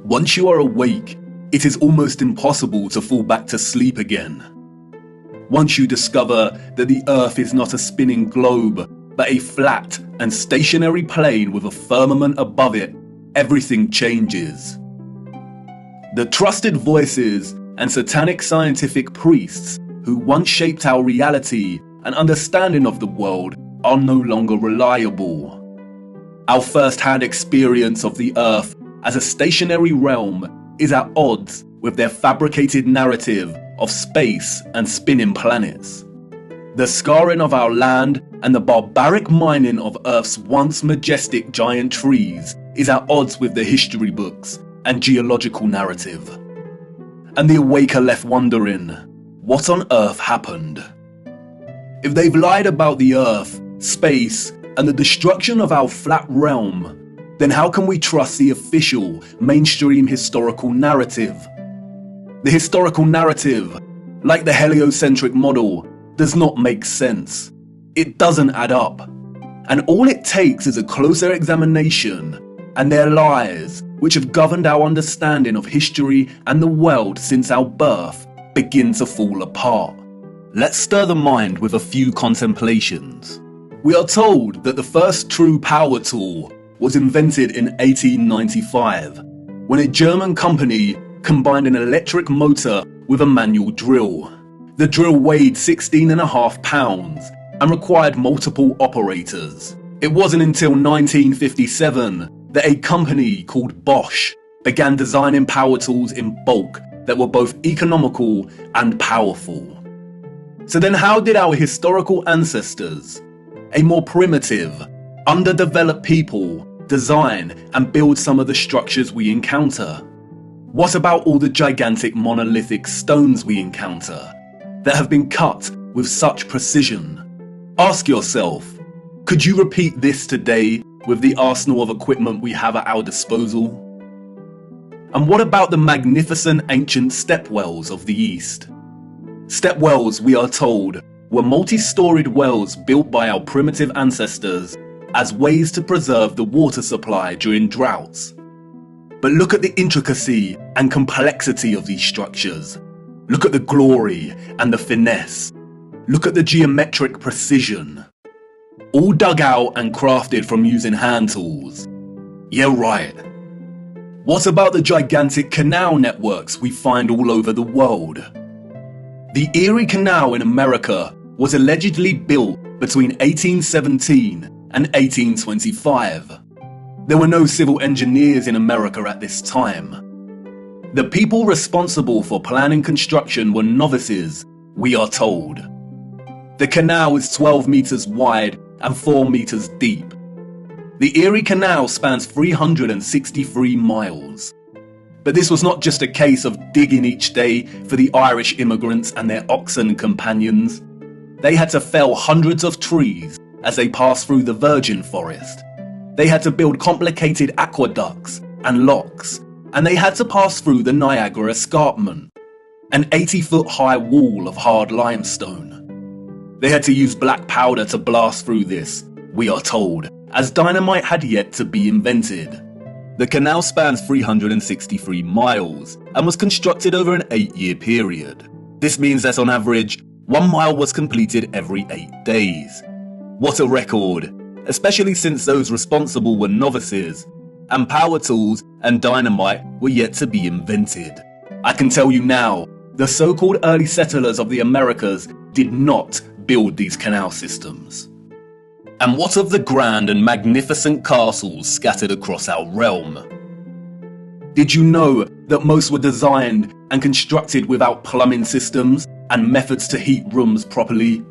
Once you are awake, it is almost impossible to fall back to sleep again. Once you discover that the Earth is not a spinning globe, but a flat and stationary plane with a firmament above it, everything changes. The trusted voices and satanic scientific priests who once shaped our reality and understanding of the world are no longer reliable. Our first-hand experience of the Earth as a stationary realm is at odds with their fabricated narrative of space and spinning planets. The scarring of our land and the barbaric mining of Earth's once majestic giant trees is at odds with the history books and geological narrative. And the awake are left wondering, what on earth happened? If they've lied about the Earth, space, and the destruction of our flat realm, then how can we trust the official, mainstream historical narrative? The historical narrative, like the heliocentric model, does not make sense. It doesn't add up. And all it takes is a closer examination, and their lies, which have governed our understanding of history and the world since our birth, begin to fall apart. Let's stir the mind with a few contemplations. We are told that the first true power tool was invented in 1895, when a German company combined an electric motor with a manual drill. The drill weighed 16.5 pounds and required multiple operators. It wasn't until 1957 that a company called Bosch began designing power tools in bulk that were both economical and powerful. So then how did our historical ancestors, a more primitive, underdeveloped people, design and build some of the structures we encounter? What about all the gigantic monolithic stones we encounter that have been cut with such precision? Ask yourself, could you repeat this today with the arsenal of equipment we have at our disposal? And what about the magnificent ancient stepwells of the East? Stepwells, we are told, were multi-storied wells built by our primitive ancestors as ways to preserve the water supply during droughts. But look at the intricacy and complexity of these structures. Look at the glory and the finesse. Look at the geometric precision. All dug out and crafted from using hand tools. Yeah, right. What about the gigantic canal networks we find all over the world? The Erie Canal in America was allegedly built between 1817 and 1825. There were no civil engineers in America at this time. The people responsible for planning construction were novices, we are told. The canal is 12 meters wide and 4 meters deep. The Erie Canal spans 363 miles. But this was not just a case of digging each day for the Irish immigrants and their oxen companions. They had to fell hundreds of trees as they passed through the virgin forest. They had to build complicated aqueducts and locks, and they had to pass through the Niagara Escarpment, an 80-foot-high wall of hard limestone. They had to use black powder to blast through this, we are told, as dynamite had yet to be invented. The canal spans 363 miles and was constructed over an 8-year period. This means that on average, 1 mile was completed every 8 days. What a record, especially since those responsible were novices, and power tools and dynamite were yet to be invented. I can tell you now, the so-called early settlers of the Americas did not build these canal systems. And what of the grand and magnificent castles scattered across our realm? Did you know that most were designed and constructed without plumbing systems and methods to heat rooms properly?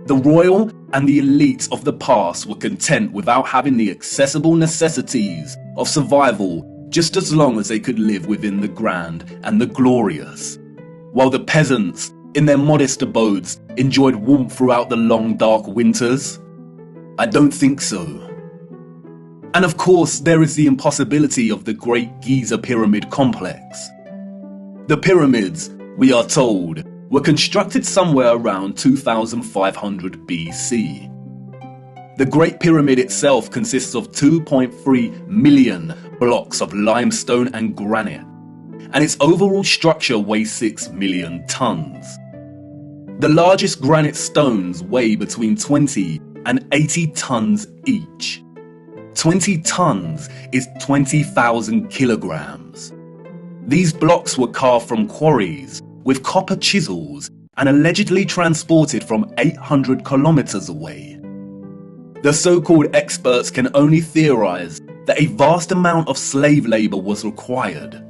The royal and the elite of the past were content without having the accessible necessities of survival just as long as they could live within the grand and the glorious, while the peasants, in their modest abodes, enjoyed warmth throughout the long dark winters? I don't think so. And of course, there is the impossibility of the Great Giza Pyramid Complex. The pyramids, we are told, were constructed somewhere around 2500 BC. The Great Pyramid itself consists of 2.3 million blocks of limestone and granite, and its overall structure weighs 6 million tons. The largest granite stones weigh between 20 and 80 tons each. 20 tons is 20,000 kilograms. These blocks were carved from quarries with copper chisels and allegedly transported from 800 kilometers away. The so-called experts can only theorize that a vast amount of slave labor was required.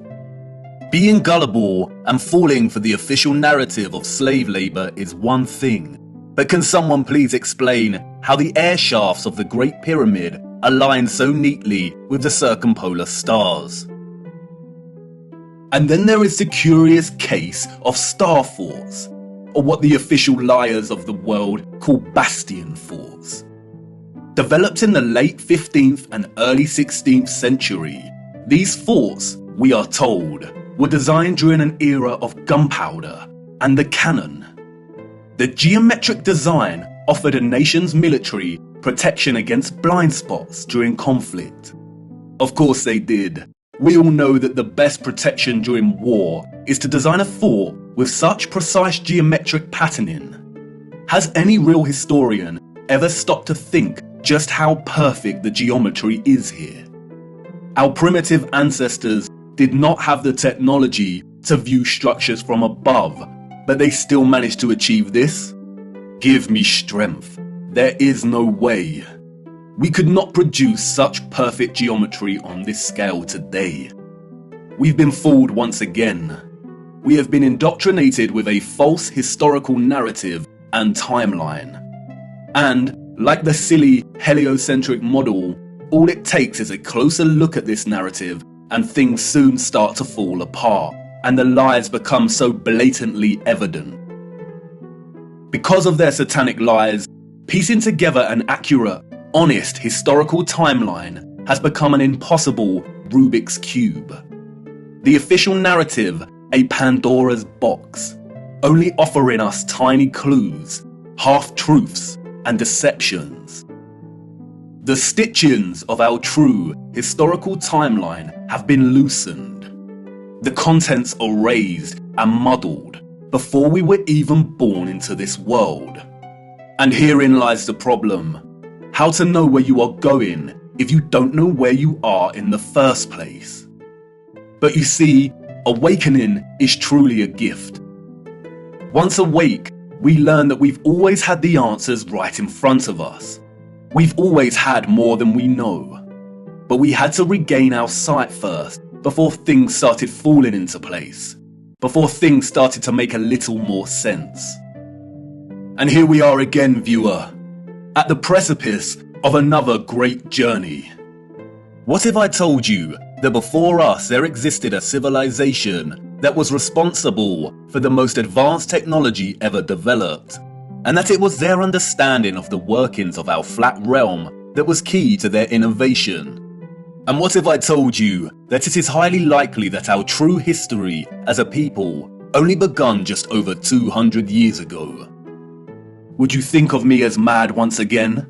Being gullible and falling for the official narrative of slave labor is one thing, but can someone please explain how the air shafts of the Great Pyramid align so neatly with the circumpolar stars? And then there is the curious case of star forts, or what the official liars of the world call bastion forts. Developed in the late 15th and early 16th century, these forts, we are told, were designed during an era of gunpowder and the cannon. The geometric design offered a nation's military protection against blind spots during conflict. Of course they did. We all know that the best protection during war is to design a fort with such precise geometric patterning. Has any real historian ever stopped to think just how perfect the geometry is here? Our primitive ancestors did not have the technology to view structures from above, but they still managed to achieve this? Give me strength. There is no way. We could not produce such perfect geometry on this scale today. We've been fooled once again. We have been indoctrinated with a false historical narrative and timeline. And, like the silly heliocentric model, all it takes is a closer look at this narrative and things soon start to fall apart, and the lies become so blatantly evident. Because of their satanic lies, piecing together an accurate, honest historical timeline has become an impossible Rubik's Cube. The official narrative, a Pandora's box, only offering us tiny clues, half-truths, and deceptions. The stitchings of our true historical timeline have been loosened. The contents erased and muddled before we were even born into this world. And herein lies the problem. How to know where you are going if you don't know where you are in the first place? But you see, awakening is truly a gift. Once awake, we learn that we've always had the answers right in front of us. We've always had more than we know. But we had to regain our sight first before things started falling into place. Before things started to make a little more sense. And here we are again, viewer, at the precipice of another great journey. What if I told you that before us there existed a civilization that was responsible for the most advanced technology ever developed, and that it was their understanding of the workings of our flat realm that was key to their innovation? And what if I told you that it is highly likely that our true history as a people only begun just over 200 years ago? Would you think of me as mad once again?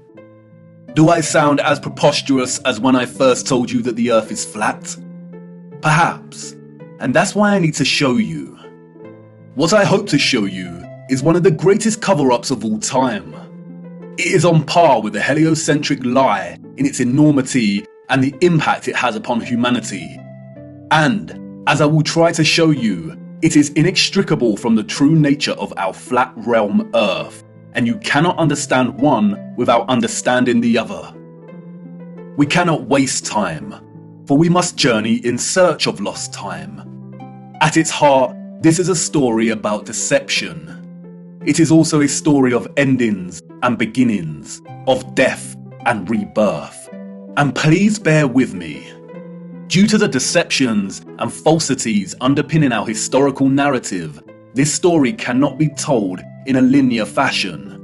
Do I sound as preposterous as when I first told you that the earth is flat? Perhaps, and that's why I need to show you. What I hope to show you is one of the greatest cover-ups of all time. It is on par with the heliocentric lie in its enormity and the impact it has upon humanity. And, as I will try to show you, it is inextricable from the true nature of our flat realm Earth, and you cannot understand one without understanding the other. We cannot waste time, for we must journey in search of lost time. At its heart, this is a story about deception. It is also a story of endings and beginnings, of death and rebirth. And please bear with me. Due to the deceptions and falsities underpinning our historical narrative, this story cannot be told in a linear fashion.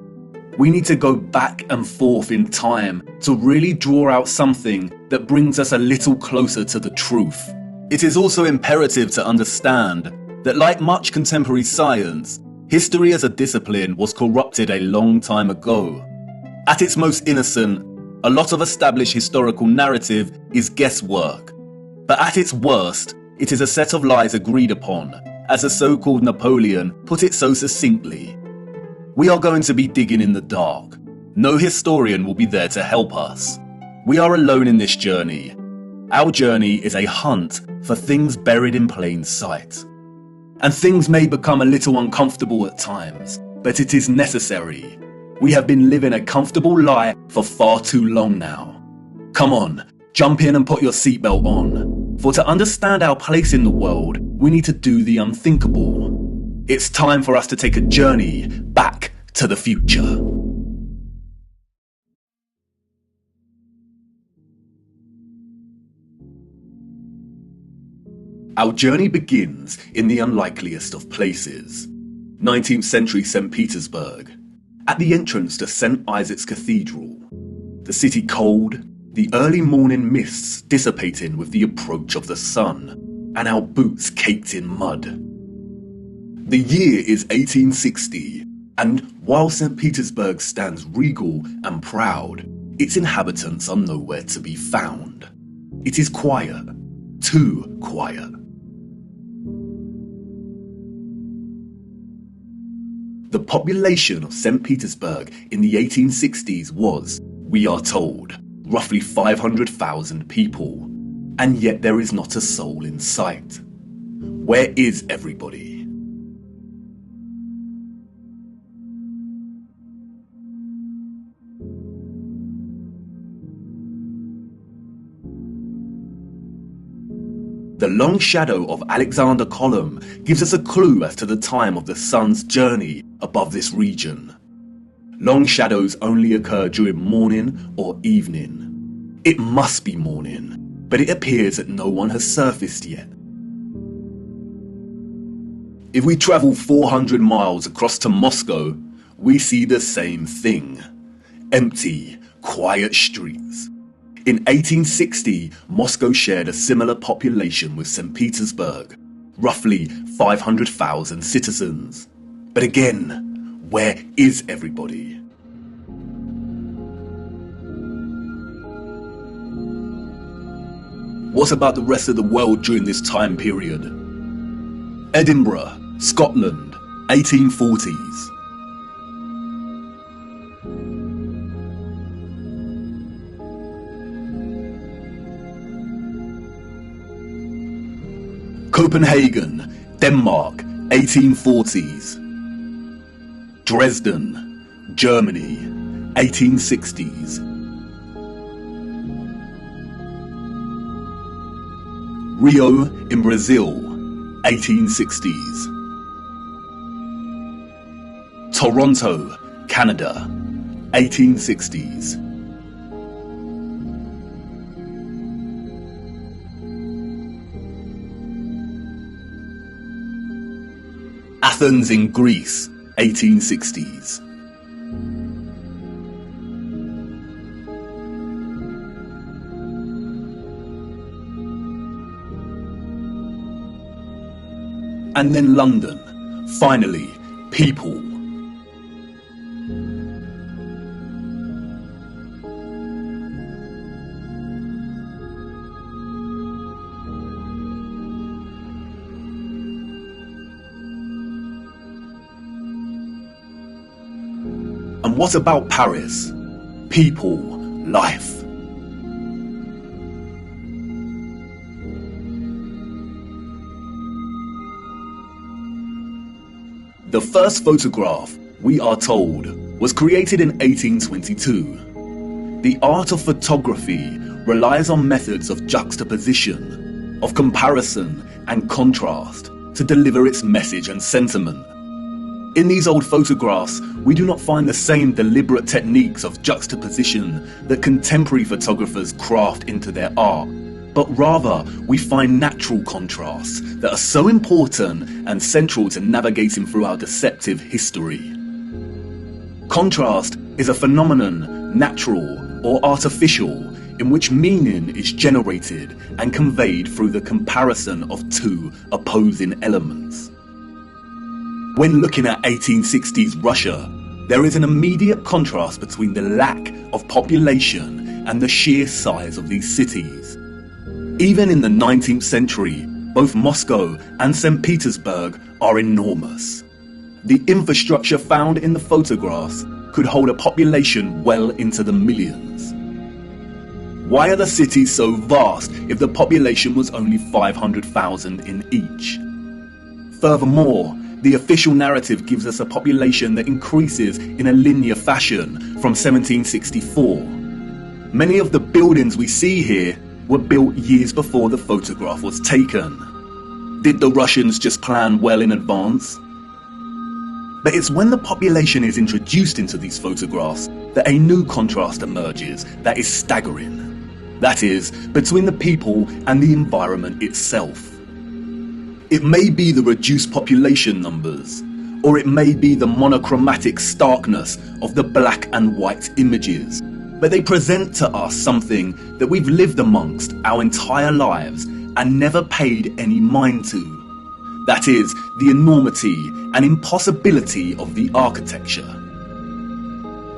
We need to go back and forth in time to really draw out something that brings us a little closer to the truth. It is also imperative to understand that, like much contemporary science, history as a discipline was corrupted a long time ago. At its most innocent, a lot of established historical narrative is guesswork. But at its worst, it is a set of lies agreed upon, as the so-called Napoleon put it so succinctly. We are going to be digging in the dark. No historian will be there to help us. We are alone in this journey. Our journey is a hunt for things buried in plain sight. And things may become a little uncomfortable at times, but it is necessary. We have been living a comfortable lie for far too long now. Come on, jump in and put your seatbelt on. For to understand our place in the world, we need to do the unthinkable. It's time for us to take a journey back to the future. Our journey begins in the unlikeliest of places, 19th century St. Petersburg, at the entrance to St. Isaac's Cathedral. The city cold, the early morning mists dissipating with the approach of the sun, and our boots caked in mud. The year is 1860, and while St. Petersburg stands regal and proud, its inhabitants are nowhere to be found. It is quiet, too quiet. The population of St. Petersburg in the 1860s was, we are told, roughly 500,000 people, and yet there is not a soul in sight. Where is everybody? The long shadow of Alexander Column gives us a clue as to the time of the sun's journey above this region. Long shadows only occur during morning or evening. It must be morning, but it appears that no one has surfaced yet. If we travel 400 miles across to Moscow, we see the same thing. Empty, quiet streets. In 1860, Moscow shared a similar population with St. Petersburg, roughly 500,000 citizens. But again, where is everybody? What about the rest of the world during this time period? Edinburgh, Scotland, 1840s. Copenhagen, Denmark, 1840s. Dresden, Germany, 1860s. Rio in Brazil, 1860s. Toronto, Canada, 1860s. Athens in Greece, 1860s. And then London, finally, people. And what about Paris? People, life. The first photograph, we are told, was created in 1822. The art of photography relies on methods of juxtaposition, of comparison and contrast to deliver its message and sentiment. In these old photographs, we do not find the same deliberate techniques of juxtaposition that contemporary photographers craft into their art, but rather we find natural contrasts that are so important and central to navigating through our deceptive history. Contrast is a phenomenon, natural or artificial, in which meaning is generated and conveyed through the comparison of two opposing elements. When looking at 1860s Russia, there is an immediate contrast between the lack of population and the sheer size of these cities. Even in the 19th century, both Moscow and St. Petersburg are enormous. The infrastructure found in the photographs could hold a population well into the millions. Why are the cities so vast if the population was only 500,000 in each? Furthermore, the official narrative gives us a population that increases in a linear fashion from 1764. Many of the buildings we see here were built years before the photograph was taken. Did the Russians just plan well in advance? But it's when the population is introduced into these photographs that a new contrast emerges that is staggering. That is, between the people and the environment itself. It may be the reduced population numbers, or it may be the monochromatic starkness of the black and white images, but they present to us something that we've lived amongst our entire lives and never paid any mind to. That is, the enormity and impossibility of the architecture.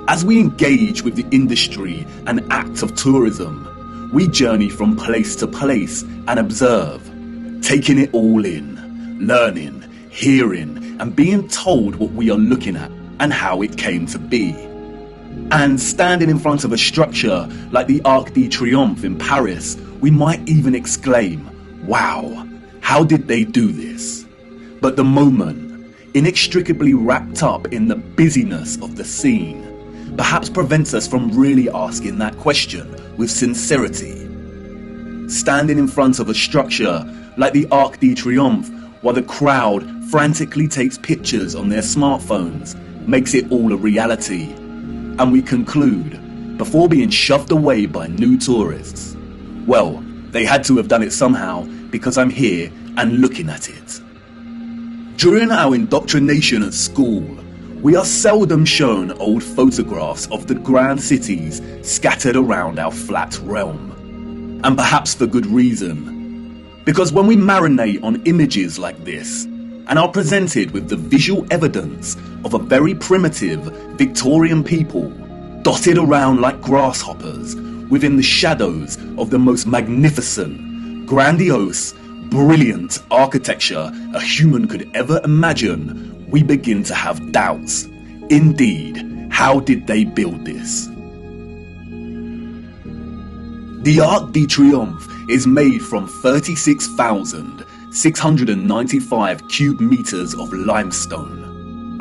As we engage with the industry and act of tourism, we journey from place to place and observe, taking it all in, learning, hearing, and being told what we are looking at and how it came to be. And standing in front of a structure like the Arc de Triomphe in Paris, we might even exclaim, "Wow, how did they do this?" But the moment, inextricably wrapped up in the busyness of the scene, perhaps prevents us from really asking that question with sincerity. Standing in front of a structure like the Arc de Triomphe while the crowd frantically takes pictures on their smartphones makes it all a reality. And we conclude, before being shoved away by new tourists, well, they had to have done it somehow because I'm here and looking at it. During our indoctrination at school, we are seldom shown old photographs of the grand cities scattered around our flat realm. And perhaps for good reason. Because when we marinate on images like this, and are presented with the visual evidence of a very primitive Victorian people, dotted around like grasshoppers, within the shadows of the most magnificent, grandiose, brilliant architecture a human could ever imagine, we begin to have doubts. Indeed, how did they build this? The Arc de Triomphe is made from 36,695 cubic meters of limestone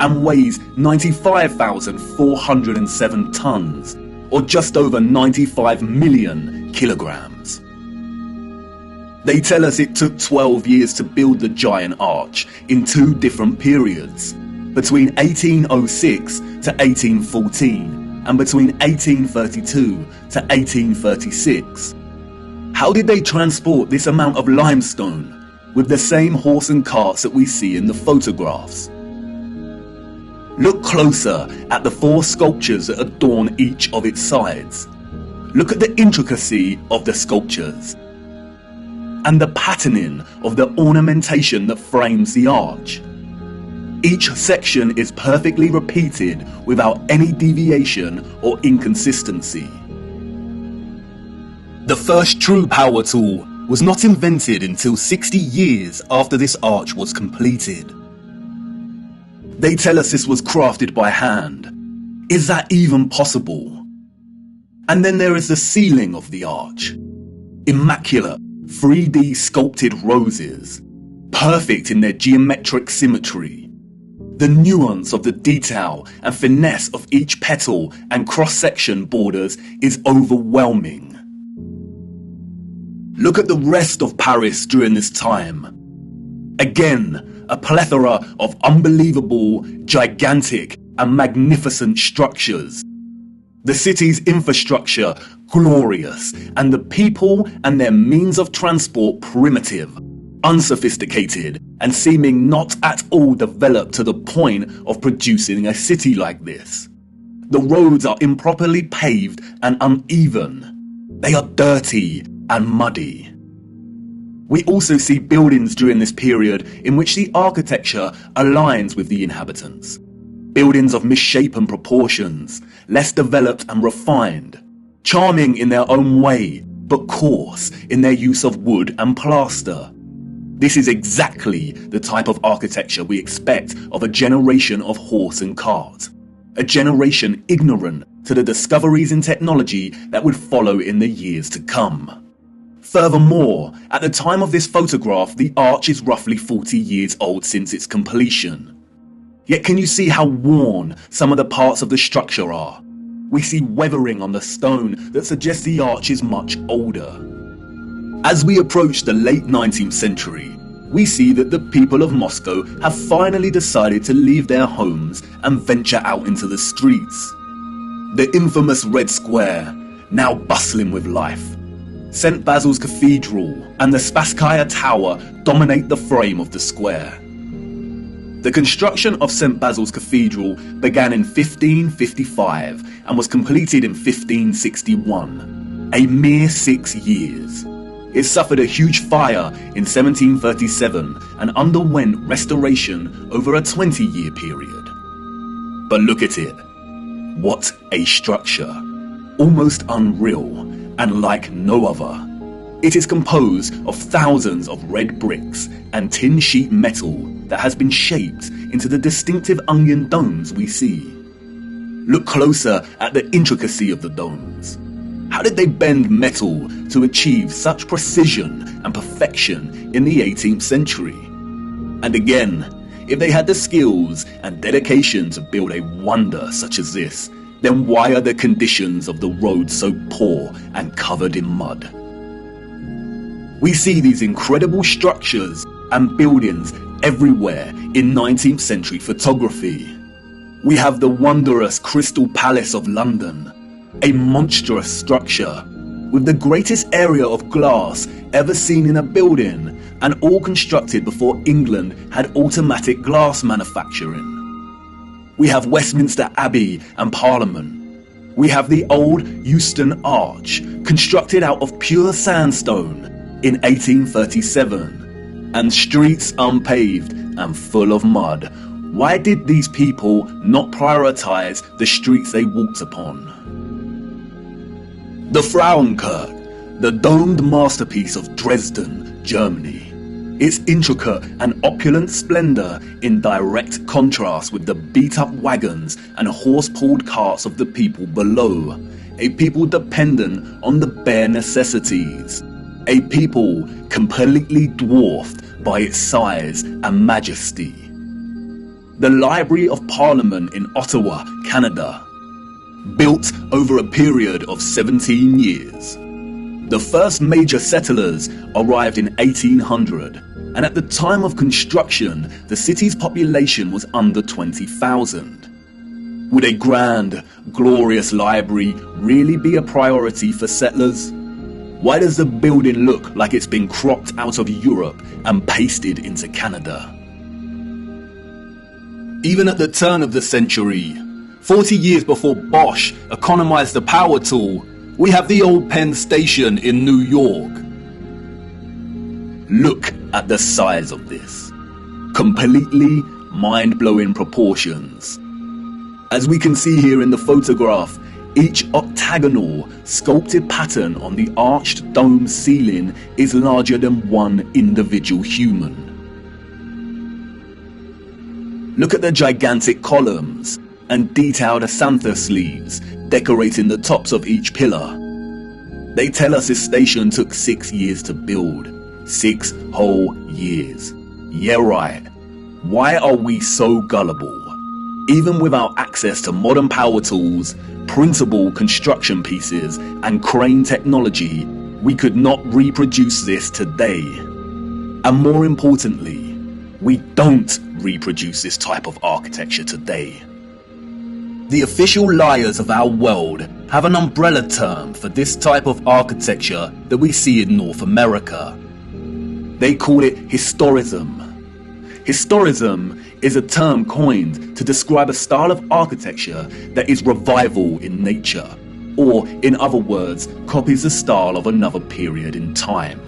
and weighs 95,407 tons, or just over 95 million kilograms. They tell us it took 12 years to build the giant arch in two different periods, between 1806 to 1814 and between 1832 to 1836. How did they transport this amount of limestone with the same horse and carts that we see in the photographs? Look closer at the four sculptures that adorn each of its sides. Look at the intricacy of the sculptures and the patterning of the ornamentation that frames the arch. Each section is perfectly repeated without any deviation or inconsistency. The first true power tool was not invented until 60 years after this arch was completed. They tell us this was crafted by hand. Is that even possible? And then there is the ceiling of the arch. Immaculate, 3D sculpted roses, perfect in their geometric symmetry. The nuance of the detail and finesse of each petal and cross-section borders is overwhelming. Look at the rest of Paris during this time. Again, a plethora of unbelievable, gigantic and magnificent structures. The city's infrastructure glorious, and the people and their means of transport primitive, unsophisticated, and seeming not at all developed to the point of producing a city like this. The roads are improperly paved and uneven. They are dirty and muddy. We also see buildings during this period in which the architecture aligns with the inhabitants. Buildings of misshapen proportions, less developed and refined, charming in their own way, but coarse in their use of wood and plaster. This is exactly the type of architecture we expect of a generation of horse and cart, a generation ignorant to the discoveries in technology that would follow in the years to come. Furthermore, at the time of this photograph, the arch is roughly 40 years old since its completion. Yet can you see how worn some of the parts of the structure are? We see weathering on the stone that suggests the arch is much older. As we approach the late 19th century, we see that the people of Moscow have finally decided to leave their homes and venture out into the streets. The infamous Red Square, now bustling with life. St. Basil's Cathedral and the Spasskaya Tower dominate the frame of the square. The construction of St. Basil's Cathedral began in 1555 and was completed in 1561, a mere 6 years. It suffered a huge fire in 1737 and underwent restoration over a 20-year period. But look at it. What a structure. Almost unreal and like no other. It is composed of thousands of red bricks and tin sheet metal that has been shaped into the distinctive onion domes we see. Look closer at the intricacy of the domes. How did they bend metal to achieve such precision and perfection in the 18th century? And again, if they had the skills and dedication to build a wonder such as this, then why are the conditions of the road so poor and covered in mud? We see these incredible structures and buildings everywhere in 19th century photography. We have the wondrous Crystal Palace of London, a monstrous structure with the greatest area of glass ever seen in a building, and all constructed before England had automatic glass manufacturing. We have Westminster Abbey and Parliament. We have the old Euston Arch, constructed out of pure sandstone in 1837, and streets unpaved and full of mud. Why did these people not prioritize the streets they walked upon? The Frauenkirche, the domed masterpiece of Dresden, Germany. Its intricate and opulent splendor in direct contrast with the beat-up wagons and horse-pulled carts of the people below, a people dependent on the bare necessities, a people completely dwarfed by its size and majesty. The Library of Parliament in Ottawa, Canada, built over a period of 17 years. The first major settlers arrived in 1800, and at the time of construction, the city's population was under 20,000. Would a grand, glorious library really be a priority for settlers? Why does the building look like it's been cropped out of Europe and pasted into Canada? Even at the turn of the century, 40 years before Bosch economized the power tool, we have the old Penn Station in New York. Look at the size of this. Completely mind-blowing proportions. As we can see here in the photograph, each octagonal, sculpted pattern on the arched dome ceiling is larger than one individual human. Look at the gigantic columns and detailed acanthus leaves decorating the tops of each pillar. They tell us this station took 6 years to build. 6 whole years. Yeah, right. Why are we so gullible? Even without access to modern power tools, printable construction pieces, and crane technology, we could not reproduce this today. And more importantly, we don't reproduce this type of architecture today. The official liars of our world have an umbrella term for this type of architecture that we see in North America. They call it historism. Historism is a term coined to describe a style of architecture that is revival in nature, or in other words, copies the style of another period in time.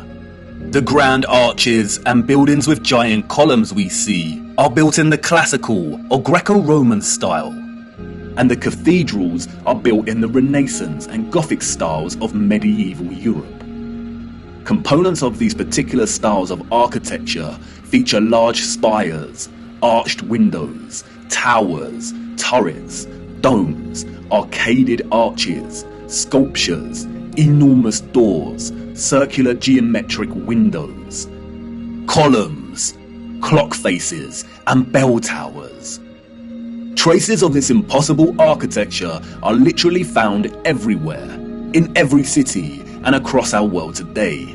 The grand arches and buildings with giant columns we see are built in the classical or Greco-Roman style, and the cathedrals are built in the Renaissance and Gothic styles of medieval Europe. Components of these particular styles of architecture feature large spires, arched windows, towers, turrets, domes, arcaded arches, sculptures, enormous doors, circular geometric windows, columns, clock faces, and bell towers. Traces of this impossible architecture are literally found everywhere, in every city and across our world today.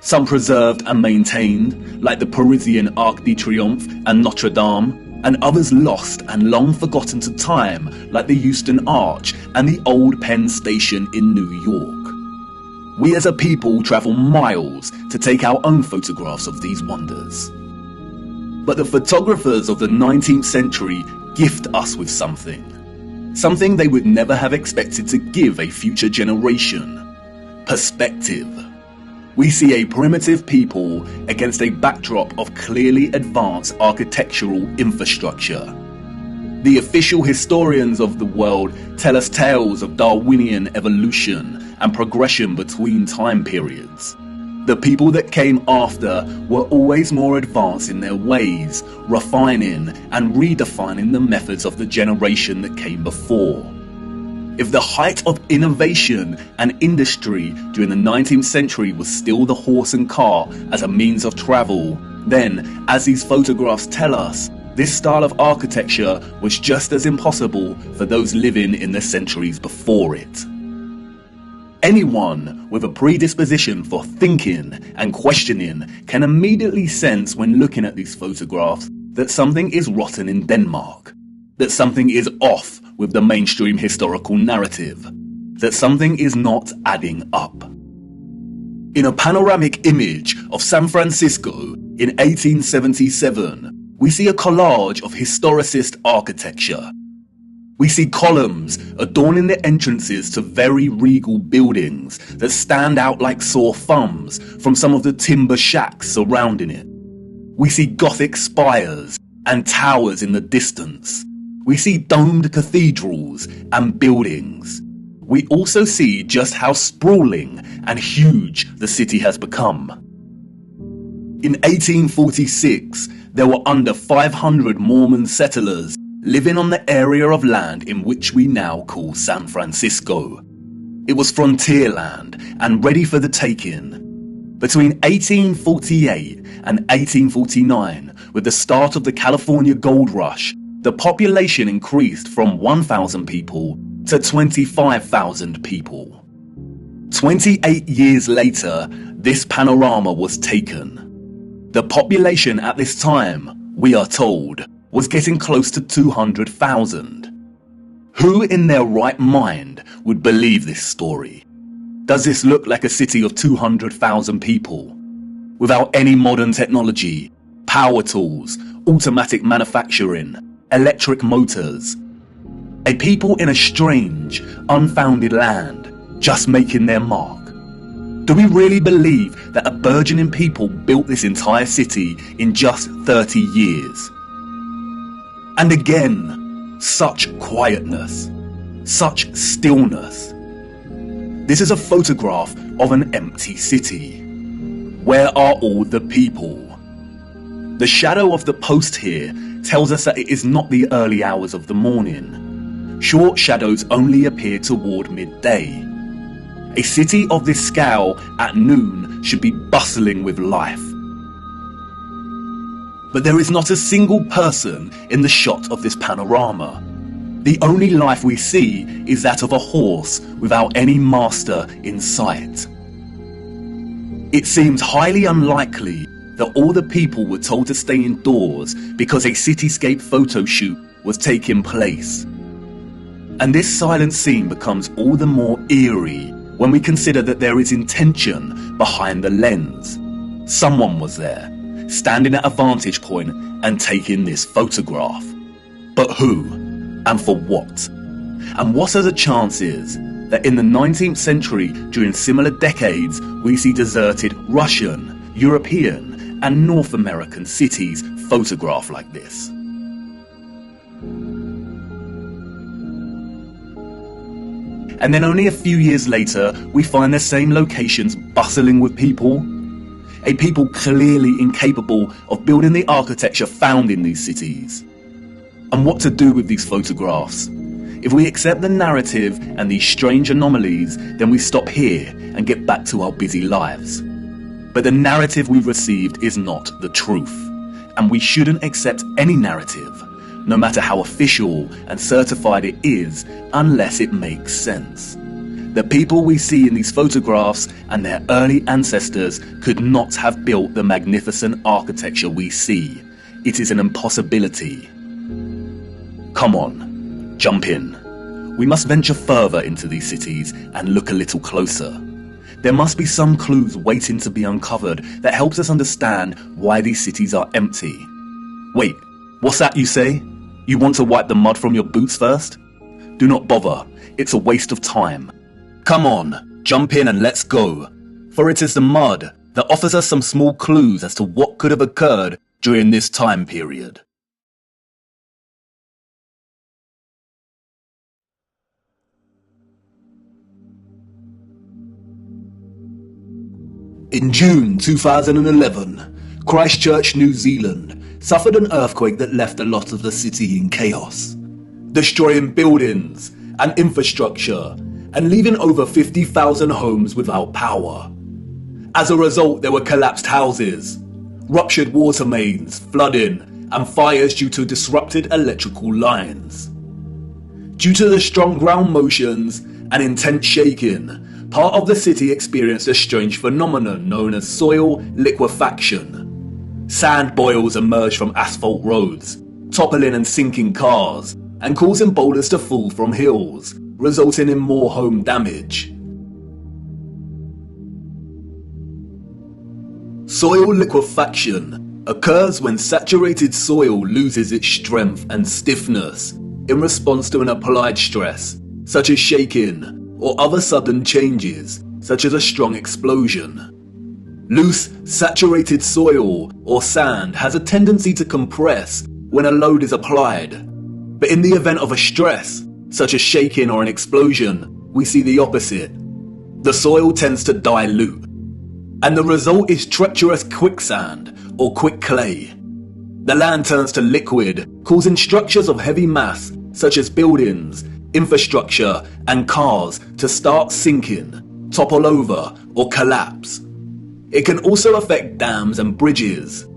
Some preserved and maintained, like the Parisian Arc de Triomphe and Notre Dame, and others lost and long forgotten to time, like the Euston Arch and the Old Penn Station in New York. We as a people travel miles to take our own photographs of these wonders. But the photographers of the 19th century gift us with something they would never have expected to give a future generation: perspective. We see a primitive people against a backdrop of clearly advanced architectural infrastructure. The official historians of the world tell us tales of Darwinian evolution and progression between time periods. The people that came after were always more advanced in their ways, refining and redefining the methods of the generation that came before. If the height of innovation and industry during the 19th century was still the horse and car as a means of travel, then, as these photographs tell us, this style of architecture was just as impossible for those living in the centuries before it. Anyone with a predisposition for thinking and questioning can immediately sense when looking at these photographs that something is rotten in Denmark, that something is off with the mainstream historical narrative, that something is not adding up. In a panoramic image of San Francisco in 1877, we see a collage of historicist architecture. We see columns adorning the entrances to very regal buildings that stand out like sore thumbs from some of the timber shacks surrounding it. We see Gothic spires and towers in the distance. We see domed cathedrals and buildings. We also see just how sprawling and huge the city has become. In 1846, there were under 500 Mormon settlers living on the area of land in which we now call San Francisco. It was frontier land and ready for the taking. Between 1848 and 1849, with the start of the California Gold Rush, the population increased from 1,000 people to 25,000 people. 28 years later, this panorama was taken. The population at this time, we are told, was getting close to 200,000. Who in their right mind would believe this story? Does this look like a city of 200,000 people? Without any modern technology, power tools, automatic manufacturing, electric motors. A people in a strange, unfounded land, just making their mark. Do we really believe that a burgeoning people built this entire city in just 30 years? And again, such quietness, such stillness. This is a photograph of an empty city. Where are all the people? The shadow of the post here tells us that it is not the early hours of the morning. Short shadows only appear toward midday. A city of this scale at noon should be bustling with life. But there is not a single person in the shot of this panorama. The only life we see is that of a horse without any master in sight. It seems highly unlikely that all the people were told to stay indoors because a cityscape photo shoot was taking place. And this silent scene becomes all the more eerie when we consider that there is intention behind the lens. Someone was there, standing at a vantage point and taking this photograph. But who? And for what? And what are the chances that in the 19th century, during similar decades, we see deserted Russian, European, and North American cities photographed like this? And then only a few years later, we find the same locations bustling with people. A people clearly incapable of building the architecture found in these cities. And what to do with these photographs? If we accept the narrative and these strange anomalies, then we stop here and get back to our busy lives. But the narrative we've received is not the truth, and we shouldn't accept any narrative, no matter how official and certified it is, unless it makes sense. The people we see in these photographs and their early ancestors could not have built the magnificent architecture we see. It is an impossibility. Come on, jump in. We must venture further into these cities and look a little closer. There must be some clues waiting to be uncovered that helps us understand why these cities are empty. Wait, what's that you say? You want to wipe the mud from your boots first? Do not bother, it's a waste of time. Come on, jump in and let's go. For it is the mud that offers us some small clues as to what could have occurred during this time period. In June 2011, Christchurch, New Zealand, suffered an earthquake that left a lot of the city in chaos, destroying buildings and infrastructure and leaving over 50,000 homes without power. As a result, there were collapsed houses, ruptured water mains, flooding, and fires due to disrupted electrical lines. Due to the strong ground motions and intense shaking, part of the city experienced a strange phenomenon known as soil liquefaction. Sand boils emerged from asphalt roads, toppling and sinking cars, and causing boulders to fall from hills, resulting in more home damage. Soil liquefaction occurs when saturated soil loses its strength and stiffness in response to an applied stress, such as shaking or other sudden changes, such as a strong explosion. Loose, saturated soil or sand has a tendency to compress when a load is applied. But in the event of a stress, such as shaking or an explosion, we see the opposite. The soil tends to dilute, and the result is treacherous quicksand or quick clay. The land turns to liquid, causing structures of heavy mass, such as buildings, infrastructure, and cars to start sinking, topple over, or collapse. It can also affect dams and bridges.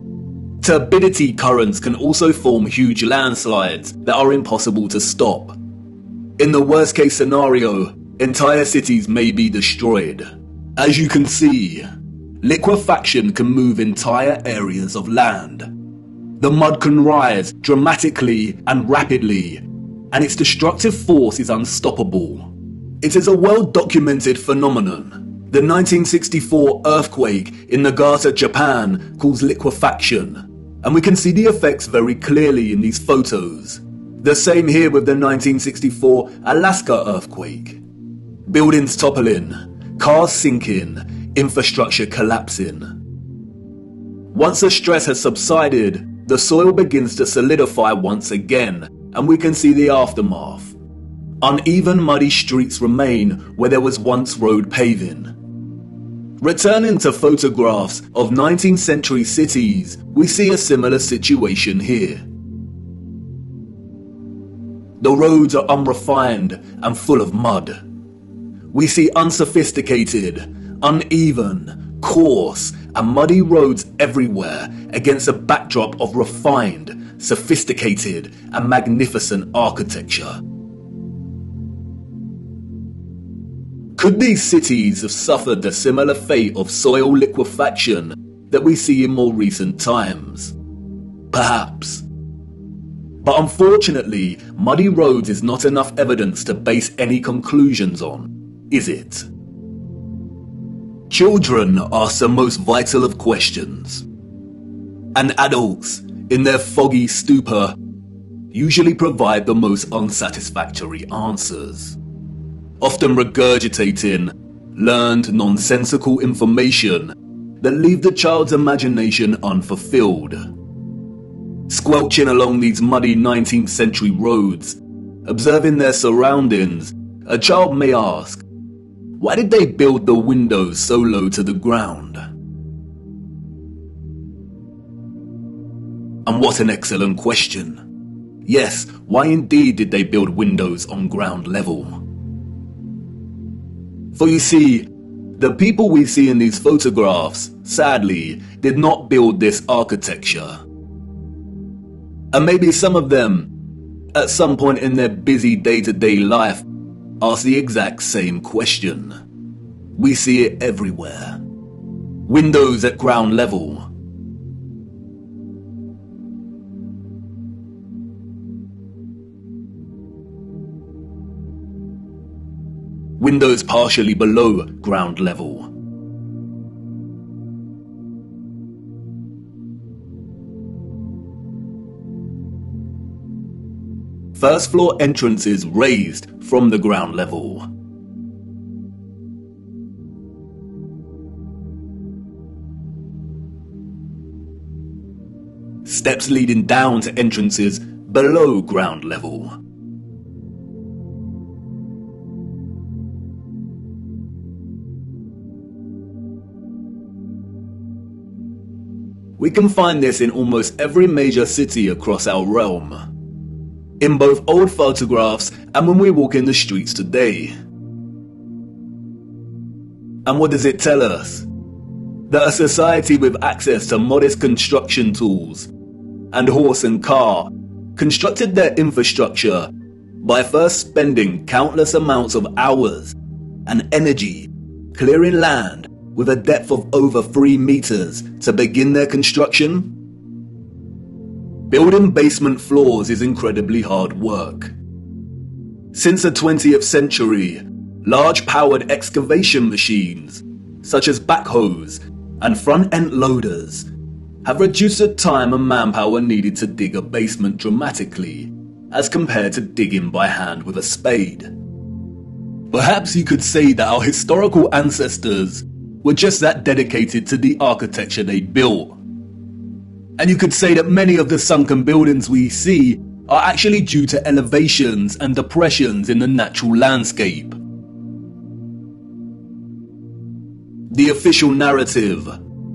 Turbidity currents can also form huge landslides that are impossible to stop. In the worst case scenario, entire cities may be destroyed. As you can see, liquefaction can move entire areas of land. The mud can rise dramatically and rapidly, and its destructive force is unstoppable. It is a well-documented phenomenon. The 1964 earthquake in Nagata, Japan caused liquefaction, and we can see the effects very clearly in these photos. The same here with the 1964 Alaska earthquake. Buildings toppling, cars sinking, infrastructure collapsing. Once the stress has subsided, the soil begins to solidify once again, and we can see the aftermath. Uneven, muddy streets remain where there was once road paving. Returning to photographs of 19th century cities, we see a similar situation here. The roads are unrefined and full of mud. We see unsophisticated, uneven, coarse, and muddy roads everywhere against a backdrop of refined, sophisticated, and magnificent architecture. Could these cities have suffered the similar fate of soil liquefaction that we see in more recent times? Perhaps. But unfortunately, muddy roads is not enough evidence to base any conclusions on, is it? Children ask the most vital of questions, and adults, in their foggy stupor, usually provide the most unsatisfactory answers, often regurgitating learned nonsensical information that leave the child's imagination unfulfilled. Squelching along these muddy 19th century roads, observing their surroundings, A child may ask, why did they build the windows so low to the ground? And what an excellent question. Yes, why indeed did they build windows on ground level? For you see, the people we see in these photographs, sadly, did not build this architecture. And maybe some of them, at some point in their busy day-to-day life, ask the exact same question. We see it everywhere. Windows at ground level. Windows partially below ground level. First floor entrances raised from the ground level. Steps leading down to entrances below ground level. We can find this in almost every major city across our realm, in both old photographs and when we walk in the streets today. And what does it tell us? That a society with access to modest construction tools and horse and car constructed their infrastructure by first spending countless amounts of hours and energy clearing land with a depth of over 3 meters to begin their construction? Building basement floors is incredibly hard work. Since the 20th century, large powered excavation machines, such as backhoes and front-end loaders, have reduced the time and manpower needed to dig a basement dramatically, as compared to digging by hand with a spade. Perhaps you could say that our historical ancestors were just that dedicated to the architecture they built. And you could say that many of the sunken buildings we see are actually due to elevations and depressions in the natural landscape. The official narrative,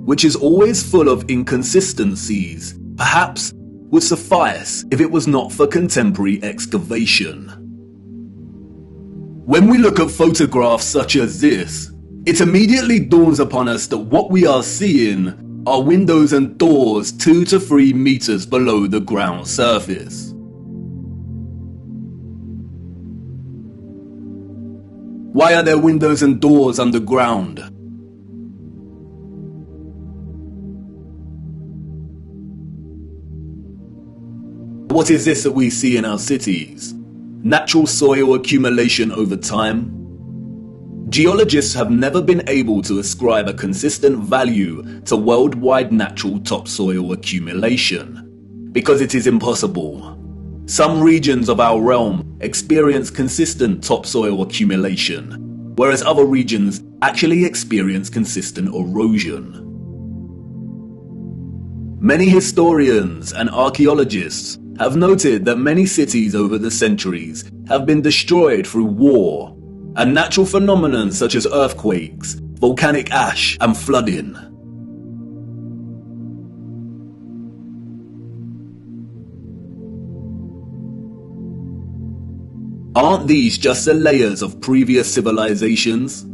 which is always full of inconsistencies, perhaps would suffice if it was not for contemporary excavation. When we look at photographs such as this, it immediately dawns upon us that what we are seeing are windows and doors 2 to 3 meters below the ground surface. Why are there windows and doors underground? What is this that we see in our cities? Natural soil accumulation over time? Geologists have never been able to ascribe a consistent value to worldwide natural topsoil accumulation, because it is impossible. Some regions of our realm experience consistent topsoil accumulation, whereas other regions actually experience consistent erosion. Many historians and archaeologists have noted that many cities over the centuries have been destroyed through war and natural phenomena such as earthquakes, volcanic ash, and flooding. Aren't these just the layers of previous civilizations?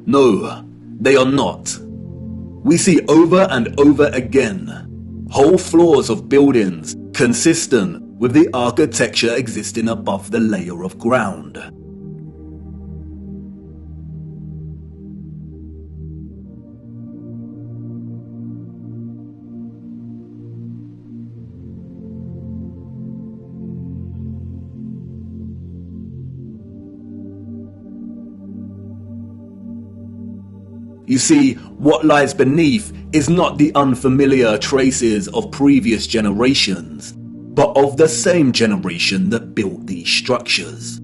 No, they are not. We see over and over again whole floors of buildings consistent with the architecture existing above the layer of ground. You see, what lies beneath is not the unfamiliar traces of previous generations, but of the same generation that built these structures.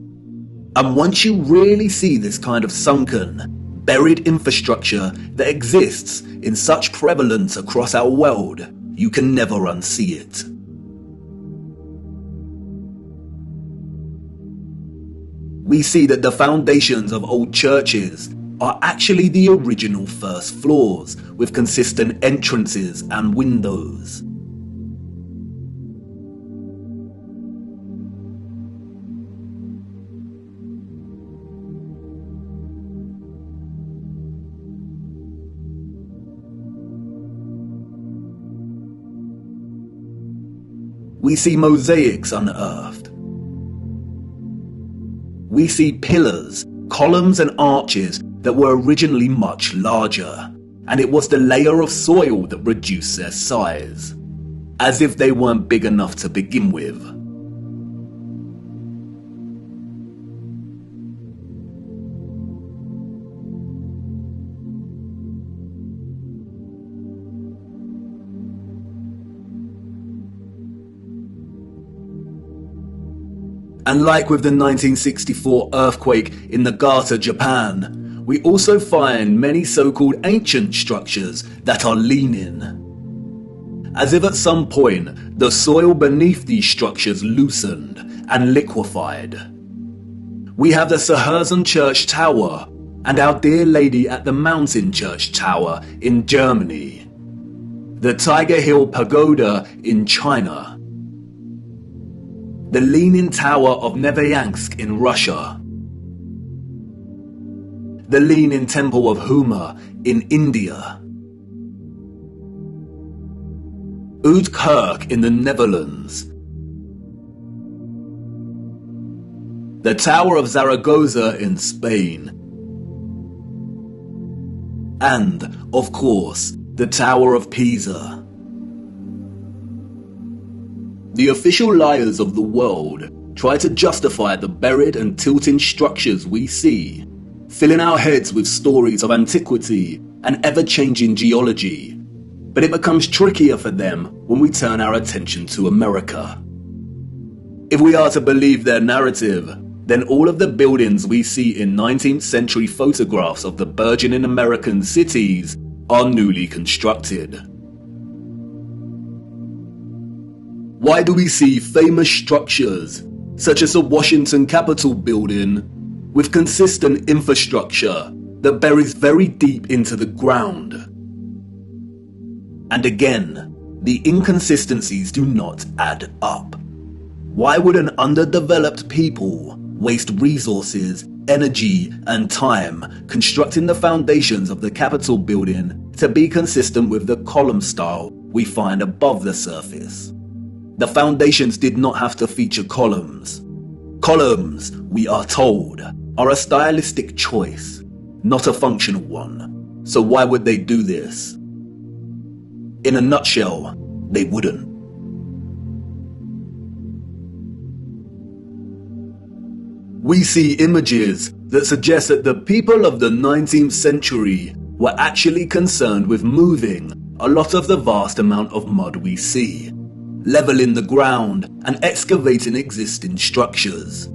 And once you really see this kind of sunken, buried infrastructure that exists in such prevalence across our world, you can never unsee it. We see that the foundations of old churches are actually the original first floors, with consistent entrances and windows. We see mosaics unearthed. We see pillars, columns and arches that were originally much larger, and it was the layer of soil that reduced their size, as if they weren't big enough to begin with. And like with the 1964 earthquake in Nagata, Japan, we also find many so-called ancient structures that are leaning, as if at some point the soil beneath these structures loosened and liquefied. We have the Sahurzen Church Tower and Our Dear Lady at the Mountain Church Tower in Germany, the Tiger Hill Pagoda in China, the Leaning Tower of Neveyansk in Russia, the Leaning Temple of Huma in India, Oud Kirk in the Netherlands, the Tower of Zaragoza in Spain, and, of course, the Tower of Pisa. The official liars of the world try to justify the buried and tilting structures we see, filling our heads with stories of antiquity and ever-changing geology, but it becomes trickier for them when we turn our attention to America. If we are to believe their narrative, then all of the buildings we see in 19th century photographs of the burgeoning American cities are newly constructed. Why do we see famous structures, such as the Washington Capitol building, with consistent infrastructure that buries very deep into the ground? And again, the inconsistencies do not add up. Why would an underdeveloped people waste resources, energy, and time constructing the foundations of the Capitol building to be consistent with the column style we find above the surface? The foundations did not have to feature columns. Columns, we are told, are a stylistic choice, not a functional one. So why would they do this? In a nutshell, they wouldn't. We see images that suggest that the people of the 19th century were actually concerned with moving a lot of the vast amount of mud we see, leveling the ground and excavating existing structures.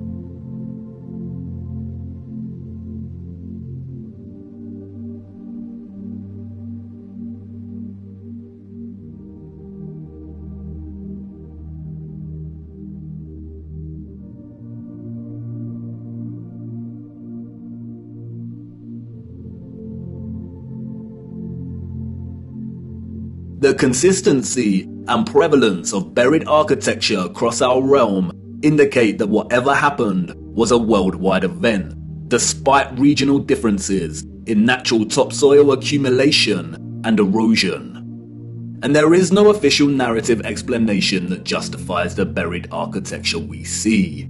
The consistency and prevalence of buried architecture across our realm indicate that whatever happened was a worldwide event, despite regional differences in natural topsoil accumulation and erosion. And there is no official narrative explanation that justifies the buried architecture we see.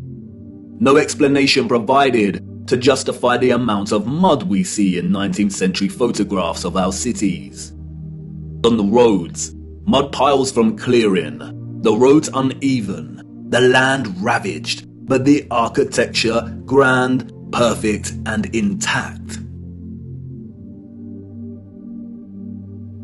No explanation provided to justify the amount of mud we see in 19th century photographs of our cities. On the roads, mud piles from clearing, the roads uneven, the land ravaged, but the architecture grand, perfect, and intact.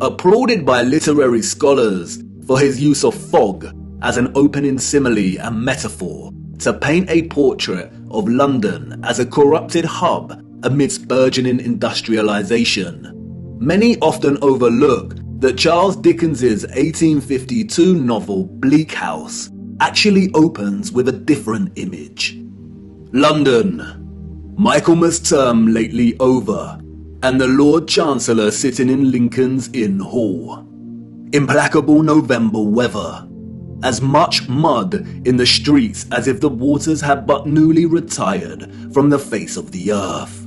Applauded by literary scholars for his use of fog as an opening simile and metaphor to paint a portrait of London as a corrupted hub amidst burgeoning industrialization. Many often overlook that Charles Dickens's 1852 novel Bleak House actually opens with a different image. London, Michaelmas term lately over, and the Lord Chancellor sitting in Lincoln's Inn Hall. Implacable November weather, as much mud in the streets as if the waters had but newly retired from the face of the earth.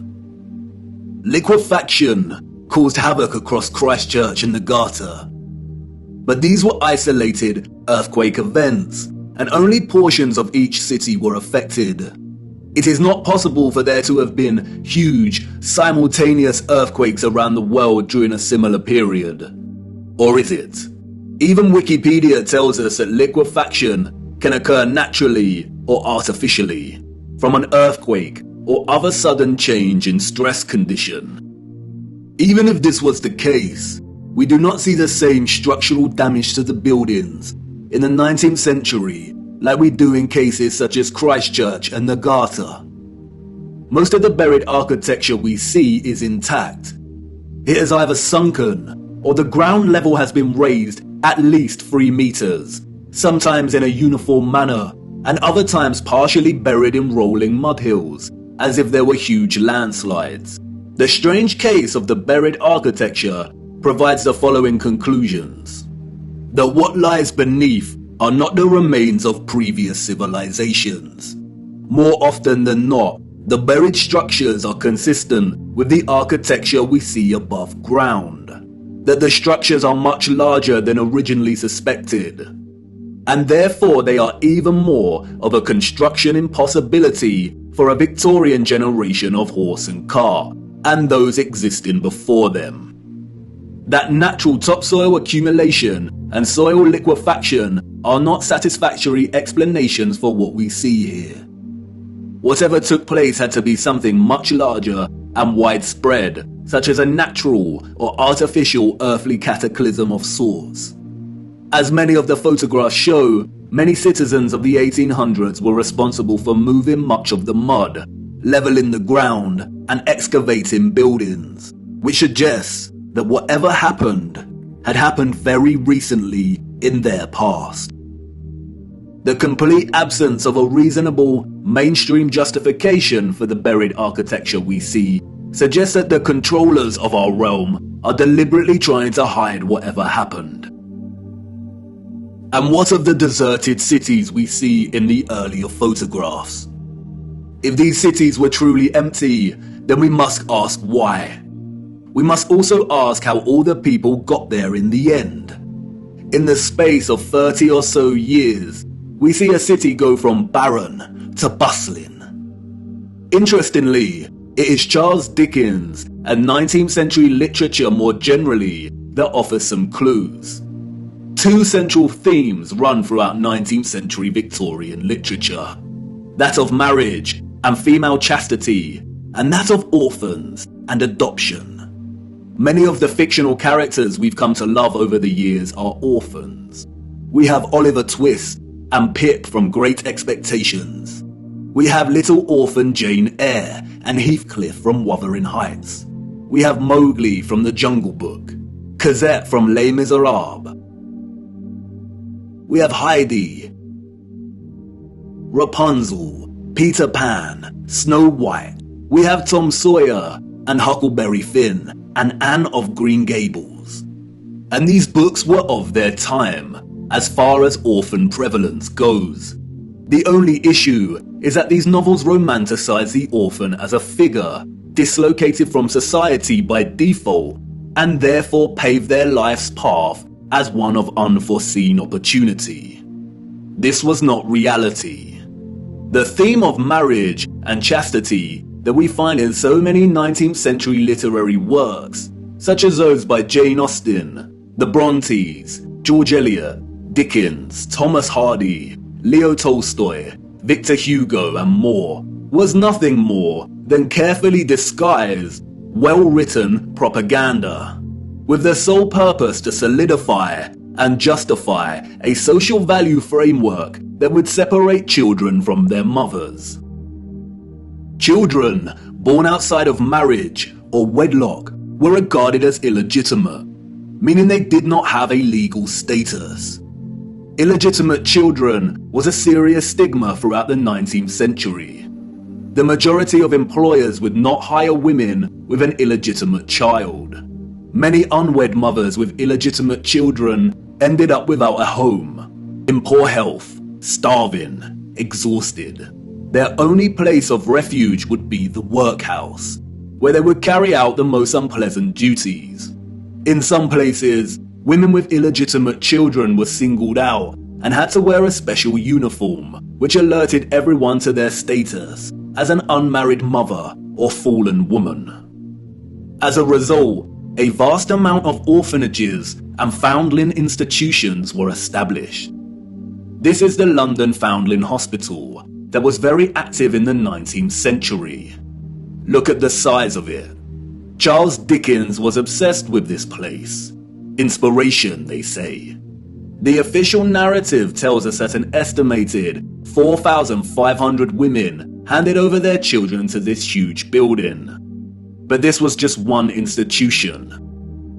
Liquefaction caused havoc across Christchurch and the Garter. But these were isolated earthquake events, and only portions of each city were affected. It is not possible for there to have been huge, simultaneous earthquakes around the world during a similar period. Or is it? Even Wikipedia tells us that liquefaction can occur naturally or artificially, from an earthquake or other sudden change in stress condition. Even if this was the case, we do not see the same structural damage to the buildings in the 19th century like we do in cases such as Christchurch and the Garter. Most of the buried architecture we see is intact. It is either sunken or the ground level has been raised at least 3 meters, sometimes in a uniform manner, and other times partially buried in rolling mud hills, as if there were huge landslides. The strange case of the buried architecture provides the following conclusions: that what lies beneath are not the remains of previous civilizations. More often than not, the buried structures are consistent with the architecture we see above ground. That the structures are much larger than originally suspected, and therefore they are even more of a construction impossibility for a Victorian generation of horse and car, and those existing before them. That natural topsoil accumulation and soil liquefaction are not satisfactory explanations for what we see here. Whatever took place had to be something much larger and widespread, such as a natural or artificial earthly cataclysm of sorts. As many of the photographs show, many citizens of the 1800s were responsible for moving much of the mud, leveling the ground, and excavating buildings, which suggests that whatever happened had happened very recently in their past. The complete absence of a reasonable, mainstream justification for the buried architecture we see suggests that the controllers of our realm are deliberately trying to hide whatever happened. And what of the deserted cities we see in the earlier photographs? If these cities were truly empty, then we must ask why. We must also ask how all the people got there in the end. In the space of 30 or so years, we see a city go from barren to bustling. Interestingly, it is Charles Dickens and 19th century literature more generally that offers some clues. 2 central themes run throughout 19th century Victorian literature: that of marriage and female chastity, and that of orphans and adoption. Many of the fictional characters we've come to love over the years are orphans. We have Oliver Twist and Pip from Great Expectations. We have little orphan Jane Eyre and Heathcliff from Wuthering Heights. We have Mowgli from The Jungle Book, Cosette from Les Miserables. We have Heidi, Rapunzel, Peter Pan, Snow White. We have Tom Sawyer and Huckleberry Finn and Anne of Green Gables. And these books were of their time, as far as orphan prevalence goes. The only issue is that these novels romanticize the orphan as a figure dislocated from society by default, and therefore pave their life's path as one of unforeseen opportunity. This was not reality. The theme of marriage and chastity that we find in so many 19th century literary works, such as those by Jane Austen, the Brontes, George Eliot, Dickens, Thomas Hardy, Leo Tolstoy, Victor Hugo, and more, was nothing more than carefully disguised, well-written propaganda, with the sole purpose to solidify and justify a social value framework that would separate children from their mothers. Children born outside of marriage or wedlock were regarded as illegitimate, meaning they did not have a legal status. Illegitimate children was a serious stigma throughout the 19th century. The majority of employers would not hire women with an illegitimate child. Many unwed mothers with illegitimate children ended up without a home, in poor health, starving, exhausted. Their only place of refuge would be the workhouse, where they would carry out the most unpleasant duties. In some places, women with illegitimate children were singled out and had to wear a special uniform, which alerted everyone to their status as an unmarried mother or fallen woman. As a result, a vast amount of orphanages and foundling institutions were established. This is the London Foundling Hospital that was very active in the 19th century. Look at the size of it. Charles Dickens was obsessed with this place. Inspiration, they say. The official narrative tells us that an estimated 4,500 women handed over their children to this huge building. But this was just one institution.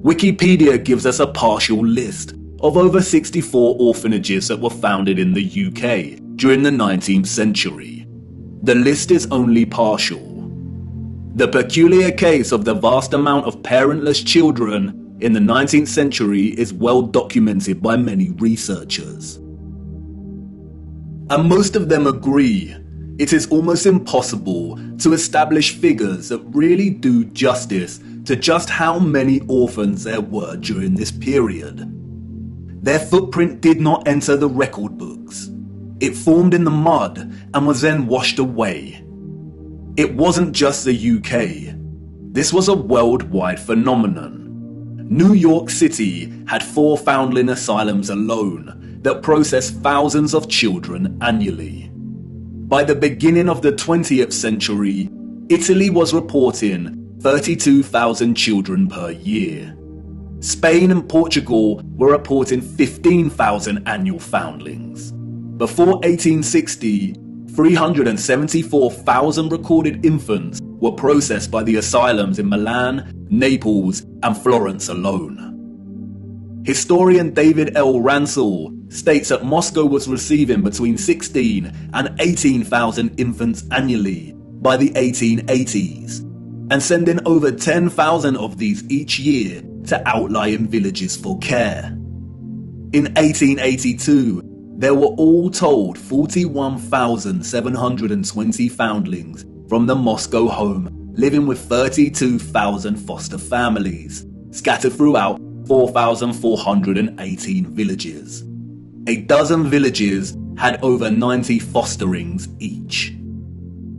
Wikipedia gives us a partial list of over 64 orphanages that were founded in the UK during the 19th century. The list is only partial. The peculiar case of the vast amount of parentless children in the 19th century is well documented by many researchers. And most of them agree it is almost impossible to establish figures that really do justice to just how many orphans there were during this period. Their footprint did not enter the record books. It formed in the mud and was then washed away. It wasn't just the UK. This was a worldwide phenomenon. New York City had 4 foundling asylums alone that processed thousands of children annually. By the beginning of the 20th century, Italy was reporting 32,000 children per year. Spain and Portugal were reporting 15,000 annual foundlings. Before 1860, 374,000 recorded infants were processed by the asylums in Milan, Naples, and Florence alone. Historian David L. Ransell states that Moscow was receiving between 16 and 18,000 infants annually by the 1880s, and sending over 10,000 of these each year to outlying villages for care. In 1882, there were all told 41,720 foundlings from the Moscow home living with 32,000 foster families, scattered throughout 4,418 villages. A dozen villages had over 90 fosterings each.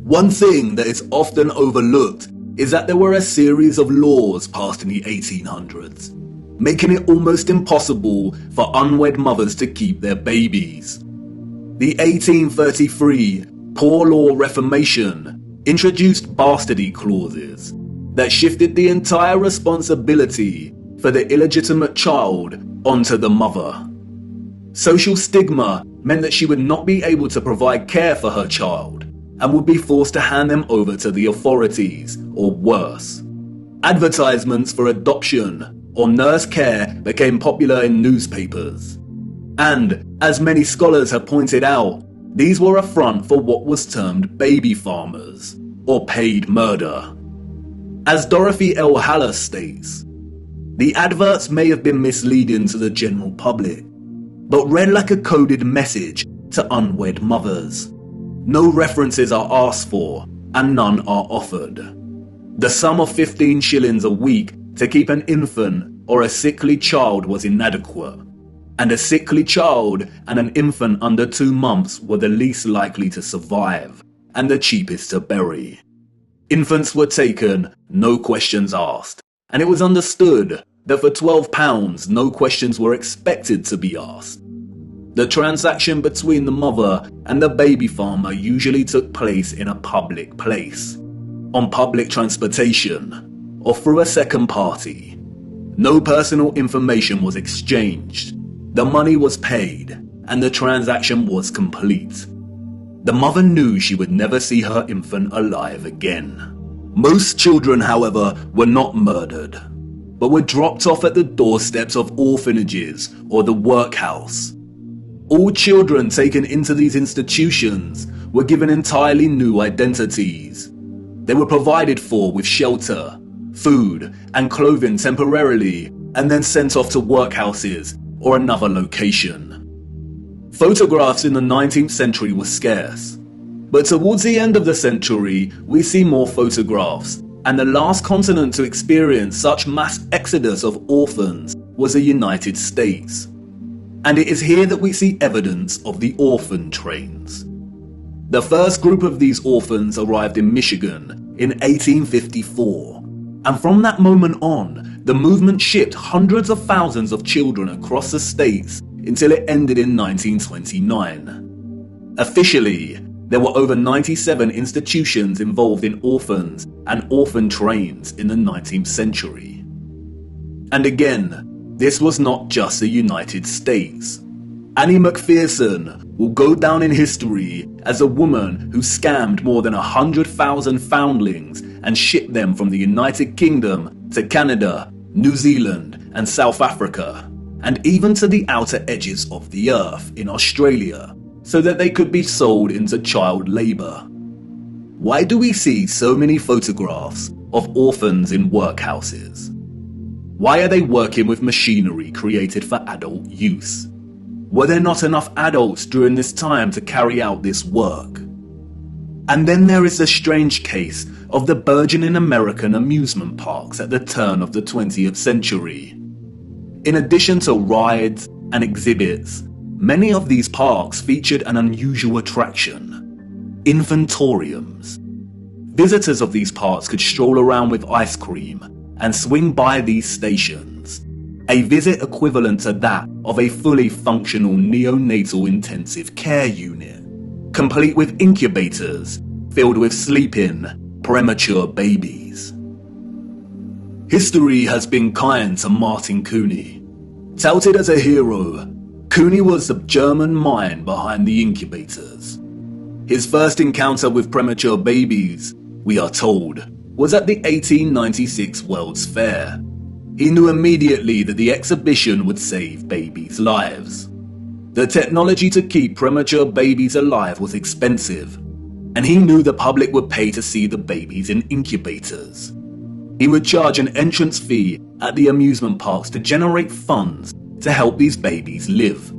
One thing that is often overlooked is that there were a series of laws passed in the 1800s, making it almost impossible for unwed mothers to keep their babies. The 1833 Poor Law Reformation introduced bastardy clauses that shifted the entire responsibility for the illegitimate child onto the mother. Social stigma meant that she would not be able to provide care for her child and would be forced to hand them over to the authorities, or worse. Advertisements for adoption or nurse care became popular in newspapers. And, as many scholars have pointed out, these were a front for what was termed baby farmers, or paid murder. As Dorothy L. Haller states, the adverts may have been misleading to the general public, but read like a coded message to unwed mothers. No references are asked for, and none are offered. The sum of 15 shillings a week to keep an infant or a sickly child was inadequate, and a sickly child and an infant under 2 months were the least likely to survive, and the cheapest to bury. Infants were taken, no questions asked, and it was understood that for £12 no questions were expected to be asked. The transaction between the mother and the baby farmer usually took place in a public place, on public transportation, or through a second party. No personal information was exchanged. The money was paid, and the transaction was complete. The mother knew she would never see her infant alive again. Most children, however, were not murdered, but were dropped off at the doorsteps of orphanages or the workhouse. All children taken into these institutions were given entirely new identities. They were provided for with shelter, food, and clothing temporarily, and then sent off to workhouses or another location. Photographs in the 19th century were scarce, but towards the end of the century, we see more photographs, and the last continent to experience such mass exodus of orphans was the United States. And it is here that we see evidence of the orphan trains. The first group of these orphans arrived in Michigan in 1854, and from that moment on, the movement shipped hundreds of thousands of children across the states until it ended in 1929. Officially, there were over 97 institutions involved in orphans and orphan trains in the 19th century. And again, this was not just the United States. Annie McPherson will go down in history as a woman who scammed more than 100,000 foundlings and shipped them from the United Kingdom to Canada, New Zealand, and South Africa, and even to the outer edges of the earth in Australia, so that they could be sold into child labour. Why do we see so many photographs of orphans in workhouses? Why are they working with machinery created for adult use? Were there not enough adults during this time to carry out this work? And then there is the strange case of the burgeoning American amusement parks at the turn of the 20th century. In addition to rides and exhibits, many of these parks featured an unusual attraction: infantoriums. Visitors of these parks could stroll around with ice cream and swing by these stations, a visit equivalent to that of a fully functional neonatal intensive care unit, complete with incubators filled with sleeping, premature babies. History has been kind to Martin Cooney. Touted as a hero, Cooney was the German mind behind the incubators. His first encounter with premature babies, we are told, was at the 1896 World's Fair. He knew immediately that the exhibition would save babies' lives. The technology to keep premature babies alive was expensive, and he knew the public would pay to see the babies in incubators. He would charge an entrance fee at the amusement parks to generate funds to help these babies live.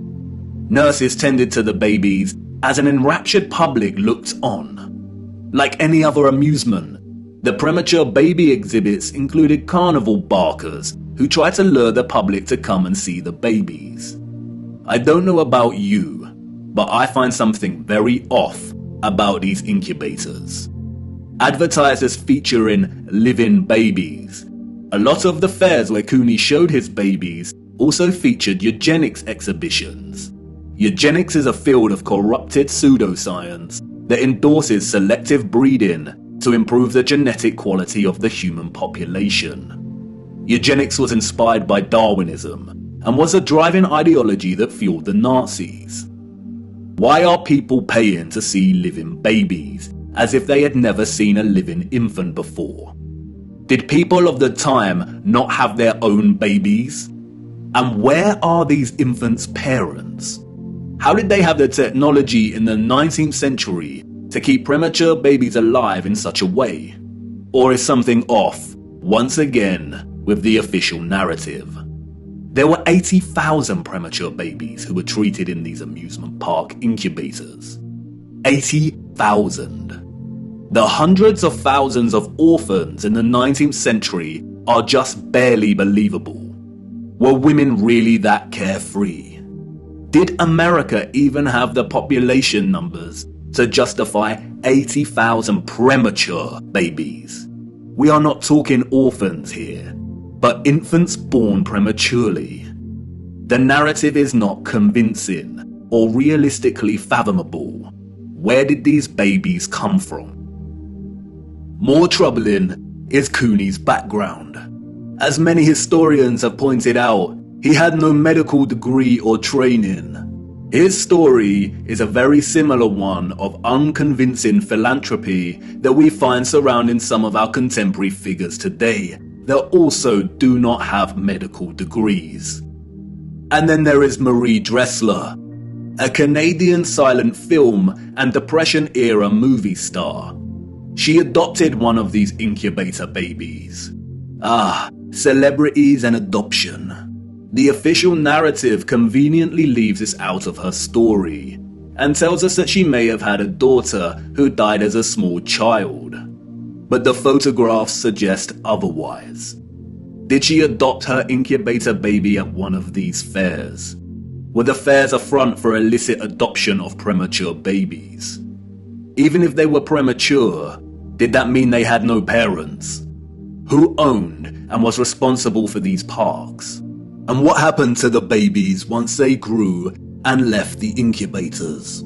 Nurses tended to the babies as an enraptured public looked on. Like any other amusement, the premature baby exhibits included carnival barkers who tried to lure the public to come and see the babies. I don't know about you, but I find something very off about these incubators. Advertised as featuring living babies, a lot of the fairs where Cooney showed his babies also featured eugenics exhibitions. Eugenics is a field of corrupted pseudoscience that endorses selective breeding to improve the genetic quality of the human population. Eugenics was inspired by Darwinism and was a driving ideology that fueled the Nazis. Why are people paying to see living babies, as if they had never seen a living infant before? Did people of the time not have their own babies? And where are these infants' parents? How did they have the technology in the 19th century to keep premature babies alive in such a way? Or is something off, once again, with the official narrative? There were 80,000 premature babies who were treated in these amusement park incubators. 80,000. The hundreds of thousands of orphans in the 19th century are just barely believable. Were women really that carefree? Did America even have the population numbers to justify 80,000 premature babies? We are not talking orphans here, but infants born prematurely. The narrative is not convincing or realistically fathomable. Where did these babies come from? More troubling is Cooney's background. As many historians have pointed out, he had no medical degree or training. His story is a very similar one of unconvincing philanthropy that we find surrounding some of our contemporary figures today that also do not have medical degrees. And then there is Marie Dressler, a Canadian silent film and Depression-era movie star. She adopted one of these incubator babies. Celebrities and adoption. The official narrative conveniently leaves this out of her story and tells us that she may have had a daughter who died as a small child. But the photographs suggest otherwise. Did she adopt her incubator baby at one of these fairs? Were the fairs a front for illicit adoption of premature babies? Even if they were premature, did that mean they had no parents? Who owned and was responsible for these parks? And what happened to the babies once they grew and left the incubators?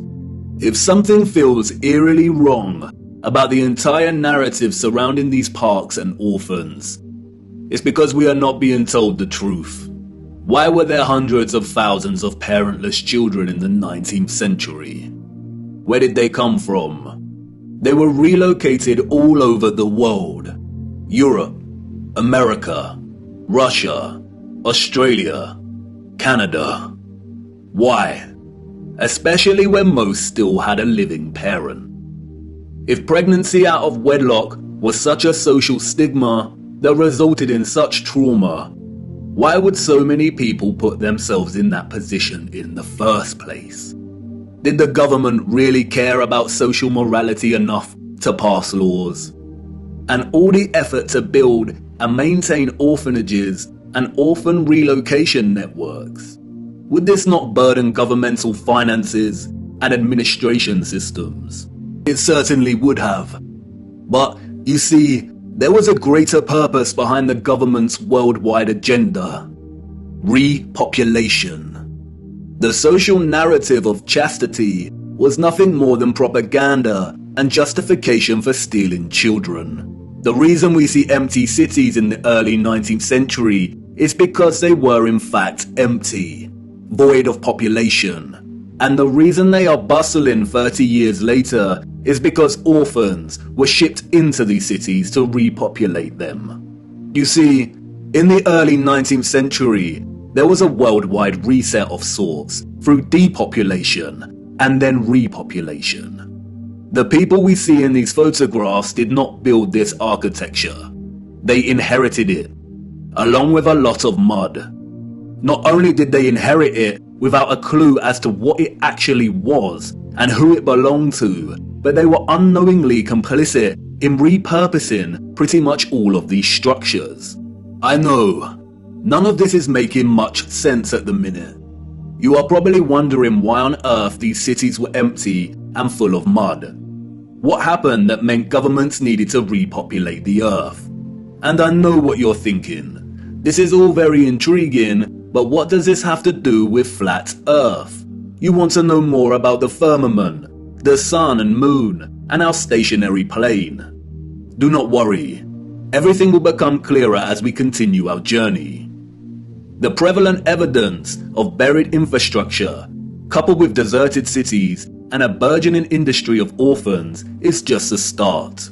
If something feels eerily wrong about the entire narrative surrounding these parks and orphans, it's because we are not being told the truth. Why were there hundreds of thousands of parentless children in the 19th century? Where did they come from? They were relocated all over the world. Europe, America, Russia, Australia, Canada. Why? Especially when most still had a living parent. If pregnancy out of wedlock was such a social stigma that resulted in such trauma, why would so many people put themselves in that position in the first place? Did the government really care about social morality enough to pass laws? And all the effort to build and maintain orphanages and orphan relocation networks, would this not burden governmental finances and administration systems? It certainly would have. But you see, there was a greater purpose behind the government's worldwide agenda: repopulation. The social narrative of chastity was nothing more than propaganda and justification for stealing children. The reason we see empty cities in the early 19th century is because they were in fact empty, void of population. And the reason they are bustling 30 years later is because orphans were shipped into these cities to repopulate them. You see, in the early 19th century, there was a worldwide reset of sorts through depopulation and then repopulation. The people we see in these photographs did not build this architecture. They inherited it, along with a lot of mud. Not only did they inherit it without a clue as to what it actually was and who it belonged to, but they were unknowingly complicit in repurposing pretty much all of these structures. I know, none of this is making much sense at the minute. You are probably wondering why on earth these cities were empty and full of mud. What happened that meant governments needed to repopulate the earth? And I know what you're thinking. This is all very intriguing, but what does this have to do with flat earth? You want to know more about the firmament, the sun and moon, and our stationary plane. Do not worry. Everything will become clearer as we continue our journey. The prevalent evidence of buried infrastructure, coupled with deserted cities and a burgeoning industry of orphans, is just a start.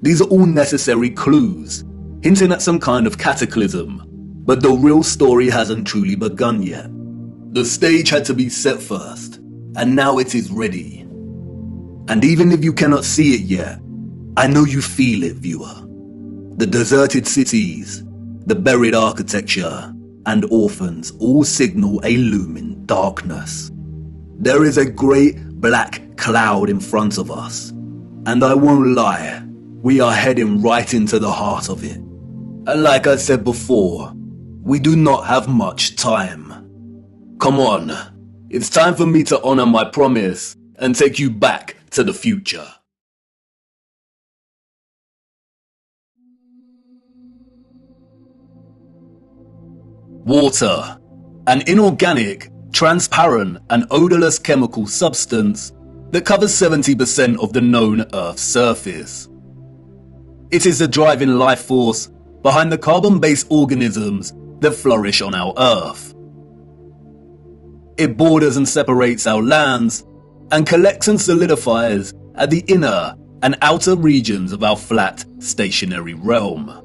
These are all necessary clues, hinting at some kind of cataclysm, but the real story hasn't truly begun yet. The stage had to be set first, and now it is ready. And even if you cannot see it yet, I know you feel it, viewer. The deserted cities, the buried architecture, and orphans all signal a looming darkness. There is a great black cloud in front of us, and I won't lie, we are heading right into the heart of it. And like I said before, we do not have much time. Come on, it's time for me to honor my promise and take you back to the future. Water, an inorganic, transparent and odorless chemical substance that covers 70% of the known Earth's surface. It is the driving life force behind the carbon-based organisms that flourish on our Earth. It borders and separates our lands, and collects and solidifies at the inner and outer regions of our flat, stationary realm.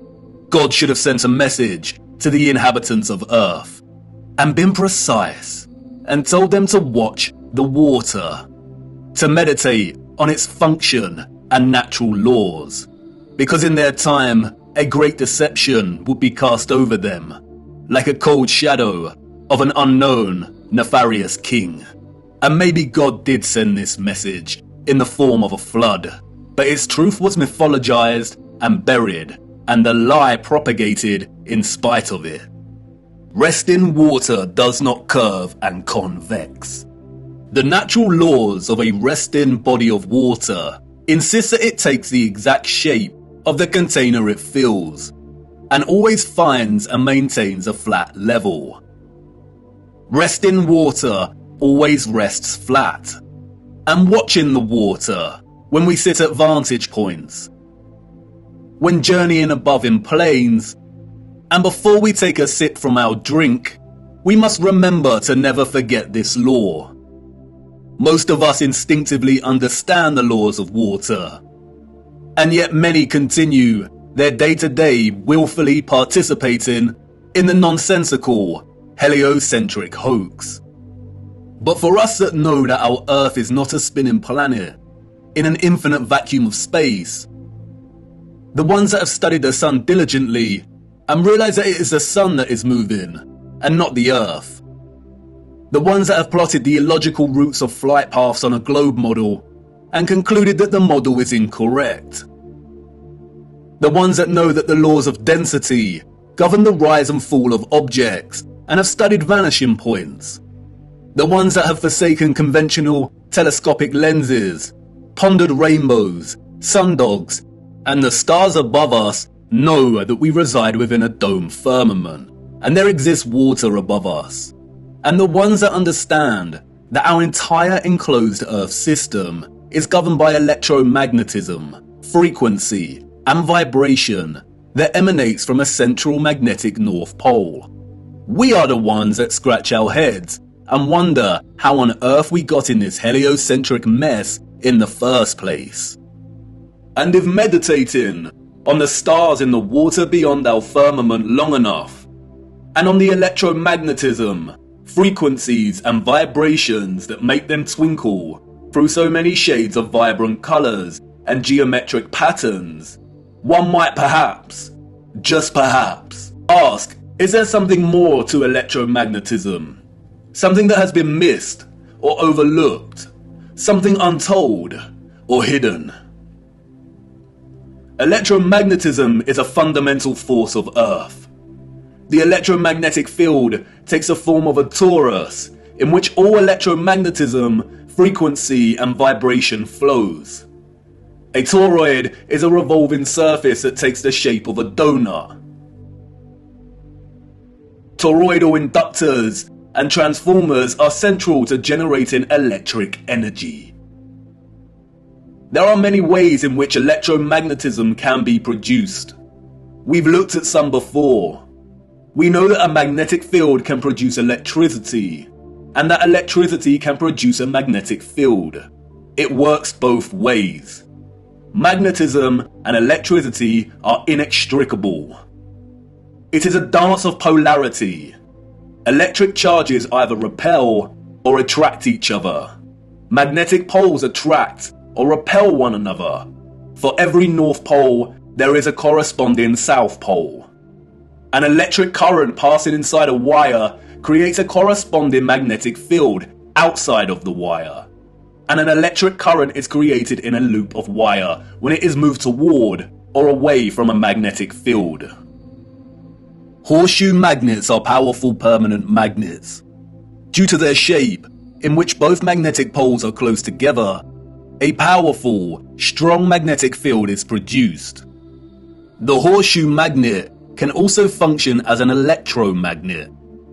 God should have sent a message to the inhabitants of Earth, and been precise, and told them to watch the water, to meditate on its function and natural laws, because in their time, a great deception would be cast over them, like a cold shadow of an unknown, nefarious king. And maybe God did send this message in the form of a flood, but its truth was mythologized and buried, and the lie propagated in spite of it. Resting water does not curve and convex. The natural laws of a resting body of water insist that it takes the exact shape of the container it fills, and always finds and maintains a flat level. Resting water always rests flat, and watching the water when we sit at vantage points, when journeying above in planes, and before we take a sip from our drink, we must remember to never forget this law. Most of us instinctively understand the laws of water, and yet many continue their day-to-day willfully participating in the nonsensical, heliocentric hoax. But for us that know that our Earth is not a spinning planet in an infinite vacuum of space, the ones that have studied the sun diligently and realize that it is the sun that is moving and not the Earth, the ones that have plotted the illogical routes of flight paths on a globe model and concluded that the model is incorrect, the ones that know that the laws of density govern the rise and fall of objects and have studied vanishing points, the ones that have forsaken conventional telescopic lenses, pondered rainbows, sundogs, and the stars above us know that we reside within a dome firmament, and there exists water above us, and the ones that understand that our entire enclosed Earth system is governed by electromagnetism, frequency, and vibration that emanates from a central magnetic North Pole. We are the ones that scratch our heads and wonder how on earth we got in this heliocentric mess in the first place. And if meditating on the stars in the water beyond our firmament long enough, and on the electromagnetism, frequencies and vibrations that make them twinkle through so many shades of vibrant colours and geometric patterns, one might perhaps, just perhaps, ask, is there something more to electromagnetism? Something that has been missed or overlooked? Something untold or hidden? Electromagnetism is a fundamental force of Earth. The electromagnetic field takes the form of a torus in which all electromagnetism, frequency and vibration flows. A toroid is a revolving surface that takes the shape of a donut. Toroidal inductors and transformers are central to generating electric energy. There are many ways in which electromagnetism can be produced. We've looked at some before. We know that a magnetic field can produce electricity, and that electricity can produce a magnetic field. It works both ways. Magnetism and electricity are inextricable. It is a dance of polarity. Electric charges either repel or attract each other. Magnetic poles attract or repel one another. For every North Pole, there is a corresponding South Pole. An electric current passing inside a wire creates a corresponding magnetic field outside of the wire. And an electric current is created in a loop of wire when it is moved toward or away from a magnetic field. Horseshoe magnets are powerful permanent magnets. Due to their shape, in which both magnetic poles are close together, a powerful, strong magnetic field is produced. The horseshoe magnet can also function as an electromagnet.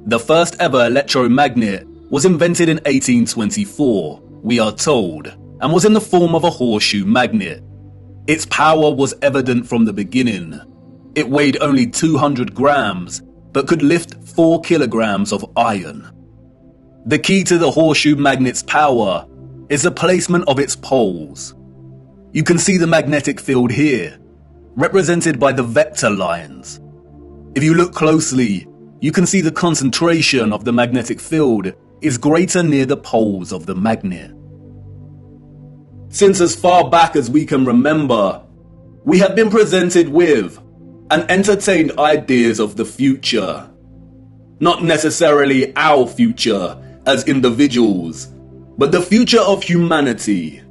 The first ever electromagnet was invented in 1824, we are told, and was in the form of a horseshoe magnet. Its power was evident from the beginning. It weighed only 200 grams, but could lift 4 kilograms of iron. The key to the horseshoe magnet's power is the placement of its poles. You can see the magnetic field here, represented by the vector lines. If you look closely, you can see the concentration of the magnetic field is greater near the poles of the magnet. Since as far back as we can remember, we have been presented with and entertained ideas of the future. Not necessarily our future as individuals, but the future of humanity,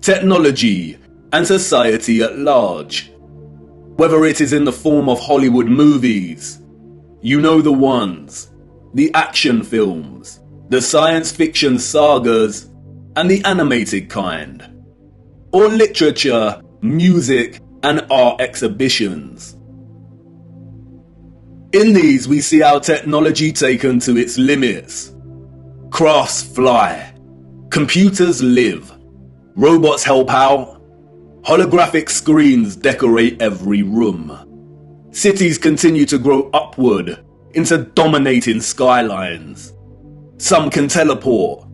technology, and society at large. Whether it is in the form of Hollywood movies, you know the ones, the action films, the science fiction sagas, and the animated kind, or literature, music, and art exhibitions. In these, we see our technology taken to its limits. Crafts fly, computers live, robots help out, holographic screens decorate every room. Cities continue to grow upward into dominating skylines. Some can teleport,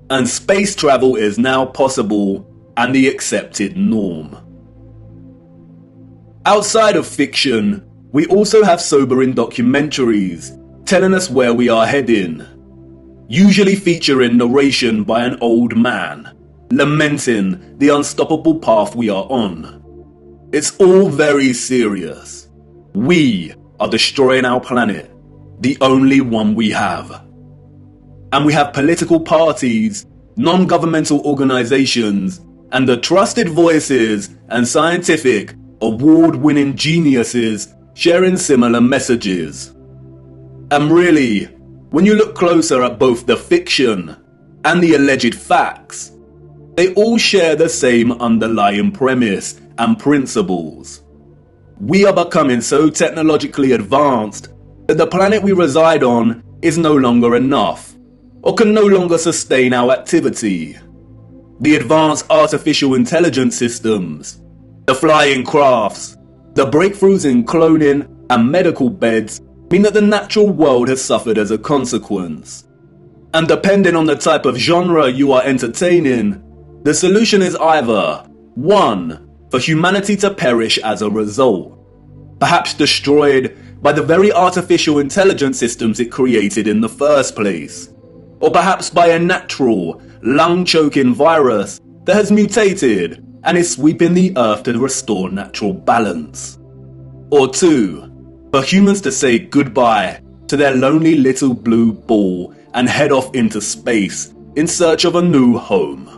and space travel is now possible and the accepted norm. Outside of fiction, we also have sobering documentaries telling us where we are heading, usually featuring narration by an old man, lamenting the unstoppable path we are on. It's all very serious. We are destroying our planet, the only one we have. And we have political parties, non-governmental organizations, and the trusted voices and scientific, award-winning geniuses sharing similar messages. And really, when you look closer at both the fiction and the alleged facts, they all share the same underlying premise and principles. We are becoming so technologically advanced that the planet we reside on is no longer enough, or can no longer sustain our activity. The advanced artificial intelligence systems, the flying crafts, the breakthroughs in cloning and medical beds mean that the natural world has suffered as a consequence. And depending on the type of genre you are entertaining, the solution is either 1. For humanity to perish as a result, perhaps destroyed by the very artificial intelligence systems it created in the first place, or perhaps by a natural, lung-choking virus that has mutated and is sweeping the earth to restore natural balance. Or 2, for humans to say goodbye to their lonely little blue ball and head off into space in search of a new home.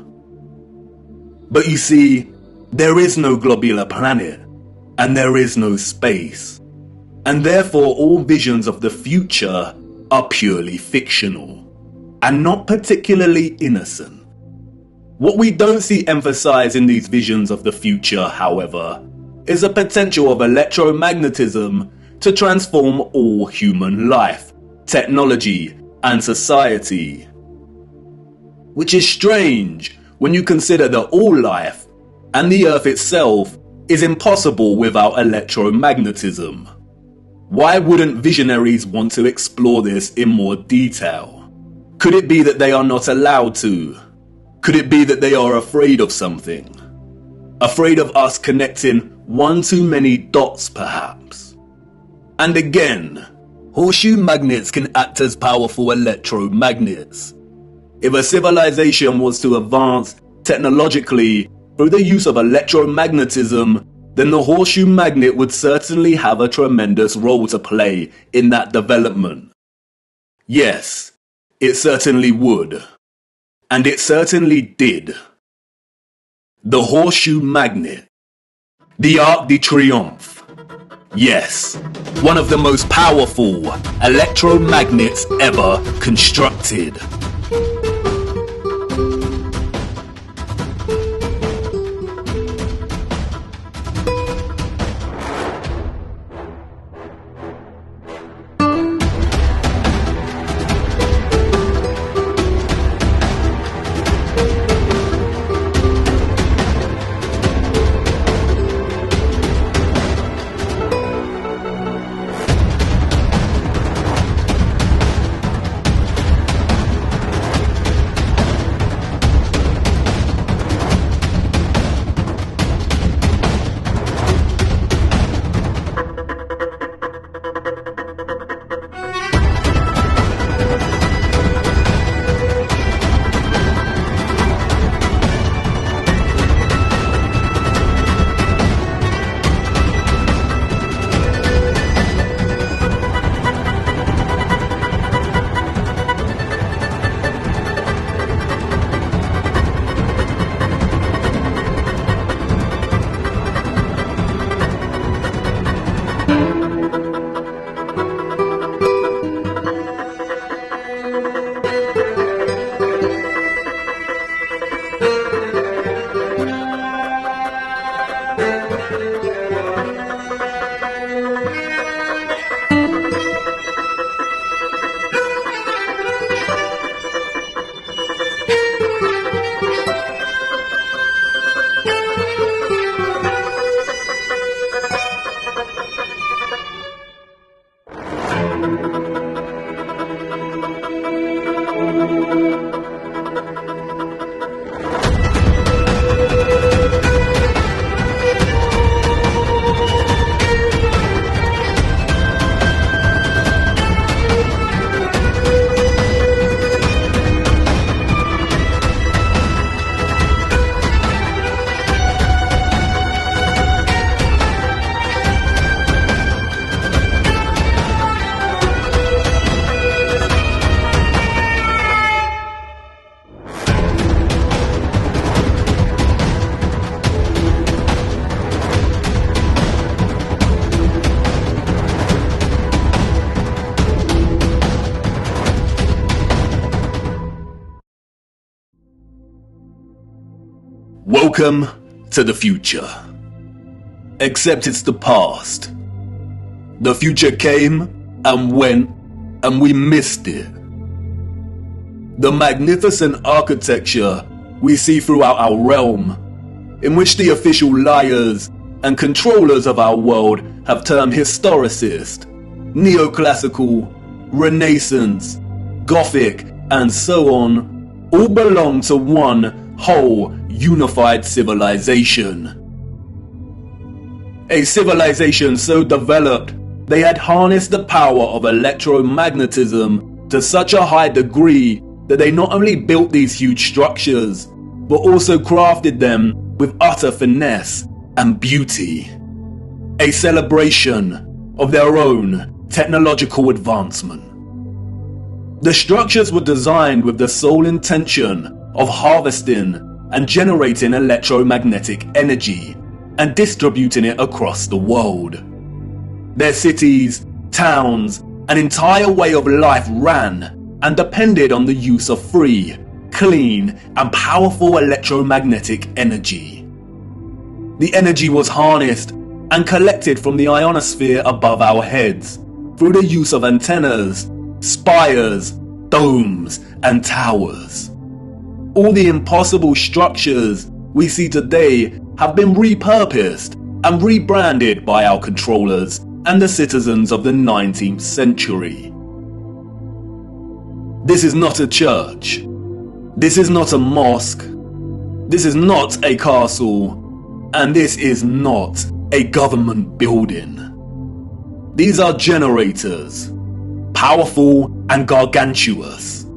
But you see, there is no globular planet, and there is no space, and therefore all visions of the future are purely fictional, and not particularly innocent. What we don't see emphasized in these visions of the future, however, is the potential of electromagnetism to transform all human life, technology, and society. Which is strange when you consider that all life, and the Earth itself, is impossible without electromagnetism. Why wouldn't visionaries want to explore this in more detail? Could it be that they are not allowed to? Could it be that they are afraid of something? Afraid of us connecting one too many dots, perhaps? And again, horseshoe magnets can act as powerful electromagnets. If a civilization was to advance technologically through the use of electromagnetism, then the horseshoe magnet would certainly have a tremendous role to play in that development. Yes, it certainly would. And it certainly did. The horseshoe magnet. The Arc de Triomphe. Yes, one of the most powerful electromagnets ever constructed. Welcome to the future. Except it's the past. The future came and went, and we missed it. The magnificent architecture we see throughout our realm, in which the official liars and controllers of our world have termed historicist, neoclassical, Renaissance, Gothic, and so on, all belong to one whole unified civilization. A civilization so developed they had harnessed the power of electromagnetism to such a high degree that they not only built these huge structures, but also crafted them with utter finesse and beauty. A celebration of their own technological advancement. The structures were designed with the sole intention of harvesting and generating electromagnetic energy and distributing it across the world. Their cities, towns, an entire way of life ran and depended on the use of free, clean, and powerful electromagnetic energy. The energy was harnessed and collected from the ionosphere above our heads through the use of antennas, spires, domes, and towers. All the impossible structures we see today have been repurposed and rebranded by our controllers and the citizens of the 19th century. This is not a church. This is not a mosque. This is not a castle. And this is not a government building. These are generators, powerful and gargantuous.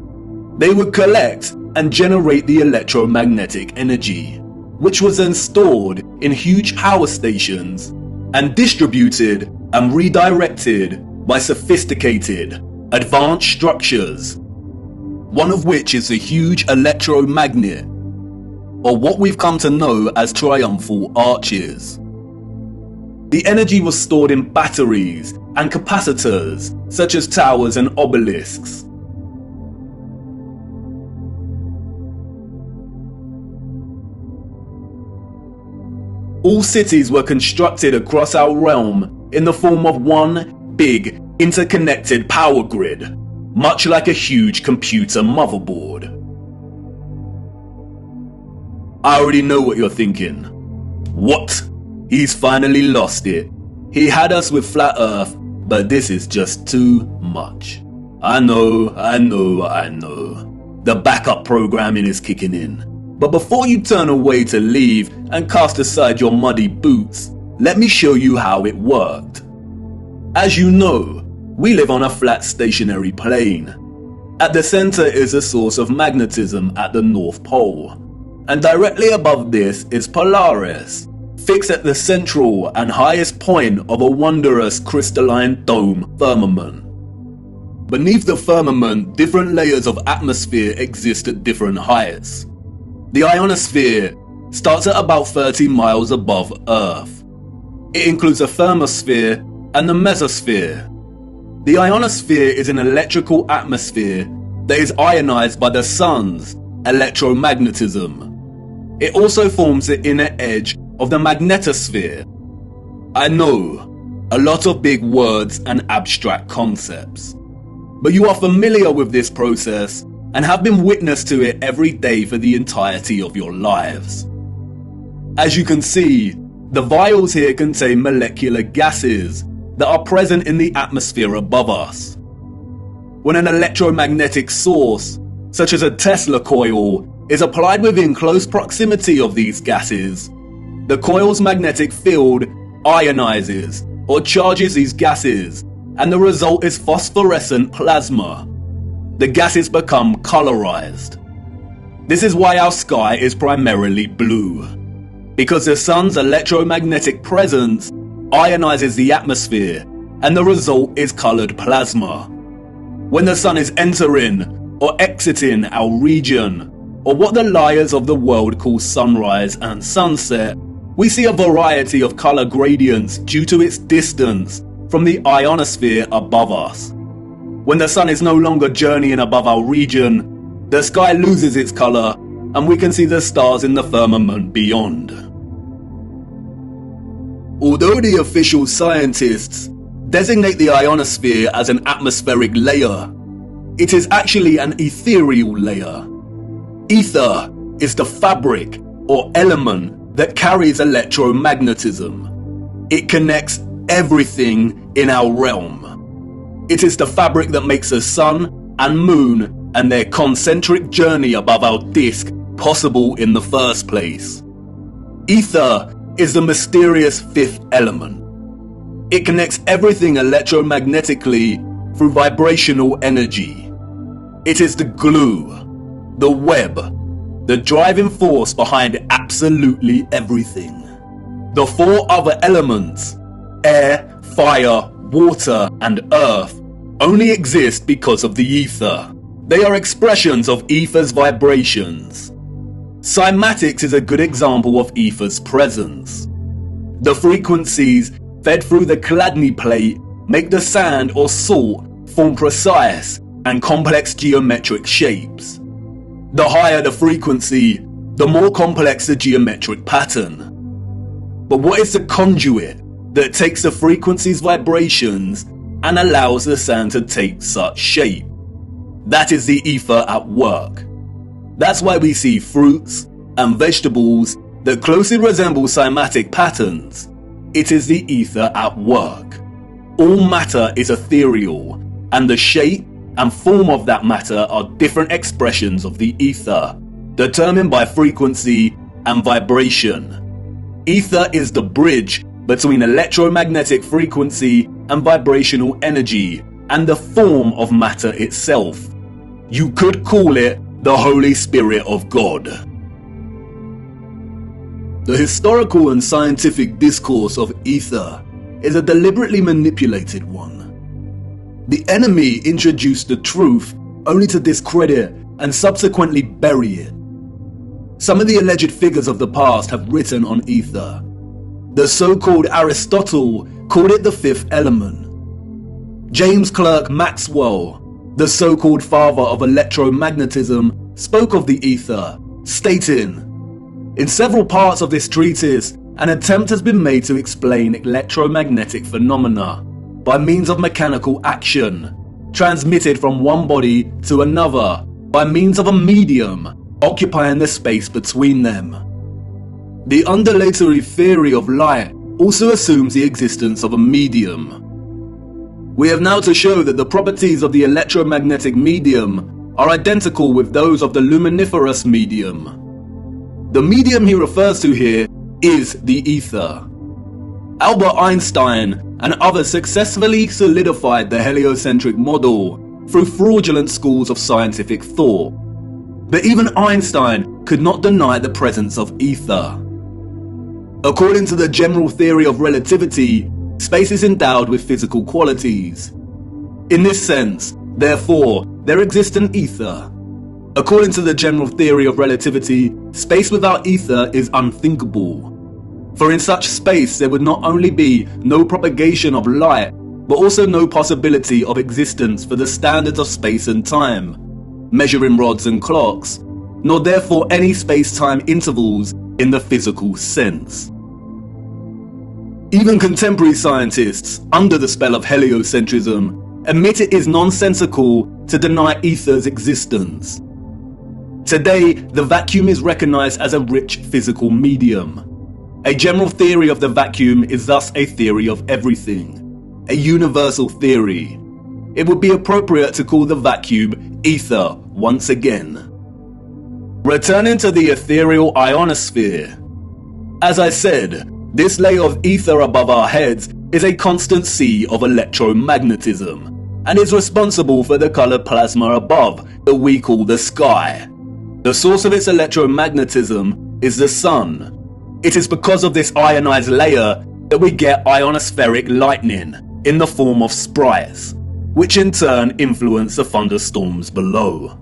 They would collect and generate the electromagnetic energy, which was then stored in huge power stations and distributed and redirected by sophisticated, advanced structures, one of which is a huge electromagnet, or what we've come to know as triumphal arches. The energy was stored in batteries and capacitors, such as towers and obelisks. All cities were constructed across our realm in the form of one big, interconnected power grid, much like a huge computer motherboard. I already know what you're thinking. What? He's finally lost it. He had us with flat earth, but this is just too much. I know. The backup programming is kicking in. But before you turn away to leave and cast aside your muddy boots, let me show you how it worked. As you know, we live on a flat stationary plane. At the center is a source of magnetism at the North Pole, and directly above this is Polaris, fixed at the central and highest point of a wondrous crystalline dome firmament. Beneath the firmament, different layers of atmosphere exist at different heights. The ionosphere starts at about 30 miles above Earth. It includes a thermosphere and the mesosphere. The ionosphere is an electrical atmosphere that is ionized by the sun's electromagnetism. It also forms the inner edge of the magnetosphere. I know, a lot of big words and abstract concepts, but you are familiar with this process and have been witness to it every day for the entirety of your lives. As you can see, the vials here contain molecular gases that are present in the atmosphere above us. When an electromagnetic source, such as a Tesla coil, is applied within close proximity of these gases, the coil's magnetic field ionizes or charges these gases, and the result is phosphorescent plasma. The gases become colorized. This is why our sky is primarily blue, because the sun's electromagnetic presence ionizes the atmosphere, and the result is colored plasma. When the sun is entering or exiting our region, or what the liars of the world call sunrise and sunset, we see a variety of color gradients due to its distance from the ionosphere above us. When the sun is no longer journeying above our region, the sky loses its color and we can see the stars in the firmament beyond. Although the official scientists designate the ionosphere as an atmospheric layer, it is actually an ethereal layer. Ether is the fabric or element that carries electromagnetism. It connects everything in our realm. It is the fabric that makes the sun and moon and their concentric journey above our disk possible in the first place. Ether is the mysterious fifth element. It connects everything electromagnetically through vibrational energy. It is the glue, the web, the driving force behind absolutely everything. The four other elements, air, fire, water, and earth, only exist because of the ether. They are expressions of ether's vibrations. Cymatics is a good example of ether's presence. The frequencies fed through the Chladni plate make the sand or salt form precise and complex geometric shapes. The higher the frequency, the more complex the geometric pattern. But what is the conduit that takes the frequency's vibrations and allows the sand to take such shape? That is the ether at work. That's why we see fruits and vegetables that closely resemble cymatic patterns. It is the ether at work. All matter is ethereal, and the shape and form of that matter are different expressions of the ether, determined by frequency and vibration. Ether is the bridge between electromagnetic frequency and vibrational energy and the form of matter itself. You could call it the Holy Spirit of God. The historical and scientific discourse of ether is a deliberately manipulated one. The enemy introduced the truth only to discredit and subsequently bury it. Some of the alleged figures of the past have written on ether. The so-called Aristotle called it the fifth element. James Clerk Maxwell, the so-called father of electromagnetism, spoke of the ether, stating, "In several parts of this treatise, an attempt has been made to explain electromagnetic phenomena by means of mechanical action, transmitted from one body to another by means of a medium occupying the space between them. The undulatory theory of light also assumes the existence of a medium. We have now to show that the properties of the electromagnetic medium are identical with those of the luminiferous medium. The medium he refers to here is the ether. Albert Einstein and others successfully solidified the heliocentric model through fraudulent schools of scientific thought. But even Einstein could not deny the presence of ether. According to the general theory of relativity, space is endowed with physical qualities. In this sense, therefore, there exists an ether. According to the general theory of relativity, space without ether is unthinkable. For in such space there would not only be no propagation of light, but also no possibility of existence for the standards of space and time, measuring rods and clocks, nor therefore any space-time intervals in the physical sense. Even contemporary scientists, under the spell of heliocentrism, admit it is nonsensical to deny ether's existence. Today, the vacuum is recognized as a rich physical medium. A general theory of the vacuum is thus a theory of everything. a universal theory. It would be appropriate to call the vacuum ether once again. Returning to the ethereal ionosphere. As I said, this layer of ether above our heads is a constant sea of electromagnetism, and is responsible for the colored plasma above that we call the sky. The source of its electromagnetism is the sun. It is because of this ionized layer that we get ionospheric lightning in the form of sprites, which in turn influence the thunderstorms below.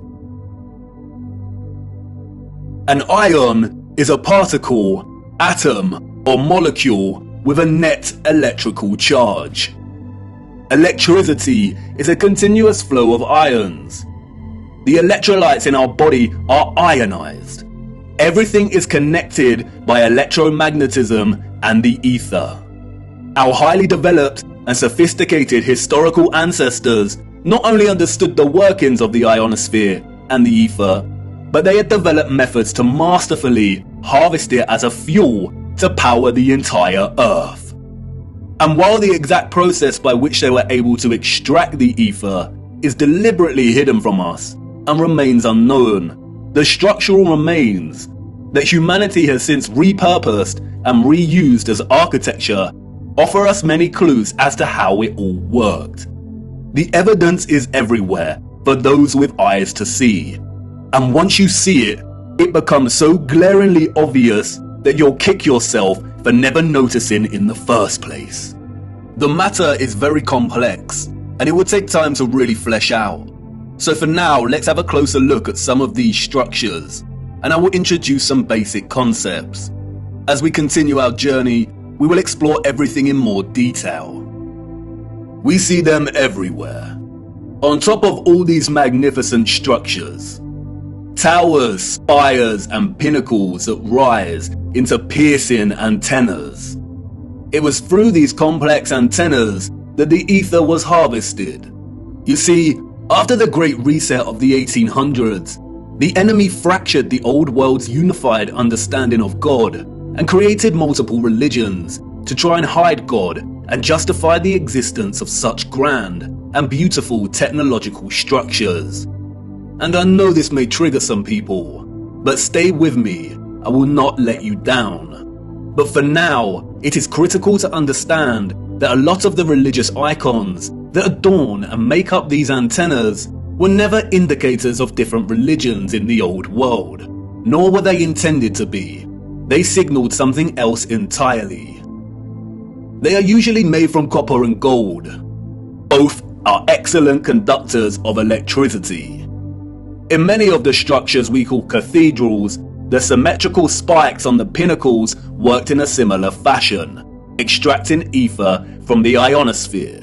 An ion is a particle, atom, or molecule with a net electrical charge. Electricity is a continuous flow of ions. The electrolytes in our body are ionized. Everything is connected by electromagnetism and the ether. Our highly developed and sophisticated historical ancestors not only understood the workings of the ionosphere and the ether, but they had developed methods to masterfully harvest it as a fuel to power the entire Earth. And while the exact process by which they were able to extract the ether is deliberately hidden from us and remains unknown, the structural remains that humanity has since repurposed and reused as architecture offer us many clues as to how it all worked. The evidence is everywhere for those with eyes to see, and once you see it, it becomes so glaringly obvious that you'll kick yourself for never noticing in the first place. The matter is very complex, and it would take time to really flesh out. So for now, let's have a closer look at some of these structures, and I will introduce some basic concepts. As we continue our journey, we will explore everything in more detail. We see them everywhere. On top of all these magnificent structures, towers, spires, and pinnacles that rise into piercing antennas. It was through these complex antennas that the ether was harvested. You see, after the Great Reset of the 1800s, the enemy fractured the old world's unified understanding of God and created multiple religions to try and hide God and justify the existence of such grand and beautiful technological structures. And I know this may trigger some people, but stay with me, I will not let you down. But for now, it is critical to understand that a lot of the religious icons that adorn and make up these antennas were never indicators of different religions in the old world, nor were they intended to be. They signaled something else entirely. They are usually made from copper and gold. Both are excellent conductors of electricity. In many of the structures we call cathedrals, the symmetrical spikes on the pinnacles worked in a similar fashion, extracting ether from the ionosphere.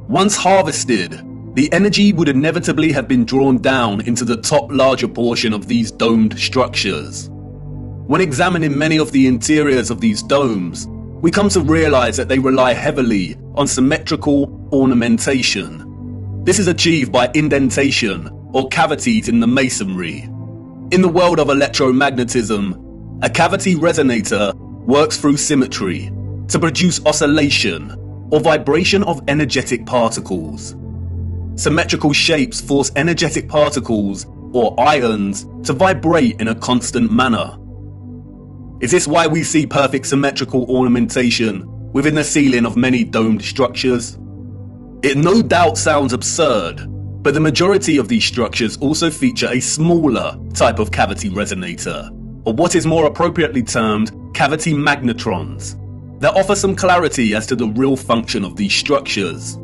Once harvested, the energy would inevitably have been drawn down into the top larger portion of these domed structures. When examining many of the interiors of these domes, we come to realize that they rely heavily on symmetrical ornamentation. This is achieved by indentation or cavities in the masonry. In the world of electromagnetism, a cavity resonator works through symmetry to produce oscillation or vibration of energetic particles. Symmetrical shapes force energetic particles, or ions, to vibrate in a constant manner. Is this why we see perfect symmetrical ornamentation within the ceiling of many domed structures? It no doubt sounds absurd, but the majority of these structures also feature a smaller type of cavity resonator, or what is more appropriately termed cavity magnetrons, that offer some clarity as to the real function of these structures.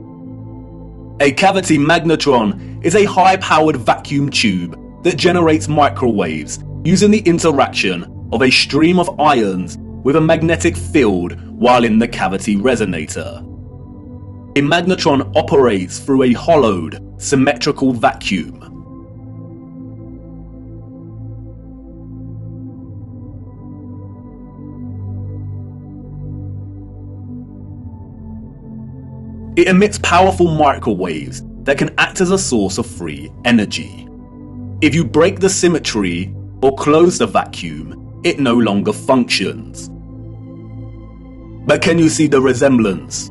A cavity magnetron is a high-powered vacuum tube that generates microwaves using the interaction of a stream of ions with a magnetic field while in the cavity resonator. A magnetron operates through a hollowed, symmetrical vacuum. It emits powerful microwaves that can act as a source of free energy. If you break the symmetry or close the vacuum, it no longer functions. But can you see the resemblance?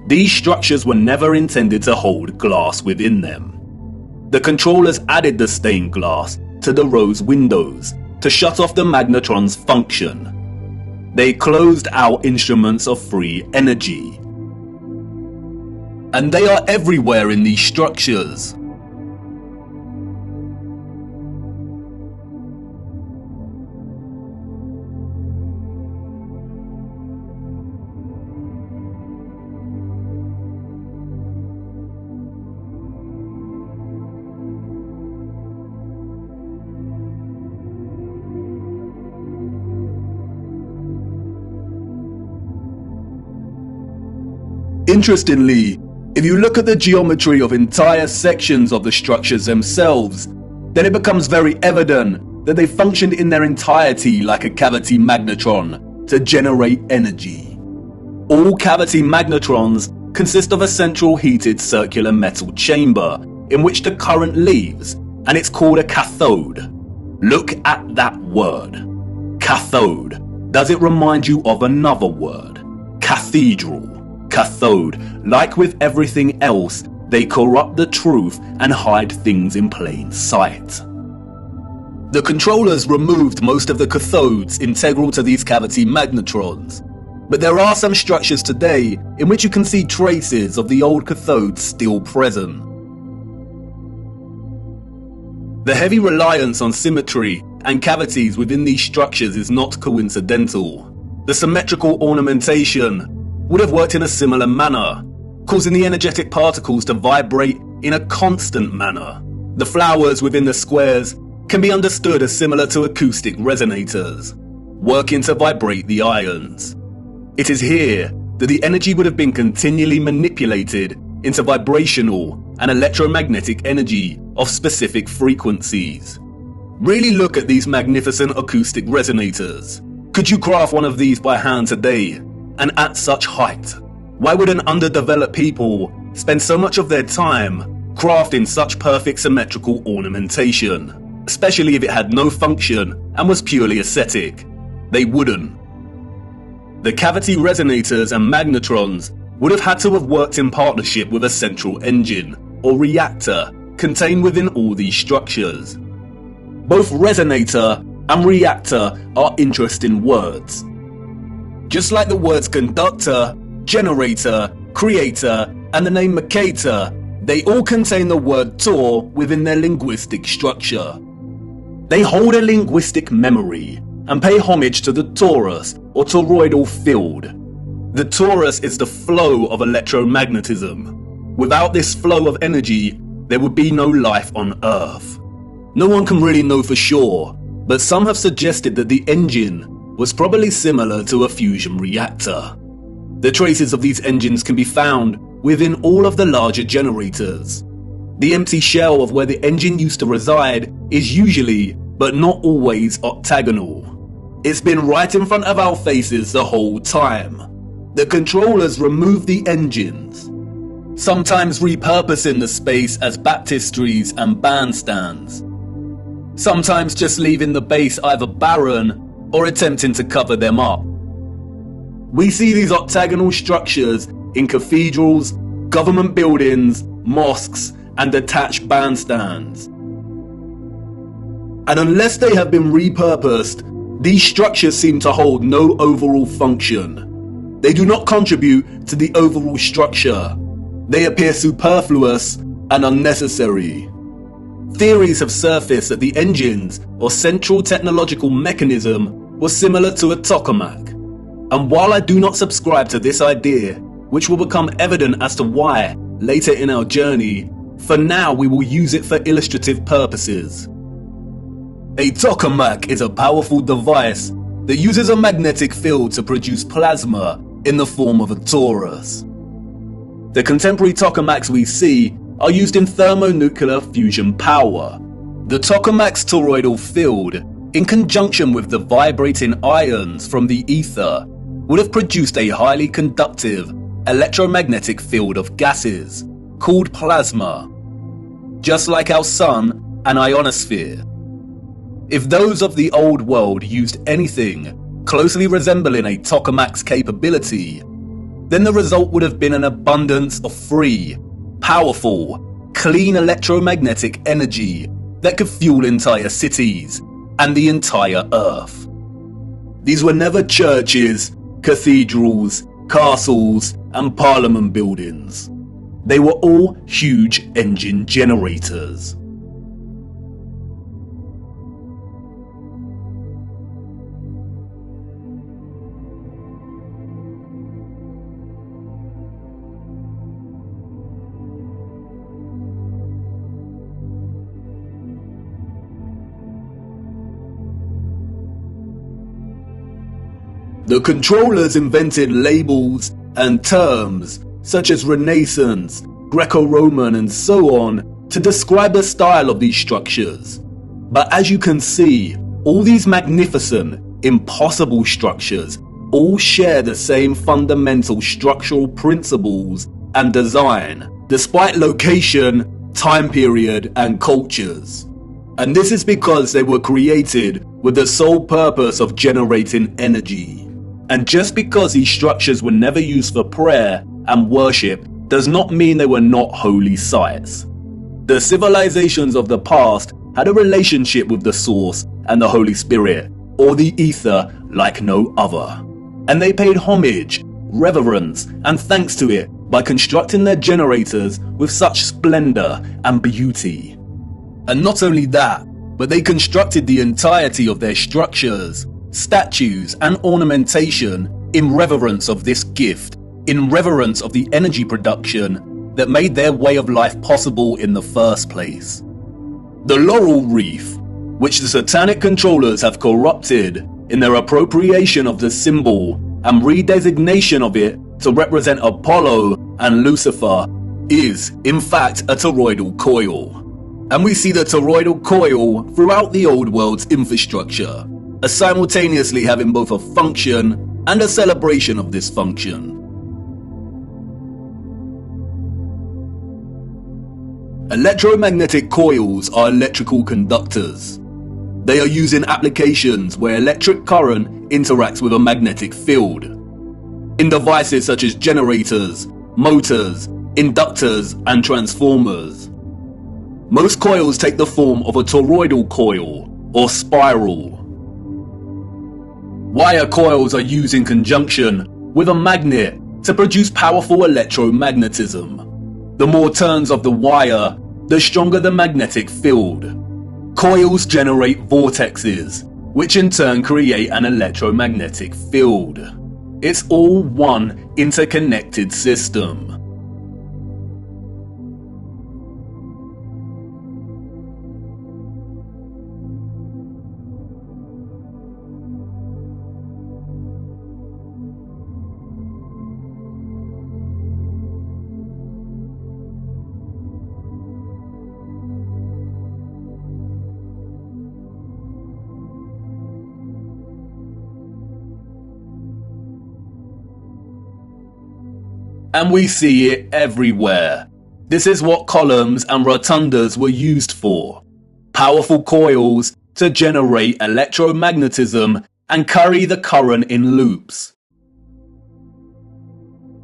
These structures were never intended to hold glass within them. The controllers added the stained glass to the rose windows to shut off the magnetron's function. They closed out instruments of free energy. And they are everywhere in these structures. Interestingly, if you look at the geometry of entire sections of the structures themselves, then it becomes very evident that they functioned in their entirety like a cavity magnetron to generate energy. All cavity magnetrons consist of a central heated circular metal chamber in which the current leaves, and it's called a cathode. Look at that word, cathode. Does it remind you of another word? Cathedral. Cathode. Like with everything else, they corrupt the truth and hide things in plain sight. The controllers removed most of the cathodes integral to these cavity magnetrons, but there are some structures today in which you can see traces of the old cathodes still present. The heavy reliance on symmetry and cavities within these structures is not coincidental. The symmetrical ornamentation would have worked in a similar manner, causing the energetic particles to vibrate in a constant manner. The flowers within the squares can be understood as similar to acoustic resonators, working to vibrate the ions. It is here that the energy would have been continually manipulated into vibrational and electromagnetic energy of specific frequencies. Really look at these magnificent acoustic resonators. Could you craft one of these by hand today? And at such height? Why would an underdeveloped people spend so much of their time crafting such perfect symmetrical ornamentation, especially if it had no function and was purely aesthetic? They wouldn't. The cavity resonators and magnetrons would have had to have worked in partnership with a central engine or reactor contained within all these structures. Both resonator and reactor are interesting words. Just like the words conductor, generator, creator, and the name Mercator, they all contain the word Tor within their linguistic structure. They hold a linguistic memory and pay homage to the torus or toroidal field. The torus is the flow of electromagnetism. Without this flow of energy, there would be no life on Earth. No one can really know for sure, but some have suggested that the engine was probably similar to a fusion reactor. The traces of these engines can be found within all of the larger generators. The empty shell of where the engine used to reside is usually, but not always, octagonal. It's been right in front of our faces the whole time. The controllers remove the engines, sometimes repurposing the space as baptistries and bandstands, sometimes just leaving the base either barren or attempting to cover them up. We see these octagonal structures in cathedrals, government buildings, mosques, and attached bandstands. And unless they have been repurposed, these structures seem to hold no overall function. They do not contribute to the overall structure. They appear superfluous and unnecessary. Theories have surfaced that the engines or central technological mechanism was similar to a tokamak. And while I do not subscribe to this idea, which will become evident as to why later in our journey, for now we will use it for illustrative purposes. A tokamak is a powerful device that uses a magnetic field to produce plasma in the form of a torus. The contemporary tokamaks we see are used in thermonuclear fusion power. The tokamak's toroidal field, in conjunction with the vibrating ions from the ether, would have produced a highly conductive electromagnetic field of gases called plasma, just like our sun and ionosphere. If those of the old world used anything closely resembling a tokamak's capability, then the result would have been an abundance of free, powerful, clean electromagnetic energy that could fuel entire cities and the entire Earth. These were never churches, cathedrals, castles, and parliament buildings. They were all huge engine generators. The controllers invented labels and terms such as Renaissance, Greco-Roman, and so on to describe the style of these structures. But as you can see, all these magnificent, impossible structures all share the same fundamental structural principles and design, despite location, time period, and cultures. And this is because they were created with the sole purpose of generating energy. And just because these structures were never used for prayer and worship does not mean they were not holy sites. The civilizations of the past had a relationship with the Source and the Holy Spirit, or the Ether, like no other. And they paid homage, reverence, and thanks to it by constructing their generators with such splendor and beauty. And not only that, but they constructed the entirety of their structures, statues, and ornamentation in reverence of this gift, in reverence of the energy production that made their way of life possible in the first place. The laurel wreath, which the satanic controllers have corrupted in their appropriation of the symbol and redesignation of it to represent Apollo and Lucifer, is, in fact, a toroidal coil. And we see the toroidal coil throughout the old world's infrastructure, as simultaneously having both a function and a celebration of this function. Electromagnetic coils are electrical conductors. They are used in applications where electric current interacts with a magnetic field. In devices such as generators, motors, inductors, and transformers. Most coils take the form of a toroidal coil or spiral. Wire coils are used in conjunction with a magnet to produce powerful electromagnetism. The more turns of the wire, the stronger the magnetic field. Coils generate vortexes, which in turn create an electromagnetic field. It's all one interconnected system. And we see it everywhere. This is what columns and rotundas were used for. Powerful coils to generate electromagnetism and carry the current in loops.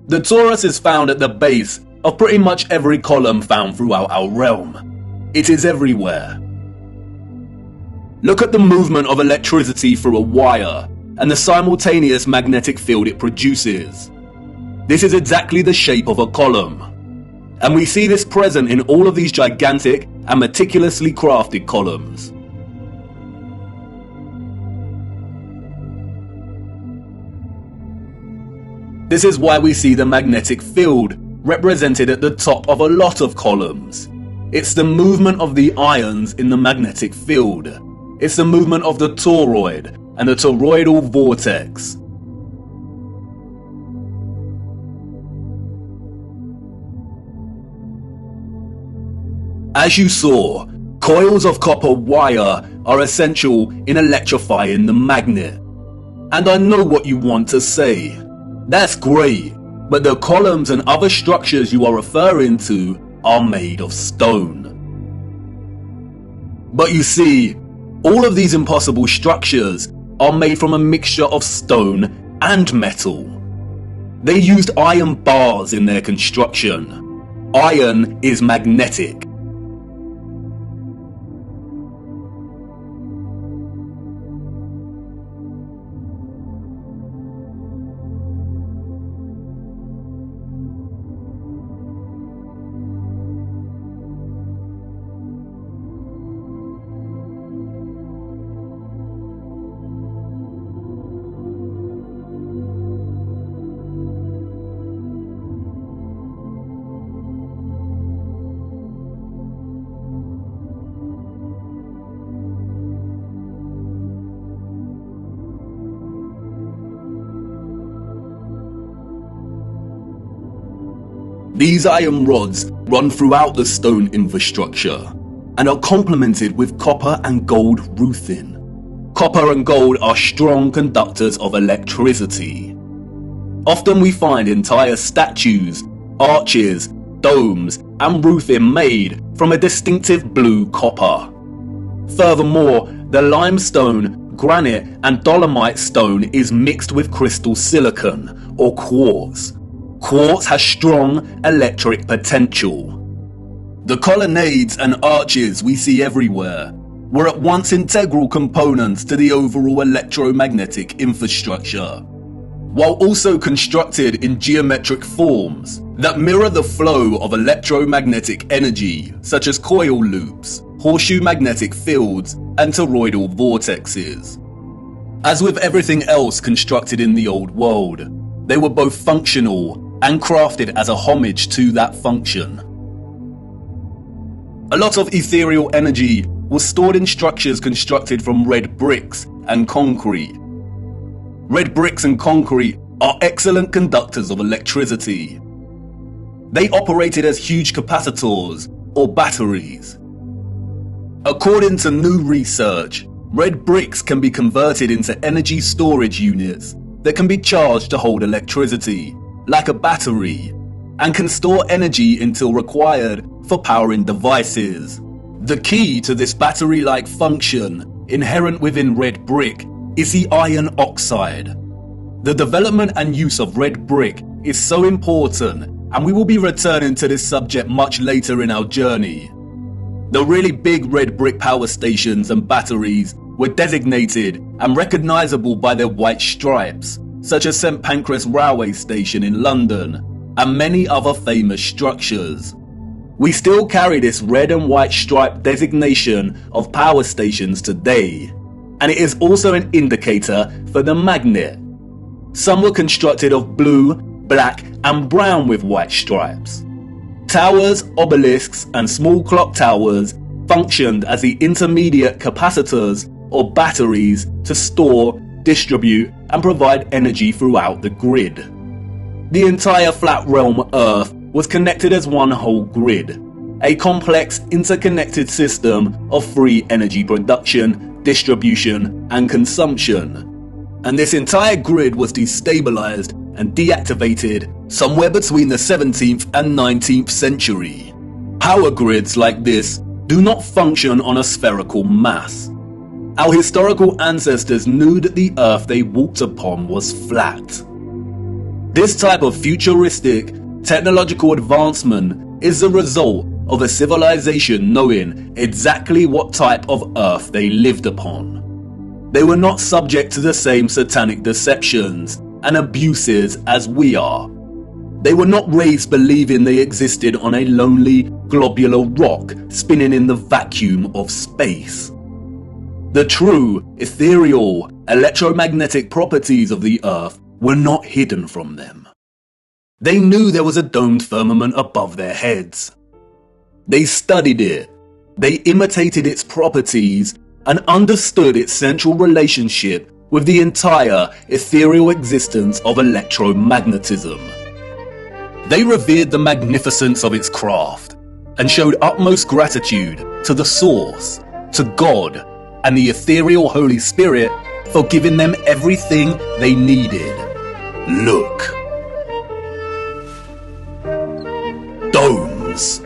The torus is found at the base of pretty much every column found throughout our realm. It is everywhere. Look at the movement of electricity through a wire and the simultaneous magnetic field it produces. This is exactly the shape of a column. And we see this present in all of these gigantic and meticulously crafted columns. This is why we see the magnetic field represented at the top of a lot of columns. It's the movement of the ions in the magnetic field. It's the movement of the toroid and the toroidal vortex. As you saw, coils of copper wire are essential in electrifying the magnet. And I know what you want to say. That's great, but the columns and other structures you are referring to are made of stone. But you see, all of these impossible structures are made from a mixture of stone and metal. They used iron bars in their construction. Iron is magnetic. These iron rods run throughout the stone infrastructure and are complemented with copper and gold roofing. Copper and gold are strong conductors of electricity. Often we find entire statues, arches, domes, and roofing made from a distinctive blue copper. Furthermore, the limestone, granite, and dolomite stone is mixed with crystal silicon or quartz. Quartz has strong electric potential. The colonnades and arches we see everywhere were at once integral components to the overall electromagnetic infrastructure, while also constructed in geometric forms that mirror the flow of electromagnetic energy, such as coil loops, horseshoe magnetic fields, and toroidal vortexes. As with everything else constructed in the old world, they were both functional and crafted as a homage to that function. A lot of ethereal energy was stored in structures constructed from red bricks and concrete. Red bricks and concrete are excellent conductors of electricity. They operated as huge capacitors or batteries. According to new research, red bricks can be converted into energy storage units that can be charged to hold electricity, like a battery, and can store energy until required for powering devices. The key to this battery-like function inherent within red brick is the iron oxide. The development and use of red brick is so important, and we will be returning to this subject much later in our journey. The really big red brick power stations and batteries were designated and recognizable by their white stripes, such as St Pancras Railway Station in London, and many other famous structures. We still carry this red and white stripe designation of power stations today, and it is also an indicator for the magnet. Some were constructed of blue, black, and brown with white stripes. Towers, obelisks, and small clock towers functioned as the intermediate capacitors or batteries to store, distribute, and provide energy throughout the grid. The entire flat realm Earth was connected as one whole grid, a complex interconnected system of free energy production, distribution, and consumption. And this entire grid was destabilized and deactivated somewhere between the 17th and 19th century. Power grids like this do not function on a spherical mass. Our historical ancestors knew that the Earth they walked upon was flat. This type of futuristic technological advancement is the result of a civilization knowing exactly what type of Earth they lived upon. They were not subject to the same satanic deceptions and abuses as we are. They were not raised believing they existed on a lonely, globular rock spinning in the vacuum of space. The true, ethereal, electromagnetic properties of the Earth were not hidden from them. They knew there was a domed firmament above their heads. They studied it, they imitated its properties, and understood its central relationship with the entire ethereal existence of electromagnetism. They revered the magnificence of its craft, and showed utmost gratitude to the Source, to God, and the ethereal Holy Spirit for giving them everything they needed. Look. Domes.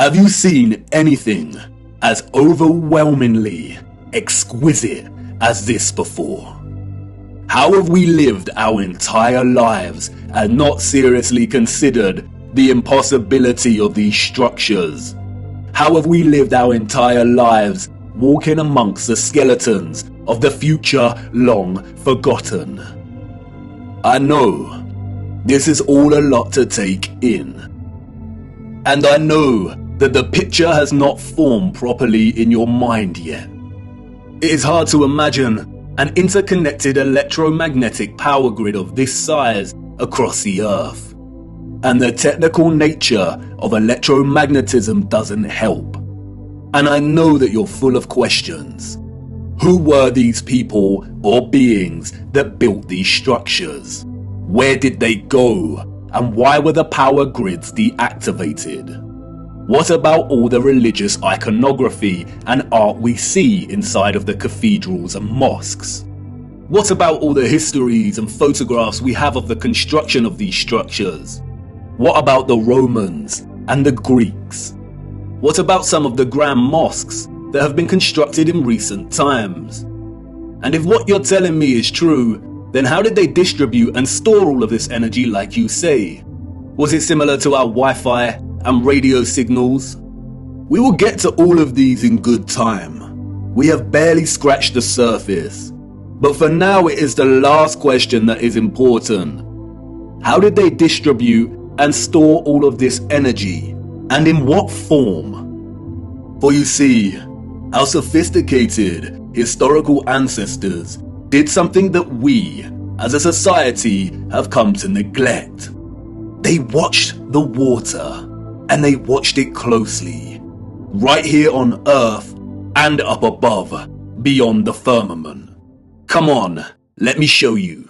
Have you seen anything as overwhelmingly exquisite as this before? How have we lived our entire lives and not seriously considered the impossibility of these structures? How have we lived our entire lives walking amongst the skeletons of the future long forgotten? I know this is all a lot to take in. And I know that the picture has not formed properly in your mind yet. It is hard to imagine an interconnected electromagnetic power grid of this size across the Earth. And the technical nature of electromagnetism doesn't help. And I know that you're full of questions. Who were these people or beings that built these structures? Where did they go? And why were the power grids deactivated? What about all the religious iconography and art we see inside of the cathedrals and mosques? What about all the histories and photographs we have of the construction of these structures? What about the Romans and the Greeks? What about some of the grand mosques that have been constructed in recent times? And if what you're telling me is true, then how did they distribute and store all of this energy like you say? Was it similar to our Wi-Fi and radio signals? We will get to all of these in good time. We have barely scratched the surface. But for now, it is the last question that is important. How did they distribute and store all of this energy? And in what form? For you see, our sophisticated historical ancestors did something that we, as a society, have come to neglect. They watched the water. And they watched it closely, right here on Earth and up above, beyond the firmament. Come on, let me show you.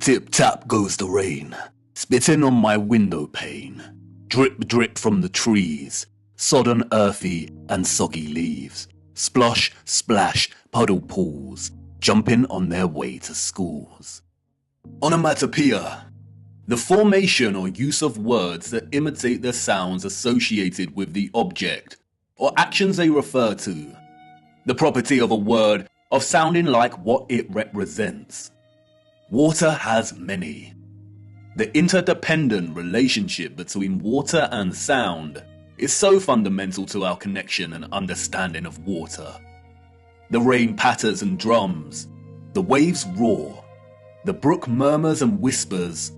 Tip-tap goes the rain, spitting on my window pane. Drip-drip from the trees, sodden earthy and soggy leaves. Splosh, splash, puddle pools, jumping on their way to schools. Onomatopoeia, the formation or use of words that imitate the sounds associated with the object or actions they refer to. The property of a word of sounding like what it represents. Water has many. The interdependent relationship between water and sound is so fundamental to our connection and understanding of water. The rain patters and drums, the waves roar, the brook murmurs and whispers,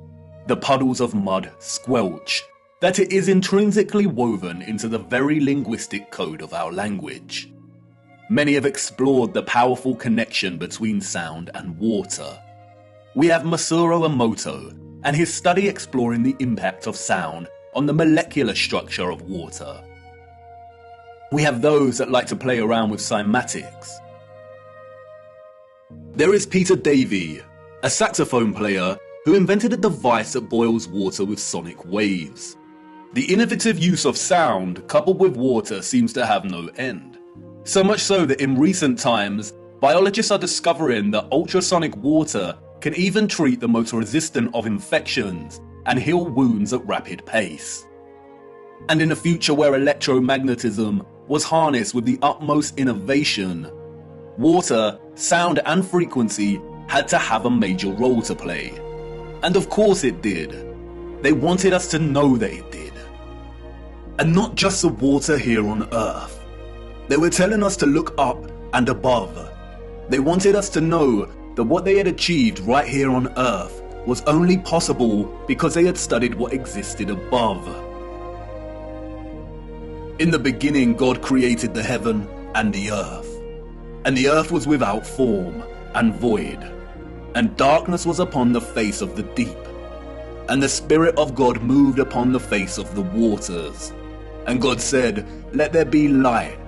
the puddles of mud squelch, that it is intrinsically woven into the very linguistic code of our language. Many have explored the powerful connection between sound and water. We have Masaru Emoto and his study exploring the impact of sound on the molecular structure of water. We have those that like to play around with cymatics. There is Peter Davey, a saxophone player who invented a device that boils water with sonic waves. The innovative use of sound coupled with water seems to have no end. So much so that in recent times, biologists are discovering that ultrasonic water can even treat the most resistant of infections and heal wounds at rapid pace. And in a future where electromagnetism was harnessed with the utmost innovation, water, sound and frequency had to have a major role to play. And of course it did. They wanted us to know that it did. And not just the water here on Earth. They were telling us to look up and above. They wanted us to know that what they had achieved right here on Earth was only possible because they had studied what existed above. In the beginning, God created the heaven and the earth was without form and void, and darkness was upon the face of the deep, and the Spirit of God moved upon the face of the waters. And God said, "Let there be light,"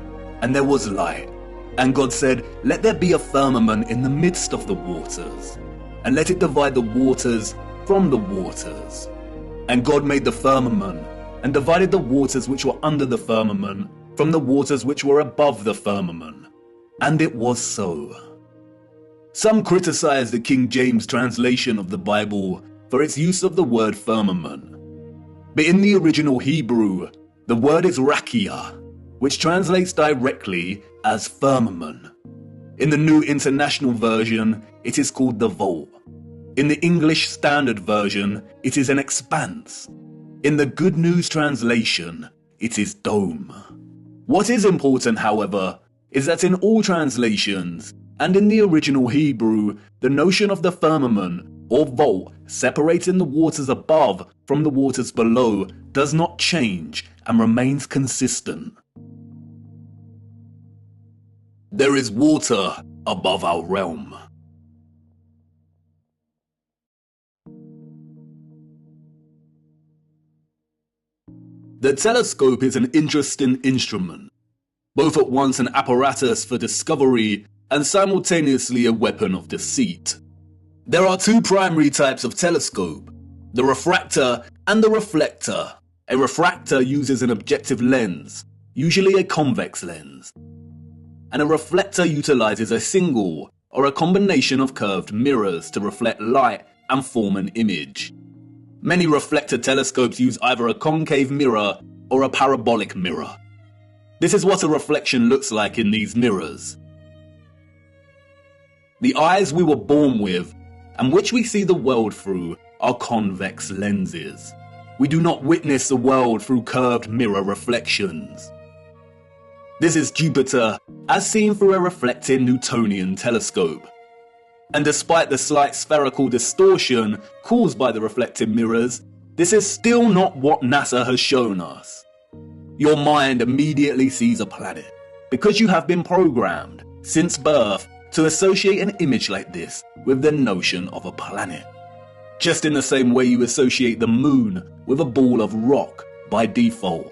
and there was light. And God said, "Let there be a firmament in the midst of the waters, and let it divide the waters from the waters." And God made the firmament, and divided the waters which were under the firmament from the waters which were above the firmament. And it was so. Some criticize the King James translation of the Bible for its use of the word firmament. But in the original Hebrew, the word is rakia, which translates directly as firmament. In the New International Version, it is called the vault. In the English Standard Version, it is an expanse. In the Good News Translation, it is dome. What is important, however, is that in all translations, and in the original Hebrew, the notion of the firmament or vault separating the waters above from the waters below does not change and remains consistent. There is water above our realm. The telescope is an interesting instrument, both at once an apparatus for discovery and simultaneously a weapon of deceit. There are two primary types of telescope, the refractor and the reflector. A refractor uses an objective lens, usually a convex lens, and a reflector utilizes a single or a combination of curved mirrors to reflect light and form an image. Many reflector telescopes use either a concave mirror or a parabolic mirror. This is what a reflection looks like in these mirrors. The eyes we were born with, and which we see the world through, are convex lenses. We do not witness the world through curved mirror reflections. This is Jupiter as seen through a reflecting Newtonian telescope. And despite the slight spherical distortion caused by the reflected mirrors, this is still not what NASA has shown us. Your mind immediately sees a planet, because you have been programmed, since birth, to associate an image like this with the notion of a planet. Just in the same way you associate the moon with a ball of rock by default.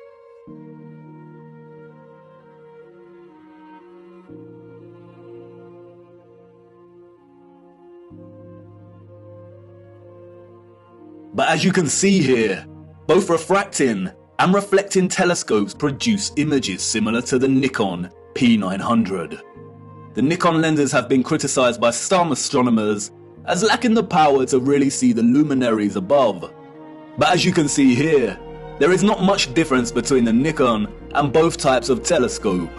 But as you can see here, both refracting and reflecting telescopes produce images similar to the Nikon P900. The Nikon lenses have been criticized by some astronomers as lacking the power to really see the luminaries above. But as you can see here, there is not much difference between the Nikon and both types of telescope.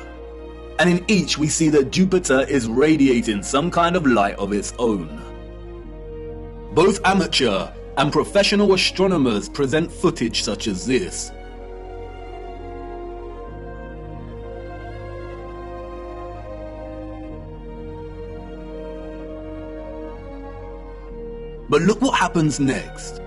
And in each we see that Jupiter is radiating some kind of light of its own. Both amateur and professional astronomers present footage such as this. But look what happens next.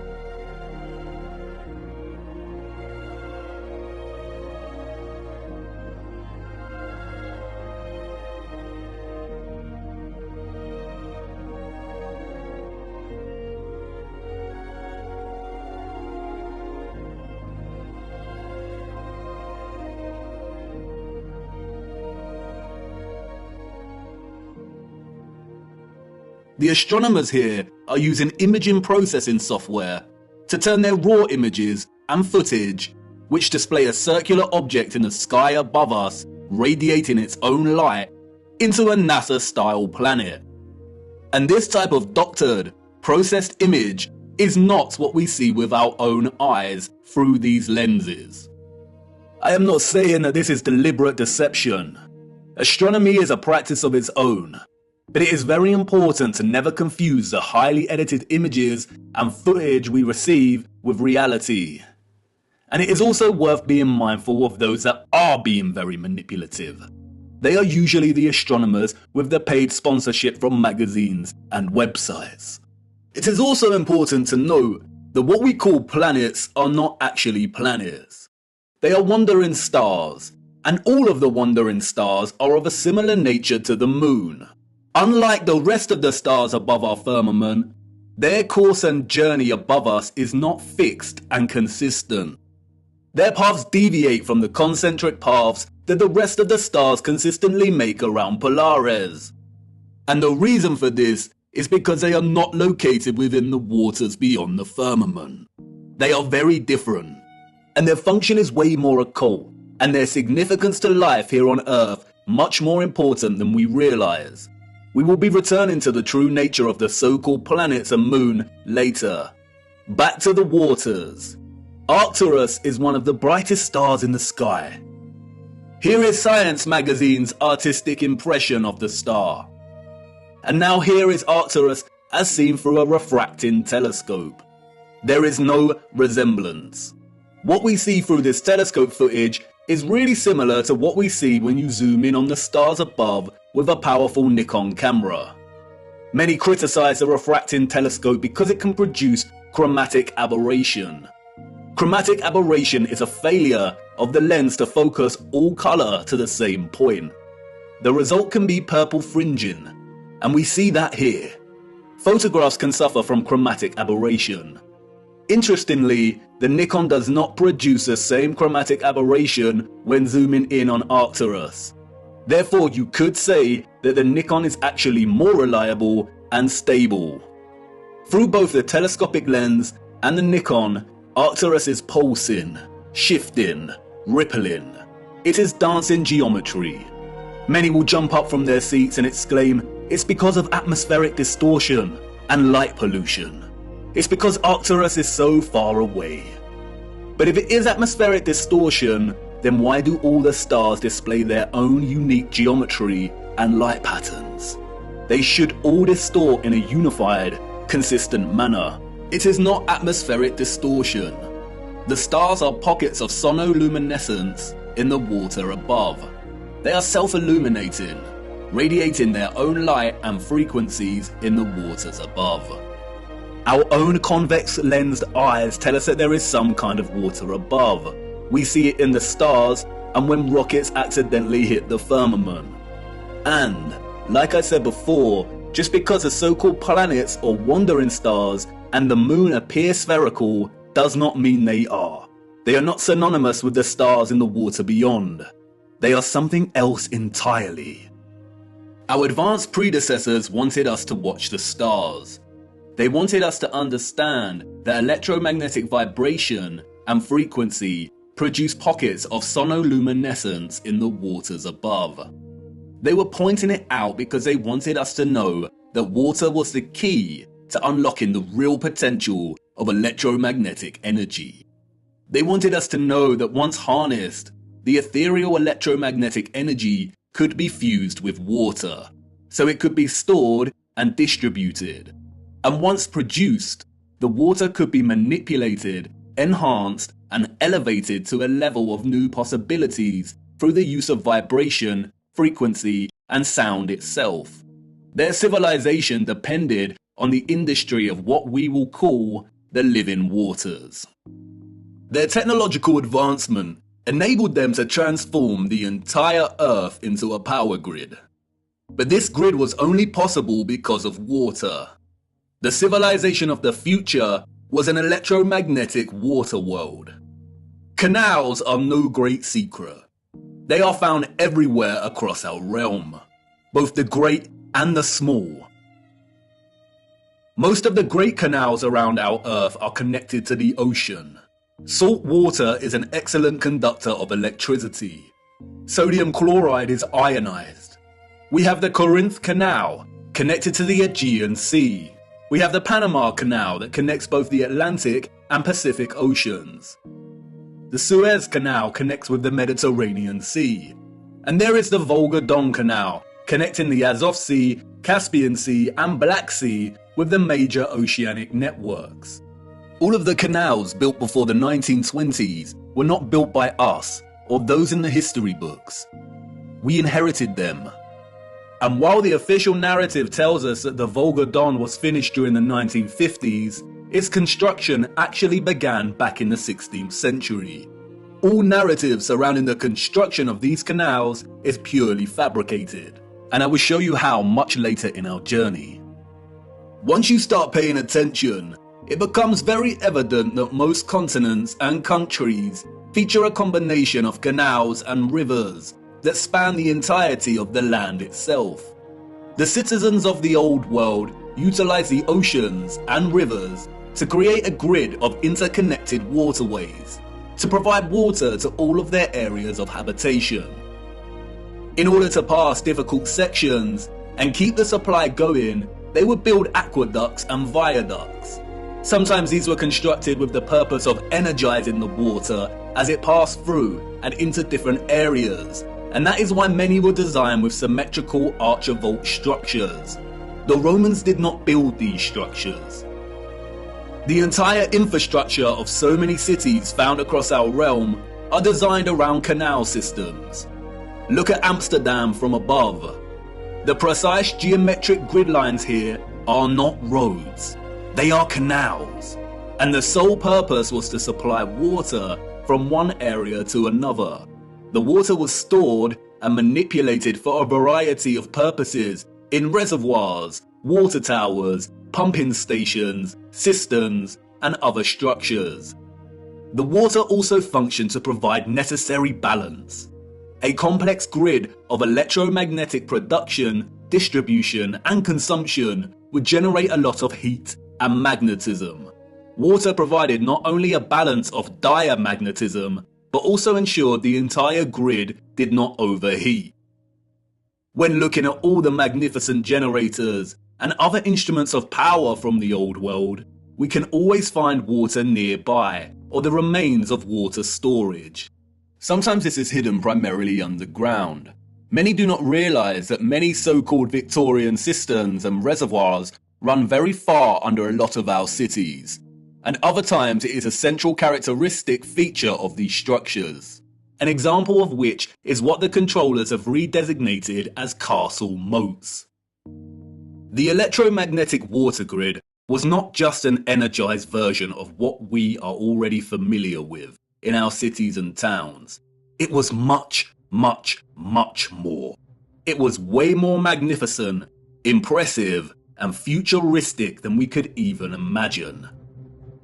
The astronomers here are using imaging processing software to turn their raw images and footage, which display a circular object in the sky above us radiating its own light, into a NASA-style planet. And this type of doctored, processed image is not what we see with our own eyes through these lenses. I am not saying that this is deliberate deception. Astronomy is a practice of its own. But it is very important to never confuse the highly edited images and footage we receive with reality. And it is also worth being mindful of those that are being very manipulative. They are usually the astronomers with the paid sponsorship from magazines and websites. It is also important to note that what we call planets are not actually planets. They are wandering stars, and all of the wandering stars are of a similar nature to the moon. Unlike the rest of the stars above our firmament, their course and journey above us is not fixed and consistent. Their paths deviate from the concentric paths that the rest of the stars consistently make around Polaris. And the reason for this is because they are not located within the waters beyond the firmament. They are very different, and their function is way more occult, and their significance to life here on Earth much more important than we realize. We will be returning to the true nature of the so-called planets and moon later. Back to the waters. Arcturus is one of the brightest stars in the sky. Here is Science magazine's artistic impression of the star. And now here is Arcturus as seen through a refracting telescope. There is no resemblance. What we see through this telescope footage is really similar to what we see when you zoom in on the stars above with a powerful Nikon camera. Many criticize the refracting telescope because it can produce chromatic aberration. Chromatic aberration is a failure of the lens to focus all color to the same point. The result can be purple fringing, and we see that here. Photographs can suffer from chromatic aberration. Interestingly, the Nikon does not produce the same chromatic aberration when zooming in on Arcturus. Therefore, you could say that the Nikon is actually more reliable and stable. Through both the telescopic lens and the Nikon, Arcturus is pulsing, shifting, rippling. It is dancing geometry. Many will jump up from their seats and exclaim, it's because of atmospheric distortion and light pollution. It's because Arcturus is so far away. But if it is atmospheric distortion, then why do all the stars display their own unique geometry and light patterns? They should all distort in a unified, consistent manner. It is not atmospheric distortion. The stars are pockets of sonoluminescence in the water above. They are self-illuminating, radiating their own light and frequencies in the waters above. Our own convex-lensed eyes tell us that there is some kind of water above. We see it in the stars and when rockets accidentally hit the firmament. And, like I said before, just because the so-called planets or wandering stars and the moon appear spherical does not mean they are. They are not synonymous with the stars in the water beyond. They are something else entirely. Our advanced predecessors wanted us to watch the stars. They wanted us to understand that electromagnetic vibration and frequency produce pockets of sonoluminescence in the waters above. They were pointing it out because they wanted us to know that water was the key to unlocking the real potential of electromagnetic energy. They wanted us to know that once harnessed, the ethereal electromagnetic energy could be fused with water, so it could be stored and distributed. And once produced, the water could be manipulated, enhanced, and elevated to a level of new possibilities through the use of vibration, frequency, and sound itself. Their civilization depended on the industry of what we will call the living waters. Their technological advancement enabled them to transform the entire Earth into a power grid. But this grid was only possible because of water. The civilization of the future was an electromagnetic water world. Canals are no great secret. They are found everywhere across our realm, both the great and the small. Most of the great canals around our Earth are connected to the ocean. Salt water is an excellent conductor of electricity. Sodium chloride is ionized. We have the Corinth Canal, connected to the Aegean Sea. We have the Panama Canal that connects both the Atlantic and Pacific Oceans. The Suez Canal connects with the Mediterranean Sea. And there is the Volga-Don Canal, connecting the Azov Sea, Caspian Sea, and Black Sea with the major oceanic networks. All of the canals built before the 1920s were not built by us or those in the history books. We inherited them. And while the official narrative tells us that the Volga-Don was finished during the 1950s, its construction actually began back in the 16th century. All narrative surrounding the construction of these canals is purely fabricated, and I will show you how much later in our journey. Once you start paying attention, it becomes very evident that most continents and countries feature a combination of canals and rivers that span the entirety of the land itself. The citizens of the old world utilize the oceans and rivers to create a grid of interconnected waterways to provide water to all of their areas of habitation. In order to pass difficult sections, And keep the supply going, they would build aqueducts and viaducts. Sometimes these were constructed with the purpose of energizing the water as it passed through and into different areas, and that is why many were designed with symmetrical archivolt structures. The Romans did not build these structures. The entire infrastructure of so many cities found across our realm are designed around canal systems. Look at Amsterdam from above. The precise geometric grid lines here are not roads, they are canals, and the sole purpose was to supply water from one area to another. The water was stored and manipulated for a variety of purposes in reservoirs, water towers, pumping stations, cisterns, and other structures. The water also functioned to provide necessary balance. A complex grid of electromagnetic production, distribution, and consumption would generate a lot of heat and magnetism. Water provided not only a balance of diamagnetism, but also ensured the entire grid did not overheat. When looking at all the magnificent generators and other instruments of power from the old world, we can always find water nearby, or the remains of water storage. Sometimes this is hidden primarily underground. Many do not realize that many so-called Victorian cisterns and reservoirs run very far under a lot of our cities, and other times it is a central characteristic feature of these structures. An example of which is what the controllers have redesignated as castle moats. The electromagnetic water grid was not just an energized version of what we are already familiar with in our cities and towns. It was much, much, much more. It was way more magnificent, impressive, and futuristic than we could even imagine.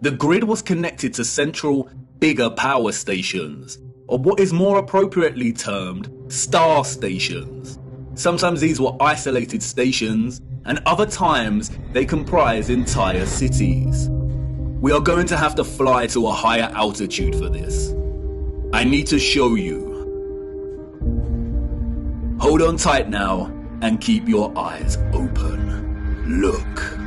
The grid was connected to central, bigger power stations, or what is more appropriately termed star stations. Sometimes these were isolated stations, and other times they comprise entire cities. We are going to have to fly to a higher altitude for this. I need to show you. Hold on tight now and keep your eyes open. Look.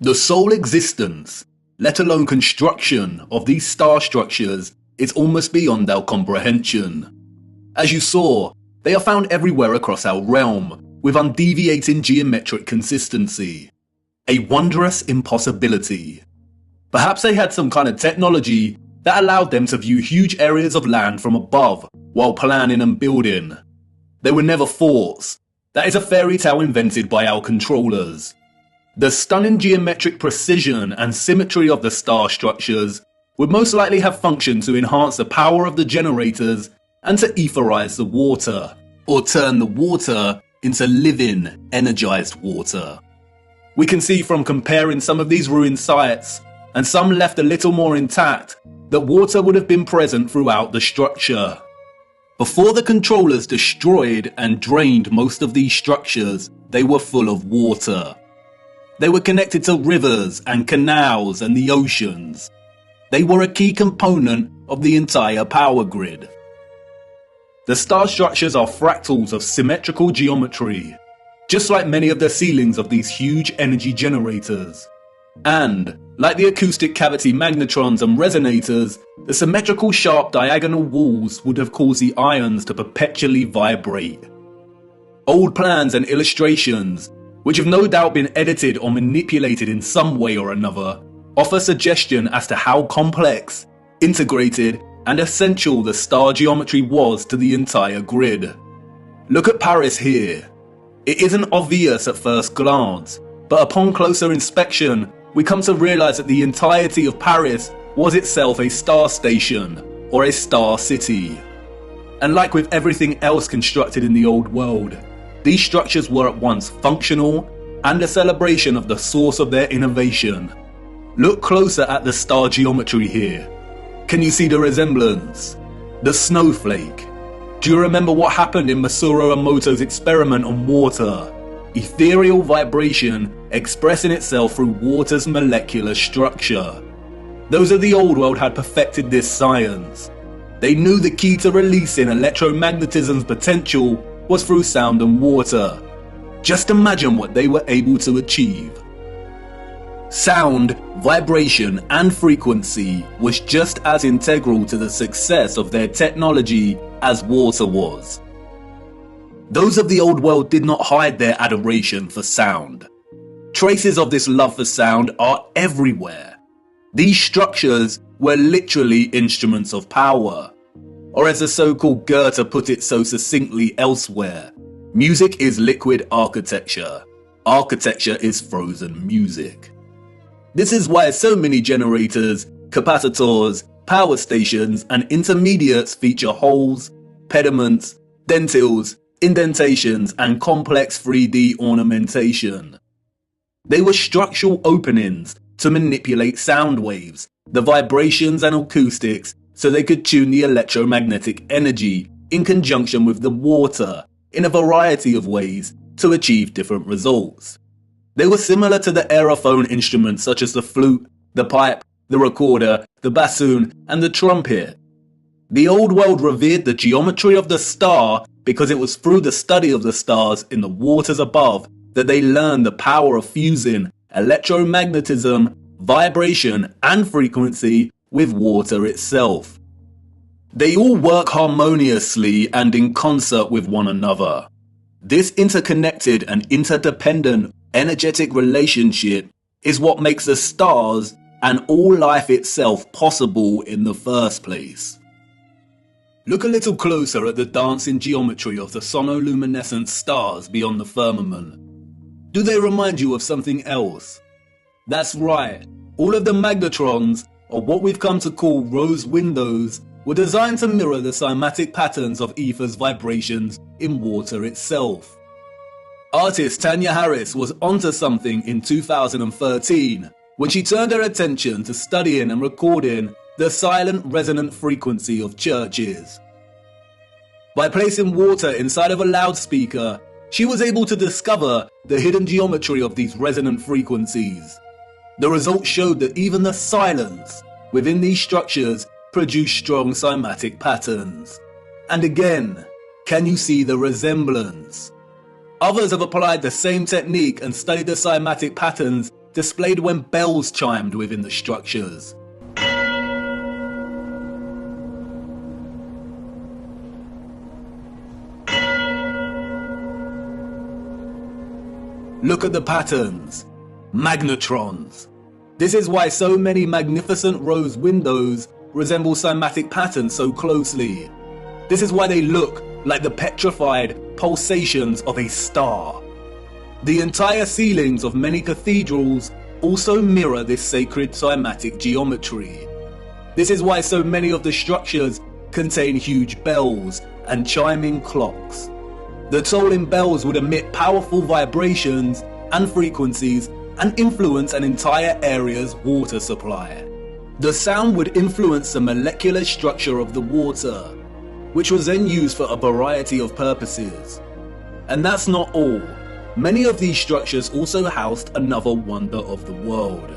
The sole existence, let alone construction, of these star structures is almost beyond our comprehension. As you saw, they are found everywhere across our realm, with undeviating geometric consistency. A wondrous impossibility. Perhaps they had some kind of technology that allowed them to view huge areas of land from above while planning and building. They were never forts. That is a fairy tale invented by our controllers. The stunning geometric precision and symmetry of the star structures would most likely have functioned to enhance the power of the generators and to etherize the water, or turn the water into living, energized water. We can see from comparing some of these ruined sites, and some left a little more intact, that water would have been present throughout the structure. Before the controllers destroyed and drained most of these structures, they were full of water. They were connected to rivers and canals and the oceans. They were a key component of the entire power grid. The star structures are fractals of symmetrical geometry, just like many of the ceilings of these huge energy generators. And, like the acoustic cavity magnetrons and resonators, the symmetrical sharp diagonal walls would have caused the ions to perpetually vibrate. Old plans and illustrations, which have no doubt been edited or manipulated in some way or another, offer suggestion as to how complex, integrated, and essential the star geometry was to the entire grid. Look at Paris here. It isn't obvious at first glance, but upon closer inspection, we come to realize that the entirety of Paris was itself a star station, or a star city. And like with everything else constructed in the old world, these structures were at once functional and a celebration of the source of their innovation. Look closer at the star geometry here. Can you see the resemblance? The snowflake. Do you remember what happened in Masaru Emoto's experiment on water? Ethereal vibration expressing itself through water's molecular structure. Those of the old world had perfected this science. They knew the key to releasing electromagnetism's potential was through sound and water. Just imagine what they were able to achieve. Sound, vibration, and frequency was just as integral to the success of their technology as water was. Those of the old world did not hide their adoration for sound. Traces of this love for sound are everywhere. These structures were literally instruments of power. Or as the so-called Goethe put it so succinctly elsewhere, music is liquid architecture. Architecture is frozen music. This is why so many generators, capacitors, power stations, and intermediates feature holes, pediments, dentils, indentations, and complex 3D ornamentation. They were structural openings to manipulate sound waves, the vibrations and acoustics, so they could tune the electromagnetic energy in conjunction with the water in a variety of ways to achieve different results. They were similar to the aerophone instruments such as the flute, the pipe, the recorder, the bassoon, and the trumpet. The old world revered the geometry of the star because it was through the study of the stars in the waters above that they learned the power of fusing electromagnetism, vibration, and frequency with water itself. They all work harmoniously and in concert with one another. This interconnected and interdependent energetic relationship is what makes the stars and all life itself possible in the first place. Look a little closer at the dancing geometry of the sonoluminescent stars beyond the firmament. Do they remind you of something else? That's right, all of the magnetrons, or what we've come to call rose windows, were designed to mirror the cymatic patterns of ether's vibrations in water itself. Artist Tanya Harris was onto something in 2013 when she turned her attention to studying and recording the silent resonant frequency of churches. By placing water inside of a loudspeaker, she was able to discover the hidden geometry of these resonant frequencies. The results showed that even the silence within these structures produced strong cymatic patterns. And again, can you see the resemblance? Others have applied the same technique and studied the cymatic patterns displayed when bells chimed within the structures. Look at the patterns. Magnetrons. This is why so many magnificent rose windows resemble cymatic patterns so closely. This is why they look like the petrified pulsations of a star. The entire ceilings of many cathedrals also mirror this sacred cymatic geometry. This is why so many of the structures contain huge bells and chiming clocks. The tolling bells would emit powerful vibrations and frequencies and influence an entire area's water supply. The sound would influence the molecular structure of the water, which was then used for a variety of purposes. And that's not all. Many of these structures also housed another wonder of the world,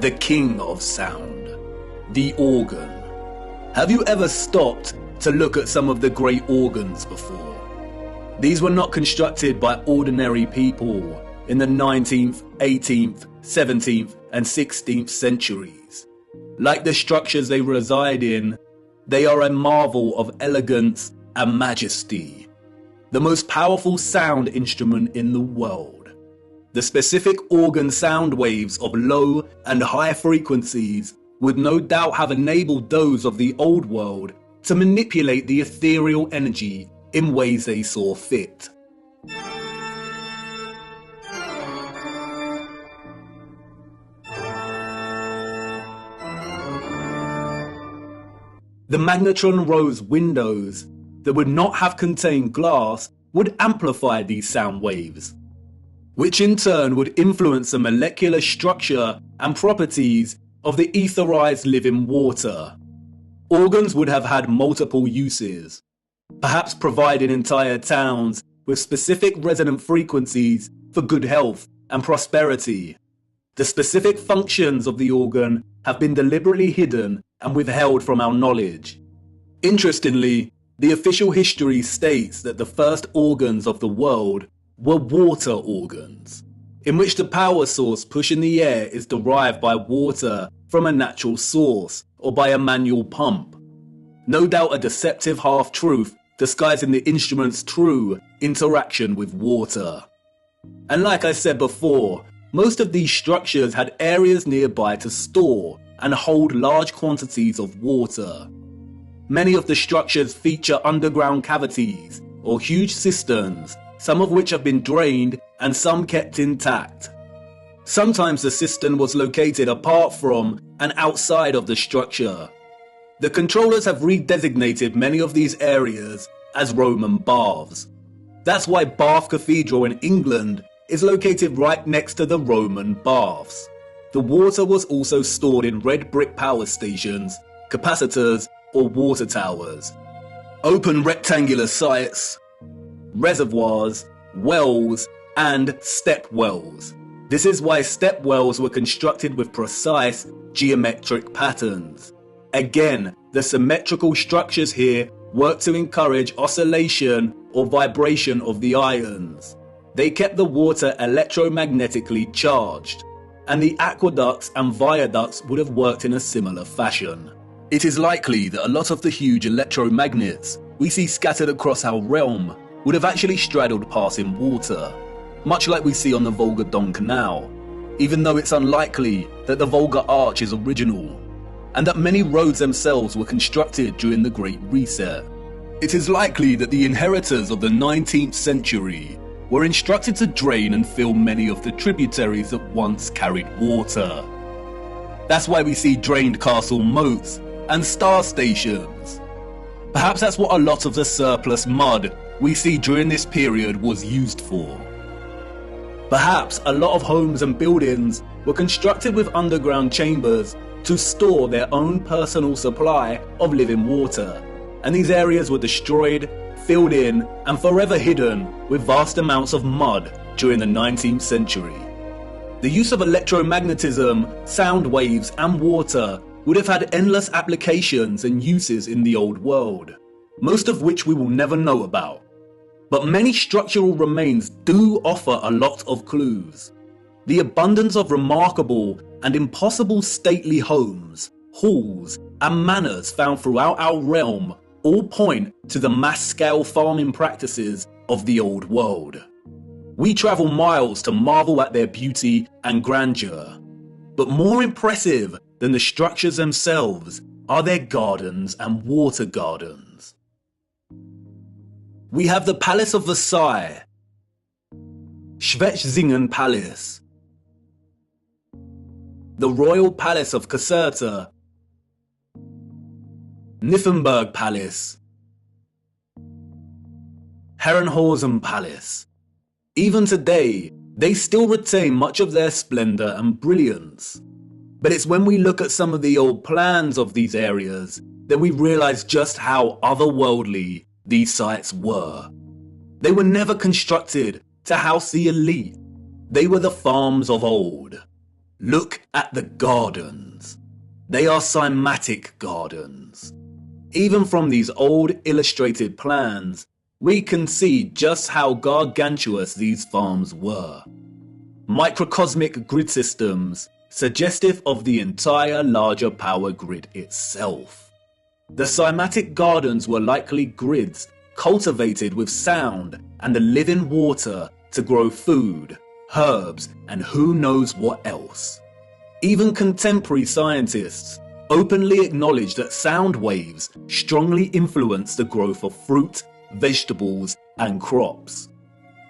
the king of sound, the organ. Have you ever stopped to look at some of the great organs before? These were not constructed by ordinary people in the 19th, 18th, 17th and 16th centuries. Like the structures they reside in, they are a marvel of elegance and majesty. The most powerful sound instrument in the world. The specific organ sound waves of low and high frequencies would no doubt have enabled those of the old world to manipulate the ethereal energy in ways they saw fit. The magnetron rose windows that would not have contained glass would amplify these sound waves, which in turn would influence the molecular structure and properties of the etherized living water. Organs would have had multiple uses, perhaps providing entire towns with specific resonant frequencies for good health and prosperity. The specific functions of the organ have been deliberately hidden and withheld from our knowledge. Interestingly, the official history states that the first organs of the world were water organs, in which the power source pushing the air is derived by water from a natural source or by a manual pump. No doubt a deceptive half-truth disguising the instrument's true interaction with water. And like I said before, most of these structures had areas nearby to store and hold large quantities of water. Many of the structures feature underground cavities or huge cisterns, some of which have been drained and some kept intact. Sometimes the cistern was located apart from and outside of the structure. The controllers have redesignated many of these areas as Roman baths. That's why Bath Cathedral in England is located right next to the Roman baths. The water was also stored in red brick power stations, capacitors, or water towers. Open rectangular sites, reservoirs, wells, and step wells. This is why step wells were constructed with precise geometric patterns. Again, the symmetrical structures here work to encourage oscillation or vibration of the ions. They kept the water electromagnetically charged, and the aqueducts and viaducts would have worked in a similar fashion. It is likely that a lot of the huge electromagnets we see scattered across our realm would have actually straddled passing water, much like we see on the Volga-Don Canal, even though it's unlikely that the Volga Arch is original, and that many roads themselves were constructed during the Great Reset. It is likely that the inheritors of the 19th century were instructed to drain and fill many of the tributaries that once carried water. That's why we see drained castle moats and star stations. Perhaps that's what a lot of the surplus mud we see during this period was used for. Perhaps a lot of homes and buildings were constructed with underground chambers to store their own personal supply of living water, and these areas were destroyed, filled in, and forever hidden with vast amounts of mud during the 19th century. The use of electromagnetism, sound waves, and water would have had endless applications and uses in the old world, most of which we will never know about. But many structural remains do offer a lot of clues. The abundance of remarkable and impossible stately homes, halls, and manors found throughout our realm all point to the mass-scale farming practices of the old world. We travel miles to marvel at their beauty and grandeur. But more impressive than the structures themselves are their gardens and water gardens. We have the Palace of Versailles, Schwetzingen Palace, the Royal Palace of Caserta, Nymphenburg Palace, Herrenhausen Palace. Even today, they still retain much of their splendour and brilliance. But it's when we look at some of the old plans of these areas that we realise just how otherworldly these sites were. They were never constructed to house the elite. They were the farms of old. Look at the gardens. They are cymatic gardens. Even from these old illustrated plans, we can see just how gargantuous these farms were. Microcosmic grid systems, suggestive of the entire larger power grid itself. The cymatic gardens were likely grids cultivated with sound and the living water to grow food, herbs, and who knows what else. Even contemporary scientists openly acknowledge that sound waves strongly influence the growth of fruit, vegetables, and crops.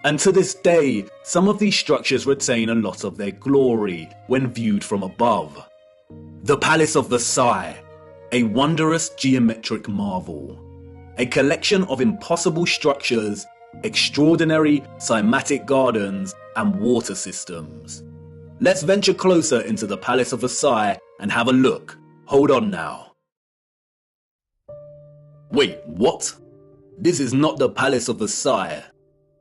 And to this day, some of these structures retain a lot of their glory when viewed from above. The Palace of Versailles, a wondrous geometric marvel. A collection of impossible structures, extraordinary cymatic gardens, and water systems. Let's venture closer into the Palace of Versailles and have a look. Hold on now. Wait, what? This is not the Palace of Versailles.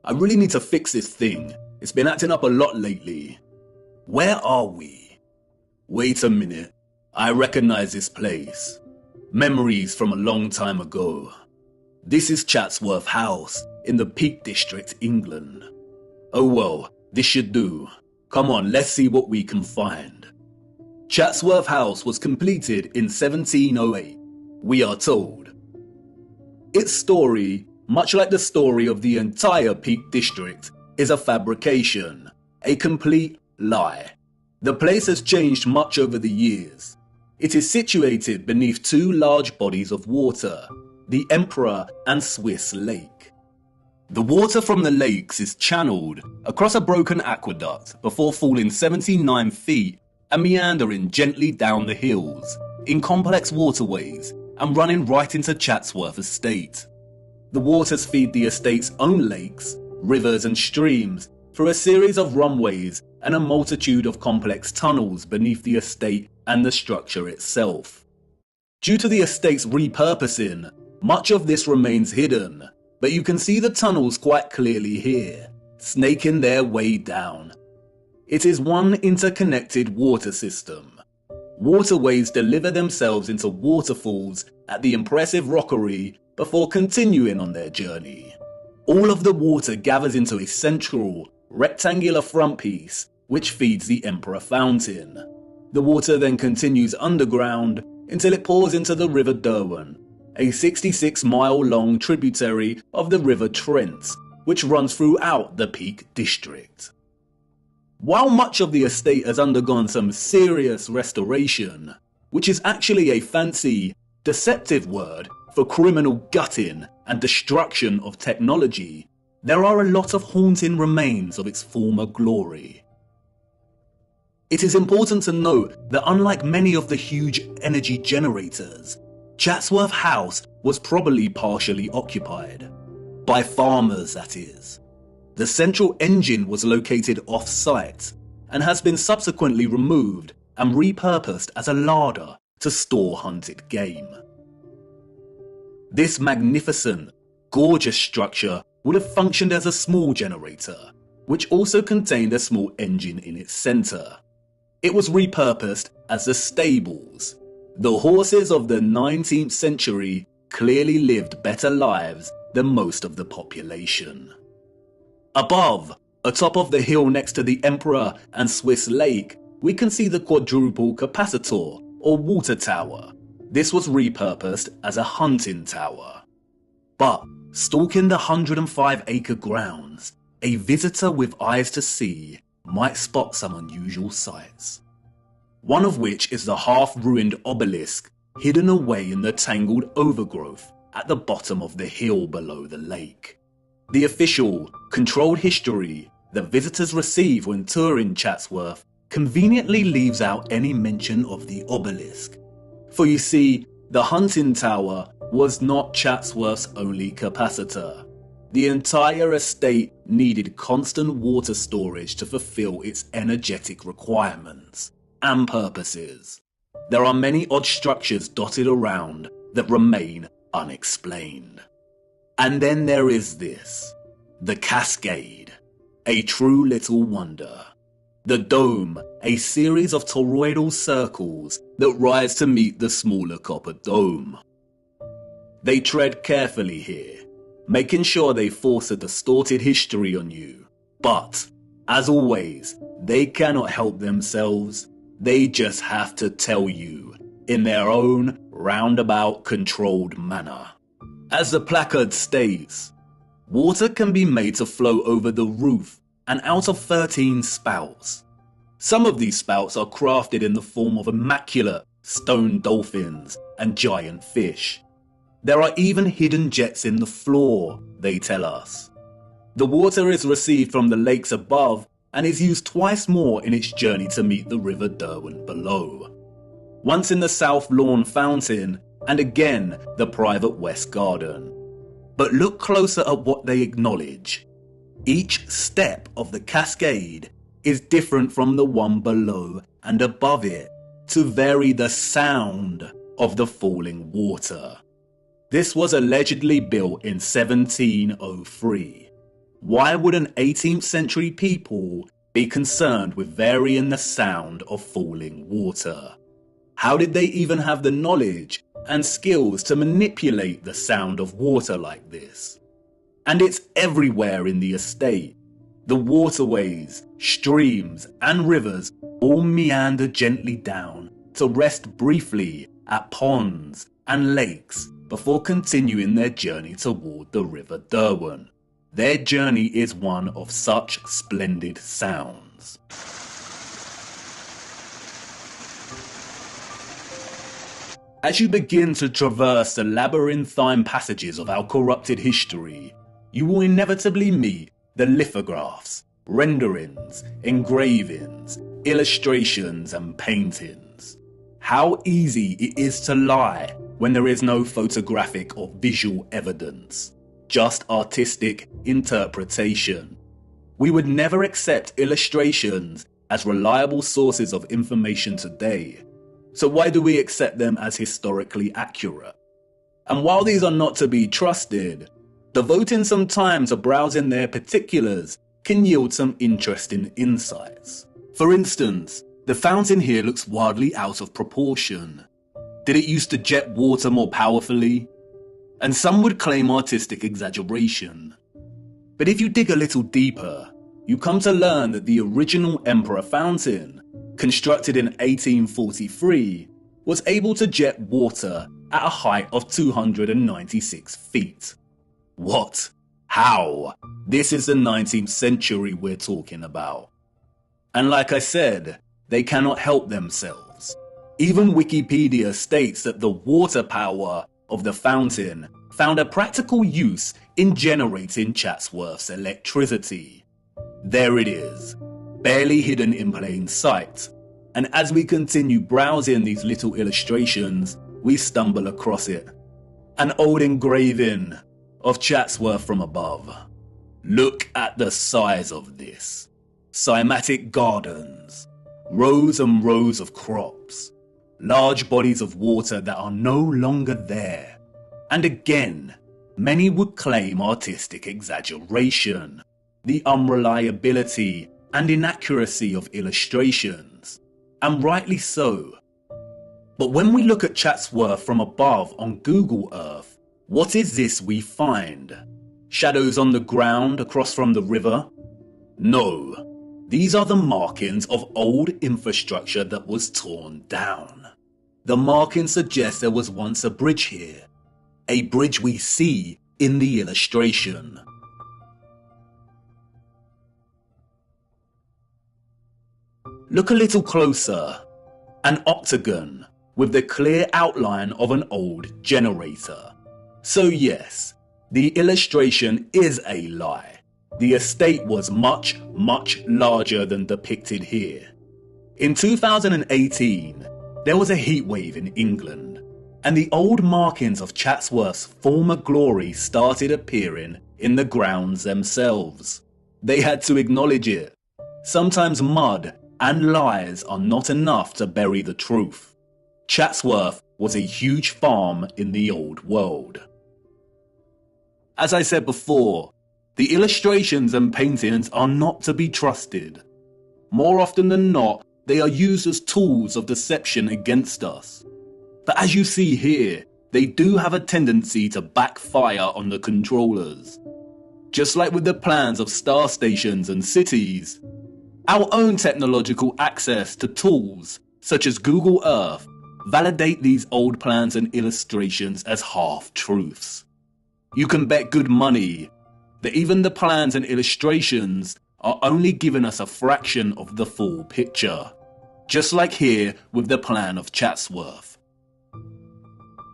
I really need to fix this thing. It's been acting up a lot lately. Where are we? Wait a minute. I recognize this place. Memories from a long time ago. This is Chatsworth House in the Peak District, England. Oh well, this should do. Come on, let's see what we can find. Chatsworth House was completed in 1708, we are told. Its story, much like the story of the entire Peak District, is a fabrication, a complete lie. The place has changed much over the years. It is situated beneath two large bodies of water, the Emperor and Swiss Lake. The water from the lakes is channeled across a broken aqueduct before falling 79 feet and meandering gently down the hills in complex waterways and running right into Chatsworth Estate. The waters feed the estate's own lakes, rivers and streams through a series of runways and a multitude of complex tunnels beneath the estate and the structure itself. Due to the estate's repurposing, much of this remains hidden, but you can see the tunnels quite clearly here, snaking their way down. It is one interconnected water system. Waterways deliver themselves into waterfalls at the impressive rockery before continuing on their journey. All of the water gathers into a central, rectangular front piece which feeds the Emperor Fountain. The water then continues underground until it pours into the River Derwent, a 66-mile-long tributary of the River Trent, which runs throughout the Peak District. While much of the estate has undergone some serious restoration, which is actually a fancy, deceptive word for criminal gutting and destruction of technology, there are a lot of haunting remains of its former glory. It is important to note that unlike many of the huge energy generators, Chatsworth House was probably partially occupied. By farmers, that is. The central engine was located off-site and has been subsequently removed and repurposed as a larder to store hunted game. This magnificent, gorgeous structure would have functioned as a small generator, which also contained a small engine in its centre. It was repurposed as the stables. The horses of the 19th century clearly lived better lives than most of the population. Above, Atop of the hill next to the Emperor and Swiss Lake, we can see the quadruple capacitor or water tower. This was repurposed as a hunting tower. But stalking the 105-acre grounds, a visitor with eyes to see might spot some unusual sights. One of which is the half-ruined obelisk hidden away in the tangled overgrowth at the bottom of the hill below the lake. The official, controlled history that visitors receive when touring Chatsworth conveniently leaves out any mention of the obelisk. For you see, the hunting tower was not Chatsworth's only capacitor. The entire estate needed constant water storage to fulfill its energetic requirements and purposes. There are many odd structures dotted around that remain unexplained. And then there is this, the Cascade, a true little wonder. The dome, a series of toroidal circles that rise to meet the smaller copper dome. They tread carefully here, making sure they force a distorted history on you. But, as always, they cannot help themselves. They just have to tell you, in their own roundabout controlled manner. As the placard states, water can be made to flow over the roof and out of 13 spouts. Some of these spouts are crafted in the form of immaculate stone dolphins and giant fish. There are even hidden jets in the floor, they tell us. The water is received from the lakes above and is used twice more in its journey to meet the River Derwent below. Once in the South Lawn Fountain, and again the private West Garden. But look closer at what they acknowledge. Each step of the cascade is different from the one below and above it to vary the sound of the falling water. This was allegedly built in 1703. Why would an 18th century people be concerned with varying the sound of falling water? How did they even have the knowledge and skills to manipulate the sound of water like this? And it's everywhere in the estate. The waterways, streams and rivers all meander gently down to rest briefly at ponds and lakes before continuing their journey toward the River Derwent. Their journey is one of such splendid sounds. As you begin to traverse the labyrinthine passages of our corrupted history, you will inevitably meet the lithographs, renderings, engravings, illustrations and paintings. How easy it is to lie when there is no photographic or visual evidence, just artistic interpretation. We would never accept illustrations as reliable sources of information today, so why do we accept them as historically accurate? And while these are not to be trusted, devoting some time to browsing their particulars can yield some interesting insights. For instance, the fountain here looks wildly out of proportion. Did it used to jet water more powerfully? And some would claim artistic exaggeration. But if you dig a little deeper, you come to learn that the original Emperor fountain, constructed in 1843, was able to jet water at a height of 296 feet. What? How? This is the 19th century we're talking about. And like I said, they cannot help themselves. Even Wikipedia states that the water power of the fountain found a practical use in generating Chatsworth's electricity. There it is, barely hidden in plain sight. And as we continue browsing these little illustrations, we stumble across it. An old engraving of Chatsworth from above. Look at the size of this. Cymatic gardens, rows and rows of crops, large bodies of water that are no longer there. And again, many would claim artistic exaggeration, the unreliability and inaccuracy of illustrations, and rightly so. But when we look at Chatsworth from above on Google Earth, what is this we find? Shadows on the ground across from the river? No, these are the markings of old infrastructure that was torn down. The markings suggest there was once a bridge here, a bridge we see in the illustration. Look a little closer. An octagon with the clear outline of an old generator. So yes, the illustration is a lie. The estate was much, much larger than depicted here. In 2018, there was a heatwave in England, and the old markings of Chatsworth's former glory started appearing in the grounds themselves. They had to acknowledge it. Sometimes mud and lies are not enough to bury the truth. Chatsworth was a huge farm in the old world. As I said before, the illustrations and paintings are not to be trusted. More often than not, they are used as tools of deception against us. But as you see here, they do have a tendency to backfire on the controllers. Just like with the plans of star stations and cities, our own technological access to tools, such as Google Earth, validate these old plans and illustrations as half-truths. You can bet good money that even the plans and illustrations are only giving us a fraction of the full picture, just like here with the plan of Chatsworth.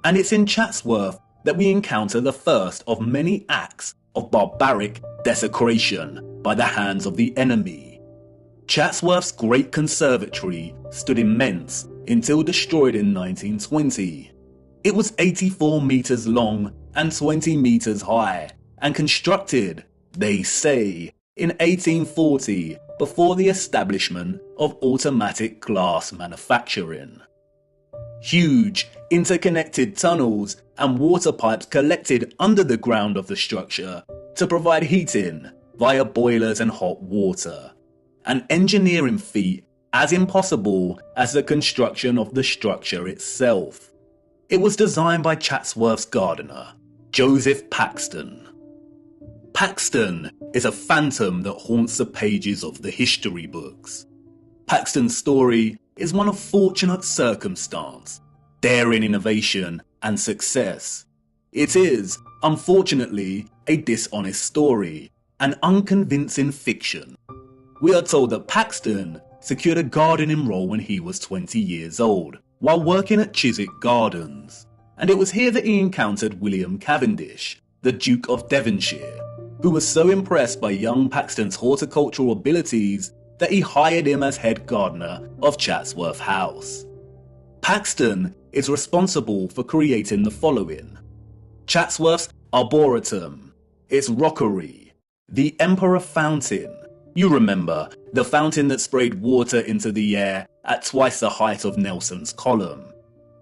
And it's in Chatsworth that we encounter the first of many acts of barbaric desecration by the hands of the enemy. Chatsworth's great conservatory stood immense until destroyed in 1920. It was 84 meters long and 20 meters high, and constructed, they say, in 1840 before the establishment of automatic glass manufacturing. Huge interconnected tunnels and water pipes collected under the ground of the structure to provide heating via boilers and hot water. An engineering feat as impossible as the construction of the structure itself. It was designed by Chatsworth's gardener, Joseph Paxton. Paxton is a phantom that haunts the pages of the history books. Paxton's story is one of fortunate circumstance, daring innovation and success. It is, unfortunately, a dishonest story, an unconvincing fiction. We are told that Paxton secured a gardening role when he was 20 years old, while working at Chiswick Gardens, and it was here that he encountered William Cavendish, the Duke of Devonshire, who was so impressed by young Paxton's horticultural abilities that he hired him as head gardener of Chatsworth House. Paxton is responsible for creating the following: Chatsworth's Arboretum, its rockery, the Emperor Fountain. You remember, the fountain that sprayed water into the air at twice the height of Nelson's Column.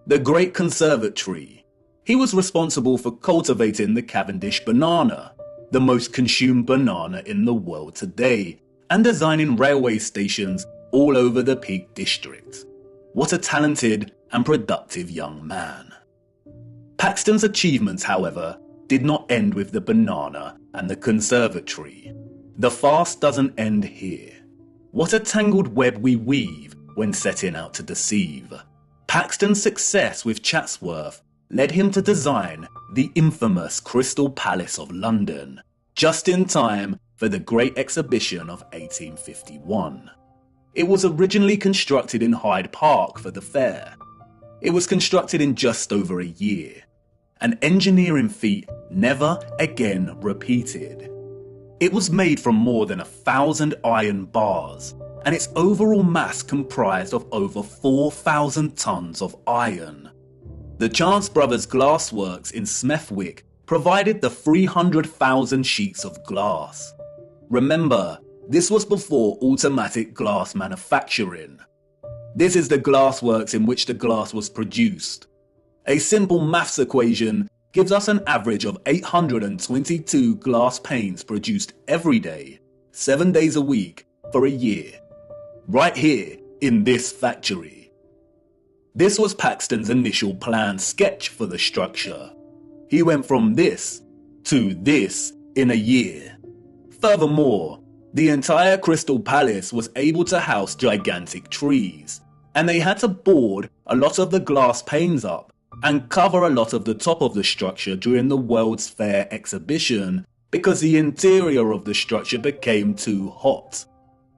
The Great Conservatory. He was responsible for cultivating the Cavendish banana, the most consumed banana in the world today, and designing railway stations all over the Peak District. What a talented and productive young man. Paxton's achievements, however, did not end with the banana and the conservatory. The farce doesn't end here. What a tangled web we weave when setting out to deceive. Paxton's success with Chatsworth led him to design the infamous Crystal Palace of London, just in time for the Great Exhibition of 1851. It was originally constructed in Hyde Park for the fair. It was constructed in just over a year, an engineering feat never again repeated. It was made from more than 1,000 iron bars, and its overall mass comprised of over 4,000 tons of iron. The Chance Brothers Glassworks in Smethwick provided the 300,000 sheets of glass. Remember, this was before automatic glass manufacturing. This is the glassworks in which the glass was produced. A simple maths equation gives us an average of 822 glass panes produced every day, 7 days a week, for a year. Right here, in this factory. This was Paxton's initial plan sketch for the structure. He went from this to this in a year. Furthermore, The entire Crystal Palace was able to house gigantic trees, and they had to board a lot of the glass panes up and cover a lot of the top of the structure during the World's Fair exhibition because the interior of the structure became too hot.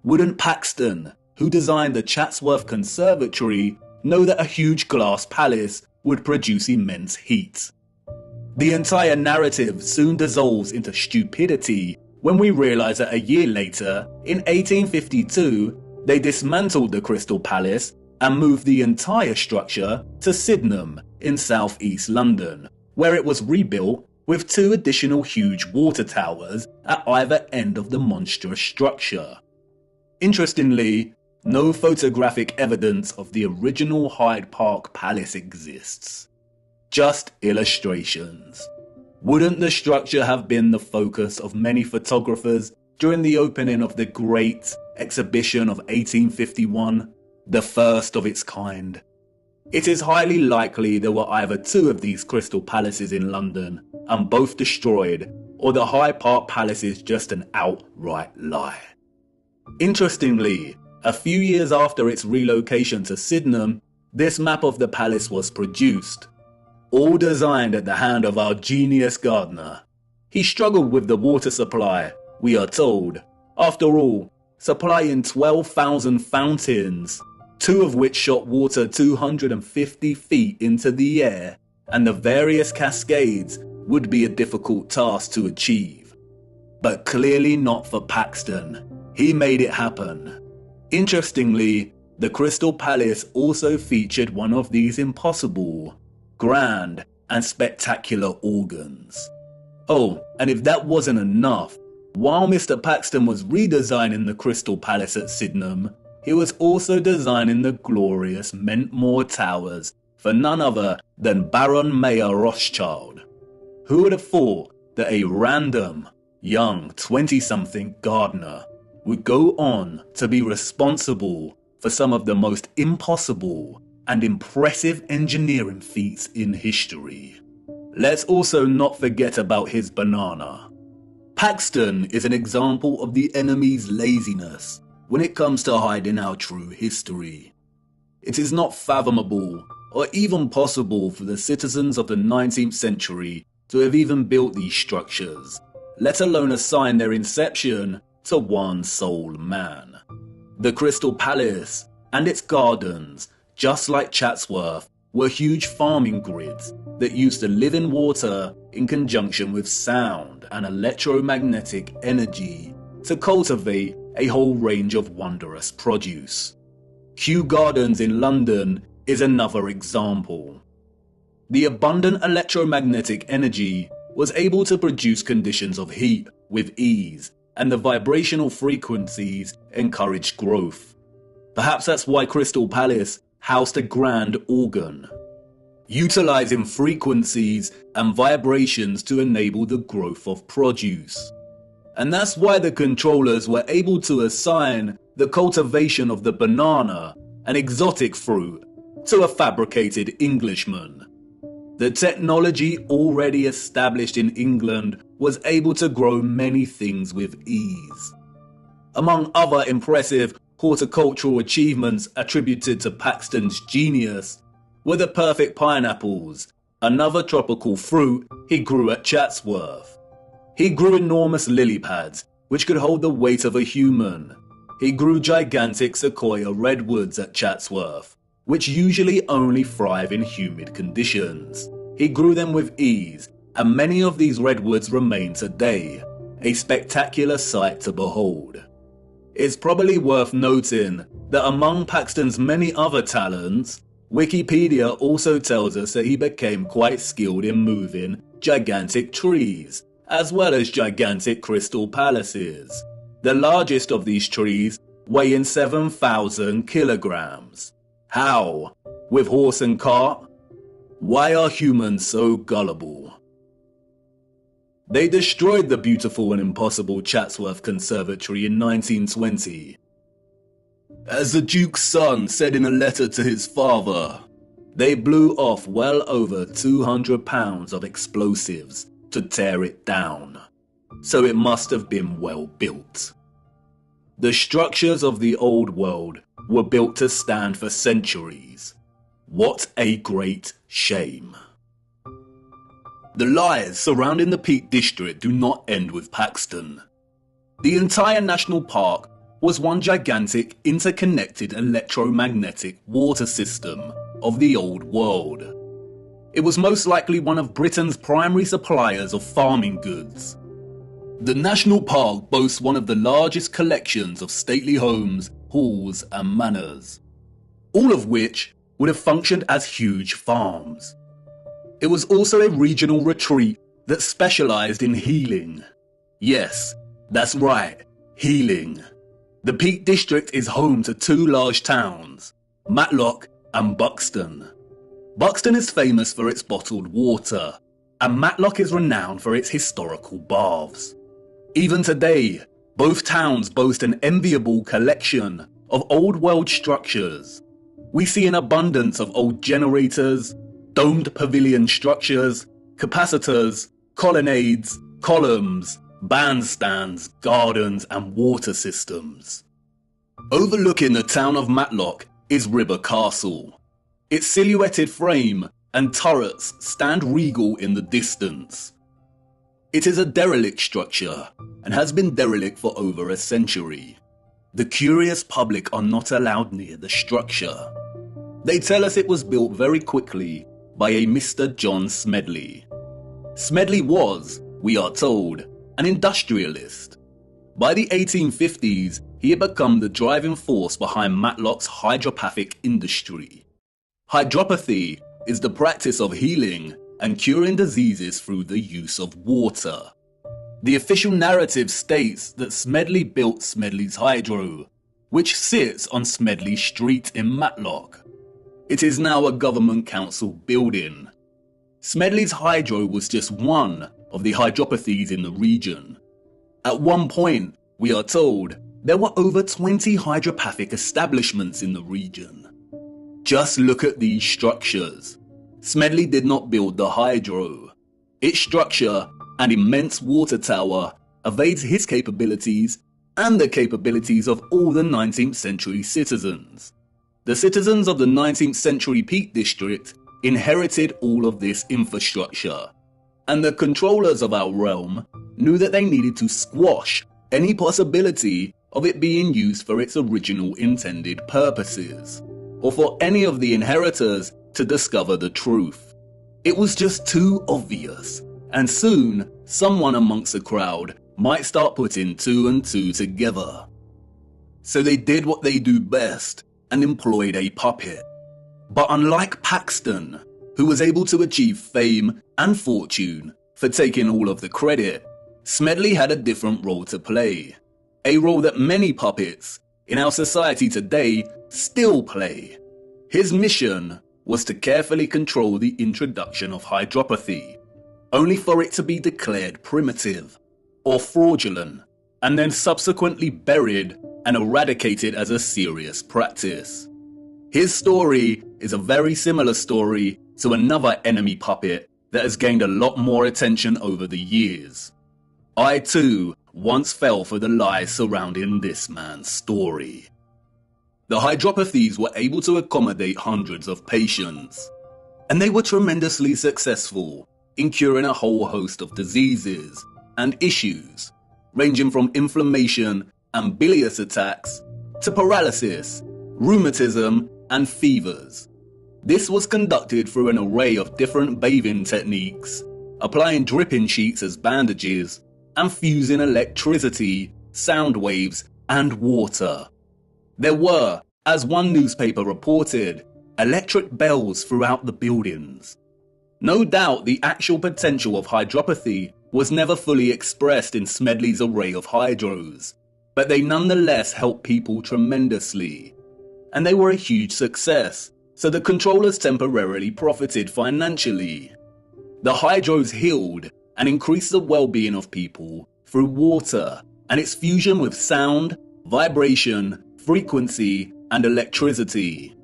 Wouldn't Paxton, who designed the Chatsworth Conservatory, know that a huge glass palace would produce immense heat? The entire narrative soon dissolves into stupidity when we realise that a year later, in 1852, they dismantled the Crystal Palace and moved the entire structure to Sydenham in southeast London, where it was rebuilt with 2 additional huge water towers at either end of the monstrous structure. Interestingly, no photographic evidence of the original Hyde Park Palace exists. Just illustrations. Wouldn't the structure have been the focus of many photographers during the opening of the Great Exhibition of 1851, the first of its kind? It is highly likely there were either 2 of these crystal palaces in London and both destroyed, or the Hyde Park Palace is just an outright lie. Interestingly, a few years after its relocation to Sydenham, this map of the palace was produced, all designed at the hand of our genius gardener. He struggled with the water supply, we are told. After all, supplying 12,000 fountains, 2 of which shot water 250 feet into the air, and the various cascades would be a difficult task to achieve. But clearly not for Paxton. He made it happen. Interestingly, the Crystal Palace also featured one of these impossible, grand, and spectacular organs. Oh, and if that wasn't enough, while Mr. Paxton was redesigning the Crystal Palace at Sydenham, he was also designing the glorious Mentmore Towers for none other than Baron Mayer Rothschild. Who would have thought that a random, young 20-something gardener would go on to be responsible for some of the most impossible and impressive engineering feats in history? Let's also not forget about his banana. Paxton is an example of the enemy's laziness when it comes to hiding our true history. It is not fathomable or even possible for the citizens of the 19th century to have even built these structures, let alone assign their inception to one sole man. The Crystal Palace and its gardens, just like Chatsworth, were huge farming grids that used to live in water in conjunction with sound and electromagnetic energy to cultivate a whole range of wondrous produce. Kew Gardens in London is another example. The abundant electromagnetic energy was able to produce conditions of heat with ease, and the vibrational frequencies encouraged growth. Perhaps that's why Crystal Palace housed a grand organ, utilizing frequencies and vibrations to enable the growth of produce. And that's why the controllers were able to assign the cultivation of the banana, an exotic fruit, to a fabricated Englishman. The technology already established in England was able to grow many things with ease. Among other impressive horticultural achievements attributed to Paxton's genius were the perfect pineapples, another tropical fruit he grew at Chatsworth. He grew enormous lily pads, which could hold the weight of a human. He grew gigantic sequoia redwoods at Chatsworth, which usually only thrive in humid conditions. He grew them with ease, and many of these redwoods remain today, a spectacular sight to behold. It's probably worth noting that among Paxton's many other talents, Wikipedia also tells us that he became quite skilled in moving gigantic trees, as well as gigantic crystal palaces. The largest of these trees weighing 7,000 kilograms. How? With horse and cart? Why are humans so gullible? They destroyed the beautiful and impossible Chatsworth Conservatory in 1920. As the Duke's son said in a letter to his father, they blew off well over 200 pounds of explosives to tear it down, so it must have been well built. The structures of the old world were built to stand for centuries. What a great shame. The lies surrounding the Peak District do not end with Paxton. The entire national park was one gigantic interconnected electromagnetic water system of the old world. It was most likely one of Britain's primary suppliers of farming goods. The national park boasts one of the largest collections of stately homes, halls and manors, all of which would have functioned as huge farms. It was also a regional retreat that specialised in healing. Yes, that's right, healing. The Peak District is home to two large towns, Matlock and Buxton. Buxton is famous for its bottled water, and Matlock is renowned for its historical baths. Even today, both towns boast an enviable collection of old world structures. We see an abundance of old generators, domed pavilion structures, capacitors, colonnades, columns, bandstands, gardens and water systems. Overlooking the town of Matlock is River Castle. Its silhouetted frame and turrets stand regal in the distance. It is a derelict structure and has been derelict for over a century. The curious public are not allowed near the structure. They tell us it was built very quickly by a Mr. John Smedley. Smedley was, we are told, an industrialist. By the 1850s, he had become the driving force behind Matlock's hydropathic industry. Hydropathy is the practice of healing and curing diseases through the use of water. The official narrative states that Smedley built Smedley's Hydro, which sits on Smedley Street in Matlock. It is now a government council building. Smedley's Hydro was just one of the hydropathies in the region. At one point, we are told, there were over 20 hydropathic establishments in the region. Just look at these structures. Smedley did not build the Hydro. Its structure, an immense water tower, evades his capabilities and the capabilities of all the 19th century citizens. The citizens of the 19th century Peak District inherited all of this infrastructure, and the controllers of our realm knew that they needed to squash any possibility of it being used for its original intended purposes, or for any of the inheritors to discover the truth. It was just too obvious, and soon someone amongst the crowd might start putting two and two together. So they did what they do best and employed a puppet. But unlike Paxton, who was able to achieve fame and fortune for taking all of the credit, Smedley had a different role to play. A role that many puppets in our society today still play. His mission was to carefully control the introduction of hydropathy, only for it to be declared primitive or fraudulent, and then subsequently buried and eradicated as a serious practice. His story is a very similar story to another enemy puppet that has gained a lot more attention over the years. I too once fell for the lies surrounding this man's story. The hydropathies were able to accommodate hundreds of patients, and they were tremendously successful in curing a whole host of diseases and issues, ranging from inflammation and bilious attacks to paralysis, rheumatism, and fevers. This was conducted through an array of different bathing techniques, applying dripping sheets as bandages, and fusing electricity, sound waves, and water. There were, as one newspaper reported, electric bells throughout the buildings. No doubt the actual potential of hydropathy was never fully expressed in Smedley's array of hydros, but they nonetheless helped people tremendously. And they were a huge success, so the controllers temporarily profited financially. The hydros healed and increased the well-being of people through water and its fusion with sound, vibration, frequency, and electricity.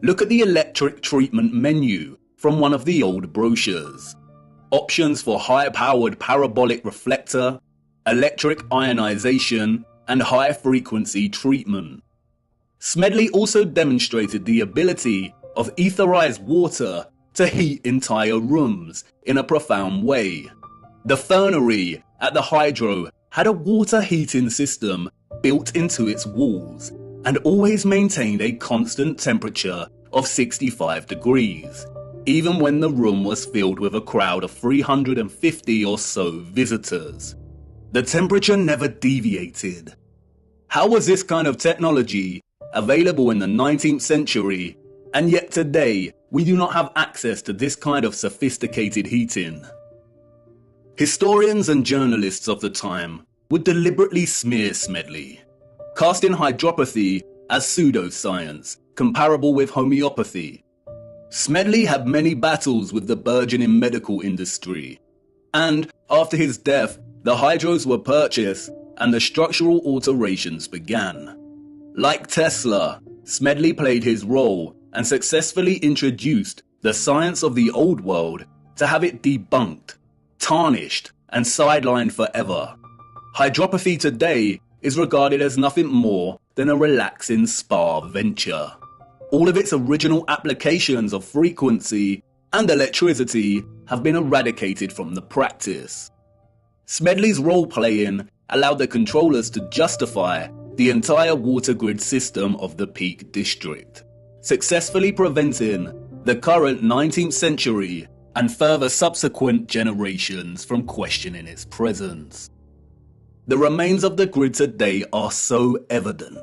Look at the electric treatment menu from one of the old brochures. Options for high-powered parabolic reflector, electric ionization, and high-frequency treatment. Smedley also demonstrated the ability of etherized water to heat entire rooms in a profound way. The fernery at the Hydro had a water heating system built into its walls and always maintained a constant temperature of 65 degrees, even when the room was filled with a crowd of 350 or so visitors. The temperature never deviated. How was this kind of technology available in the 19th century, and yet today we do not have access to this kind of sophisticated heating? Historians and journalists of the time would deliberately smear Smedley, casting hydropathy as pseudoscience, comparable with homeopathy. Smedley had many battles with the burgeoning medical industry, and after his death, the hydros were purchased and the structural alterations began. Like Tesla, Smedley played his role and successfully introduced the science of the old world to have it debunked, tarnished, and sidelined forever. Hydropathy today is regarded as nothing more than a relaxing spa venture. All of its original applications of frequency and electricity have been eradicated from the practice. Smedley's role-playing allowed the controllers to justify the entire water grid system of the Peak District, successfully preventing the current 19th century and further subsequent generations from questioning its presence. The remains of the grid today are so evident.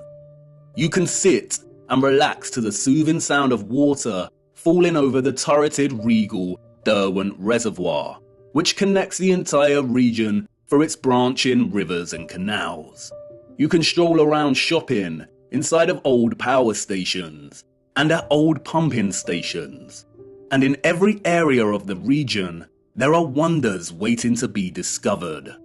You can sit and relax to the soothing sound of water falling over the turreted regal Derwent Reservoir, which connects the entire region for its branching rivers and canals. You can stroll around shopping inside of old power stations and at old pumping stations. And in every area of the region, there are wonders waiting to be discovered.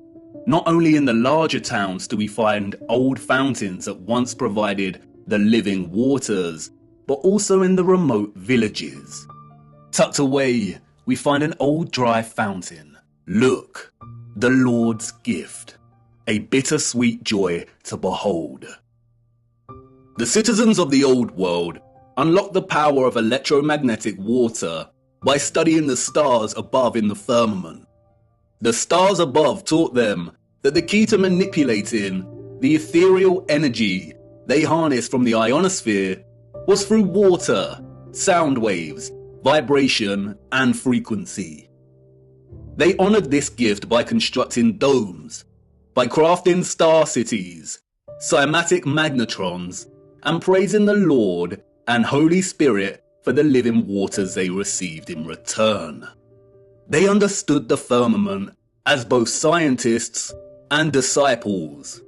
Not only in the larger towns do we find old fountains that once provided the living waters, but also in the remote villages. Tucked away, we find an old dry fountain. Look, the Lord's gift, a bittersweet joy to behold. The citizens of the old world unlocked the power of electromagnetic water by studying the stars above in the firmament. The stars above taught them that the key to manipulating the ethereal energy they harnessed from the ionosphere was through water, sound waves, vibration, and frequency. They honored this gift by constructing domes, by crafting star cities, cymatic magnetrons, and praising the Lord and Holy Spirit for the living waters they received in return. They understood the firmament as both scientists and disciples.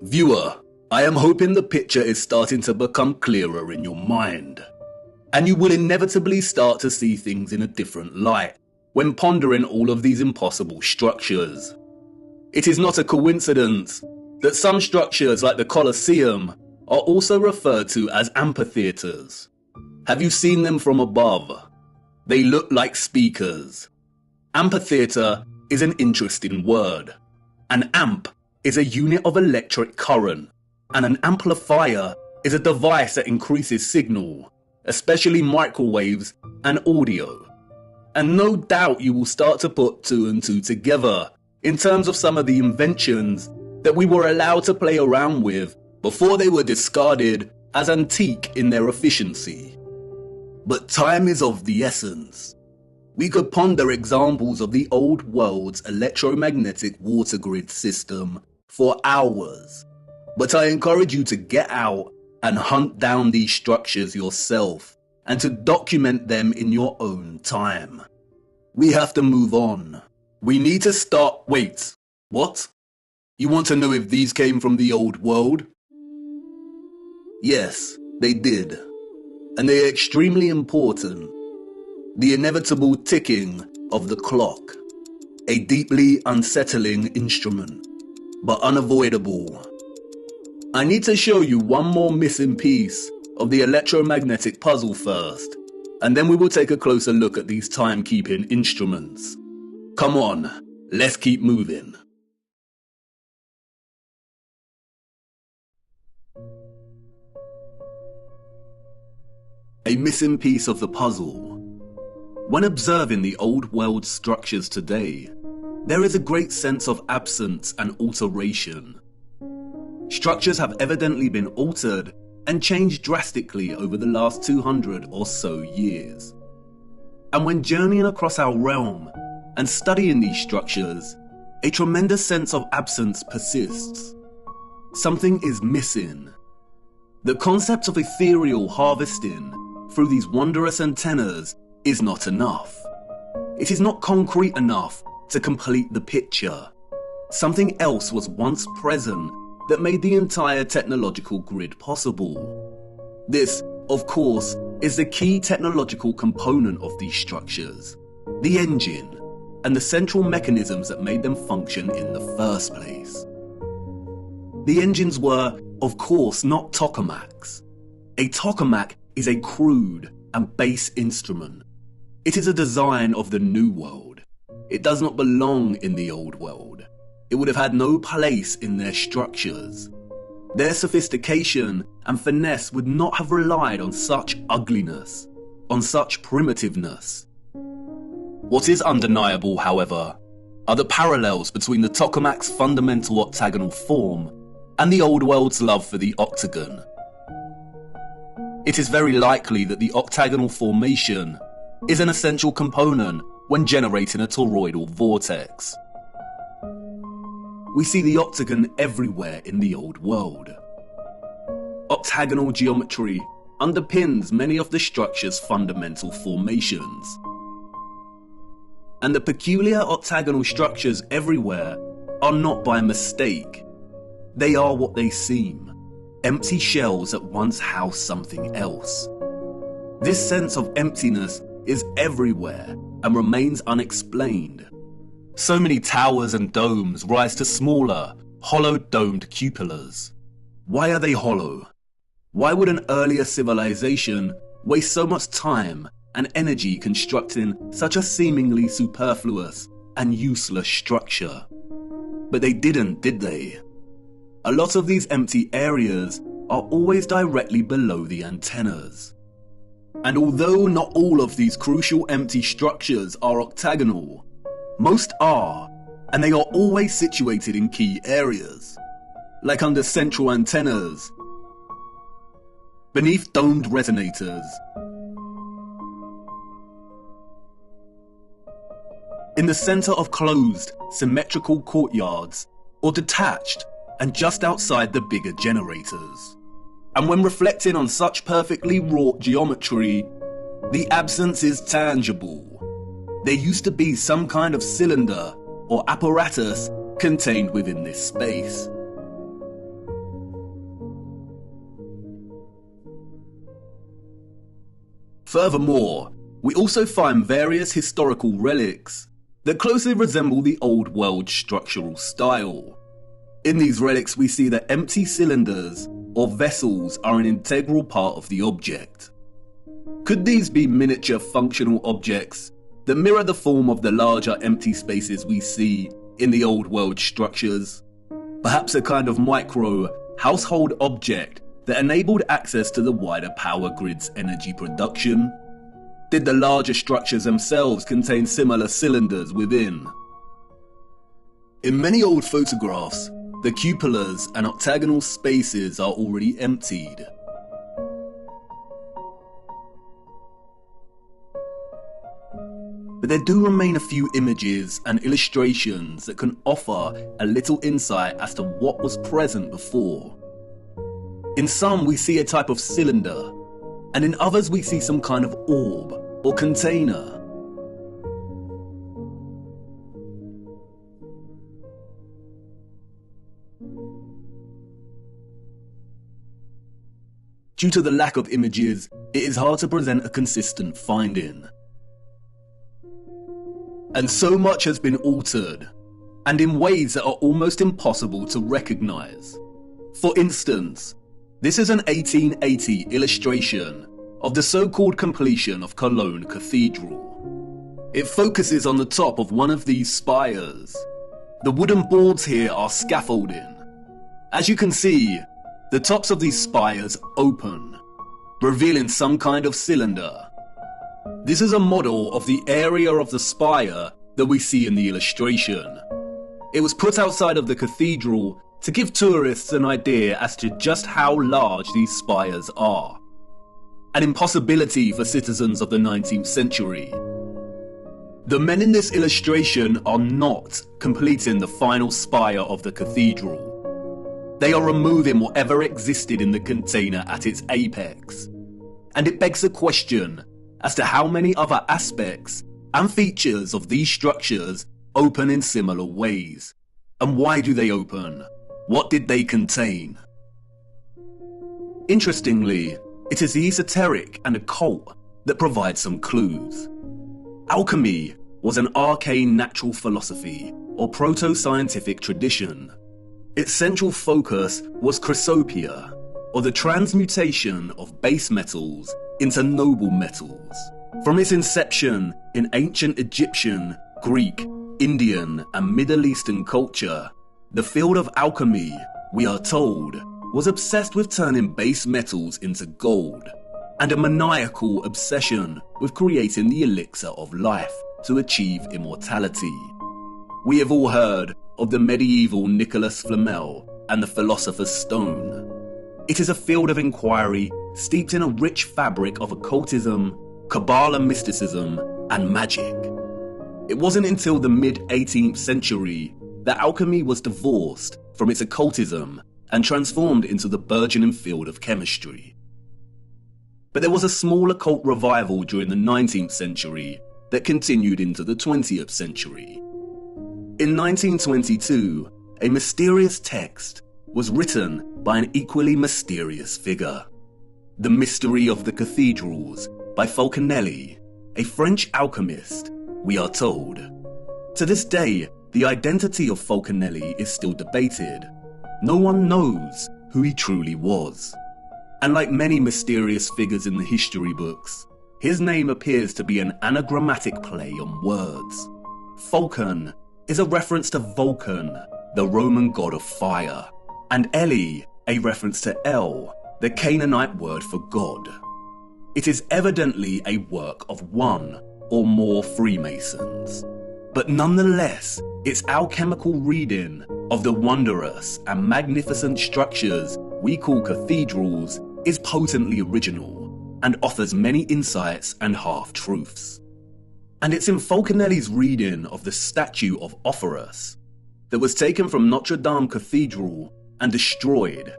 Viewer, I am hoping the picture is starting to become clearer in your mind, and you will inevitably start to see things in a different light when pondering all of these impossible structures. It is not a coincidence that some structures like the Colosseum are also referred to as amphitheaters. Have you seen them from above? They look like speakers. Amphitheater is an interesting word. An amp is a unit of electric current, and an amplifier is a device that increases signal, especially microwaves and audio. And no doubt you will start to put two and two together in terms of some of the inventions that we were allowed to play around with before they were discarded as antique in their efficiency. But time is of the essence. We could ponder examples of the old world's electromagnetic water grid system for hours, but I encourage you to get out and hunt down these structures yourself and to document them in your own time. We have to move on. We need to start... Wait, what? You want to know if these came from the old world? Yes, they did. And they are extremely important. The inevitable ticking of the clock. A deeply unsettling instrument, but unavoidable. I need to show you one more missing piece of the electromagnetic puzzle first, and then we will take a closer look at these timekeeping instruments. Come on, let's keep moving. a missing piece of the puzzle. When observing the old world structures today, there is a great sense of absence and alteration. Structures have evidently been altered and changed drastically over the last 200 or so years. And when journeying across our realm and studying these structures, a tremendous sense of absence persists. Something is missing. The concept of ethereal harvesting through these wondrous antennas is not enough. It is not concrete enough to complete the picture. Something else was once present that made the entire technological grid possible. This, of course, is the key technological component of these structures, the engine, and the central mechanisms that made them function in the first place. The engines were, of course, not tokamaks. A tokamak is a crude and base instrument. It is a design of the New World. It does not belong in the Old World. It would have had no place in their structures. Their sophistication and finesse would not have relied on such ugliness, on such primitiveness. What is undeniable, however, are the parallels between the tokamak's fundamental octagonal form and the Old World's love for the octagon. It is very likely that the octagonal formation is an essential component when generating a toroidal vortex. We see the octagon everywhere in the Old World. Octagonal geometry underpins many of the structure's fundamental formations. And the peculiar octagonal structures everywhere are not by mistake. They are what they seem, empty shells that once housed something else. This sense of emptiness is everywhere and remains unexplained. So many towers and domes rise to smaller, hollow domed cupolas. Why are they hollow? Why would an earlier civilization waste so much time and energy constructing such a seemingly superfluous and useless structure? But they didn't, did they? A lot of these empty areas are always directly below the antennas. And although not all of these crucial empty structures are octagonal, most are, and they are always situated in key areas, like under central antennas, beneath domed resonators, in the center of closed, symmetrical courtyards, or detached and just outside the bigger generators. And when reflecting on such perfectly wrought geometry, the absence is tangible. There used to be some kind of cylinder or apparatus contained within this space. Furthermore, we also find various historical relics that closely resemble the Old World structural style. In these relics, we see that empty cylinders or vessels are an integral part of the object. Could these be miniature functional objects that mirror the form of the larger empty spaces we see in the Old World structures? Perhaps a kind of micro household object that enabled access to the wider power grid's energy production? Did the larger structures themselves contain similar cylinders within? In many old photographs, the cupolas and octagonal spaces are already emptied. But there do remain a few images and illustrations that can offer a little insight as to what was present before. In some we see a type of cylinder, and in others we see some kind of orb or container. Due to the lack of images, it is hard to present a consistent finding. And so much has been altered, and in ways that are almost impossible to recognize. For instance, this is an 1880 illustration of the so-called completion of Cologne Cathedral. It focuses on the top of one of these spires. The wooden boards here are scaffolding. As you can see, the tops of these spires open, revealing some kind of cylinder. This is a model of the area of the spire that we see in the illustration. It was put outside of the cathedral to give tourists an idea as to just how large these spires are. An impossibility for citizens of the 19th century. The men in this illustration are not completing the final spire of the cathedral. They are removing whatever existed in the container at its apex. And it begs the question as to how many other aspects and features of these structures open in similar ways. And why do they open? What did they contain? Interestingly, it is the esoteric and occult that provide some clues. Alchemy was an arcane natural philosophy or proto-scientific tradition. Its central focus was chrysopia, or the transmutation of base metals into noble metals. From its inception in ancient Egyptian, Greek, Indian, and Middle Eastern culture, the field of alchemy, we are told, was obsessed with turning base metals into gold, and a maniacal obsession with creating the elixir of life to achieve immortality. We have all heard of the medieval Nicholas Flamel and the Philosopher's Stone. It is a field of inquiry steeped in a rich fabric of occultism, Kabbalah mysticism, and magic. It wasn't until the mid-18th century that alchemy was divorced from its occultism and transformed into the burgeoning field of chemistry. But there was a small occult revival during the 19th century that continued into the 20th century. In 1922, a mysterious text was written by an equally mysterious figure. The Mystery of the Cathedrals by Fulcanelli, a French alchemist, we are told. To this day, the identity of Fulcanelli is still debated. No one knows who he truly was. And like many mysterious figures in the history books, his name appears to be an anagrammatic play on words. Fulcan is a reference to Vulcan, the Roman god of fire, and Eli, a reference to El, the Canaanite word for God. It is evidently a work of one or more Freemasons, but nonetheless, its alchemical reading of the wondrous and magnificent structures we call cathedrals is potently original and offers many insights and half-truths. And it's in Fulcanelli's reading of the statue of Orpheus that was taken from Notre Dame Cathedral and destroyed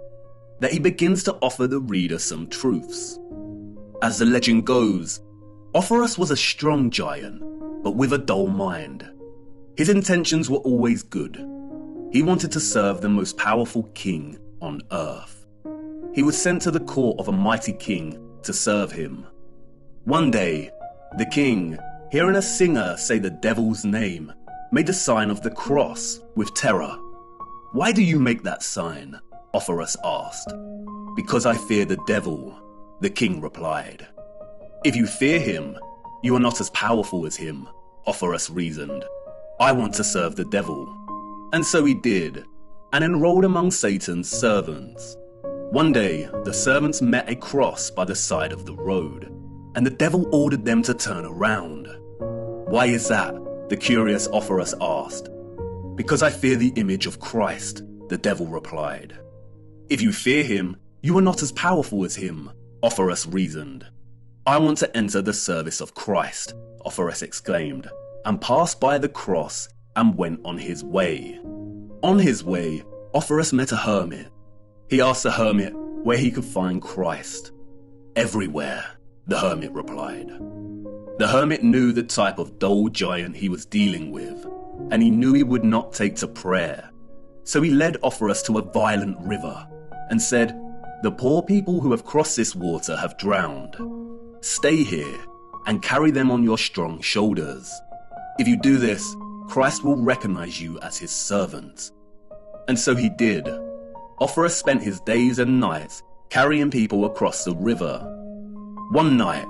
that he begins to offer the reader some truths. As the legend goes, Orpheus was a strong giant, but with a dull mind. His intentions were always good. He wanted to serve the most powerful king on earth. He was sent to the court of a mighty king to serve him. One day, the king, hearing a singer say the devil's name, made the sign of the cross with terror. "Why do you make that sign?" Orpheus asked. "Because I fear the devil," the king replied. "If you fear him, you are not as powerful as him," Orpheus reasoned. "I want to serve the devil." And so he did, and enrolled among Satan's servants. One day, the servants met a cross by the side of the road, and the devil ordered them to turn around. "Why is that?" the curious Orpheus asked. "Because I fear the image of Christ," the devil replied. "If you fear him, you are not as powerful as him," Orpheus reasoned. "I want to enter the service of Christ," Orpheus exclaimed, and passed by the cross and went on his way. On his way, Orpheus met a hermit. He asked the hermit where he could find Christ. "Everywhere," the hermit replied. The hermit knew the type of dull giant he was dealing with, and he knew he would not take to prayer. So he led Orpheus to a violent river and said, "The poor people who have crossed this water have drowned. Stay here and carry them on your strong shoulders. If you do this, Christ will recognize you as his servant." And so he did. Orpheus spent his days and nights carrying people across the river. One night,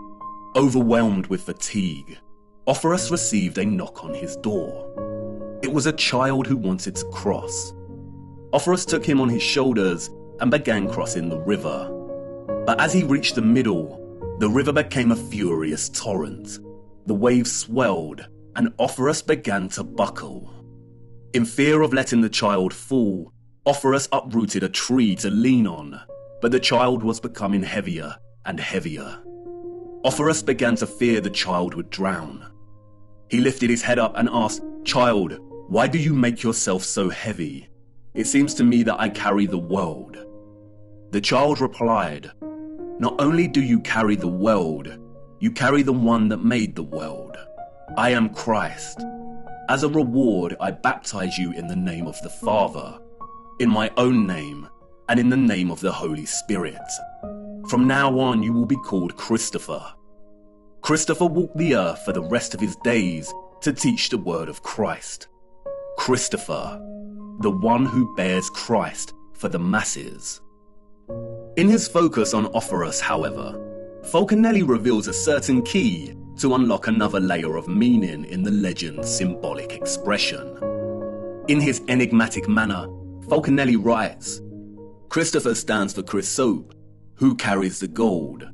overwhelmed with fatigue, Orpheus received a knock on his door. It was a child who wanted to cross. Orpheus took him on his shoulders and began crossing the river. But as he reached the middle, the river became a furious torrent. The waves swelled, and Offerus began to buckle. In fear of letting the child fall, Offerus uprooted a tree to lean on, but the child was becoming heavier and heavier. Offerus began to fear the child would drown. He lifted his head up and asked, "Child, why do you make yourself so heavy? It seems to me that I carry the world." The child replied, "Not only do you carry the world, you carry the one that made the world. I am Christ. As a reward, I baptize you in the name of the Father, in my own name, and in the name of the Holy Spirit. From now on, you will be called Christopher." Christopher walked the earth for the rest of his days to teach the word of Christ. Christopher, the one who bears Christ for the masses. In his focus on Offerus, however, Falconelli reveals a certain key to unlock another layer of meaning in the legend's symbolic expression. In his enigmatic manner, Falconelli writes, "Christopher stands for Chrysope, who carries the gold.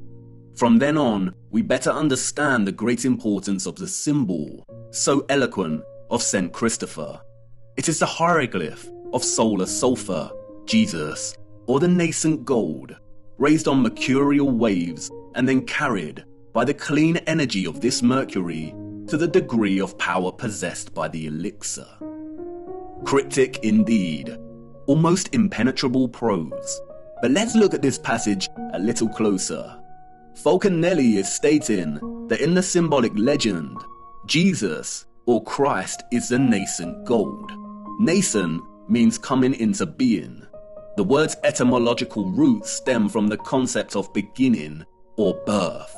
From then on, we better understand the great importance of the symbol, so eloquent, of St. Christopher. It is the hieroglyph of solar sulfur, Jesus, or the nascent gold, raised on mercurial waves and then carried by the clean energy of this mercury to the degree of power possessed by the elixir." Cryptic indeed, almost impenetrable prose. But let's look at this passage a little closer. Falconelli is stating that in the symbolic legend, Jesus, or Christ, is the nascent gold. Nascent means coming into being. The word's etymological roots stem from the concept of beginning or birth.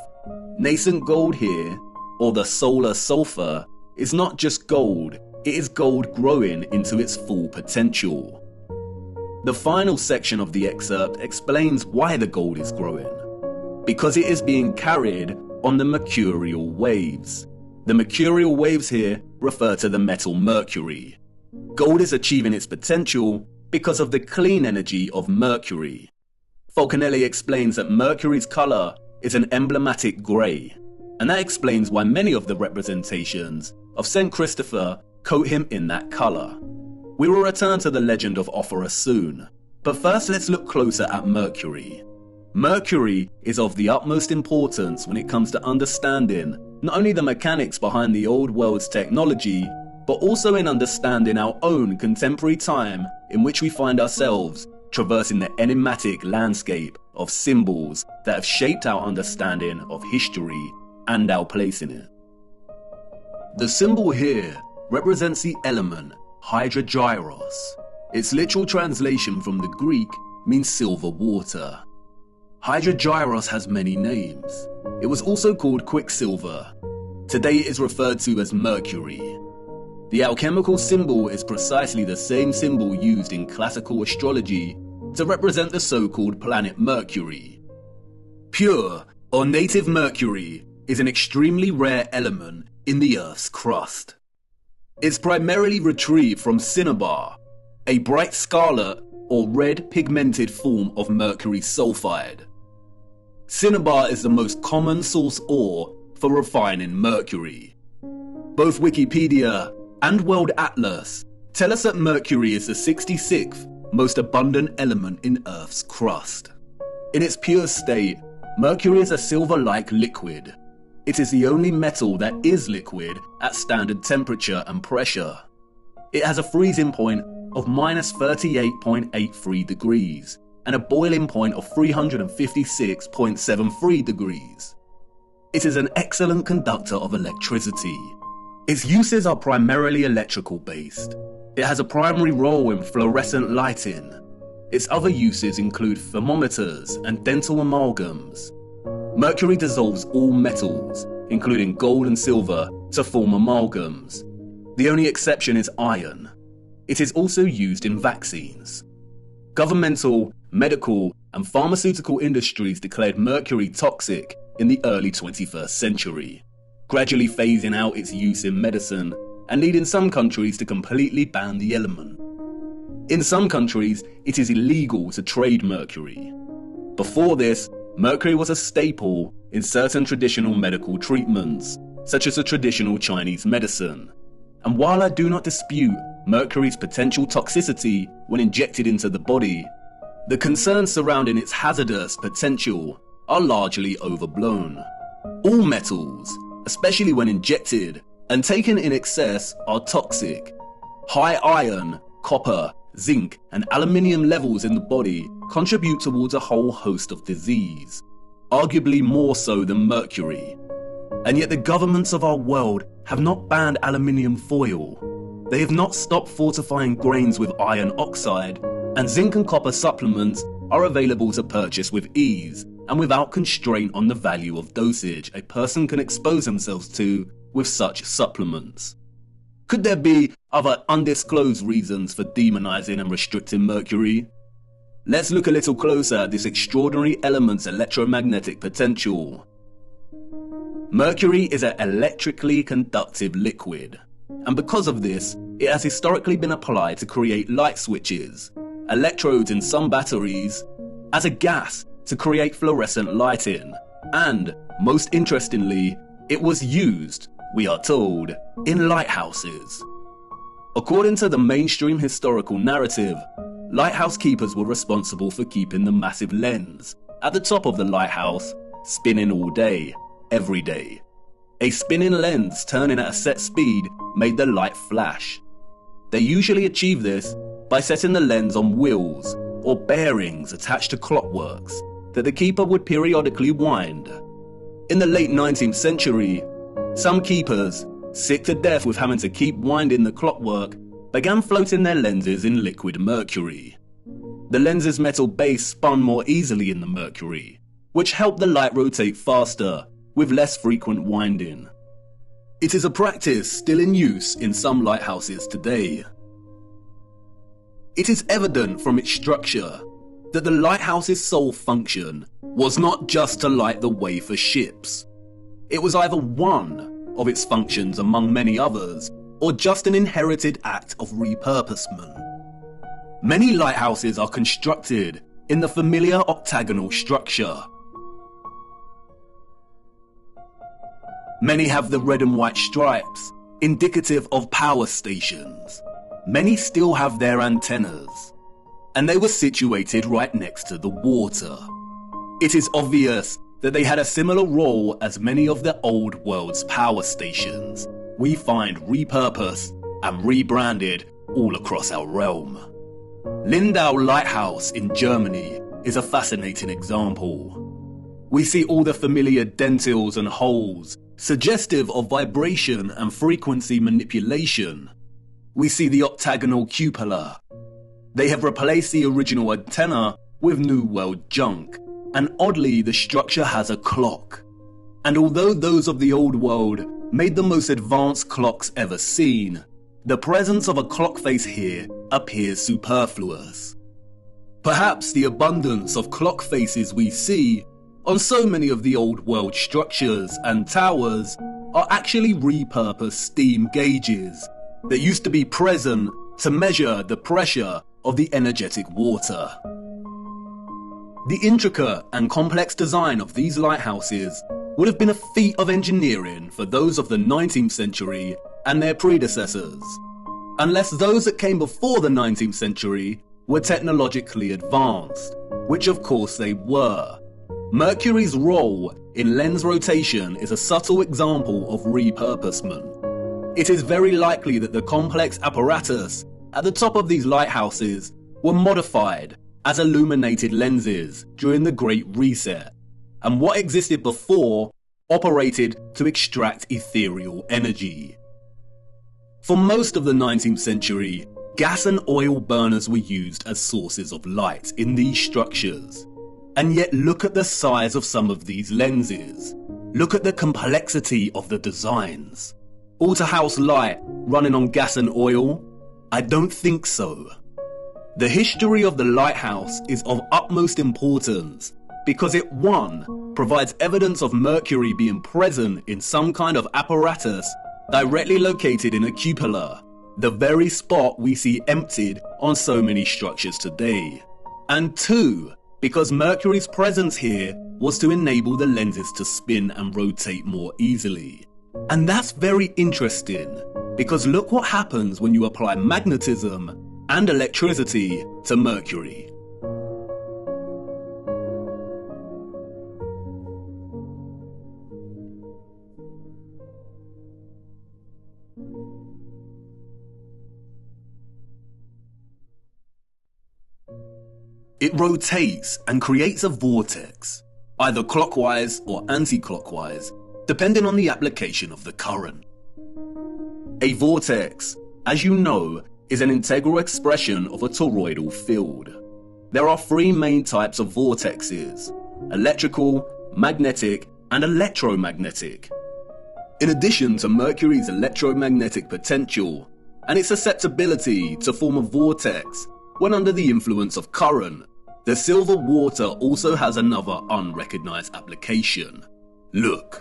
Nascent gold here, or the solar sulfur, is not just gold, it is gold growing into its full potential. The final section of the excerpt explains why the gold is growing. Because it is being carried on the mercurial waves. The mercurial waves here refer to the metal mercury. Gold is achieving its potential because of the clean energy of mercury. Falconelli explains that mercury's color is an emblematic grey, and that explains why many of the representations of St. Christopher coat him in that color. We will return to the legend of Offerus soon, but first let's look closer at Mercury. Mercury is of the utmost importance when it comes to understanding not only the mechanics behind the old world's technology, but also in understanding our own contemporary time in which we find ourselves traversing the enigmatic landscape of symbols that have shaped our understanding of history and our place in it. The symbol here represents the element hydrogyros. Its literal translation from the Greek means silver water. Hydrogyros has many names. It was also called quicksilver. Today it is referred to as mercury. The alchemical symbol is precisely the same symbol used in classical astrology to represent the so-called planet Mercury. Pure or native mercury is an extremely rare element in the Earth's crust. It's primarily retrieved from cinnabar, a bright scarlet or red pigmented form of mercury sulfide. Cinnabar is the most common source ore for refining mercury. Both Wikipedia and World Atlas tell us that mercury is the 66th most abundant element in Earth's crust. In its pure state, mercury is a silver-like liquid. It is the only metal that is liquid at standard temperature and pressure. It has a freezing point of -38.83 degrees and a boiling point of 356.73 degrees. It is an excellent conductor of electricity. Its uses are primarily electrical based. It has a primary role in fluorescent lighting. Its other uses include thermometers and dental amalgams. Mercury dissolves all metals, including gold and silver, to form amalgams. The only exception is iron. It is also used in vaccines. Governmental, medical, and pharmaceutical industries declared mercury toxic in the early 21st century, gradually phasing out its use in medicine and leading some countries to completely ban the element. In some countries, it is illegal to trade mercury. Before this, mercury was a staple in certain traditional medical treatments, such as a traditional Chinese medicine. And while I do not dispute mercury's potential toxicity when injected into the body, the concerns surrounding its hazardous potential are largely overblown. All metals, especially when injected and taken in excess, are toxic. High iron, copper, zinc, and aluminium levels in the body contribute towards a whole host of disease, arguably more so than mercury. And yet the governments of our world have not banned aluminium foil. They have not stopped fortifying grains with iron oxide, and zinc and copper supplements are available to purchase with ease and without constraint on the value of dosage a person can expose themselves to with such supplements. Could there be other undisclosed reasons for demonizing and restricting mercury? Let's look a little closer at this extraordinary element's electromagnetic potential. Mercury is an electrically conductive liquid, and because of this, it has historically been applied to create light switches, electrodes in some batteries, as a gas to create fluorescent lighting, and, most interestingly, it was used, we are told, in lighthouses. According to the mainstream historical narrative, lighthouse keepers were responsible for keeping the massive lens at the top of the lighthouse spinning all day, every day. A spinning lens turning at a set speed made the light flash. They usually achieve this by setting the lens on wheels or bearings attached to clockworks that the keeper would periodically wind. In the late 19th century, some keepers, sick to death with having to keep winding the clockwork, began floating their lenses in liquid mercury. The lens's metal base spun more easily in the mercury, which helped the light rotate faster with less frequent winding. It is a practice still in use in some lighthouses today. It is evident from its structure that the lighthouse's sole function was not just to light the way for ships. It was either one of its functions among many others, or just an inherited act of repurposement. Many lighthouses are constructed in the familiar octagonal structure. Many have the red and white stripes, indicative of power stations. Many still have their antennas, and they were situated right next to the water. It is obvious that they had a similar role as many of the old world's power stations we find repurposed and rebranded all across our realm. Lindau Lighthouse in Germany is a fascinating example. We see all the familiar dentils and holes, suggestive of vibration and frequency manipulation. We see the octagonal cupola. They have replaced the original antenna with New World junk, and oddly the structure has a clock. And although those of the old world made the most advanced clocks ever seen, the presence of a clock face here appears superfluous. Perhaps the abundance of clock faces we see on so many of the old world structures and towers are actually repurposed steam gauges that used to be present to measure the pressure of the energetic water. The intricate and complex design of these lighthouses would have been a feat of engineering for those of the 19th century and their predecessors, unless those that came before the 19th century were technologically advanced, which of course they were. Mercury's role in lens rotation is a subtle example of repurposement. It is very likely that the complex apparatus at the top of these lighthouses were modified as illuminated lenses during the Great Reset, and what existed before operated to extract ethereal energy. For most of the 19th century, gas and oil burners were used as sources of light in these structures. And yet look at the size of some of these lenses. Look at the complexity of the designs. All to house light running on gas and oil? I don't think so. The history of the lighthouse is of utmost importance because it, one, provides evidence of mercury being present in some kind of apparatus directly located in a cupola, the very spot we see emptied on so many structures today. And two, because mercury's presence here was to enable the lenses to spin and rotate more easily. And that's very interesting, because look what happens when you apply magnetism and electricity to mercury. It rotates and creates a vortex, either clockwise or anti-clockwise, depending on the application of the current. A vortex, as you know, is an integral expression of a toroidal field. There are three main types of vortexes: electrical, magnetic, and electromagnetic. In addition to Mercury's electromagnetic potential and its susceptibility to form a vortex when under the influence of current, the silver water also has another unrecognized application. Look.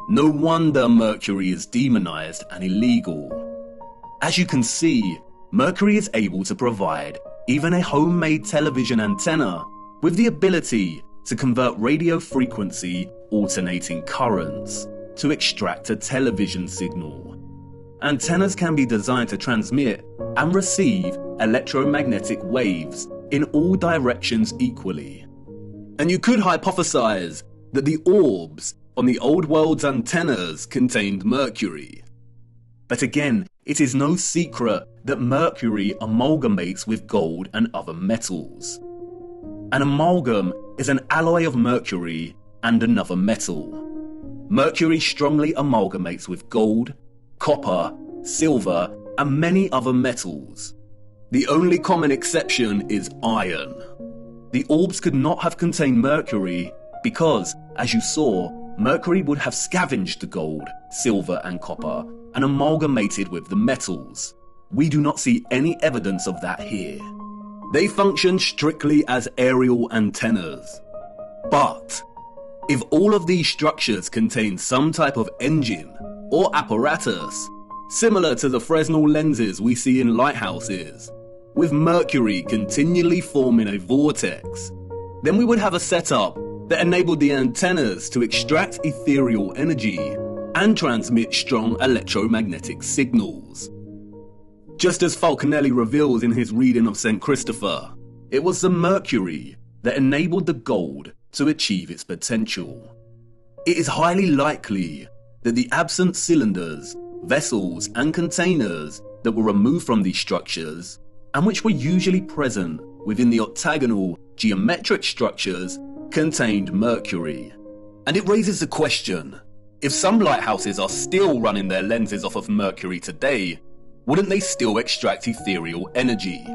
No wonder Mercury is demonized and illegal. As you can see, Mercury is able to provide even a homemade television antenna with the ability to convert radio frequency alternating currents to extract a television signal. Antennas can be designed to transmit and receive electromagnetic waves in all directions equally. And you could hypothesize that the orbs on the old world's antennas contained mercury. But again, it is no secret that mercury amalgamates with gold and other metals. An amalgam is an alloy of mercury and another metal. Mercury strongly amalgamates with gold, copper, silver, and many other metals. The only common exception is iron. The orbs could not have contained mercury because, as you saw, mercury would have scavenged the gold, silver, and copper and amalgamated with the metals. We do not see any evidence of that here. They function strictly as aerial antennas. But if all of these structures contain some type of engine or apparatus, similar to the Fresnel lenses we see in lighthouses, with mercury continually forming a vortex, then we would have a setup that enabled the antennas to extract ethereal energy and transmit strong electromagnetic signals. Just as Falconelli reveals in his reading of St. Christopher, it was the mercury that enabled the gold to achieve its potential. It is highly likely that the absent cylinders, vessels, and containers that were removed from these structures, and which were usually present within the octagonal geometric structures, contained mercury. And it raises the question, if some lighthouses are still running their lenses off of mercury today, wouldn't they still extract ethereal energy?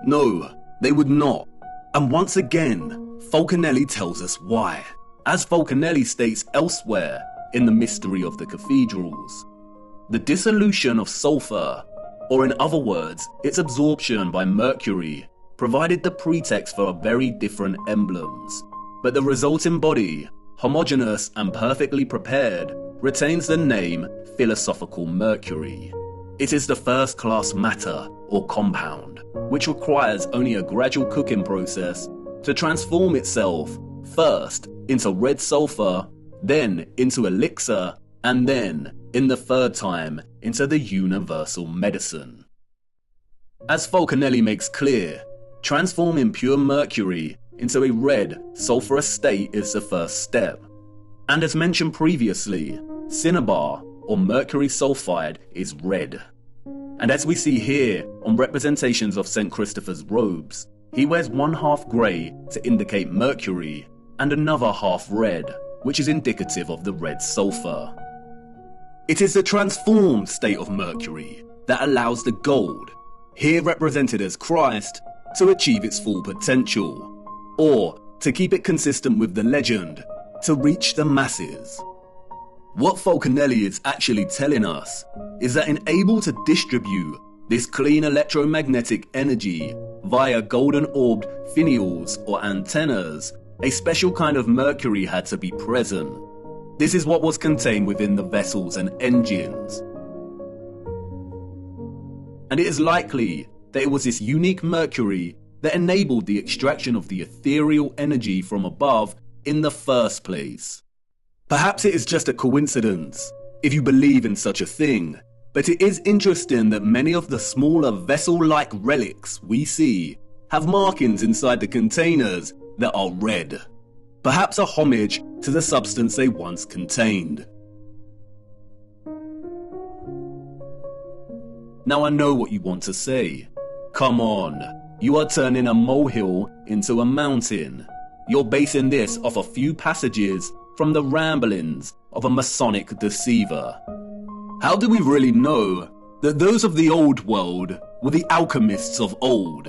No, they would not. And once again, Falconelli tells us why. As Falconelli states elsewhere in The Mystery of the Cathedrals, the dissolution of sulfur, or in other words, its absorption by mercury, provided the pretext for very different emblems. But the resulting body, homogeneous and perfectly prepared, retains the name philosophical mercury. It is the first-class matter or compound, which requires only a gradual cooking process to transform itself first into red sulfur, then into elixir, and then, in the third time, into the universal medicine. As Falconelli makes clear, transforming pure mercury into a red, sulfurous state is the first step. And as mentioned previously, cinnabar, or mercury sulfide, is red. And as we see here on representations of St. Christopher's robes, he wears one half grey to indicate mercury and another half red, which is indicative of the red sulfur. It is the transformed state of mercury that allows the gold, here represented as Christ, to achieve its full potential, or, to keep it consistent with the legend, to reach the masses. What Falconelli is actually telling us is that in able to distribute this clean electromagnetic energy via golden orbed finials or antennas, a special kind of mercury had to be present. This is what was contained within the vessels and engines. And it is likely that it was this unique mercury that enabled the extraction of the ethereal energy from above in the first place. Perhaps it is just a coincidence, if you believe in such a thing, but it is interesting that many of the smaller vessel-like relics we see have markings inside the containers that are red, perhaps a homage to the substance they once contained. Now I know what you want to say. Come on, you are turning a molehill into a mountain. You're basing this off a few passages from the ramblings of a Masonic deceiver. How do we really know that those of the old world were the alchemists of old,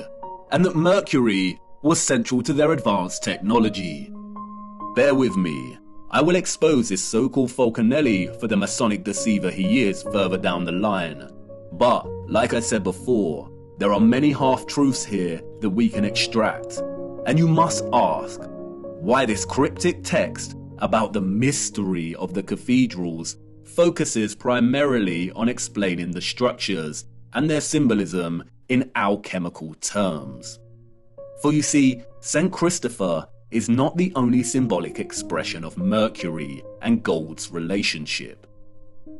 and that mercury was central to their advanced technology? Bear with me, I will expose this so-called Falconelli for the Masonic deceiver he is further down the line. But, like I said before, there are many half-truths here that we can extract, and you must ask, why this cryptic text about the mystery of the cathedrals focuses primarily on explaining the structures and their symbolism in alchemical terms. For you see, St. Christopher is not the only symbolic expression of Mercury and gold's relationship.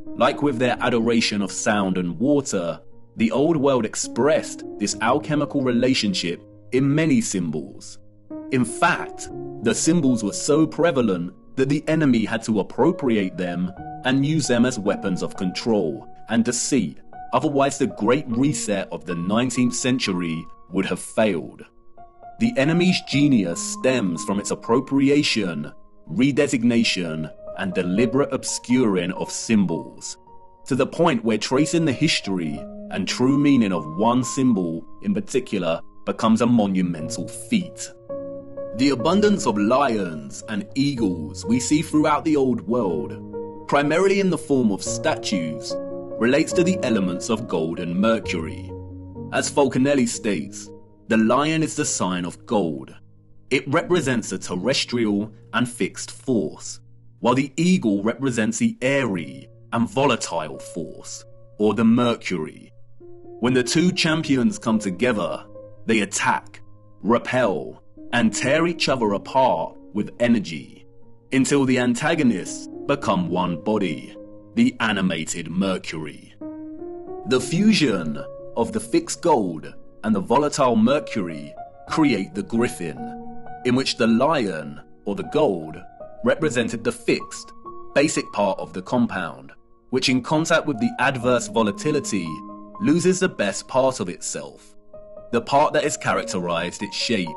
Like with their adoration of sound and water, the old world expressed this alchemical relationship in many symbols. In fact, the symbols were so prevalent that the enemy had to appropriate them and use them as weapons of control and deceit, otherwise the great reset of the 19th century would have failed. The enemy's genius stems from its appropriation, redesignation, and deliberate obscuring of symbols, to the point where tracing the history and true meaning of one symbol in particular becomes a monumental feat. The abundance of lions and eagles we see throughout the old world, primarily in the form of statues, relates to the elements of gold and mercury. As Falconelli states, the lion is the sign of gold. It represents a terrestrial and fixed force, while the eagle represents the airy and volatile force, or the mercury. When the two champions come together, they attack, repel, and tear each other apart with energy, until the antagonists become one body, the animated mercury. The fusion of the fixed gold and the volatile mercury create the griffin, in which the lion, or the gold, represented the fixed, basic part of the compound, which in contact with the adverse volatility loses the best part of itself, the part that has characterized its shape,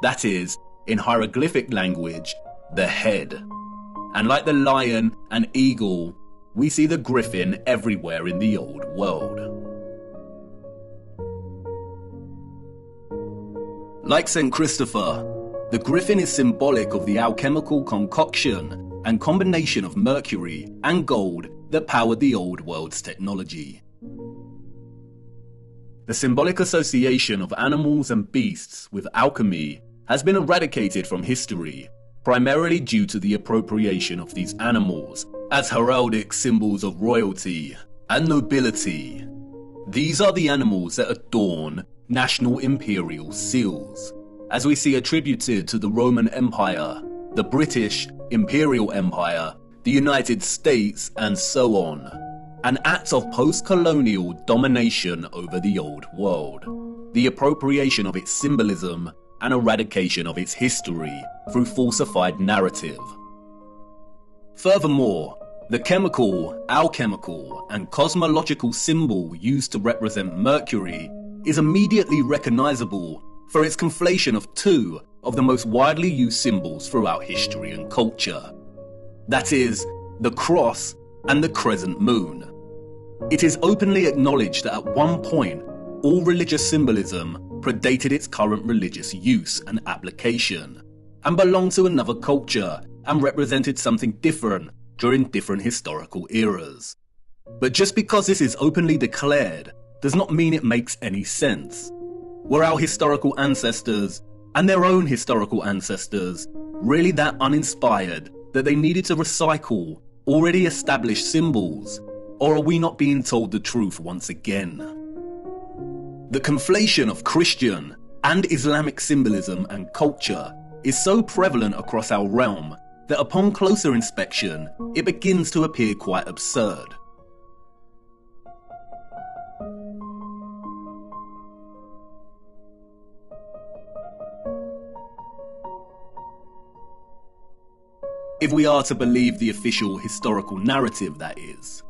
that is, in hieroglyphic language, the head. And like the lion and eagle, we see the griffin everywhere in the old world. Like St. Christopher, the griffin is symbolic of the alchemical concoction and combination of mercury and gold that powered the old world's technology. The symbolic association of animals and beasts with alchemy has been eradicated from history, primarily due to the appropriation of these animals as heraldic symbols of royalty and nobility. These are the animals that adorn national imperial seals, as we see attributed to the Roman Empire, the British Imperial Empire, the United States, and so on. an act of post-colonial domination over the old world, the appropriation of its symbolism and eradication of its history through falsified narrative. Furthermore, the chemical, alchemical, and cosmological symbol used to represent Mercury is immediately recognizable for its conflation of two of the most widely used symbols throughout history and culture. That is, the cross and the crescent moon. It is openly acknowledged that at one point, all religious symbolism predated its current religious use and application, and belonged to another culture and represented something different during different historical eras. But just because this is openly declared does not mean it makes any sense. Were our historical ancestors, and their own historical ancestors, really that uninspired that they needed to recycle already established symbols? Or are we not being told the truth once again? The conflation of Christian and Islamic symbolism and culture is so prevalent across our realm that upon closer inspection, it begins to appear quite absurd. If we are to believe the official historical narrative, that is.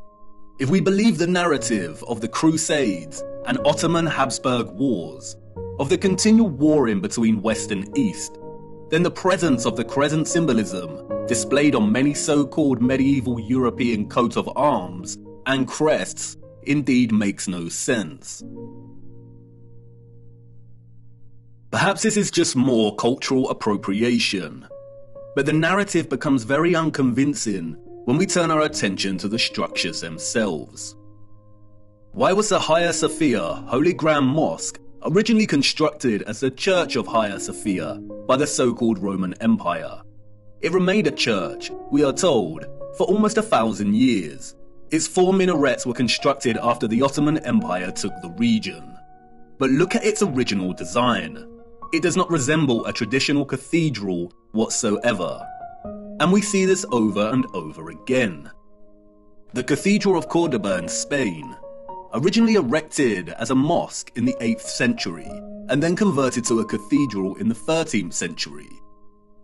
If we believe the narrative of the Crusades and Ottoman-Habsburg Wars, of the continual warring between West and East, then the presence of the crescent symbolism displayed on many so-called medieval European coats of arms and crests indeed makes no sense. Perhaps this is just more cultural appropriation, but the narrative becomes very unconvincing when we turn our attention to the structures themselves. Why was the Hagia Sophia Holy Grand Mosque originally constructed as the Church of Hagia Sophia by the so-called Roman Empire? It remained a church, we are told, for almost 1,000 years. Its 4 minarets were constructed after the Ottoman Empire took the region. But look at its original design. It does not resemble a traditional cathedral whatsoever. And we see this over and over again. The Cathedral of Cordoba in Spain, originally erected as a mosque in the 8th century and then converted to a cathedral in the 13th century.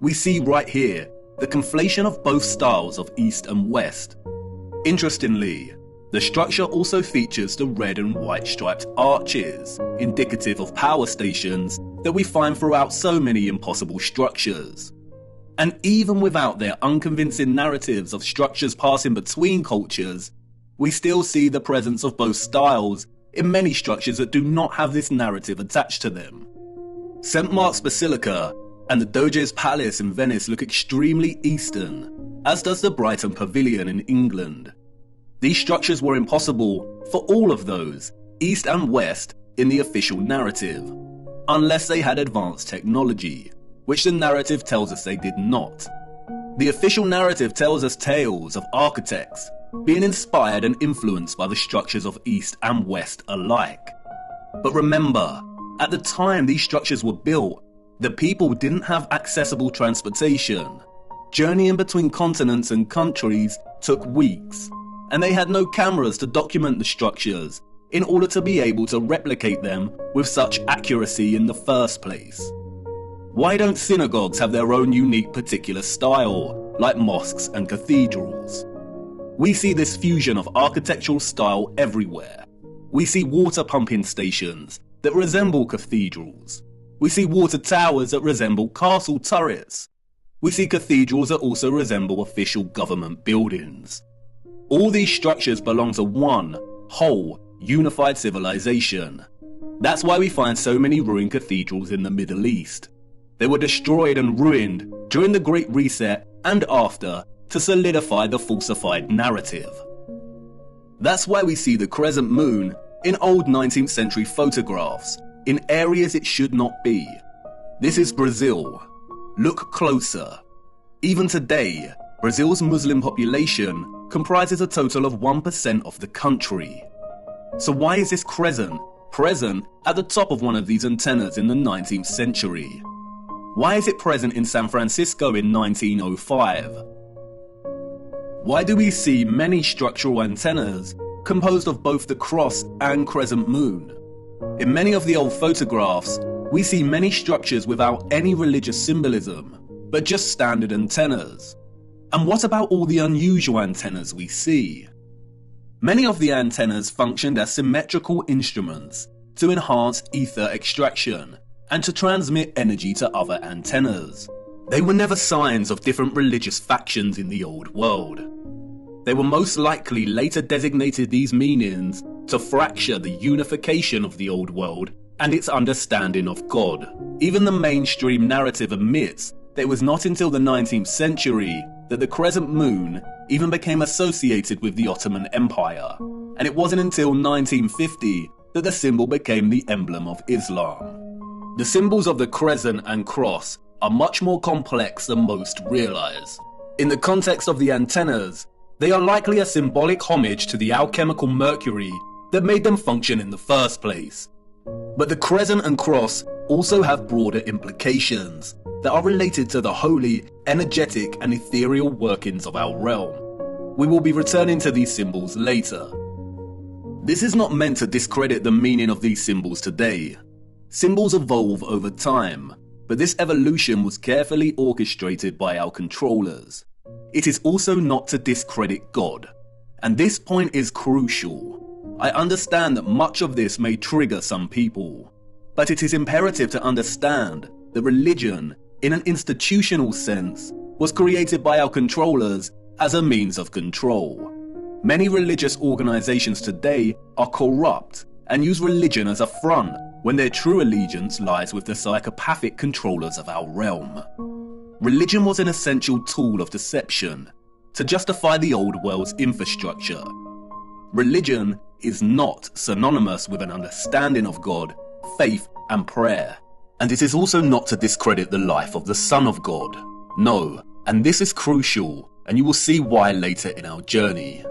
We see right here the conflation of both styles of East and West. Interestingly, the structure also features the red and white striped arches, indicative of power stations that we find throughout so many impossible structures. And even without their unconvincing narratives of structures passing between cultures, we still see the presence of both styles in many structures that do not have this narrative attached to them. St. Mark's Basilica and the Doge's Palace in Venice look extremely Eastern, as does the Brighton Pavilion in England. These structures were impossible for all of those, East and West, in the official narrative, unless they had advanced technology, which the narrative tells us they did not. The official narrative tells us tales of architects being inspired and influenced by the structures of East and West alike. But remember, at the time these structures were built, the people didn't have accessible transportation. Journeying between continents and countries took weeks, and they had no cameras to document the structures in order to be able to replicate them with such accuracy in the first place. Why don't synagogues have their own unique particular style, like mosques and cathedrals? We see this fusion of architectural style everywhere. We see water pumping stations that resemble cathedrals. We see water towers that resemble castle turrets. We see cathedrals that also resemble official government buildings. All these structures belong to one whole, unified civilization. That's why we find so many ruined cathedrals in the Middle East. They were destroyed and ruined during the Great Reset and after to solidify the falsified narrative. That's why we see the crescent moon in old 19th century photographs in areas it should not be. This is Brazil. Look closer. Even today, Brazil's Muslim population comprises a total of 1% of the country. So why is this crescent present at the top of one of these antennas in the 19th century? Why is it present in San Francisco in 1905? Why do we see many structural antennas composed of both the cross and crescent moon. In many of the old photographs, we see many structures without any religious symbolism, but just standard antennas. And what about all the unusual antennas we see? Many of the antennas functioned as symmetrical instruments to enhance ether extraction and to transmit energy to other antennas. They were never signs of different religious factions in the old world. They were most likely later designated these meanings to fracture the unification of the old world and its understanding of God. Even the mainstream narrative admits that it was not until the 19th century that the crescent moon even became associated with the Ottoman Empire, and it wasn't until 1950 that the symbol became the emblem of Islam. The symbols of the crescent and cross are much more complex than most realize. In the context of the antennas, they are likely a symbolic homage to the alchemical mercury that made them function in the first place. But the crescent and cross also have broader implications that are related to the holy, energetic and ethereal workings of our realm. We will be returning to these symbols later. This is not meant to discredit the meaning of these symbols today. Symbols evolve over time, but this evolution was carefully orchestrated by our controllers. It is also not to discredit God, and this point is crucial. I understand that much of this may trigger some people, but it is imperative to understand that religion, in an institutional sense, was created by our controllers as a means of control. Many religious organizations today are corrupt and use religion as a front when their true allegiance lies with the psychopathic controllers of our realm. Religion was an essential tool of deception to justify the old world's infrastructure. Religion is not synonymous with an understanding of God, faith, and prayer. And it is also not to discredit the life of the Son of God. No, and this is crucial, and you will see why later in our journey.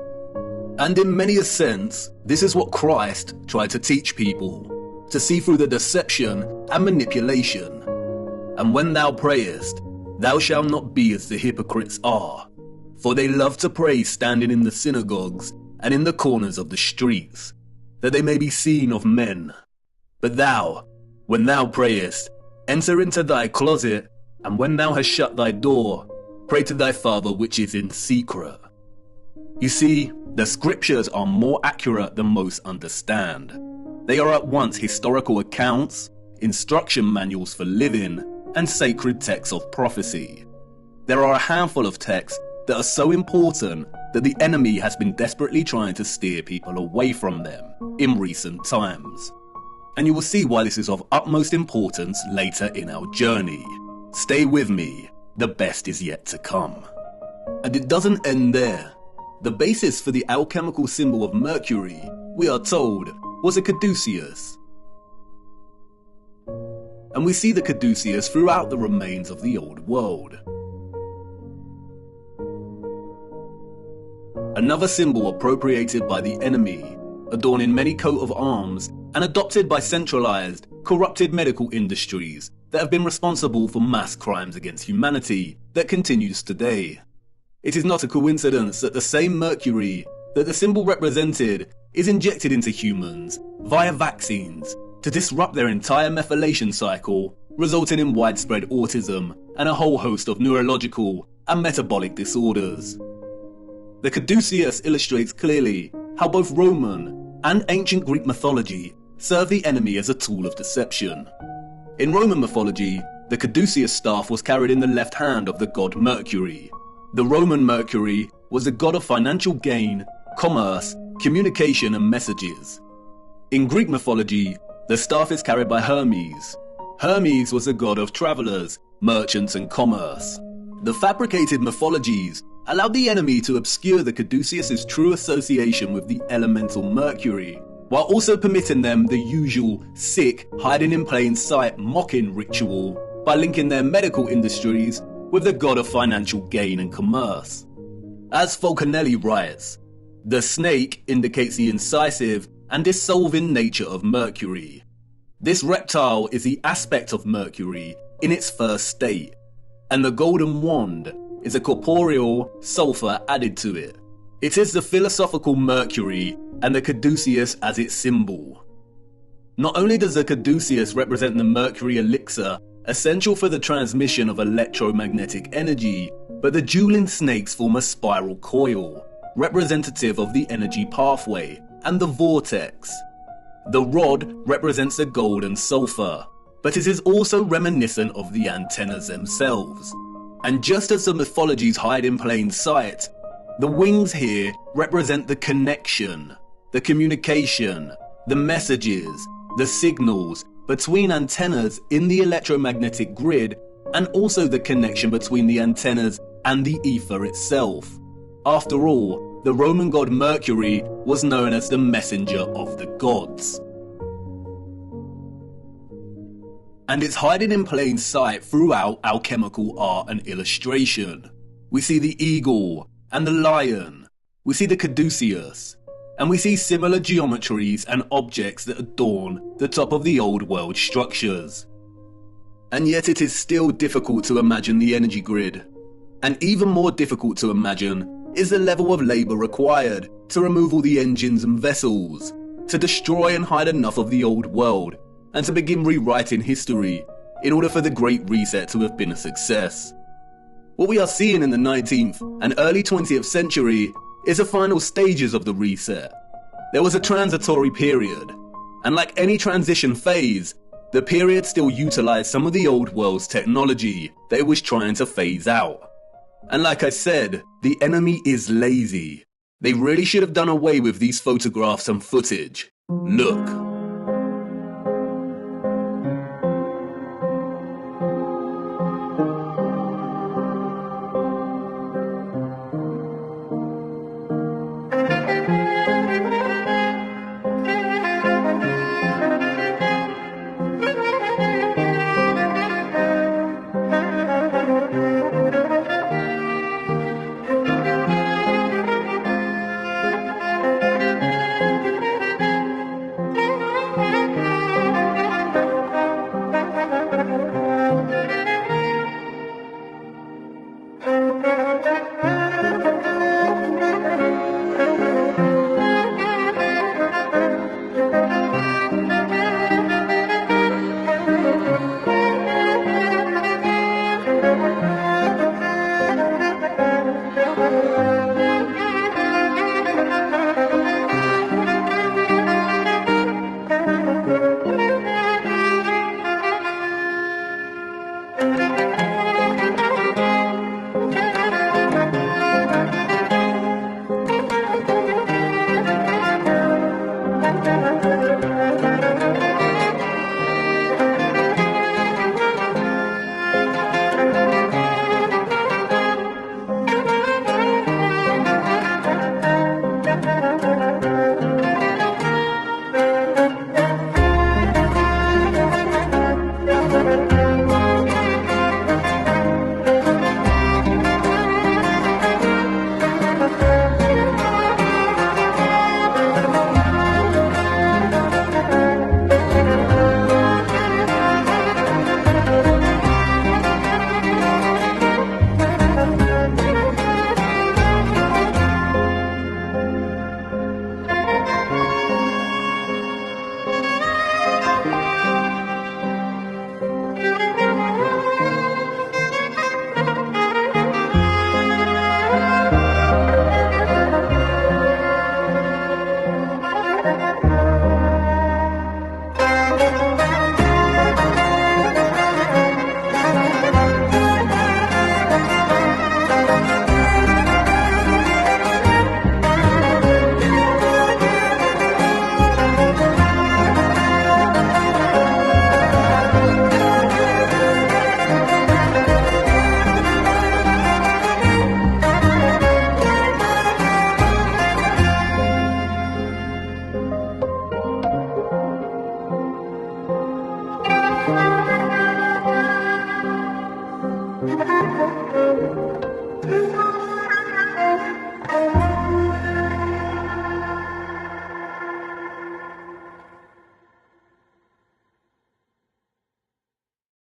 And in many a sense, this is what Christ tried to teach people, to see through the deception and manipulation. And when thou prayest, thou shalt not be as the hypocrites are, for they love to pray standing in the synagogues and in the corners of the streets, that they may be seen of men. But thou, when thou prayest, enter into thy closet, and when thou hast shut thy door, pray to thy Father which is in secret. You see, the scriptures are more accurate than most understand. They are at once historical accounts, instruction manuals for living, and sacred texts of prophecy. There are a handful of texts that are so important that the enemy has been desperately trying to steer people away from them in recent times. And you will see why this is of utmost importance later in our journey. Stay with me, the best is yet to come. And it doesn't end there. The basis for the alchemical symbol of Mercury, we are told, was a caduceus. And we see the caduceus throughout the remains of the old world. Another symbol appropriated by the enemy, adorning many coat of arms, and adopted by centralized, corrupted medical industries that have been responsible for mass crimes against humanity that continues today. It is not a coincidence that the same mercury that the symbol represented is injected into humans via vaccines to disrupt their entire methylation cycle, resulting in widespread autism and a whole host of neurological and metabolic disorders. The caduceus illustrates clearly how both Roman and ancient Greek mythology serve the enemy as a tool of deception. In Roman mythology, the caduceus staff was carried in the left hand of the god Mercury. The Roman Mercury was the god of financial gain, commerce, communication and messages. In Greek mythology, the staff is carried by Hermes. Hermes was the god of travelers, merchants and commerce. The fabricated mythologies allowed the enemy to obscure the caduceus's true association with the elemental Mercury, while also permitting them the usual sick, hiding in plain sight mocking ritual by linking their medical industries with the god of financial gain and commerce. As Falconelli writes, the snake indicates the incisive and dissolving nature of Mercury. This reptile is the aspect of Mercury in its first state, and the golden wand is a corporeal sulfur added to it. It is the philosophical Mercury and the caduceus as its symbol. Not only does the caduceus represent the mercury elixir essential for the transmission of electromagnetic energy, but the dueling snakes form a spiral coil, representative of the energy pathway and the vortex. The rod represents the gold and sulfur, but it is also reminiscent of the antennas themselves. And just as the mythologies hide in plain sight, the wings here represent the connection, the communication, the messages, the signals between antennas in the electromagnetic grid, and also the connection between the antennas and the ether itself. After all, the Roman god Mercury was known as the messenger of the gods. And it's hiding in plain sight throughout alchemical art and illustration. We see the eagle and the lion, we see the caduceus, and we see similar geometries and objects that adorn the top of the old world structures. And yet it is still difficult to imagine the energy grid. And even more difficult to imagine is the level of labour required to remove all the engines and vessels, to destroy and hide enough of the old world, and to begin rewriting history in order for the Great Reset to have been a success. What we are seeing in the 19th and early 20th century is the final stages of the reset. There was a transitory period, and like any transition phase, the period still utilised some of the old world's technology that it was trying to phase out. And like I said, the enemy is lazy. They really should have done away with these photographs and footage. Look.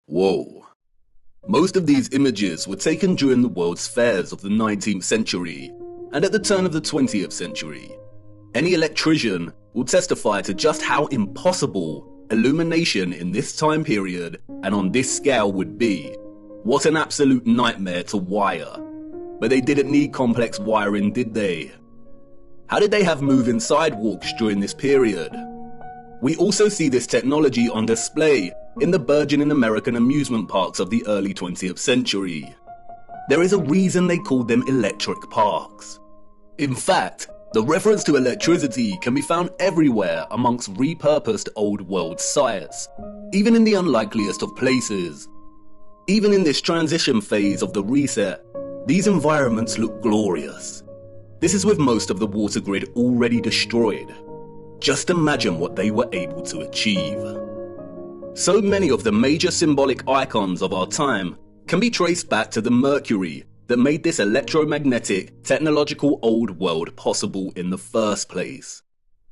Whoa. Most of these images were taken during the World's Fairs of the 19th century, and at the turn of the 20th century. Any electrician will testify to just how impossible illumination in this time period and on this scale would be. What an absolute nightmare to wire. But they didn't need complex wiring, did they? How did they have moving sidewalks during this period? We also see this technology on display in the burgeoning American amusement parks of the early 20th century. There is a reason they called them electric parks. In fact, the reference to electricity can be found everywhere amongst repurposed old world sites, even in the unlikeliest of places. Even in this transition phase of the reset, these environments look glorious. This is with most of the water grid already destroyed. Just imagine what they were able to achieve. So many of the major symbolic icons of our time can be traced back to the mercury that made this electromagnetic, technological old world possible in the first place.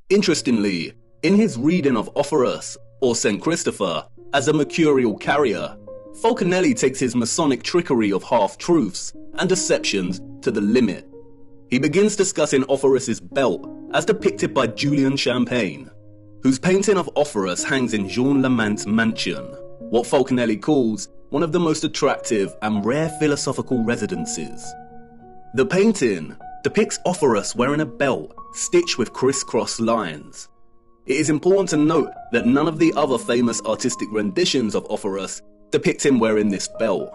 Interestingly, in his reading of Orpheus, or St. Christopher, as a mercurial carrier, Falconelli takes his Masonic trickery of half-truths and deceptions to the limit. He begins discussing Orpheus's belt as depicted by Julian Champagne, whose painting of Orpheus hangs in Jean Lamant's mansion, what Falconelli calls one of the most attractive and rare philosophical residences. The painting depicts Orpheus wearing a belt stitched with crisscross lines. It is important to note that none of the other famous artistic renditions of Orpheus depict him wearing this belt.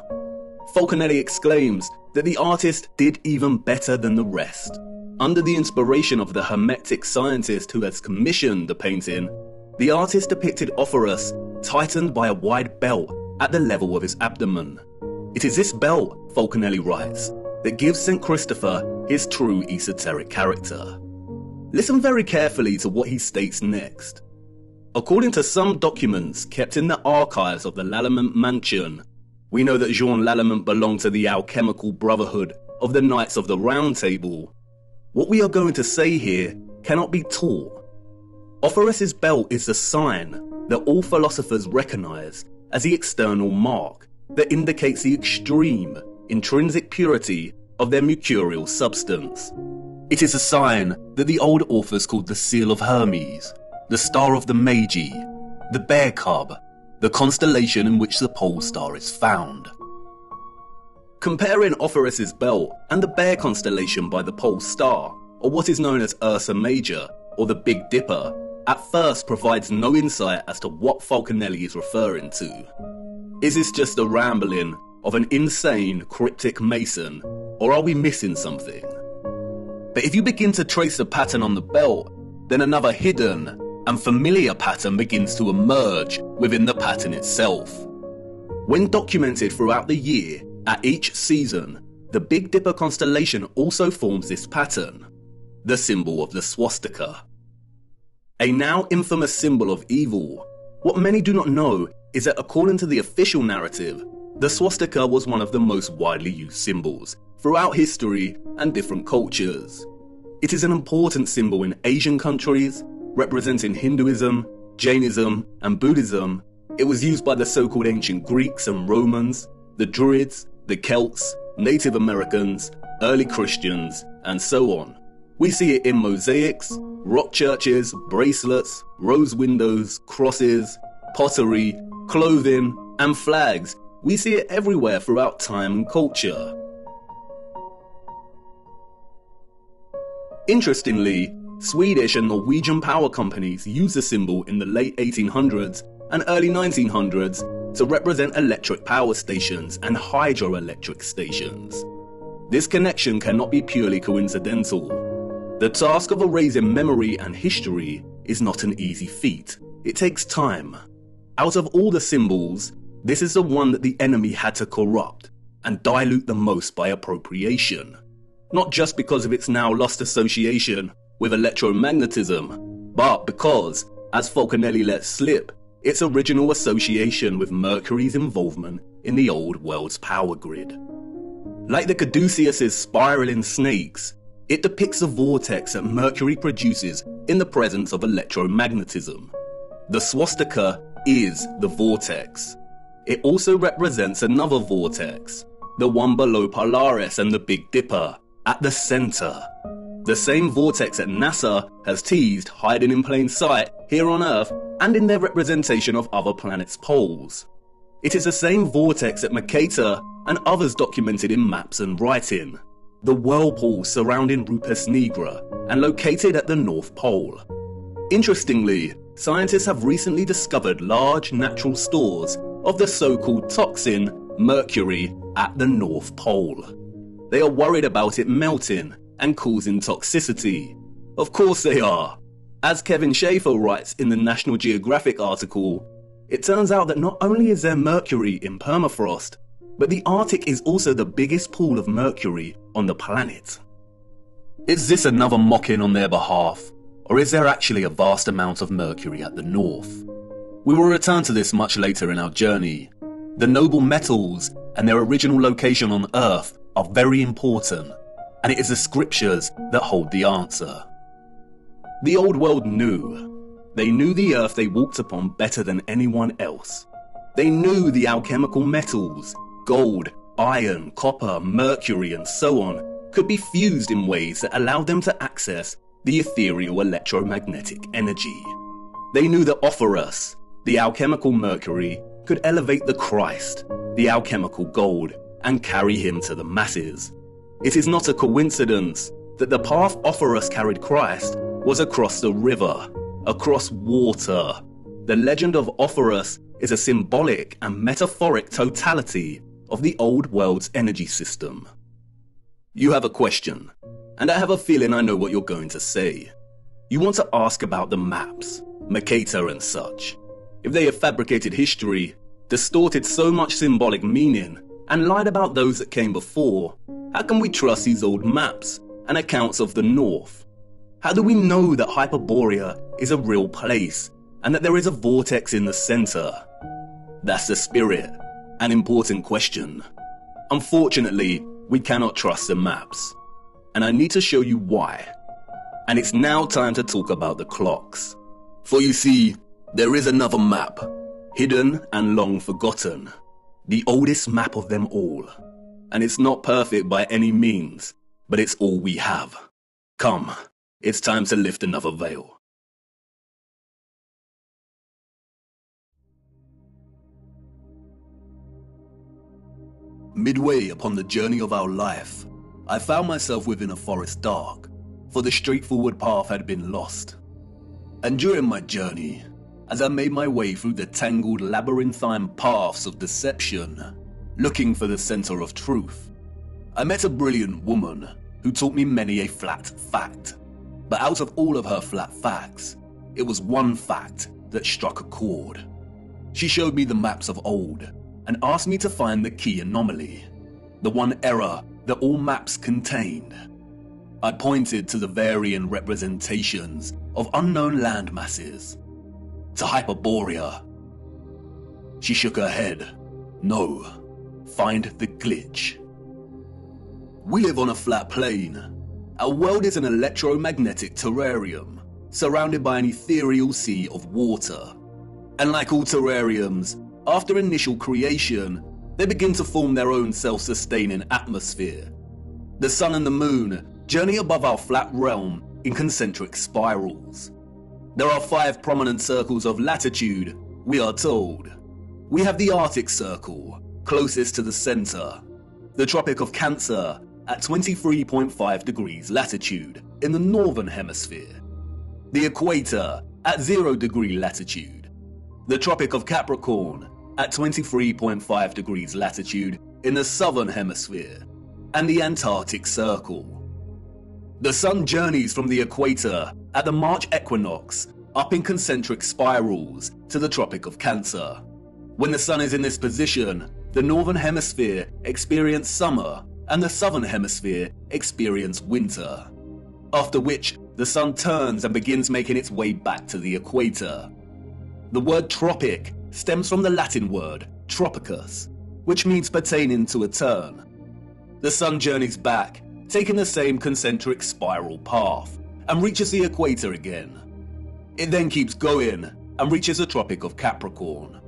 Falconelli exclaims that the artist did even better than the rest. Under the inspiration of the Hermetic scientist who has commissioned the painting, the artist depicted Orpheus tightened by a wide belt at the level of his abdomen. It is this belt, Falconelli writes, that gives St. Christopher his true esoteric character. Listen very carefully to what he states next. According to some documents kept in the archives of the Lallement mansion, we know that Jean Lallement belonged to the alchemical brotherhood of the Knights of the Round Table. What we are going to say here cannot be taught. Orpheus's belt is the sign that all philosophers recognize as the external mark that indicates the extreme, intrinsic purity of their mercurial substance. It is a sign that the old authors called the Seal of Hermes, the Star of the Magi, the Bear Cub, the constellation in which the pole star is found. Comparing Orpheus's belt and the Bear constellation by the pole star, or what is known as Ursa Major, or the Big Dipper, at first provides no insight as to what Falconelli is referring to. Is this just a rambling of an insane, cryptic mason, or are we missing something? But if you begin to trace the pattern on the belt, then another hidden and familiar pattern begins to emerge within the pattern itself. When documented throughout the year, at each season, the Big Dipper constellation also forms this pattern, the symbol of the swastika. A now infamous symbol of evil. What many do not know is that according to the official narrative, the swastika was one of the most widely used symbols throughout history and different cultures. It is an important symbol in Asian countries, representing Hinduism, Jainism, and Buddhism. It was used by the so-called ancient Greeks and Romans, the Druids, the Celts, Native Americans, early Christians, and so on. We see it in mosaics, rock churches, bracelets, rose windows, crosses, pottery, clothing, and flags. We see it everywhere throughout time and culture. Interestingly, Swedish and Norwegian power companies used the symbol in the late 1800s and early 1900s to represent electric power stations and hydroelectric stations. This connection cannot be purely coincidental. The task of erasing memory and history is not an easy feat. It takes time. Out of all the symbols, this is the one that the enemy had to corrupt and dilute the most by appropriation. Not just because of its now lost association with electromagnetism, but because, as Falconelli let slip, its original association with Mercury's involvement in the old world's power grid. Like the caduceus's spiraling snakes, it depicts a vortex that Mercury produces in the presence of electromagnetism. The swastika is the vortex. It also represents another vortex, the one below Polaris and the Big Dipper, at the center. The same vortex that NASA has teased hiding in plain sight here on Earth and in their representation of other planets' poles. It is the same vortex that Mercator and others documented in maps and writing. The whirlpool surrounding Rupes Nigra and located at the North Pole. Interestingly, scientists have recently discovered large natural stores of the so-called toxin mercury at the North Pole. They are worried about it melting and causing toxicity. Of course they are. As Kevin Schaefer writes in the National Geographic article, it turns out that not only is there mercury in permafrost, but the Arctic is also the biggest pool of mercury on the planet. Is this another mocking on their behalf, or is there actually a vast amount of mercury at the north? We will return to this much later in our journey. The noble metals and their original location on Earth are very important, and it is the scriptures that hold the answer. The old world knew. They knew the Earth they walked upon better than anyone else. They knew the alchemical metals, gold, iron, copper, mercury, and so on, could be fused in ways that allowed them to access the ethereal electromagnetic energy. They knew that Horus, the alchemical mercury, could elevate the Christ, the alchemical gold, and carry him to the masses. It is not a coincidence that the path Horus carried Christ was across the river, across water. The legend of Horus is a symbolic and metaphoric totality of the old world's energy system. You have a question, and I have a feeling I know what you're going to say. You want to ask about the maps, Mercator and such. If they have fabricated history, distorted so much symbolic meaning, and lied about those that came before, how can we trust these old maps and accounts of the North? How do we know that Hyperborea is a real place and that there is a vortex in the center? That's the spirit, an important question. Unfortunately, we cannot trust the maps, and I need to show you why. And it's now time to talk about the clocks. For you see, there is another map, hidden and long forgotten, the oldest map of them all. And it's not perfect by any means, but it's all we have. Come, it's time to lift another veil. Midway upon the journey of our life, I found myself within a forest dark, for the straightforward path had been lost. And during my journey, as I made my way through the tangled labyrinthine paths of deception, looking for the center of truth, I met a brilliant woman who taught me many a flat fact. But out of all of her flat facts, it was one fact that struck a chord. She showed me the maps of old and asked me to find the key anomaly, the one error that all maps contained. I pointed to the varying representations of unknown land masses, to Hyperborea. She shook her head. No, find the glitch. We live on a flat plane. Our world is an electromagnetic terrarium, surrounded by an ethereal sea of water. And like all terrariums, after initial creation, they begin to form their own self-sustaining atmosphere. The sun and the moon journey above our flat realm in concentric spirals. There are 5 prominent circles of latitude, we are told. We have the Arctic Circle, closest to the center, the Tropic of Cancer at 23.5 degrees latitude in the northern hemisphere, the Equator at 0 degree latitude, the Tropic of Capricorn at 23.5 degrees latitude in the southern hemisphere, and the Antarctic Circle. The sun journeys from the equator at the March equinox up in concentric spirals to the Tropic of Cancer. When the sun is in this position, the northern hemisphere experiences summer and the southern hemisphere experiences winter, after which the sun turns and begins making its way back to the equator. The word tropic stems from the Latin word tropicus, which means pertaining to a turn. The sun journeys back, taking the same concentric spiral path, and reaches the equator again. It then keeps going and reaches the Tropic of Capricorn.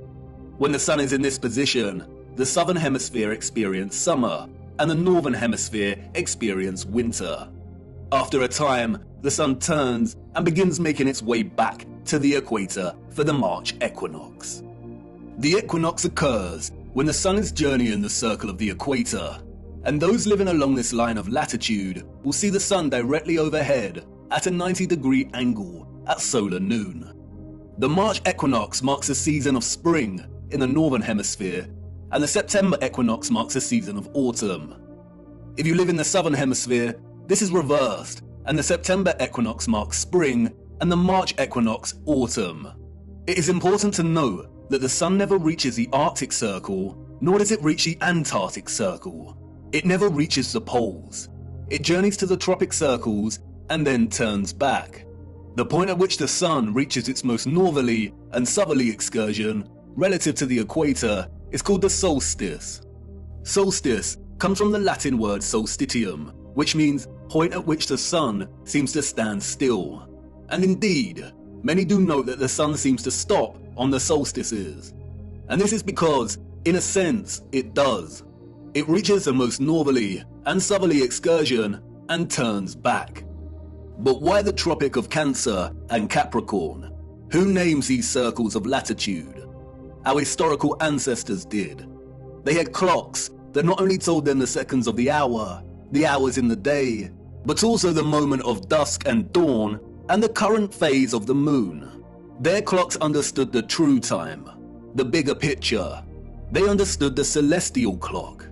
When the sun is in this position, the southern hemisphere experiences summer, and the northern hemisphere experience winter. After a time, the sun turns and begins making its way back to the equator for the March equinox. The equinox occurs when the sun is journeying the circle of the equator, and those living along this line of latitude will see the sun directly overhead at a 90-degree angle at solar noon. The March equinox marks a season of spring in the northern hemisphere, and the September equinox marks a season of autumn. If you live in the southern hemisphere, this is reversed, and the September equinox marks spring and the March equinox autumn. It is important to note that the sun never reaches the Arctic Circle, nor does it reach the Antarctic Circle. It never reaches the poles. It journeys to the tropic circles and then turns back. The point at which the sun reaches its most northerly and southerly excursion relative to the equator is called the solstice. Solstice comes from the Latin word solstitium, which means point at which the sun seems to stand still. And indeed, many do note that the sun seems to stop on the solstices. And this is because, in a sense, it does. It reaches the most northerly and southerly excursion and turns back. But why the Tropic of Cancer and Capricorn? Who names these circles of latitude? Our historical ancestors did. They had clocks that not only told them the seconds of the hour, the hours in the day, but also the moment of dusk and dawn and the current phase of the moon. Their clocks understood the true time, the bigger picture. They understood the celestial clock.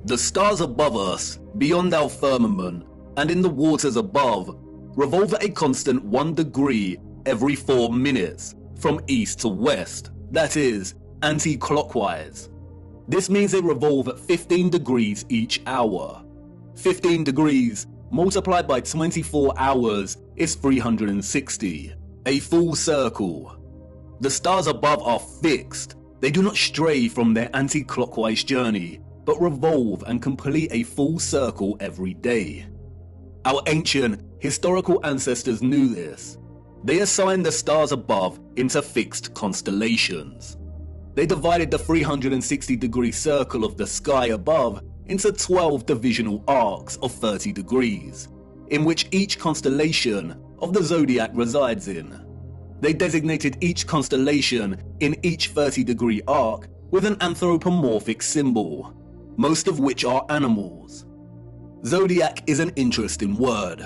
The stars above us, beyond our firmament, and in the waters above, revolve at a constant 1 degree every 4 minutes, from east to west, that is, anti-clockwise. This means they revolve at 15 degrees each hour. 15 degrees multiplied by 24 hours is 360, a full circle. The stars above are fixed. They do not stray from their anti-clockwise journey, but revolve and complete a full circle every day. Our ancient, historical ancestors knew this. They assigned the stars above into fixed constellations. They divided the 360-degree circle of the sky above into 12 divisional arcs of 30 degrees, in which each constellation of the zodiac resides in. They designated each constellation in each 30-degree arc with an anthropomorphic symbol, most of which are animals. Zodiac is an interesting word.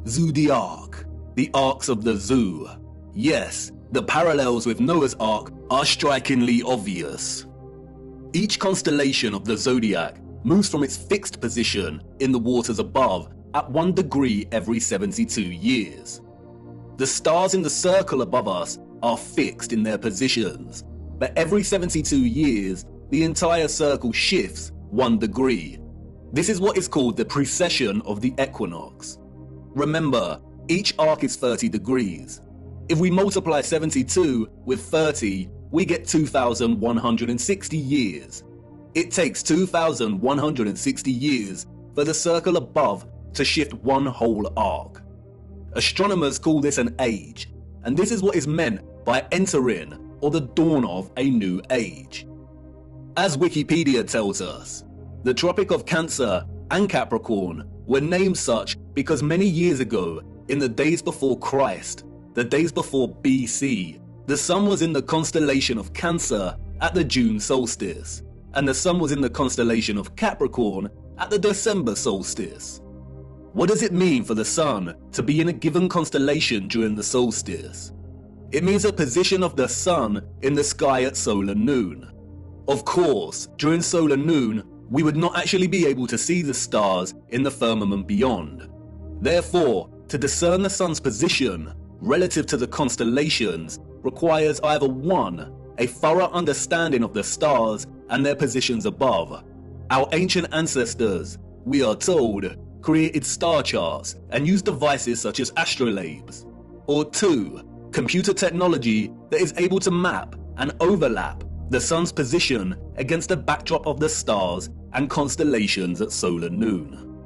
Zodiac, the arcs of the zoo. Yes, the parallels with Noah's Ark are strikingly obvious. Each constellation of the zodiac moves from its fixed position in the waters above at 1 degree every 72 years. The stars in the circle above us are fixed in their positions, but every 72 years, the entire circle shifts 1 degree. This is what is called the precession of the equinox. Remember, each arc is 30 degrees. If we multiply 72 with 30, we get 2,160 years. It takes 2,160 years for the circle above to shift 1 whole arc. Astronomers call this an age, and this is what is meant by entering or the dawn of a new age. As Wikipedia tells us, the Tropic of Cancer and Capricorn were named such because many years ago, in the days before Christ, the days before BC, the sun was in the constellation of Cancer at the June solstice, and the sun was in the constellation of Capricorn at the December solstice. What does it mean for the sun to be in a given constellation during the solstice? It means a position of the sun in the sky at solar noon. Of course, during solar noon, we would not actually be able to see the stars in the firmament beyond. Therefore, to discern the sun's position relative to the constellations requires either 1, a thorough understanding of the stars and their positions above. Our ancient ancestors, we are told, created star charts and used devices such as astrolabes. Or 2, computer technology that is able to map and overlap the sun's position against the backdrop of the stars and constellations at solar noon.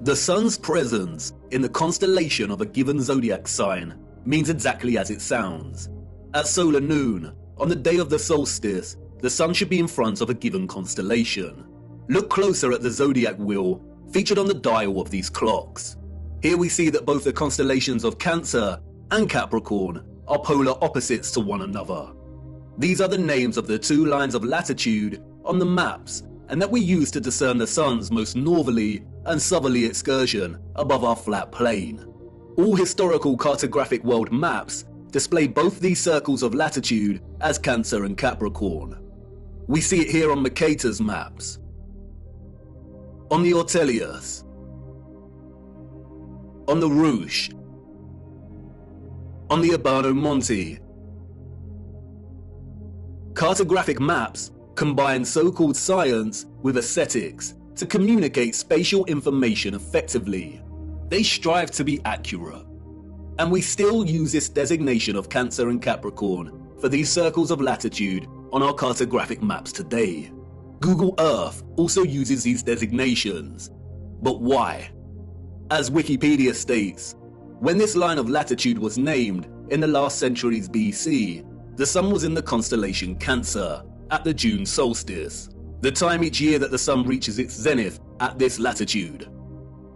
The sun's presence in the constellation of a given zodiac sign means exactly as it sounds. At solar noon, on the day of the solstice, the sun should be in front of a given constellation. Look closer at the zodiac wheel featured on the dial of these clocks. Here we see that both the constellations of Cancer and Capricorn are polar opposites to one another. These are the names of the two lines of latitude on the maps and that we use to discern the sun's most northerly and southerly excursion above our flat plane. All historical cartographic world maps display both these circles of latitude as Cancer and Capricorn. We see it here on Mercator's maps, on the Ortelius, on the Rouge, on the Urbano Monte. Cartographic maps combine so-called science with aesthetics to communicate spatial information effectively. They strive to be accurate. And we still use this designation of Cancer and Capricorn for these circles of latitude on our cartographic maps today. Google Earth also uses these designations. But why? As Wikipedia states, when this line of latitude was named in the last centuries BC, the sun was in the constellation Cancer at the June solstice, the time each year that the sun reaches its zenith at this latitude.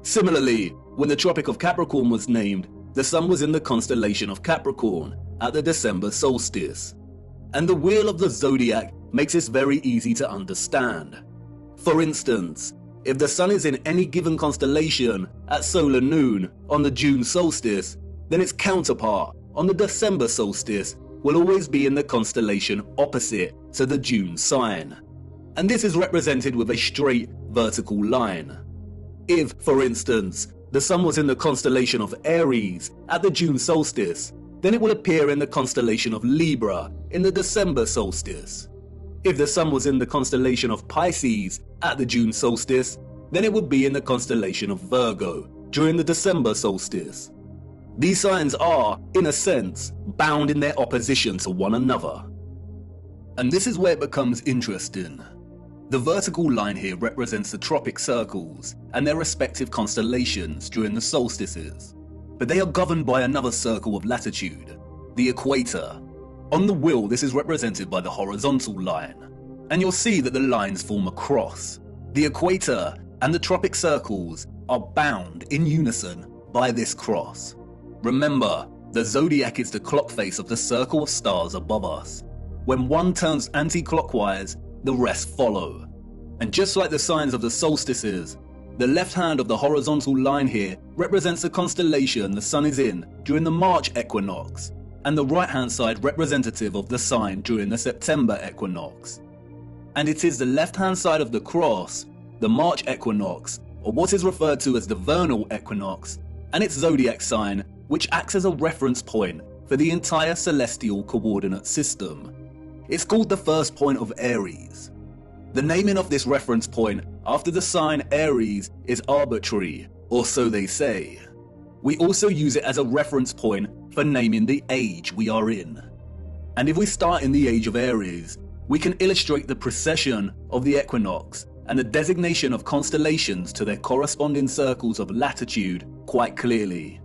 Similarly, when the Tropic of Capricorn was named, the sun was in the constellation of Capricorn at the December solstice. And the wheel of the zodiac makes this very easy to understand. For instance, if the sun is in any given constellation at solar noon on the June solstice, then its counterpart on the December solstice will always be in the constellation opposite to the June sign. And this is represented with a straight vertical line. If, for instance, the sun was in the constellation of Aries at the June solstice, then it will appear in the constellation of Libra in the December solstice. If the sun was in the constellation of Pisces at the June solstice, then it would be in the constellation of Virgo during the December solstice. These signs are, in a sense, bound in their opposition to one another. And this is where it becomes interesting. The vertical line here represents the tropic circles and their respective constellations during the solstices, but they are governed by another circle of latitude, the equator. On the wheel, this is represented by the horizontal line, and you'll see that the lines form a cross. The equator and the tropic circles are bound in unison by this cross. Remember, the zodiac is the clock face of the circle of stars above us. When one turns anti-clockwise, the rest follow. And just like the signs of the solstices, the left hand of the horizontal line here represents the constellation the sun is in during the March equinox, and the right hand side representative of the sign during the September equinox. And it is the left hand side of the cross, the March equinox, or what is referred to as the vernal equinox, and its zodiac sign, which acts as a reference point for the entire celestial coordinate system. It's called the first point of Aries. The naming of this reference point after the sign Aries is arbitrary, or so they say. We also use it as a reference point for naming the age we are in. And if we start in the age of Aries, we can illustrate the precession of the equinox and the designation of constellations to their corresponding circles of latitude quite clearly.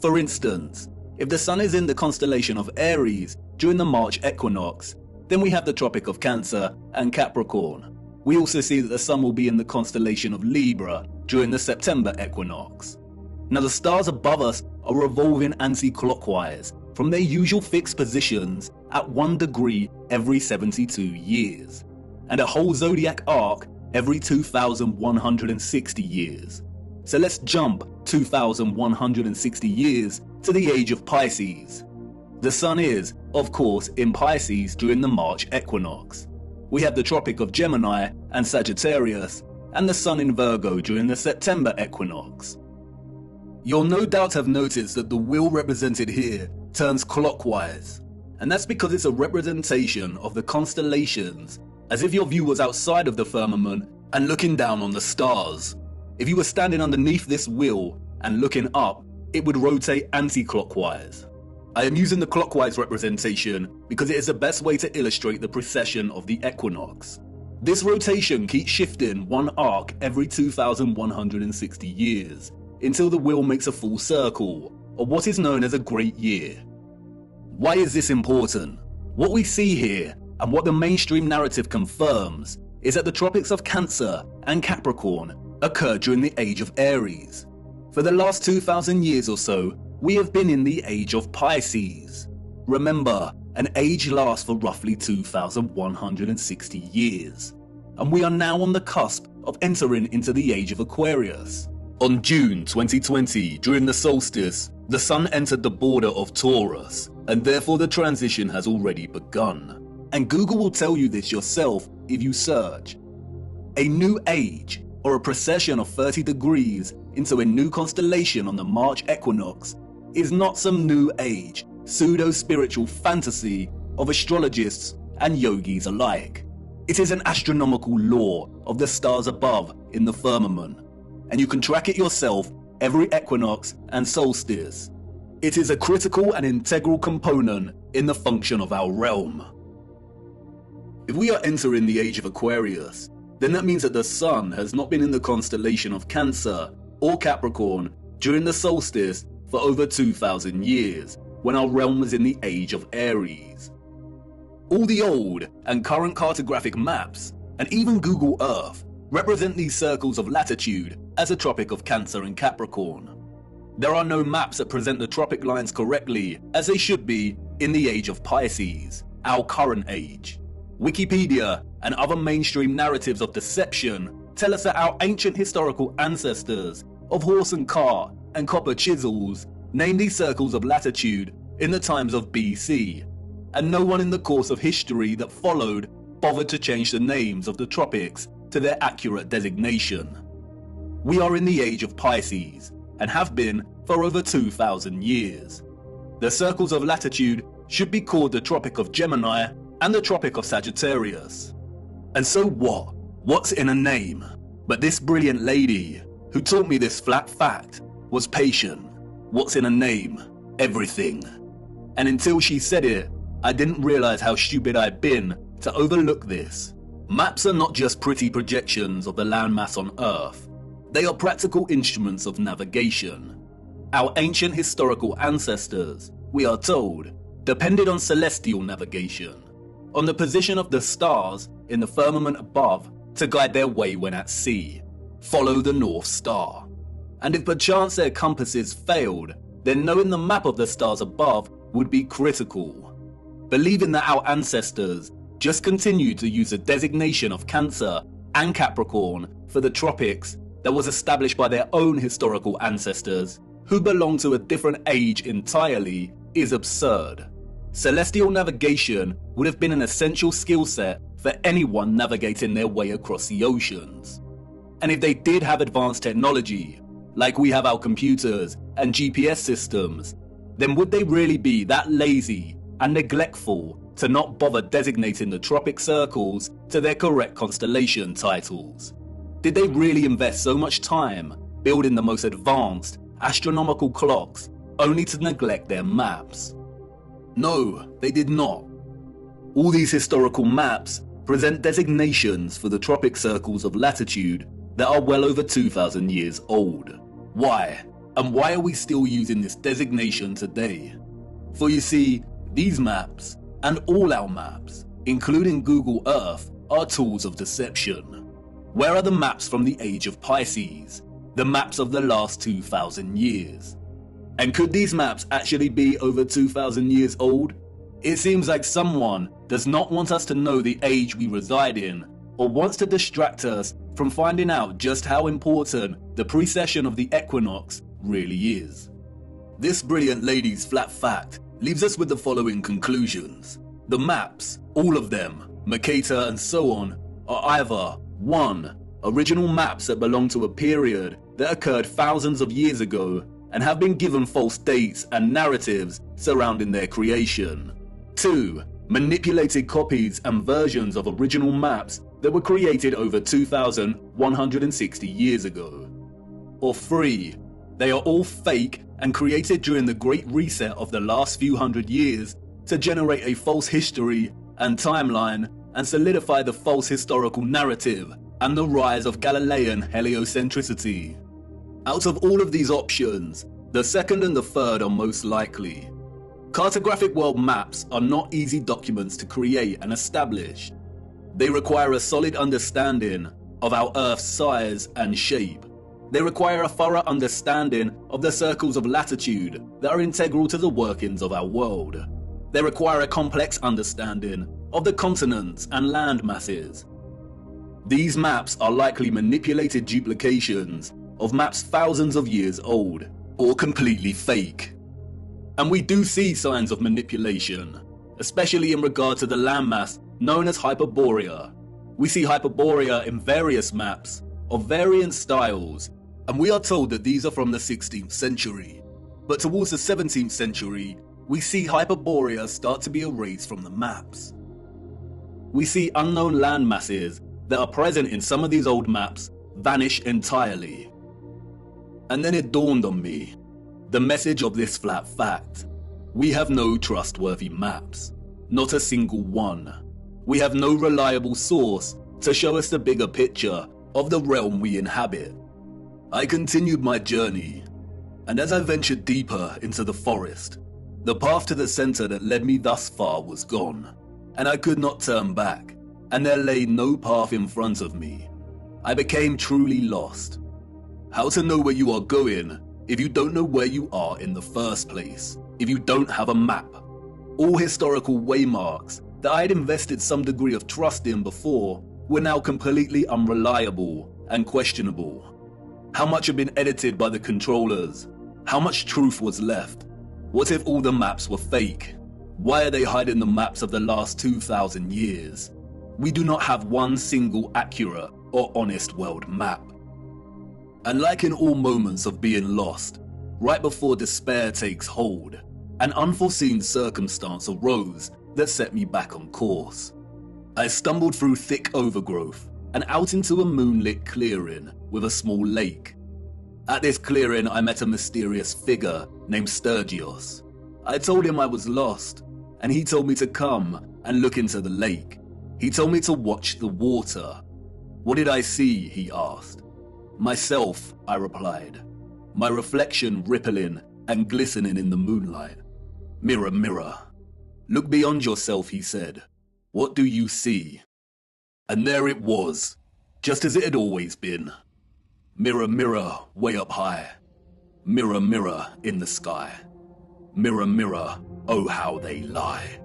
For instance, if the sun is in the constellation of Aries during the March equinox, then we have the Tropic of Cancer and Capricorn. We also see that the sun will be in the constellation of Libra during the September equinox. Now the stars above us are revolving anti-clockwise from their usual fixed positions at 1 degree every 72 years, and a whole zodiac arc every 2,160 years. So let's jump 2,160 years to the age of Pisces. The sun is, of course, in Pisces during the March equinox. We have the Tropic of Gemini and Sagittarius, and the sun in Virgo during the September equinox. You'll no doubt have noticed that the wheel represented here turns clockwise, and that's because it's a representation of the constellations, as if your view was outside of the firmament and looking down on the stars. If you were standing underneath this wheel and looking up, it would rotate anti-clockwise. I am using the clockwise representation because it is the best way to illustrate the precession of the equinox. This rotation keeps shifting one arc every 2,160 years until the wheel makes a full circle, or what is known as a great year. Why is this important? What we see here, and what the mainstream narrative confirms, is that the tropics of Cancer and Capricorn occurred during the age of Aries. For the last 2,000 years or so, we have been in the age of Pisces. Remember, an age lasts for roughly 2,160 years. And we are now on the cusp of entering into the age of Aquarius. On June 2020, during the solstice, the sun entered the border of Taurus, and therefore the transition has already begun. And Google will tell you this yourself if you search. A new age, or a precession of 30 degrees into a new constellation on the March equinox, is not some new age, pseudo-spiritual fantasy of astrologists and yogis alike. It is an astronomical law of the stars above in the firmament, and you can track it yourself every equinox and solstice. It is a critical and integral component in the function of our realm. If we are entering the age of Aquarius, then that means that the sun has not been in the constellation of Cancer or Capricorn during the solstice for over 2,000 years, when our realm was in the age of Aries. All the old and current cartographic maps, and even Google Earth, represent these circles of latitude as a tropic of Cancer and Capricorn. There are no maps that present the tropic lines correctly as they should be in the age of Pisces, our current age. Wikipedia and other mainstream narratives of deception tell us that our ancient historical ancestors of horse and cart and copper chisels named these circles of latitude in the times of BC, and no one in the course of history that followed bothered to change the names of the tropics to their accurate designation. We are in the age of Pisces, and have been for over 2,000 years. The circles of latitude should be called the Tropic of Gemini and the Tropic of Sagittarius. And so what? What's in a name? But this brilliant lady, who taught me this flat fact, was patient. What's in a name? Everything. And until she said it, I didn't realize how stupid I'd been to overlook this. Maps are not just pretty projections of the landmass on Earth. They are practical instruments of navigation. Our ancient historical ancestors, we are told, depended on celestial navigation, on the position of the stars in the firmament above to guide their way when at sea. Follow the North Star. And if perchance their compasses failed, then knowing the map of the stars above would be critical. Believing that our ancestors just continued to use the designation of Cancer and Capricorn for the tropics that was established by their own historical ancestors, who belong to a different age entirely, is absurd. Celestial navigation would have been an essential skill set for anyone navigating their way across the oceans. And if they did have advanced technology, like we have our computers and GPS systems, then would they really be that lazy and neglectful to not bother designating the tropic circles to their correct constellation titles? Did they really invest so much time building the most advanced astronomical clocks only to neglect their maps? No, they did not. All these historical maps present designations for the tropic circles of latitude that are well over 2,000 years old. Why? And why are we still using this designation today? For you see, these maps, and all our maps, including Google Earth, are tools of deception. Where are the maps from the age of Pisces? The maps of the last 2,000 years? And could these maps actually be over 2,000 years old? It seems like someone does not want us to know the age we reside in, or wants to distract us from finding out just how important the precession of the equinox really is. This brilliant lady's flat fact leaves us with the following conclusions. The maps, all of them, Mercator and so on, are either 1. Original maps that belong to a period that occurred thousands of years ago and have been given false dates and narratives surrounding their creation. 2. Manipulated copies and versions of original maps that were created over 2,160 years ago. Or 3. They are all fake and created during the Great Reset of the last few hundred years to generate a false history and timeline and solidify the false historical narrative and the rise of Galilean heliocentricity. Out of all of these options, the second and the third are most likely. Cartographic world maps are not easy documents to create and establish. They require a solid understanding of our Earth's size and shape. They require a thorough understanding of the circles of latitude that are integral to the workings of our world. They require a complex understanding of the continents and land masses. These maps are likely manipulated duplications of maps thousands of years old, or completely fake. And we do see signs of manipulation, especially in regard to the landmass known as Hyperborea. We see Hyperborea in various maps of variant styles, and we are told that these are from the 16th century. But towards the 17th century, we see Hyperborea start to be erased from the maps. We see unknown land masses that are present in some of these old maps vanish entirely. And then it dawned on me, the message of this flat fact. We have no trustworthy maps, not a single one. We have no reliable source to show us the bigger picture of the realm we inhabit. I continued my journey, and as I ventured deeper into the forest, the path to the center that led me thus far was gone, and I could not turn back, and there lay no path in front of me. I became truly lost. How to know where you are going if you don't know where you are in the first place, if you don't have a map? All historical waymarks that I had invested some degree of trust in before were now completely unreliable and questionable. How much had been edited by the controllers? How much truth was left? What if all the maps were fake? Why are they hiding the maps of the last 2,000 years? We do not have one single accurate or honest world map. And like in all moments of being lost, right before despair takes hold, an unforeseen circumstance arose that set me back on course. I stumbled through thick overgrowth and out into a moonlit clearing with a small lake. At this clearing, I met a mysterious figure named Sturgios. I told him I was lost, and he told me to come and look into the lake. He told me to watch the water. What did I see? He asked. Myself, I replied, my reflection rippling and glistening in the moonlight. Mirror, mirror, look beyond yourself, he said. What do you see? And there it was, just as it had always been. Mirror, mirror, way up high. Mirror, mirror, in the sky. Mirror, mirror, oh how they lie.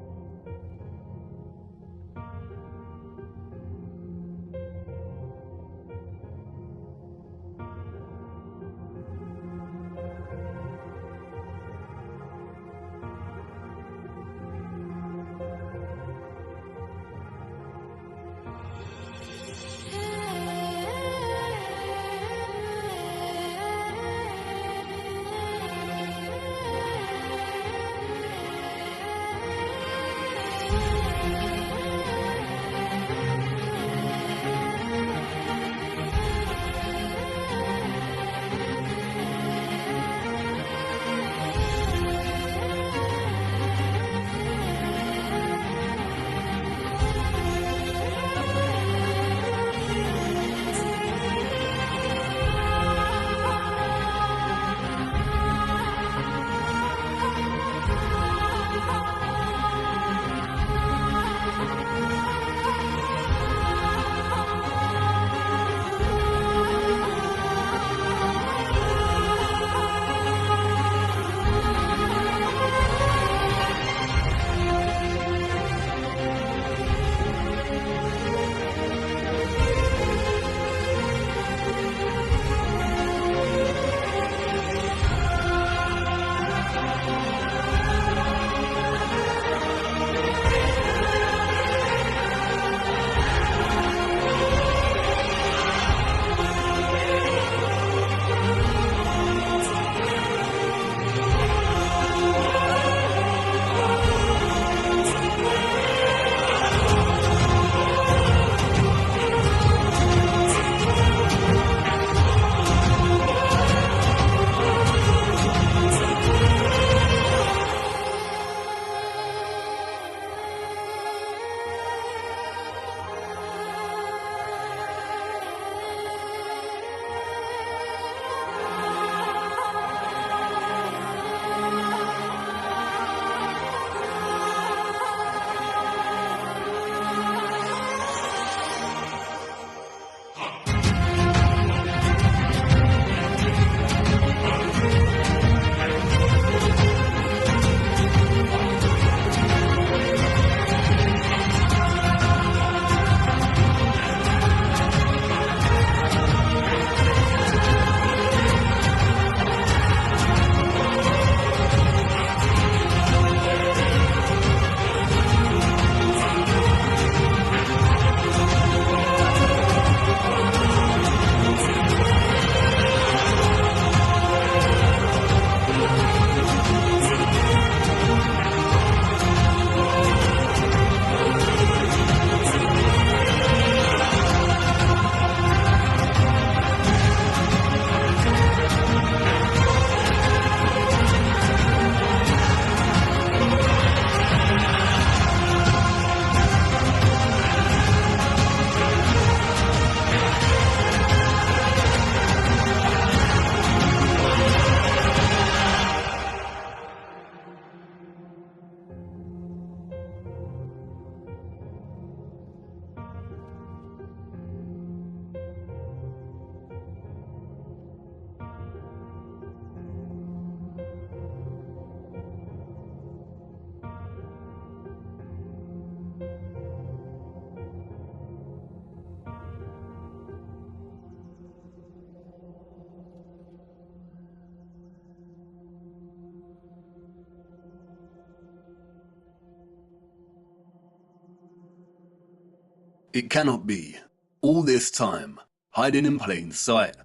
It cannot be. All this time, hiding in plain sight.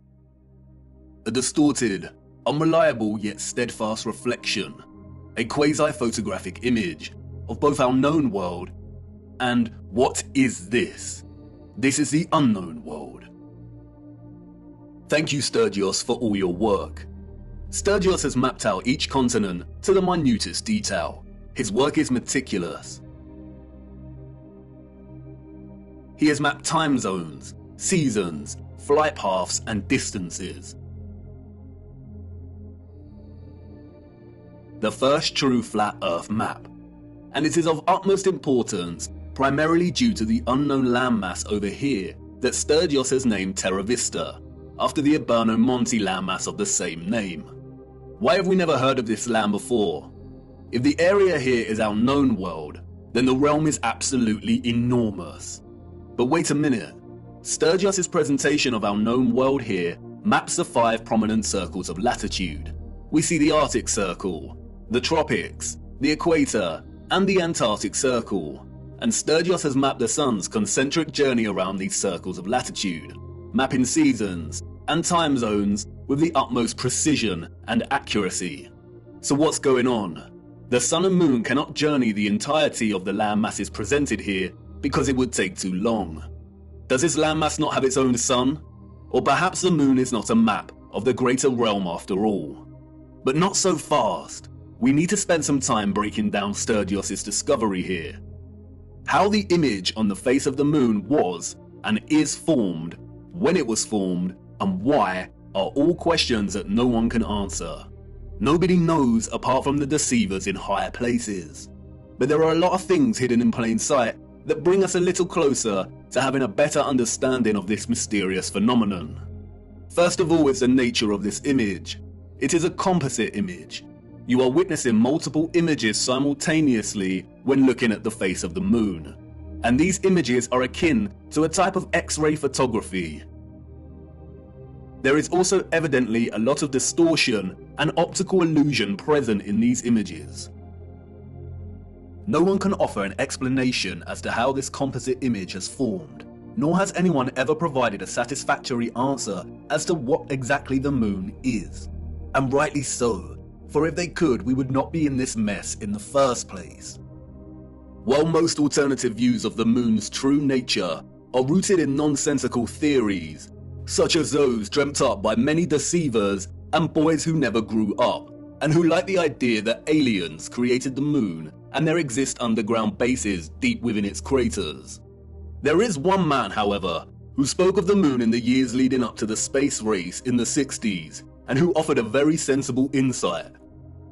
A distorted, unreliable yet steadfast reflection, a quasi-photographic image of both our known world and what is this? This is the unknown world. Thank you, Sturgios, for all your work. Sturgios has mapped out each continent to the minutest detail. His work is meticulous. He has mapped time zones, seasons, flight paths, and distances. The first true flat Earth map, and it is of utmost importance primarily due to the unknown landmass over here that Sturgios has named Terra Vista, after the Urbano Monte landmass of the same name. Why have we never heard of this land before? If the area here is our known world, then the realm is absolutely enormous. But wait a minute, Sturgios' presentation of our known world here maps the 5 prominent circles of latitude. We see the Arctic Circle, the tropics, the equator, and the Antarctic Circle, and Sturgios has mapped the sun's concentric journey around these circles of latitude, mapping seasons and time zones with the utmost precision and accuracy. So what's going on? The sun and moon cannot journey the entirety of the land masses presented here because it would take too long. Does this landmass not have its own sun? Or perhaps the moon is not a map of the greater realm after all. But not so fast. We need to spend some time breaking down Sturgios' discovery here. How the image on the face of the moon was and is formed, when it was formed, and why are all questions that no one can answer. Nobody knows apart from the deceivers in higher places. But there are a lot of things hidden in plain sight that bring us a little closer to having a better understanding of this mysterious phenomenon. First of all is the nature of this image. It is a composite image. You are witnessing multiple images simultaneously when looking at the face of the moon. And these images are akin to a type of X-ray photography. There is also evidently a lot of distortion and optical illusion present in these images. No one can offer an explanation as to how this composite image has formed, nor has anyone ever provided a satisfactory answer as to what exactly the moon is. And rightly so, for if they could, we would not be in this mess in the first place. While most alternative views of the moon's true nature are rooted in nonsensical theories, such as those dreamt up by many deceivers and boys who never grew up, and who like the idea that aliens created the moon and there exist underground bases deep within its craters. There is one man, however, who spoke of the moon in the years leading up to the space race in the 60s, and who offered a very sensible insight.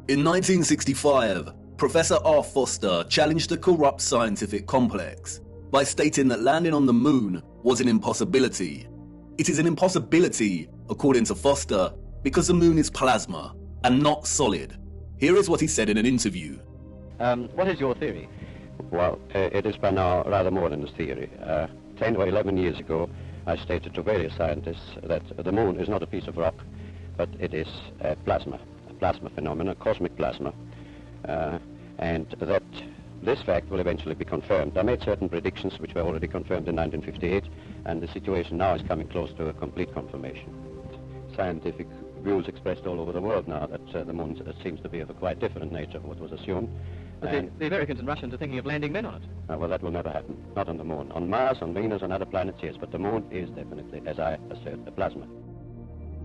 In 1965, Professor R. Foster challenged the corrupt scientific complex by stating that landing on the moon was an impossibility. It is an impossibility, according to Foster, because the moon is plasma and not solid. Here is what he said in an interview. What is your theory? Well, it is by now rather more than a theory. 10 or 11 years ago, I stated to various scientists that the moon is not a piece of rock, but it is a plasma phenomenon, cosmic plasma, and that this fact will eventually be confirmed. I made certain predictions which were already confirmed in 1958, and the situation now is coming close to a complete confirmation. Scientific views expressed all over the world now that the moon seems to be of a quite different nature from what was assumed. But the Americans and Russians are thinking of landing men on it. Well, that will never happen. Not on the moon. On Mars, on Venus, and other planets, yes, but the moon is definitely, as I assert, a plasma.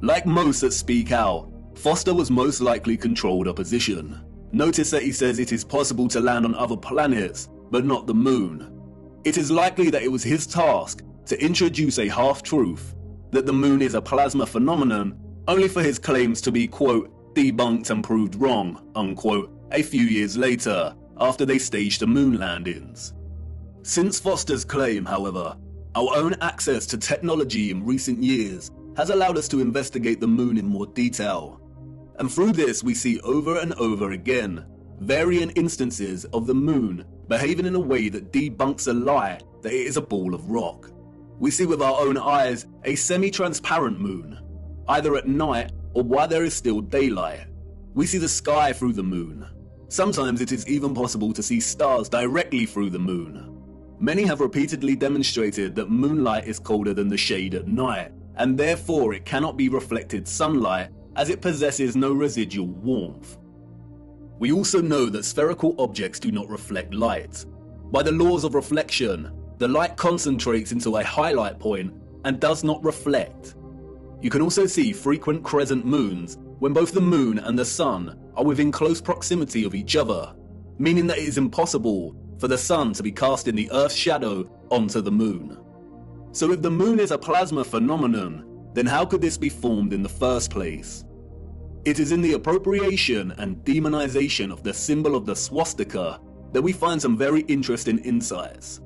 Like most that speak out, Foster was most likely controlled opposition. Notice that he says it is possible to land on other planets, but not the moon. It is likely that it was his task to introduce a half-truth, that the moon is a plasma phenomenon, only for his claims to be, quote, debunked and proved wrong, unquote, a few years later, after they staged the moon landings. Since Foster's claim, however, our own access to technology in recent years has allowed us to investigate the moon in more detail. And through this we see over and over again varying instances of the moon behaving in a way that debunks the lie that it is a ball of rock. We see with our own eyes a semi-transparent moon, either at night or while there is still daylight. We see the sky through the moon. Sometimes it is even possible to see stars directly through the moon. Many have repeatedly demonstrated that moonlight is colder than the shade at night, and therefore it cannot be reflected sunlight as it possesses no residual warmth. We also know that spherical objects do not reflect light. By the laws of reflection, the light concentrates into a highlight point and does not reflect. You can also see frequent crescent moons when both the moon and the sun are within close proximity of each other, meaning that it is impossible for the sun to be cast in the Earth's shadow onto the moon. So if the moon is a plasma phenomenon, then how could this be formed in the first place? It is in the appropriation and demonization of the symbol of the swastika that we find some very interesting insights.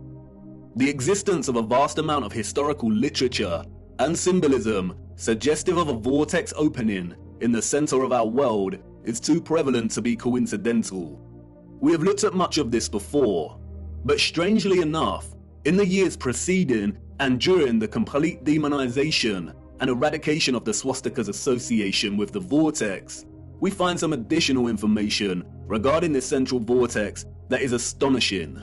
The existence of a vast amount of historical literature and symbolism suggestive of a vortex opening in the center of our world is too prevalent to be coincidental. We have looked at much of this before, but strangely enough, in the years preceding and during the complete demonization and eradication of the swastika's association with the vortex, we find some additional information regarding this central vortex that is astonishing.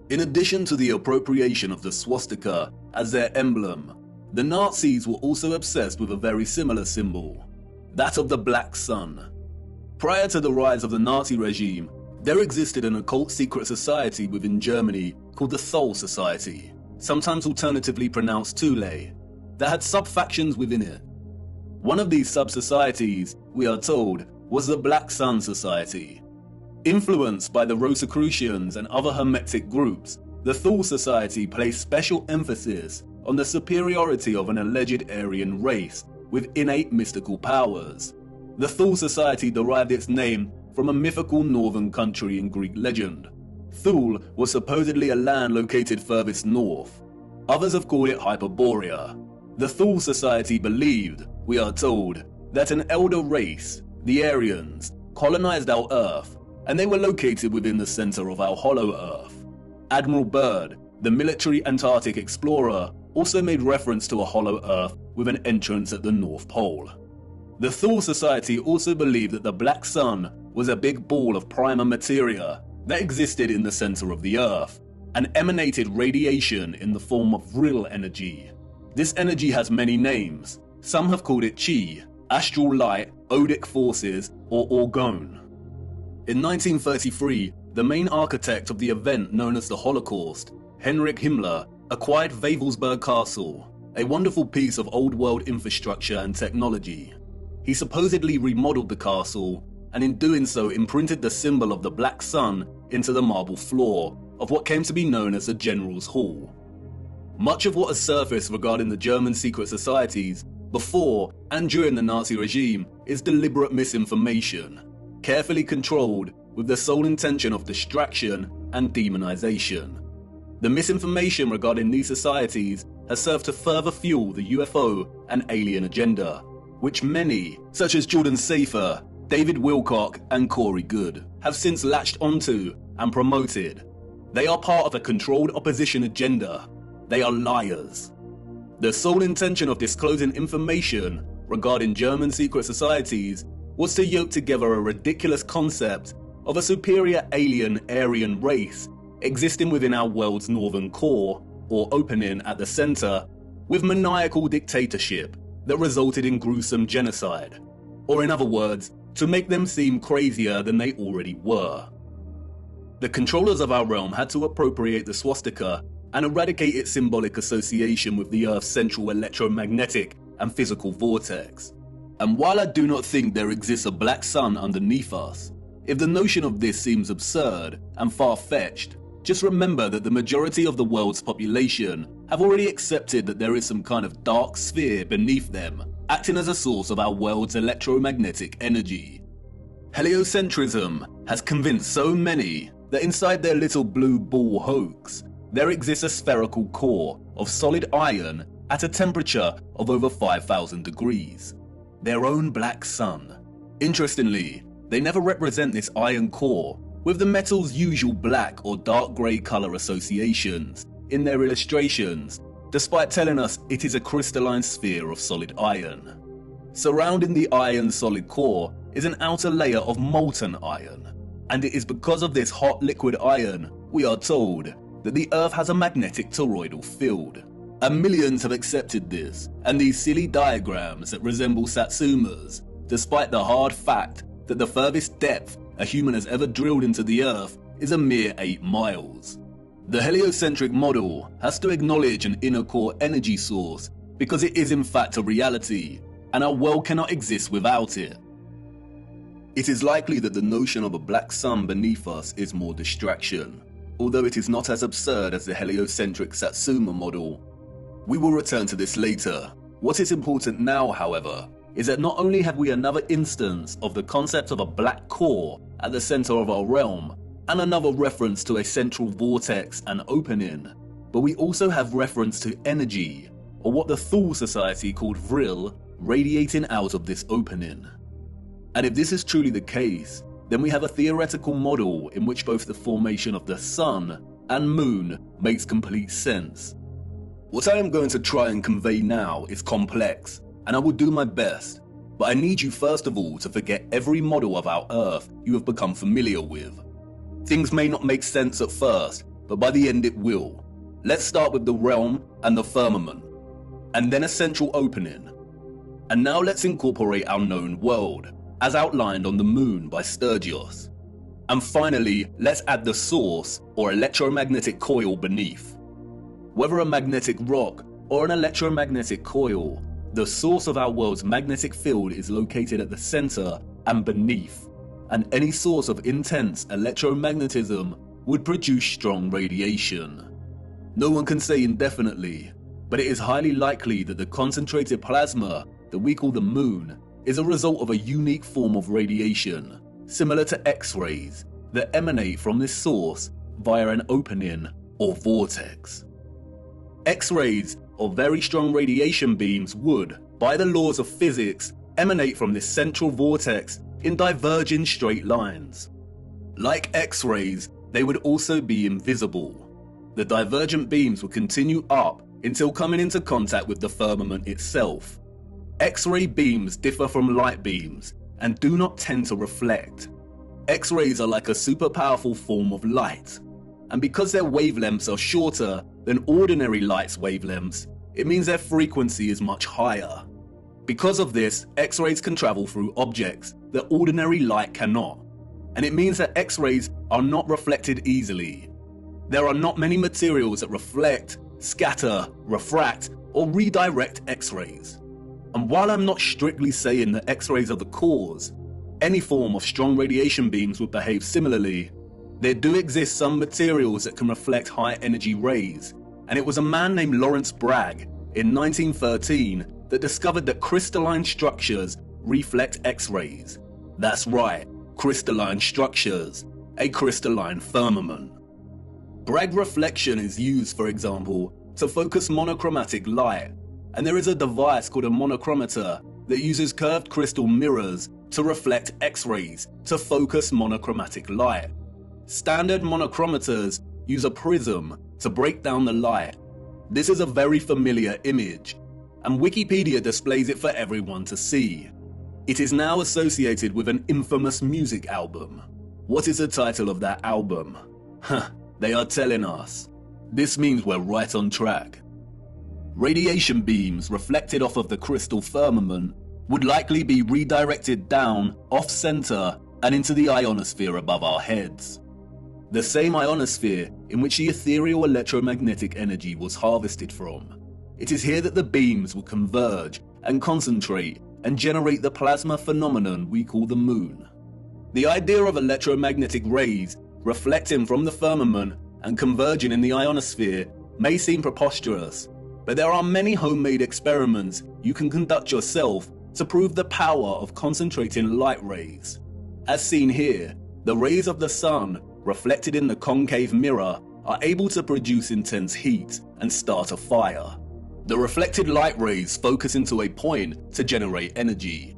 In addition to the appropriation of the swastika as their emblem, the Nazis were also obsessed with a very similar symbol, that of the Black Sun. Prior to the rise of the Nazi regime, there existed an occult secret society within Germany called the Thule Society, sometimes alternatively pronounced Thule, that had sub-factions within it. One of these sub-societies, we are told, was the Black Sun Society. Influenced by the Rosicrucians and other Hermetic groups, the Thule Society placed special emphasis on the superiority of an alleged Aryan race with innate mystical powers. The Thule Society derived its name from a mythical northern country in Greek legend. Thule was supposedly a land located furthest north. Others have called it Hyperborea. The Thule Society believed, we are told, that an elder race, the Aryans, colonized our Earth, and they were located within the center of our hollow Earth. Admiral Byrd, the military Antarctic explorer, also made reference to a hollow Earth with an entrance at the North Pole. The Thule Society also believed that the Black Sun was a big ball of primer materia that existed in the center of the Earth and emanated radiation in the form of vril energy. This energy has many names. Some have called it chi, astral light, odic forces, or orgone. In 1933, the main architect of the event known as the Holocaust, Heinrich Himmler, acquired Wewelsburg Castle, a wonderful piece of old-world infrastructure and technology. He supposedly remodeled the castle, and in doing so imprinted the symbol of the Black Sun into the marble floor of what came to be known as the General's Hall. Much of what has surfaced regarding the German secret societies before and during the Nazi regime is deliberate misinformation, carefully controlled with the sole intention of distraction and demonization. The misinformation regarding these societies has served to further fuel the UFO and alien agenda, which many, such as Jordan Safer, David Wilcock and Corey Good, have since latched onto and promoted. They are part of a controlled opposition agenda. They are liars. The sole intention of disclosing information regarding German secret societies was to yoke together a ridiculous concept of a superior alien Aryan race existing within our world's northern core, or opening at the center, with maniacal dictatorship that resulted in gruesome genocide, or in other words, to make them seem crazier than they already were. The controllers of our realm had to appropriate the swastika and eradicate its symbolic association with the Earth's central electromagnetic and physical vortex. And while I do not think there exists a black sun underneath us, if the notion of this seems absurd and far-fetched, just remember that the majority of the world's population have already accepted that there is some kind of dark sphere beneath them, acting as a source of our world's electromagnetic energy. Heliocentrism has convinced so many that inside their little blue ball hoax, there exists a spherical core of solid iron at a temperature of over 5,000 degrees. Their own black sun. Interestingly, they never represent this iron core with the metal's usual black or dark grey colour associations in their illustrations, despite telling us it is a crystalline sphere of solid iron. Surrounding the iron's solid core is an outer layer of molten iron, and it is because of this hot liquid iron, we are told, that the Earth has a magnetic toroidal field. And millions have accepted this, and these silly diagrams that resemble Satsuma's, despite the hard fact that the furthest depth a human has ever drilled into the Earth is a mere 8 miles. The heliocentric model has to acknowledge an inner core energy source because it is in fact a reality, and our world cannot exist without it. It is likely that the notion of a black sun beneath us is more distraction, although it is not as absurd as the heliocentric Satsuma model. We will return to this later. What is important now, however, is that not only have we another instance of the concept of a black core at the center of our realm, and another reference to a central vortex and opening, but we also have reference to energy, or what the Thule Society called vril, radiating out of this opening. And if this is truly the case, then we have a theoretical model in which both the formation of the sun and moon makes complete sense. What I am going to try and convey now is complex, and I will do my best, but I need you first of all to forget every model of our Earth you have become familiar with. Things may not make sense at first, but by the end it will. Let's start with the realm and the firmament, and then a central opening. And now let's incorporate our known world, as outlined on the moon by Sturgios. And finally, let's add the source or electromagnetic coil beneath. Whether a magnetic rock or an electromagnetic coil, the source of our world's magnetic field is located at the center and beneath, and any source of intense electromagnetism would produce strong radiation. No one can say indefinitely, but it is highly likely that the concentrated plasma that we call the moon is a result of a unique form of radiation, similar to X-rays, that emanate from this source via an opening or vortex. X-rays, or very strong radiation beams, would, by the laws of physics, emanate from this central vortex in diverging straight lines. Like X-rays, they would also be invisible. The divergent beams would continue up until coming into contact with the firmament itself. X-ray beams differ from light beams and do not tend to reflect. X-rays are like a super powerful form of light, and because their wavelengths are shorter than ordinary light's wavelengths, it means their frequency is much higher. Because of this, X-rays can travel through objects that ordinary light cannot, and it means that X-rays are not reflected easily. There are not many materials that reflect, scatter, refract, or redirect X-rays. And while I'm not strictly saying that X-rays are the cause, any form of strong radiation beams would behave similarly, there do exist some materials that can reflect high energy rays, and it was a man named Lawrence Bragg in 1913 that discovered that crystalline structures reflect X-rays. That's right, crystalline structures, a crystalline firmament. Bragg reflection is used, for example, to focus monochromatic light, and there is a device called a monochromator that uses curved crystal mirrors to reflect X-rays to focus monochromatic light. Standard monochromators use a prism to break down the light. This is a very familiar image, and Wikipedia displays it for everyone to see. It is now associated with an infamous music album. What is the title of that album? They are telling us. This means we're right on track. Radiation beams reflected off of the crystal firmament would likely be redirected down, off-center, and into the ionosphere above our heads. The same ionosphere in which the ethereal electromagnetic energy was harvested from. It is here that the beams will converge and concentrate and generate the plasma phenomenon we call the moon. The idea of electromagnetic rays reflecting from the firmament and converging in the ionosphere may seem preposterous, but there are many homemade experiments you can conduct yourself to prove the power of concentrating light rays. As seen here, the rays of the sun reflected in the concave mirror are able to produce intense heat and start a fire. The reflected light rays focus into a point to generate energy.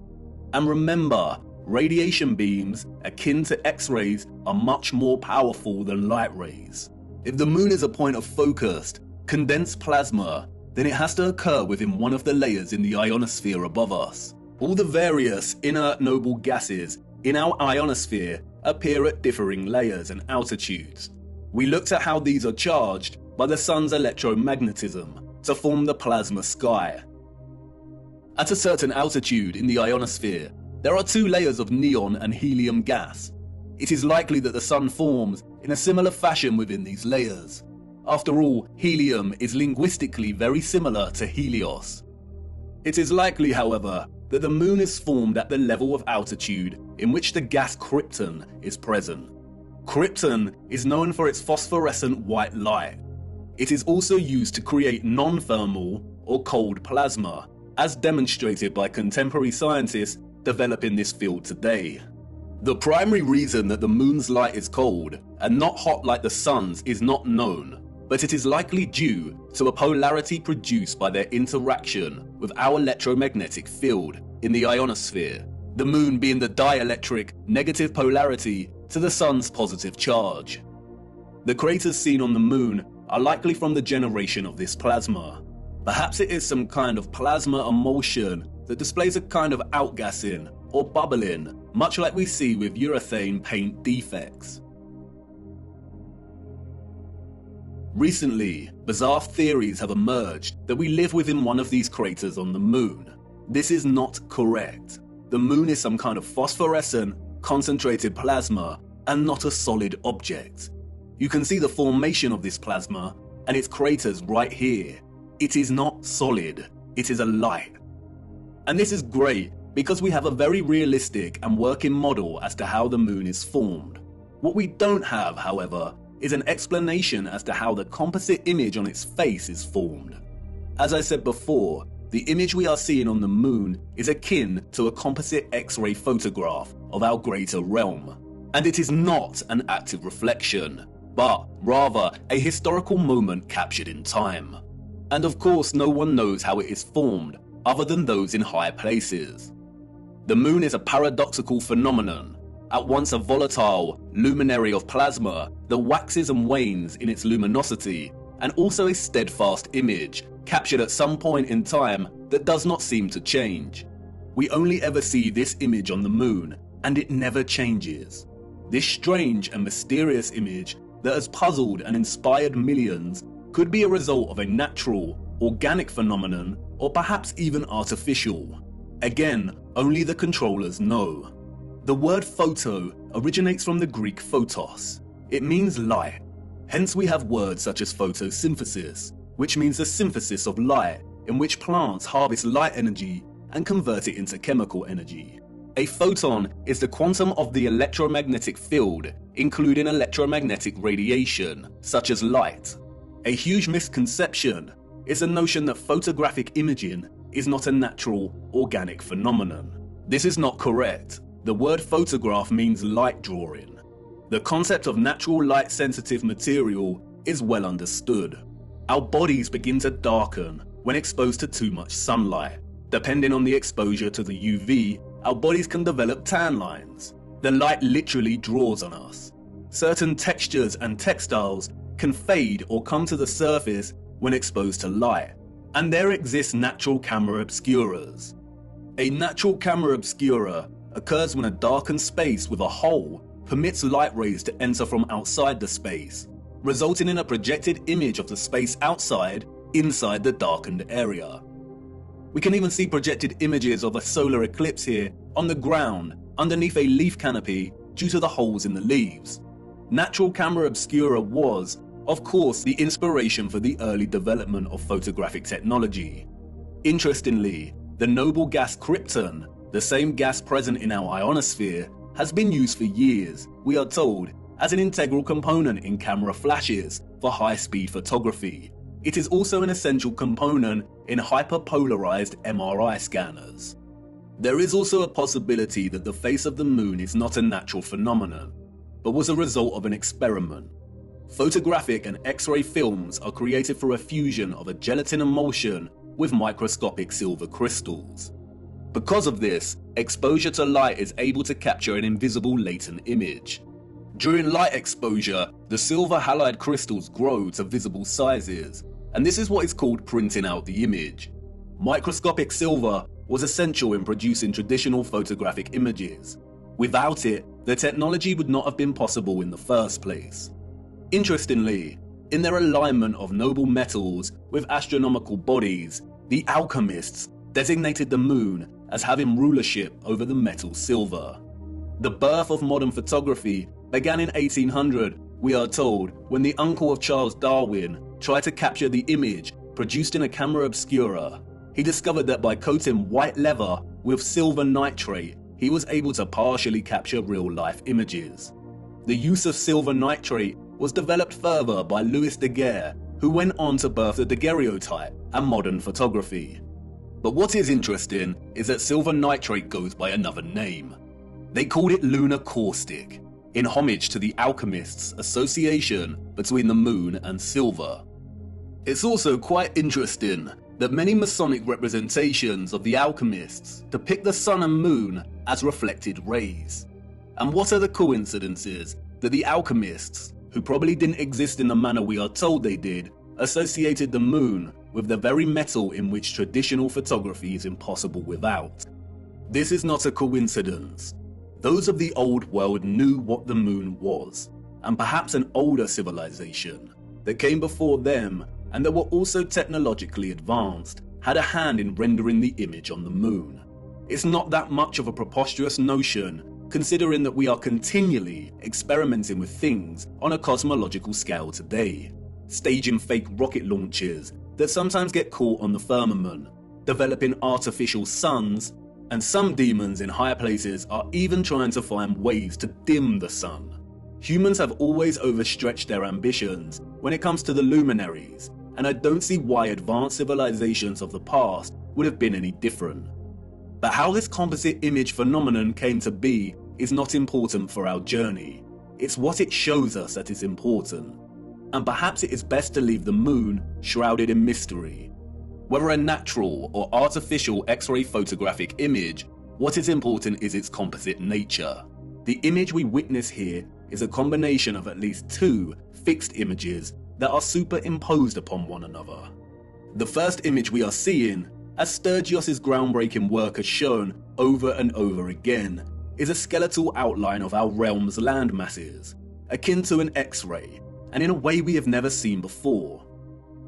And remember, radiation beams, akin to X-rays, are much more powerful than light rays. If the moon is a point of focused, condensed plasma, then it has to occur within one of the layers in the ionosphere above us. All the various inert noble gases in our ionosphere appear at differing layers and altitudes. We looked at how these are charged by the sun's electromagnetism to form the plasma sky. At a certain altitude in the ionosphere, there are two layers of neon and helium gas. It is likely that the sun forms in a similar fashion within these layers. After all, helium is linguistically very similar to Helios. It is likely, however, that the moon is formed at the level of altitude in which the gas krypton is present. Krypton is known for its phosphorescent white light. It is also used to create non-thermal or cold plasma, as demonstrated by contemporary scientists developing this field today. The primary reason that the moon's light is cold and not hot like the sun's is not known, but it is likely due to a polarity produced by their interaction with our electromagnetic field in the ionosphere, the moon being the dielectric negative polarity to the sun's positive charge. The craters seen on the moon are likely from the generation of this plasma. Perhaps it is some kind of plasma emulsion that displays a kind of outgassing or bubbling, much like we see with urethane paint defects. Recently, bizarre theories have emerged that we live within one of these craters on the moon. This is not correct. The moon is some kind of phosphorescent, concentrated plasma and not a solid object. You can see the formation of this plasma and its craters right here. It is not solid, it is a light. And this is great because we have a very realistic and working model as to how the moon is formed. What we don't have, however, is an explanation as to how the composite image on its face is formed. As I said before, the image we are seeing on the moon is akin to a composite X-ray photograph of our greater realm. And it is not an active reflection, but rather a historical moment captured in time. And of course, no one knows how it is formed other than those in high places. The moon is a paradoxical phenomenon, at once a volatile luminary of plasma that waxes and wanes in its luminosity, and also a steadfast image captured at some point in time that does not seem to change. We only ever see this image on the moon, and it never changes. This strange and mysterious image that has puzzled and inspired millions could be a result of a natural, organic phenomenon, or perhaps even artificial. Again, only the controllers know. The word photo originates from the Greek photos. It means light. Hence we have words such as photosynthesis, which means the synthesis of light, in which plants harvest light energy and convert it into chemical energy. A photon is the quantum of the electromagnetic field, including electromagnetic radiation, such as light. A huge misconception is the notion that photographic imaging is not a natural, organic phenomenon. This is not correct. The word photograph means light drawing. The concept of natural light-sensitive material is well understood. Our bodies begin to darken when exposed to too much sunlight. Depending on the exposure to the UV, our bodies can develop tan lines. The light literally draws on us. Certain textures and textiles can fade or come to the surface when exposed to light, and there exist natural camera obscuras. A natural camera obscura occurs when a darkened space with a hole permits light rays to enter from outside the space, resulting in a projected image of the space outside inside the darkened area. We can even see projected images of a solar eclipse here on the ground underneath a leaf canopy due to the holes in the leaves. Natural camera obscura was, of course, the inspiration for the early development of photographic technology. Interestingly, the noble gas krypton, the same gas present in our ionosphere, has been used for years, we are told, as an integral component in camera flashes for high-speed photography. It is also an essential component in hyperpolarized MRI scanners. There is also a possibility that the face of the moon is not a natural phenomenon, but was a result of an experiment. Photographic and X-ray films are created through a fusion of a gelatin emulsion with microscopic silver crystals. Because of this, exposure to light is able to capture an invisible latent image. During light exposure, the silver halide crystals grow to visible sizes, and this is what is called printing out the image. Microscopic silver was essential in producing traditional photographic images. Without it, the technology would not have been possible in the first place. Interestingly, in their alignment of noble metals with astronomical bodies, the alchemists designated the moon as having rulership over the metal silver. The birth of modern photography began in 1800, we are told, when the uncle of Charles Darwin tried to capture the image produced in a camera obscura. He discovered that by coating white leather with silver nitrate, he was able to partially capture real-life images. The use of silver nitrate was developed further by Louis Daguerre, who went on to birth the daguerreotype and modern photography. But what is interesting is that silver nitrate goes by another name. They called it lunar caustic, in homage to the alchemists' association between the moon and silver. It's also quite interesting that many Masonic representations of the alchemists depict the sun and moon as reflected rays. And what are the coincidences that the alchemists, who probably didn't exist in the manner we are told they did, associated the moon with the very metal in which traditional photography is impossible without? This is not a coincidence. Those of the old world knew what the moon was, and perhaps an older civilization that came before them and that were also technologically advanced had a hand in rendering the image on the moon. It's not that much of a preposterous notion, considering that we are continually experimenting with things on a cosmological scale today, staging fake rocket launches that sometimes get caught on the firmament, developing artificial suns, and some demons in higher places are even trying to find ways to dim the sun. Humans have always overstretched their ambitions when it comes to the luminaries, and I don't see why advanced civilizations of the past would have been any different. But how this composite image phenomenon came to be is not important for our journey. It's what it shows us that is important. And perhaps it is best to leave the moon shrouded in mystery. Whether a natural or artificial X-ray photographic image, what is important is its composite nature. The image we witness here is a combination of at least two fixed images that are superimposed upon one another. The first image we are seeing, as Sturgios' groundbreaking work has shown over and over again, is a skeletal outline of our realm's land masses, akin to an X-ray, and in a way we have never seen before.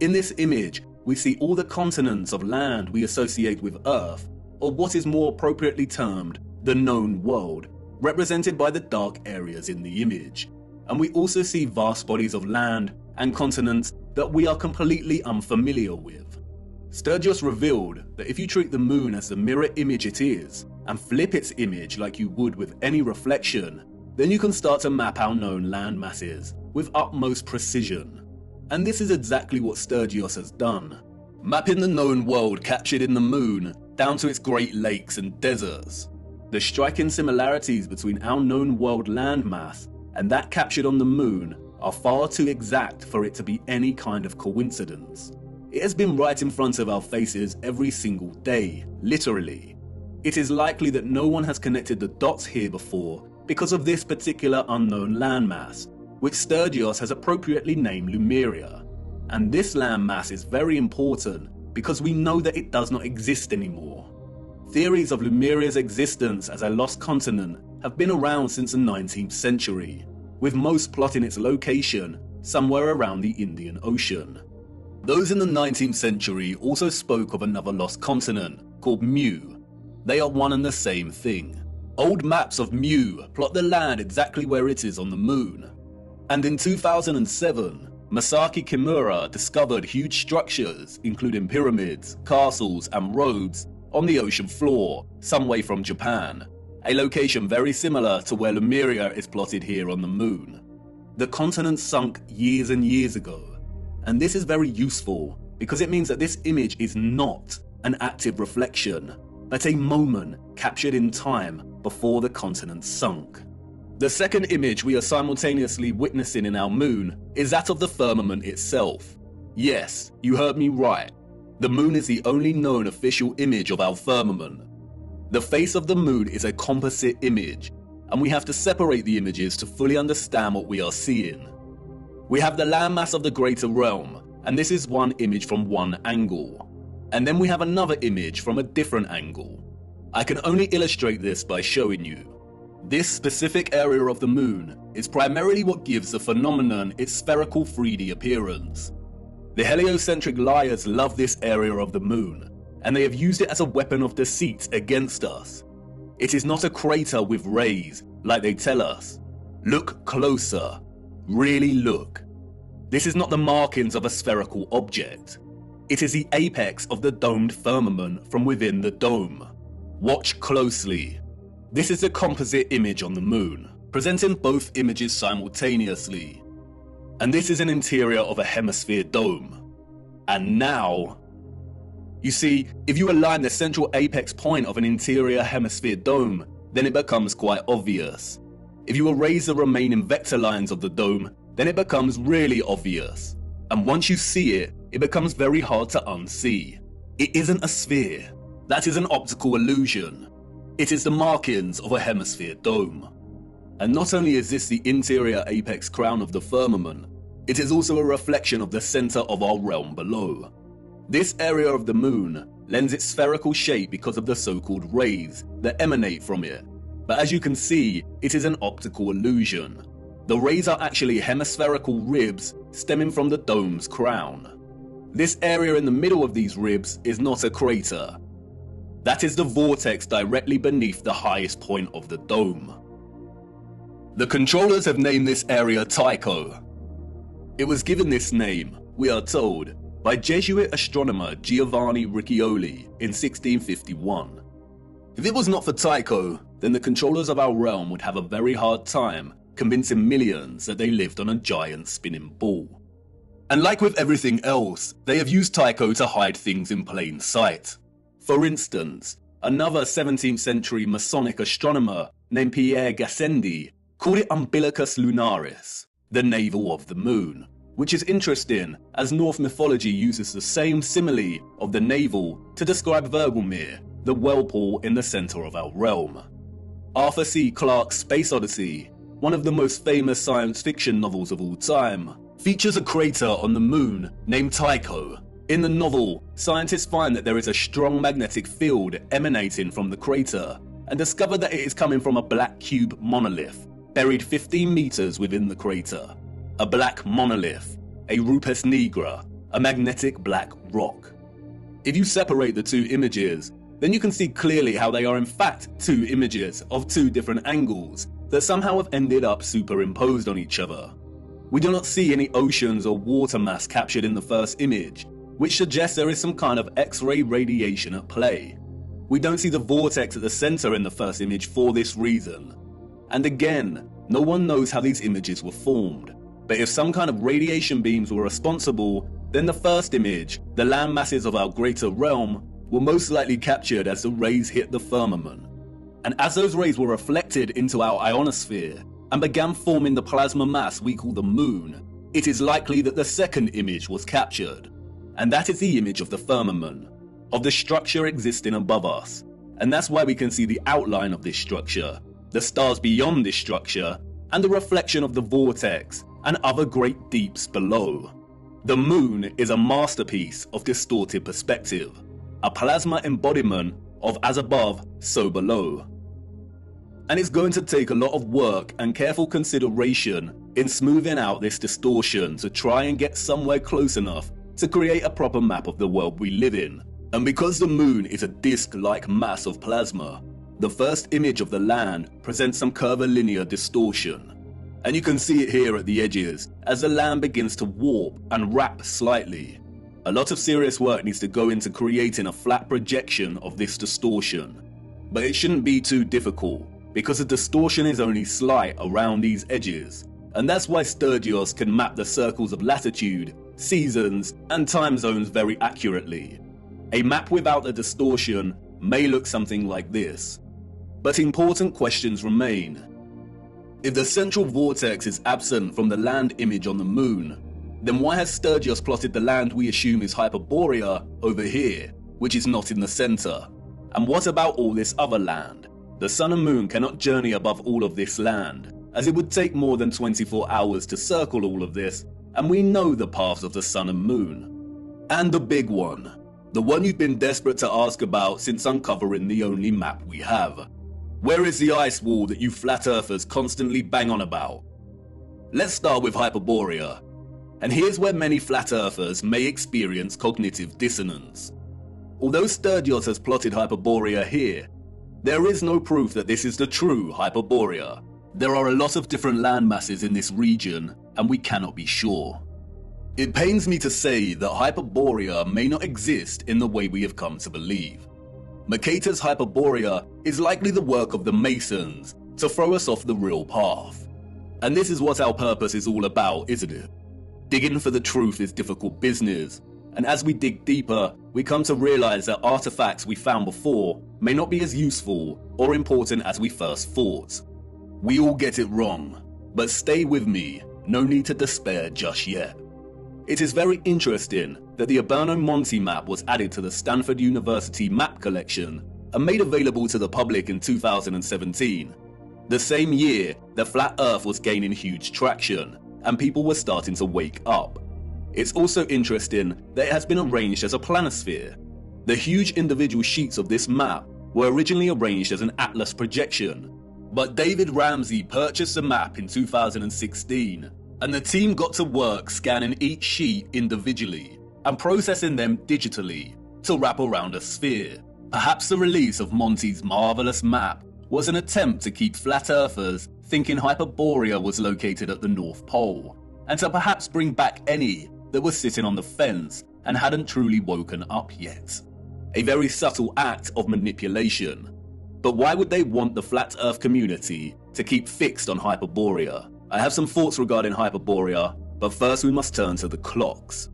In this image, we see all the continents of land we associate with Earth, or what is more appropriately termed the known world, represented by the dark areas in the image. And we also see vast bodies of land and continents that we are completely unfamiliar with. Sturgios revealed that if you treat the moon as the mirror image it is, and flip its image like you would with any reflection, then you can start to map our known land masses with utmost precision. And this is exactly what Sturgios has done, mapping the known world captured in the moon down to its Great Lakes and deserts. The striking similarities between our known world landmass and that captured on the moon are far too exact for it to be any kind of coincidence. It has been right in front of our faces every single day, literally. It is likely that no one has connected the dots here before because of this particular unknown landmass, which Sturgios has appropriately named Lemuria. And this landmass is very important because we know that it does not exist anymore. Theories of Lemuria's existence as a lost continent have been around since the 19th century, with most plotting its location somewhere around the Indian Ocean. Those in the 19th century also spoke of another lost continent called Mu. They are one and the same thing. Old maps of Mu plot the land exactly where it is on the moon. And in 2007, Masaki Kimura discovered huge structures, including pyramids, castles, and roads, on the ocean floor, some way from Japan, a location very similar to where Lemuria is plotted here on the moon. The continent sunk years and years ago, and this is very useful because it means that this image is not an active reflection, but a moment captured in time before the continent sunk. The second image we are simultaneously witnessing in our moon is that of the firmament itself. Yes, you heard me right. The moon is the only known official image of our firmament. The face of the moon is a composite image, and we have to separate the images to fully understand what we are seeing. We have the landmass of the greater realm, and this is one image from one angle. And then we have another image from a different angle. I can only illustrate this by showing you. This specific area of the moon is primarily what gives the phenomenon its spherical 3D appearance. The heliocentric liars love this area of the moon, and they have used it as a weapon of deceit against us. It is not a crater with rays, like they tell us. Look closer. Really look. This is not the markings of a spherical object. It is the apex of the domed firmament from within the dome. Watch closely. This is a composite image on the moon, presenting both images simultaneously. And this is an interior of a hemisphere dome. And now, you see, if you align the central apex point of an interior hemisphere dome, then it becomes quite obvious. If you erase the remaining vector lines of the dome, then it becomes really obvious. And once you see it, it becomes very hard to unsee. It isn't a sphere. That is an optical illusion. It is the markings of a hemisphere dome. And not only is this the interior apex crown of the firmament, it is also a reflection of the center of our realm below. This area of the moon lends its spherical shape because of the so-called rays that emanate from it. But as you can see, it is an optical illusion. The rays are actually hemispherical ribs stemming from the dome's crown. This area in the middle of these ribs is not a crater. That is the vortex directly beneath the highest point of the dome. The controllers have named this area Tycho. It was given this name, we are told, by Jesuit astronomer Giovanni Riccioli in 1651. If it was not for Tycho, then the controllers of our realm would have a very hard time convincing millions that they lived on a giant spinning ball. And like with everything else, they have used Tycho to hide things in plain sight. For instance, another 17th century Masonic astronomer named Pierre Gassendi called it Umbilicus Lunaris, the navel of the moon, which is interesting as Norse mythology uses the same simile of the navel to describe Vergelmir, the whirlpool in the center of our realm. Arthur C. Clarke's Space Odyssey, one of the most famous science fiction novels of all time, features a crater on the moon named Tycho. In the novel, scientists find that there is a strong magnetic field emanating from the crater and discover that it is coming from a black cube monolith buried 15 meters within the crater. A black monolith, a rupes nigra, a magnetic black rock. If you separate the two images, then you can see clearly how they are in fact two images of two different angles that somehow have ended up superimposed on each other. We do not see any oceans or water mass captured in the first image, which suggests there is some kind of X-ray radiation at play. We don't see the vortex at the center in the first image for this reason. And again, no one knows how these images were formed. But if some kind of radiation beams were responsible, then the first image, the land masses of our greater realm, were most likely captured as the rays hit the firmament. And as those rays were reflected into our ionosphere and began forming the plasma mass we call the moon, it is likely that the second image was captured. And that is the image of the firmament, of the structure existing above us. And that's why we can see the outline of this structure, the stars beyond this structure, and the reflection of the vortex and other great deeps below. The moon is a masterpiece of distorted perspective, a plasma embodiment of as above, so below. And it's going to take a lot of work and careful consideration in smoothing out this distortion to try and get somewhere close enough to create a proper map of the world we live in. And because the moon is a disc-like mass of plasma, the first image of the land presents some curvilinear distortion. And you can see it here at the edges as the land begins to warp and wrap slightly. A lot of serious work needs to go into creating a flat projection of this distortion. But it shouldn't be too difficult, because the distortion is only slight around these edges. And that's why Sturgios can map the circles of latitude, seasons, and time zones very accurately. A map without the distortion may look something like this. But important questions remain. If the central vortex is absent from the land image on the moon, then why has Sturgios plotted the land we assume is Hyperborea over here, which is not in the center? And what about all this other land? The sun and moon cannot journey above all of this land, as it would take more than 24 hours to circle all of this, and we know the paths of the sun and moon. And the big one, the one you've been desperate to ask about since uncovering the only map we have. Where is the ice wall that you flat earthers constantly bang on about? Let's start with Hyperborea. And here's where many flat earthers may experience cognitive dissonance. Although Sturdios has plotted Hyperborea here, there is no proof that this is the true Hyperborea. There are a lot of different land masses in this region, and we cannot be sure. It pains me to say that Hyperborea may not exist in the way we have come to believe. Mercator's Hyperborea is likely the work of the Masons to throw us off the real path. And this is what our purpose is all about, isn't it? Digging for the truth is difficult business, and as we dig deeper, we come to realize that artifacts we found before may not be as useful or important as we first thought. We all get it wrong, but stay with me, no need to despair just yet. It is very interesting that the Urbano Monte map was added to the Stanford University map collection and made available to the public in 2017, the same year that Flat Earth was gaining huge traction and people were starting to wake up. It's also interesting that it has been arranged as a planisphere. The huge individual sheets of this map were originally arranged as an atlas projection, but David Ramsey purchased the map in 2016, and the team got to work scanning each sheet individually and processing them digitally to wrap around a sphere. Perhaps the release of Monte's marvelous map was an attempt to keep flat earthers thinking Hyperborea was located at the North Pole, and to perhaps bring back any that were sitting on the fence and hadn't truly woken up yet. A very subtle act of manipulation. But why would they want the flat earth community to keep fixed on Hyperborea? I have some thoughts regarding Hyperborea, but first we must turn to the clocks.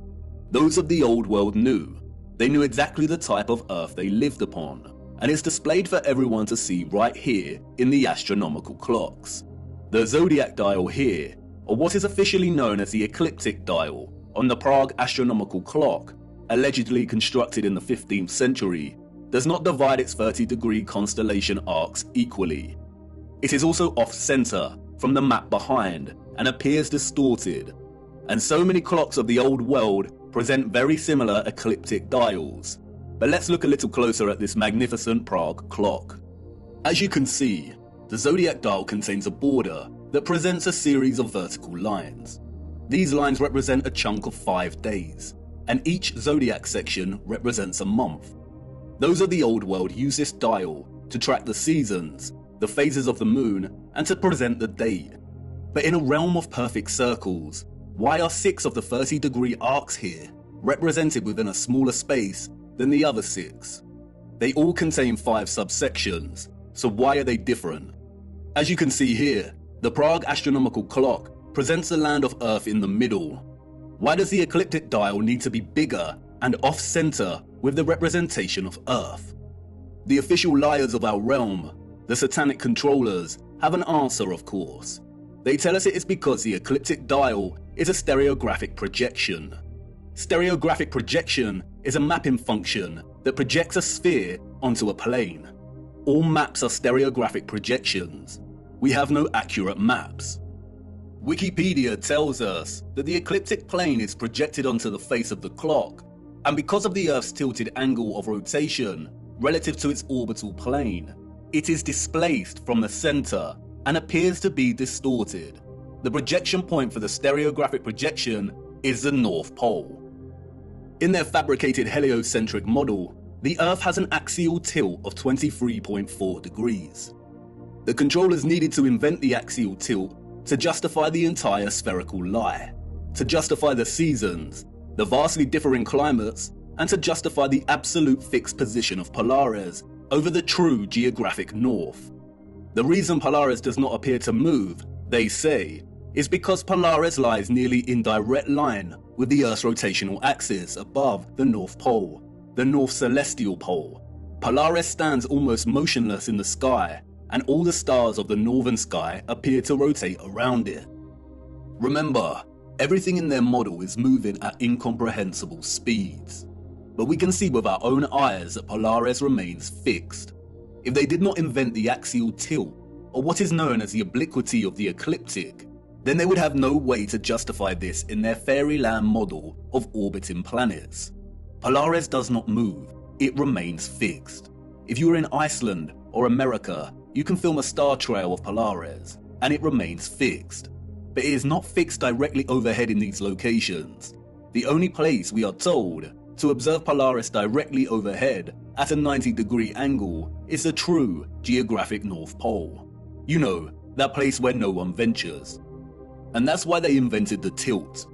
Those of the old world knew. They knew exactly the type of earth they lived upon, and it's displayed for everyone to see right here in the astronomical clocks. The zodiac dial here, or what is officially known as the ecliptic dial, on the Prague astronomical clock, allegedly constructed in the 15th century, does not divide its 30-degree constellation arcs equally. It is also off-center from the map behind and appears distorted, and so many clocks of the old world present very similar ecliptic dials. But let's look a little closer at this magnificent Prague clock. As you can see, the zodiac dial contains a border that presents a series of vertical lines. These lines represent a chunk of 5 days, and each zodiac section represents a month. Those of the old world use this dial to track the seasons, the phases of the moon, and to present the date. But in a realm of perfect circles, why are 6 of the 30-degree arcs here represented within a smaller space than the other 6? They all contain 5 subsections, so why are they different? As you can see here, the Prague astronomical clock presents the land of Earth in the middle. Why does the ecliptic dial need to be bigger and off-center with the representation of Earth? The official liars of our realm, the satanic controllers, have an answer, of course. They tell us it is because the ecliptic dial is a stereographic projection. Stereographic projection is a mapping function that projects a sphere onto a plane. All maps are stereographic projections. We have no accurate maps. Wikipedia tells us that the ecliptic plane is projected onto the face of the clock, and because of the Earth's tilted angle of rotation relative to its orbital plane, it is displaced from the center and appears to be distorted. The projection point for the stereographic projection is the North Pole. In their fabricated heliocentric model, the Earth has an axial tilt of 23.4 degrees. The controllers needed to invent the axial tilt to justify the entire spherical lie, to justify the seasons, the vastly differing climates, and to justify the absolute fixed position of Polaris over the true geographic north. The reason Polaris does not appear to move, they say, is because Polaris lies nearly in direct line with the Earth's rotational axis above the North Pole, the North Celestial Pole. Polaris stands almost motionless in the sky, and all the stars of the northern sky appear to rotate around it. Remember, everything in their model is moving at incomprehensible speeds. But we can see with our own eyes that Polaris remains fixed. If they did not invent the axial tilt, or what is known as the obliquity of the ecliptic, then they would have no way to justify this in their fairyland model of orbiting planets. Polaris does not move, it remains fixed. If you are in Iceland or America, you can film a star trail of Polaris, and it remains fixed. But it is not fixed directly overhead in these locations. The only place we are told to observe Polaris directly overhead at a 90-degree angle is the true geographic North Pole. You know, that place where no one ventures. And that's why they invented the tilt.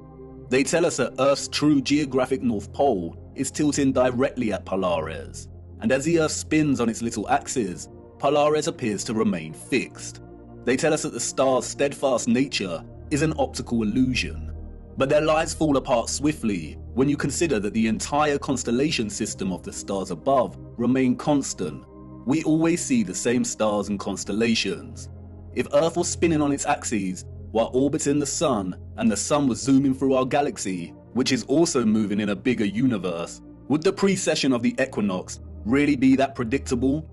They tell us that Earth's true geographic North Pole is tilting directly at Polaris, and as the Earth spins on its little axis, Polaris appears to remain fixed. They tell us that the star's steadfast nature is an optical illusion. But their lies fall apart swiftly when you consider that the entire constellation system of the stars above remain constant. We always see the same stars and constellations. If Earth was spinning on its axis while orbiting the Sun, and the Sun was zooming through our galaxy, which is also moving in a bigger universe, would the precession of the equinox really be that predictable?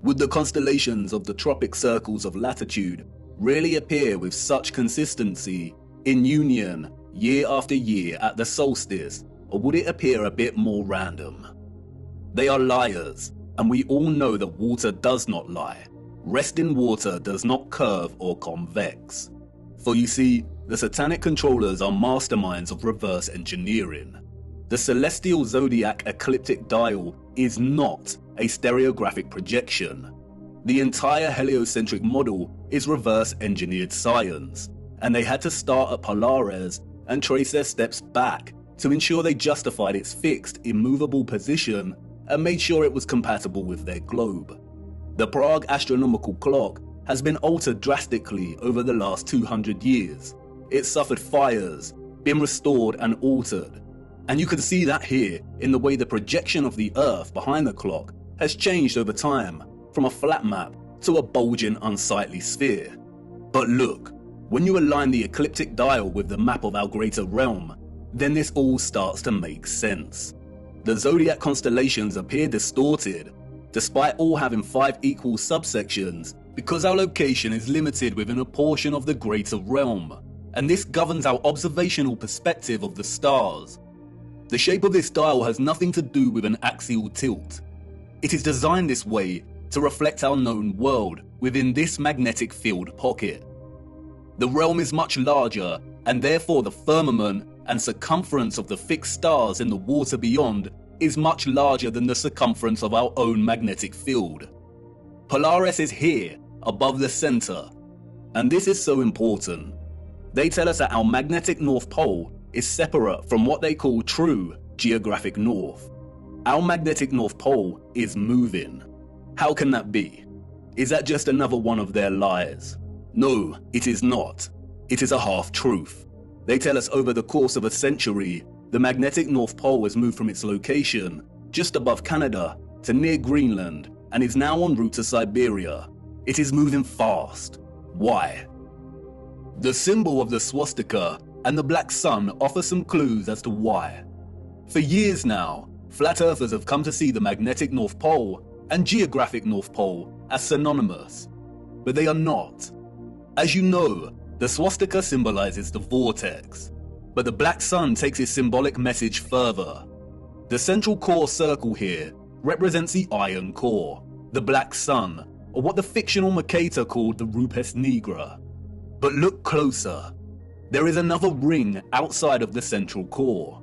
Would the constellations of the tropic circles of latitude really appear with such consistency in union year after year at the solstice, or would it appear a bit more random? They are liars, and we all know that water does not lie. Resting water does not curve or convex. For you see, the satanic controllers are masterminds of reverse engineering. The celestial zodiac ecliptic dial is not a stereographic projection. The entire heliocentric model is reverse engineered science, and they had to start at Polaris and trace their steps back to ensure they justified its fixed, immovable position and made sure it was compatible with their globe. The Prague astronomical clock has been altered drastically over the last 200 years. It suffered fires, been restored and altered, and you can see that here in the way the projection of the Earth behind the clock has changed over time from a flat map to a bulging, unsightly sphere. But look, when you align the ecliptic dial with the map of our greater realm, then this all starts to make sense. The zodiac constellations appear distorted, despite all having 5 equal subsections, because our location is limited within a portion of the greater realm, and this governs our observational perspective of the stars. The shape of this dial has nothing to do with an axial tilt. It is designed this way to reflect our known world within this magnetic field pocket. The realm is much larger, and therefore the firmament and circumference of the fixed stars in the water beyond is much larger than the circumference of our own magnetic field. Polaris is here, above the center, and this is so important. They tell us that our magnetic North Pole is separate from what they call true geographic north. Our magnetic North Pole is moving. How can that be? Is that just another one of their lies? No, it is not. It is a half-truth. They tell us over the course of a century, the magnetic North Pole has moved from its location, just above Canada, to near Greenland, and is now en route to Siberia. It is moving fast. Why? The symbol of the swastika and the black sun offer some clues as to why. For years now, flat earthers have come to see the magnetic North Pole and geographic North Pole as synonymous, but they are not. As you know, the swastika symbolizes the vortex, but the black sun takes its symbolic message further. The central core circle here represents the iron core, the black sun, or what the fictional Mercator called the Rupes Nigra. But look closer. There is another ring outside of the central core.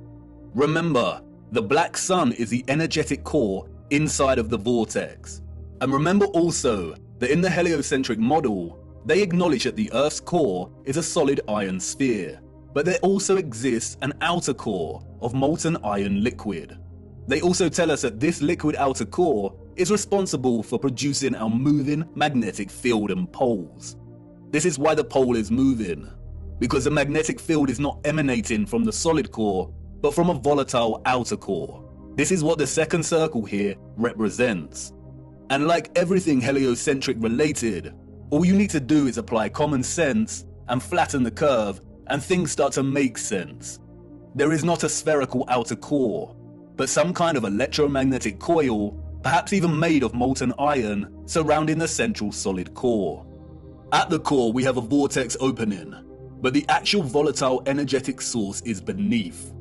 Remember, the black sun is the energetic core inside of the vortex. And remember also that in the heliocentric model, they acknowledge that the Earth's core is a solid iron sphere, but there also exists an outer core of molten iron liquid. They also tell us that this liquid outer core is responsible for producing our moving magnetic field and poles. This is why the pole is moving, because the magnetic field is not emanating from the solid core, but from a volatile outer core. This is what the second circle here represents. And like everything heliocentric related, all you need to do is apply common sense and flatten the curve, and things start to make sense. There is not a spherical outer core, but some kind of electromagnetic coil, perhaps even made of molten iron, surrounding the central solid core. At the core we have a vortex opening, but the actual volatile energetic source is beneath.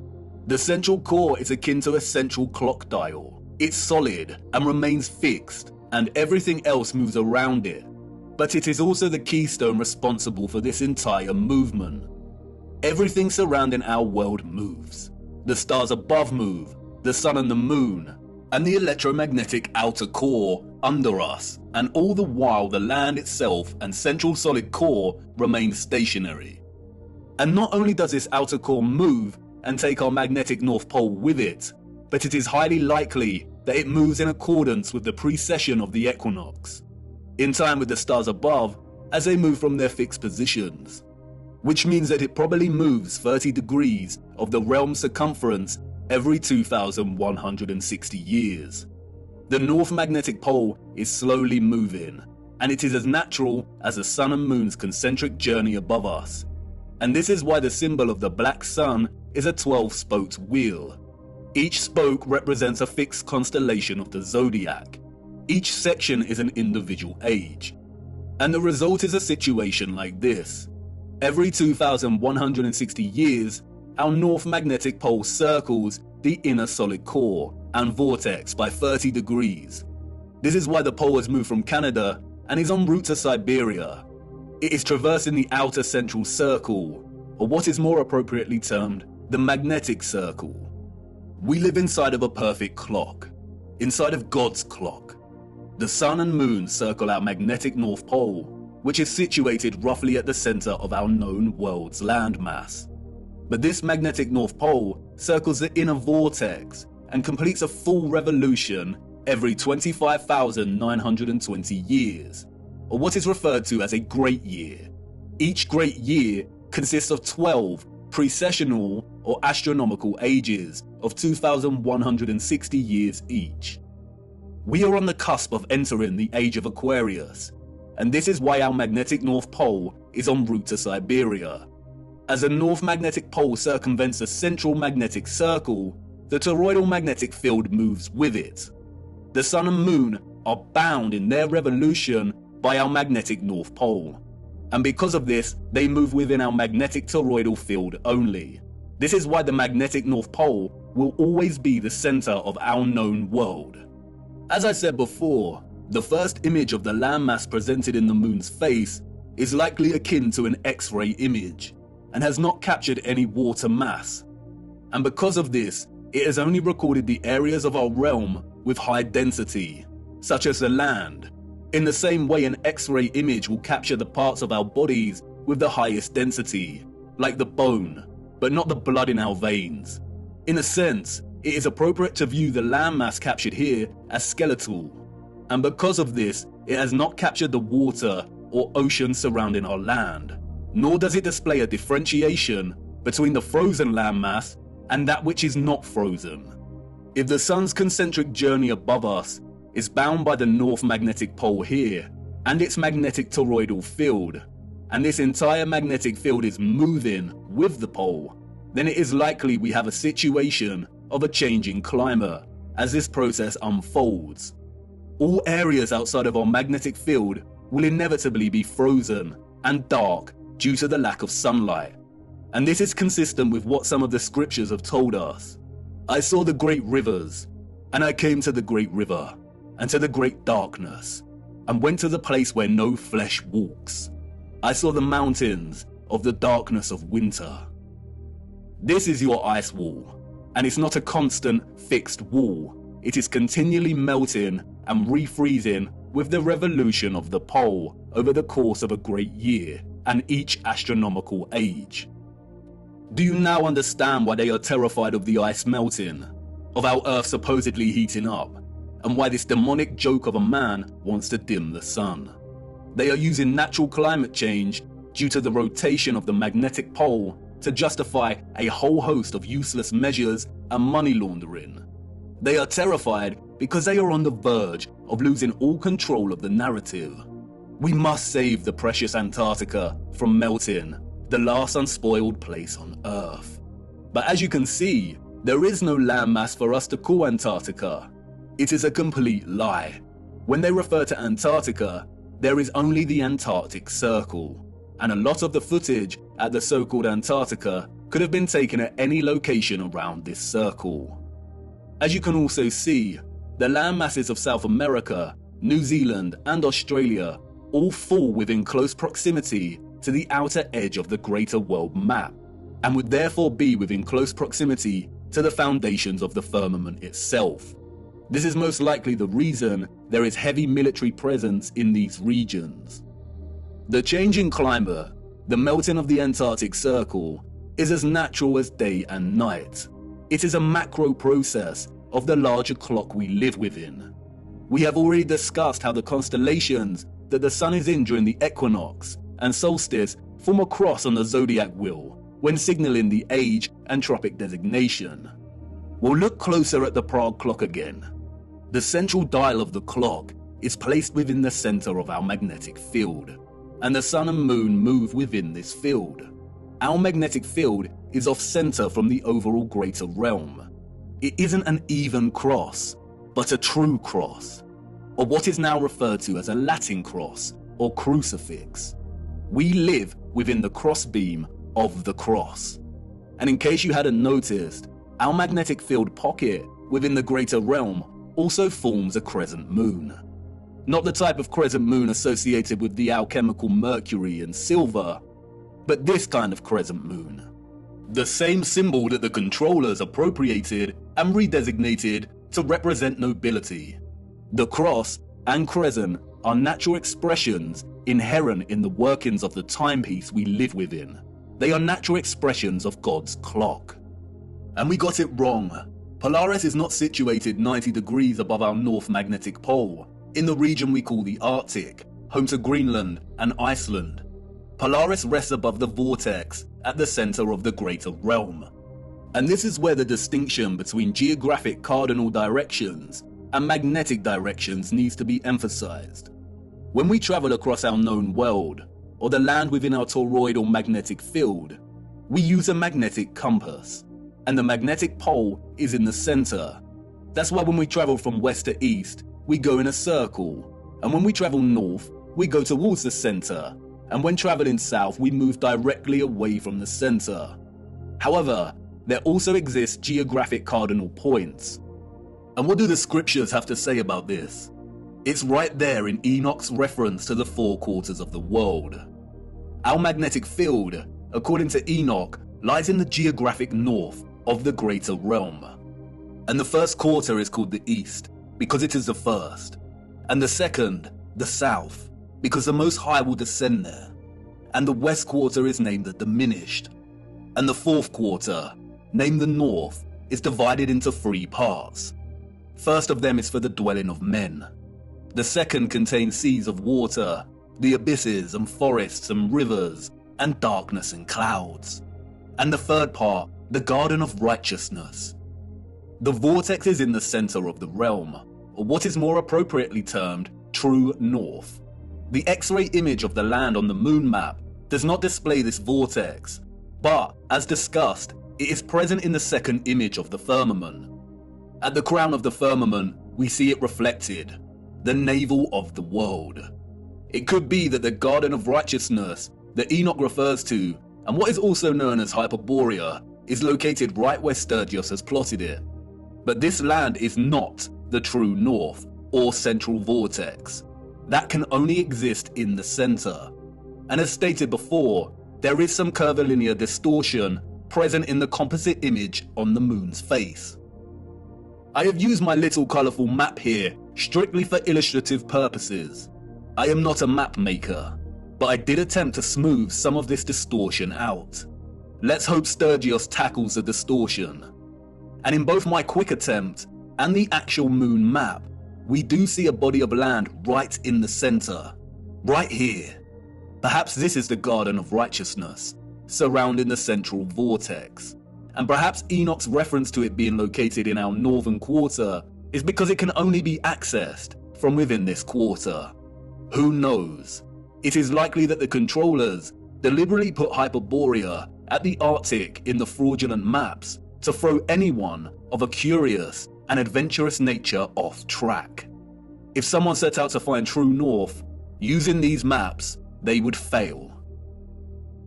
The central core is akin to a central clock dial. It's solid and remains fixed, and everything else moves around it. but it is also the keystone responsible for this entire movement. Everything surrounding our world moves. The stars above move, the sun and the moon, and the electromagnetic outer core under us, and all the while the land itself and central solid core remain stationary. And not only does this outer core move and take our magnetic North Pole with it, but it is highly likely that it moves in accordance with the precession of the equinox, in time with the stars above as they move from their fixed positions, which means that it probably moves 30 degrees of the realm's circumference every 2,160 years. The North Magnetic Pole is slowly moving, and it is as natural as the sun and moon's concentric journey above us. And this is why the symbol of the black sun is a 12-spoked wheel. Each spoke represents a fixed constellation of the zodiac. Each section is an individual age. And the result is a situation like this. Every 2,160 years, our North Magnetic Pole circles the inner solid core and vortex by 30 degrees. This is why the pole has moved from Canada and is en route to Siberia. It is traversing the outer central circle, or what is more appropriately termed the magnetic circle. We live inside of a perfect clock, inside of God's clock. The sun and moon circle our magnetic North Pole, which is situated roughly at the center of our known world's landmass. But this magnetic North Pole circles the inner vortex and completes a full revolution every 25,920 years, or what is referred to as a great year. Each great year consists of 12 precessional or astronomical ages of 2,160 years each. We are on the cusp of entering the age of Aquarius, and this is why our magnetic North Pole is en route to Siberia. As the North Magnetic Pole circumvents the central magnetic circle, the toroidal magnetic field moves with it. The sun and moon are bound in their revolution by our magnetic North Pole, and because of this, they move within our magnetic toroidal field only. This is why the magnetic North Pole will always be the center of our known world. As I said before, the first image of the landmass presented in the moon's face is likely akin to an X-ray image, and has not captured any water mass. And because of this, it has only recorded the areas of our realm with high density, such as the land, in the same way an X-ray image will capture the parts of our bodies with the highest density, like the bone, but not the blood in our veins. In a sense, it is appropriate to view the landmass captured here as skeletal, and because of this, it has not captured the water or ocean surrounding our land, nor does it display a differentiation between the frozen landmass and that which is not frozen. If the sun's concentric journey above us is bound by the North Magnetic Pole here and its magnetic toroidal field, and this entire magnetic field is moving with the pole, then it is likely we have a situation of a changing climate as this process unfolds. All areas outside of our magnetic field will inevitably be frozen and dark due to the lack of sunlight. And this is consistent with what some of the scriptures have told us. I saw the great rivers, and I came to the great river, and to the great darkness, and went to the place where no flesh walks. I saw the mountains of the darkness of winter. This is your ice wall, and it's not a constant, fixed wall. It is continually melting and refreezing with the revolution of the pole over the course of a great year and each astronomical age. Do you now understand why they are terrified of the ice melting, of our Earth supposedly heating up, and why this demonic joke of a man wants to dim the sun? They are using natural climate change due to the rotation of the magnetic pole to justify a whole host of useless measures and money laundering. They are terrified because they are on the verge of losing all control of the narrative. We must save the precious Antarctica from melting, the last unspoiled place on Earth. But as you can see, there is no landmass for us to call Antarctica. It is a complete lie. When they refer to Antarctica, there is only the Antarctic Circle, and a lot of the footage at the so-called Antarctica could have been taken at any location around this circle. As you can also see, the land masses of South America, New Zealand and Australia all fall within close proximity to the outer edge of the greater world map, and would therefore be within close proximity to the foundations of the firmament itself. This is most likely the reason there is heavy military presence in these regions. The change in climate, the melting of the Antarctic Circle, is as natural as day and night. It is a macro process of the larger clock we live within. We have already discussed how the constellations that the sun is in during the equinox and solstice form a cross on the zodiac wheel when signaling the age and tropic designation. We'll look closer at the Prague clock again. The central dial of the clock is placed within the center of our magnetic field, and the sun and moon move within this field. Our magnetic field is off center from the overall greater realm. It isn't an even cross, but a true cross, or what is now referred to as a Latin cross or crucifix. We live within the crossbeam of the cross. And in case you hadn't noticed, our magnetic field pocket within the greater realm also forms a crescent moon. Not the type of crescent moon associated with the alchemical mercury and silver, but this kind of crescent moon. The same symbol that the controllers appropriated and redesignated to represent nobility. The cross and crescent are natural expressions inherent in the workings of the timepiece we live within. They are natural expressions of God's clock. And we got it wrong. Polaris is not situated 90 degrees above our north magnetic pole, in the region we call the Arctic, home to Greenland and Iceland. Polaris rests above the vortex at the center of the greater realm. And this is where the distinction between geographic cardinal directions and magnetic directions needs to be emphasized. When we travel across our known world, or the land within our toroidal magnetic field, we use a magnetic compass, and the magnetic pole is in the center. That's why when we travel from west to east, we go in a circle, and when we travel north, we go towards the center, and when traveling south, we move directly away from the center. However, there also exist geographic cardinal points. And what do the scriptures have to say about this? It's right there in Enoch's reference to the four quarters of the world. Our magnetic field, according to Enoch, lies in the geographic north of the greater realm. And the first quarter is called the east, because it is the first. And the second, the south, because the Most High will descend there. And the west quarter is named the diminished. And the fourth quarter, named the north, is divided into 3 parts. First of them is for the dwelling of men. The second contains seas of water, the abysses and forests and rivers, and darkness and clouds. And the third part, the garden of righteousness. The vortex is in the center of the realm, or what is more appropriately termed true north. The X-ray image of the land on the moon map does not display this vortex, but, as discussed, it is present in the second image of the firmament. At the crown of the firmament, we see it reflected, the navel of the world. It could be that the garden of righteousness that Enoch refers to, and what is also known as Hyperborea, is located right where Sturgios has plotted it. But this land is not the true north or central vortex. That can only exist in the center. And as stated before, there is some curvilinear distortion present in the composite image on the moon's face. I have used my little colourful map here strictly for illustrative purposes. I am not a map maker, but I did attempt to smooth some of this distortion out. Let's hope Sturgios tackles the distortion. And in both my quick attempt and the actual moon map, we do see a body of land right in the center, right here. Perhaps this is the garden of righteousness, surrounding the central vortex. And perhaps Enoch's reference to it being located in our northern quarter is because it can only be accessed from within this quarter. Who knows? It is likely that the controllers deliberately put Hyperborea at the Arctic in the fraudulent maps to throw anyone of a curious and adventurous nature off track. If someone set out to find true north using these maps, they would fail.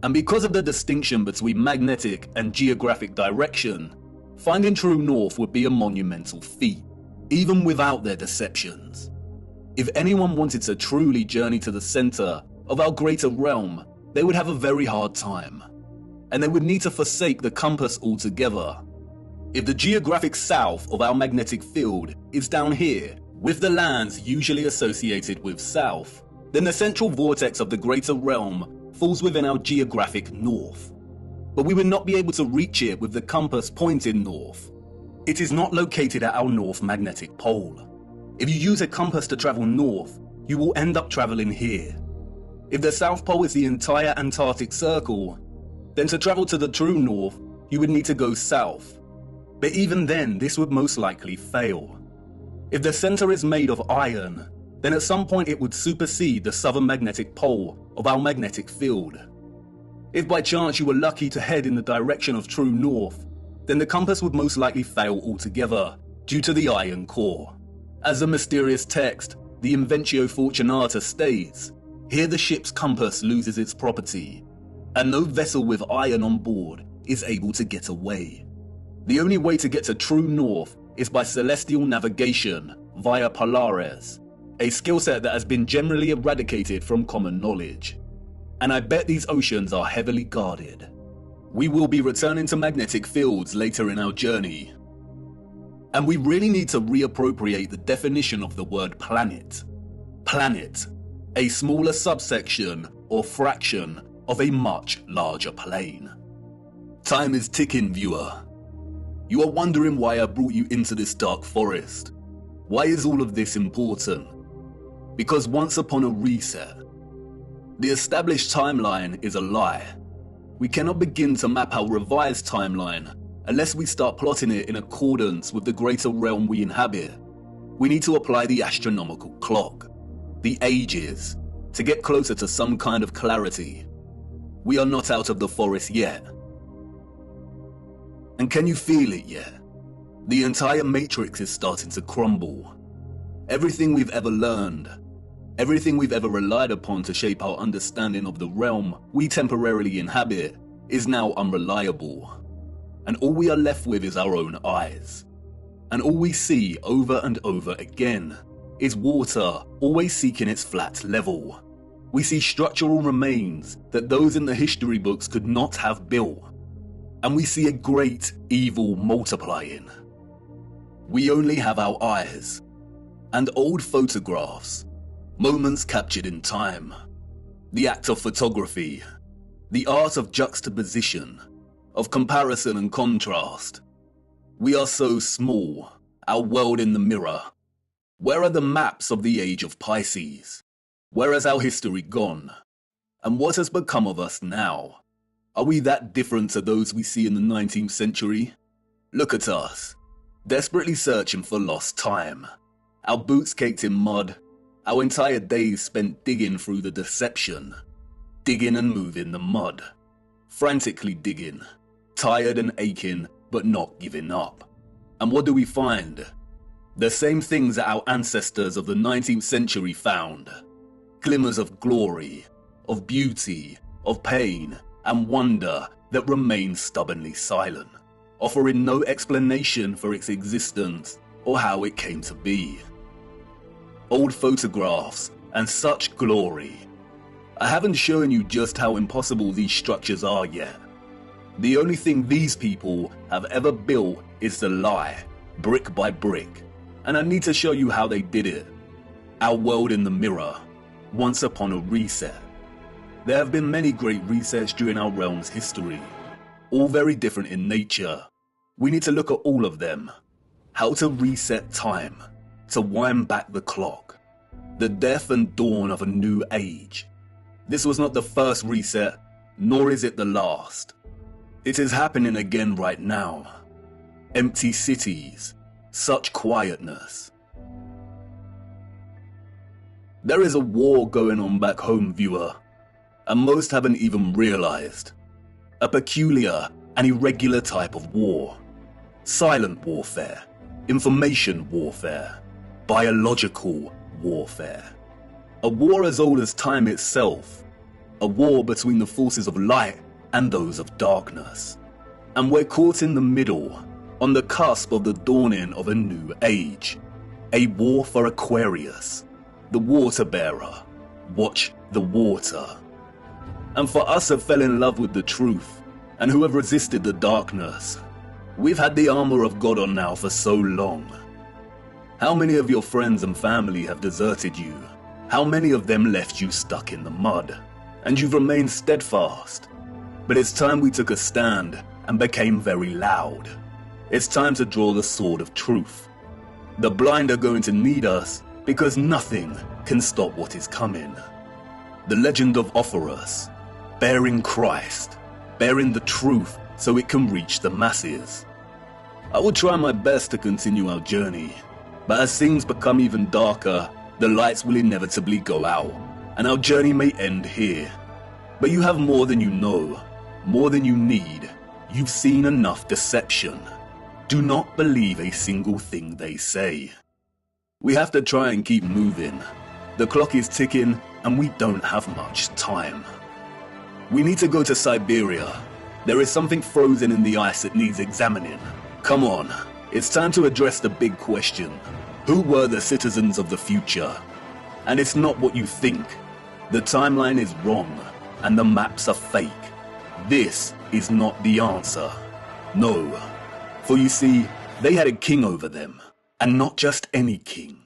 And because of the distinction between magnetic and geographic direction, finding true north would be a monumental feat, even without their deceptions. If anyone wanted to truly journey to the center of our greater realm, they would have a very hard time, and they would need to forsake the compass altogether. If the geographic south of our magnetic field is down here, with the lands usually associated with south, then the central vortex of the greater realm falls within our geographic north. But we would not be able to reach it with the compass pointing north. It is not located at our north magnetic pole. If you use a compass to travel north, you will end up traveling here. If the South Pole is the entire Antarctic Circle, then to travel to the true north, you would need to go south. But even then, this would most likely fail. If the center is made of iron, then at some point it would supersede the southern magnetic pole of our magnetic field. If by chance you were lucky to head in the direction of true north, then the compass would most likely fail altogether due to the iron core. As the mysterious text, the Inventio Fortunata, states, here the ship's compass loses its property, and no vessel with iron on board is able to get away. The only way to get to true north is by celestial navigation via Polaris, a skill set that has been generally eradicated from common knowledge. And I bet these oceans are heavily guarded. We will be returning to magnetic fields later in our journey. And we really need to reappropriate the definition of the word planet. Planet, a smaller subsection or fraction of a much larger plane. Time is ticking, viewer. You are wondering why I brought you into this dark forest. Why is all of this important? Because once upon a reset, the established timeline is a lie. We cannot begin to map our revised timeline unless we start plotting it in accordance with the greater realm we inhabit. We need to apply the astronomical clock, the ages, to get closer to some kind of clarity. We are not out of the forest yet. And can you feel it yet? The entire matrix is starting to crumble. Everything we've ever learned, everything we've ever relied upon to shape our understanding of the realm we temporarily inhabit is now unreliable. And all we are left with is our own eyes. And all we see over and over again is water always seeking its flat level. We see structural remains that those in the history books could not have built. And we see a great evil multiplying. We only have our eyes and old photographs, moments captured in time, the act of photography, the art of juxtaposition, of comparison and contrast. We are so small, our world in the mirror. Where are the maps of the age of Pisces? Where has our history gone? And what has become of us now? Are we that different to those we see in the 19th century? Look at us, desperately searching for lost time. Our boots caked in mud, our entire days spent digging through the deception. Digging and moving the mud. Frantically digging, tired and aching, but not giving up. And what do we find? The same things that our ancestors of the 19th century found. Glimmers of glory, of beauty, of pain, and wonder that remain stubbornly silent, offering no explanation for its existence or how it came to be. Old photographs and such glory. I haven't shown you just how impossible these structures are yet. The only thing these people have ever built is the lie, brick by brick, and I need to show you how they did it. Our world in the mirror, once upon a reset. There have been many great resets during our realm's history, all very different in nature. We need to look at all of them. How to reset time, to wind back the clock. The death and dawn of a new age. This was not the first reset, nor is it the last. It is happening again right now. Empty cities, such quietness. There is a war going on back home, viewer, and most haven't even realized. A peculiar and irregular type of war. Silent warfare, information warfare, biological warfare. A war as old as time itself. A war between the forces of light and those of darkness. And we're caught in the middle, on the cusp of the dawning of a new age. A war for Aquarius, the water bearer. Watch the water. And for us who fell in love with the truth, and who have resisted the darkness, we've had the armor of God on now for so long. How many of your friends and family have deserted you? How many of them left you stuck in the mud? And you've remained steadfast. But it's time we took a stand and became very loud. It's time to draw the sword of truth. The blind are going to need us because nothing can stop what is coming. The legend of Horrors, bearing Christ, bearing the truth so it can reach the masses. I will try my best to continue our journey, but as things become even darker, the lights will inevitably go out, and our journey may end here. But you have more than you know, more than you need. You've seen enough deception. Do not believe a single thing they say. We have to try and keep moving. The clock is ticking, and we don't have much time. We need to go to Siberia. There is something frozen in the ice that needs examining. Come on, it's time to address the big question. Who were the citizens of the future? And it's not what you think. The timeline is wrong, and the maps are fake. This is not the answer. No. For you see, they had a king over them, and not just any king.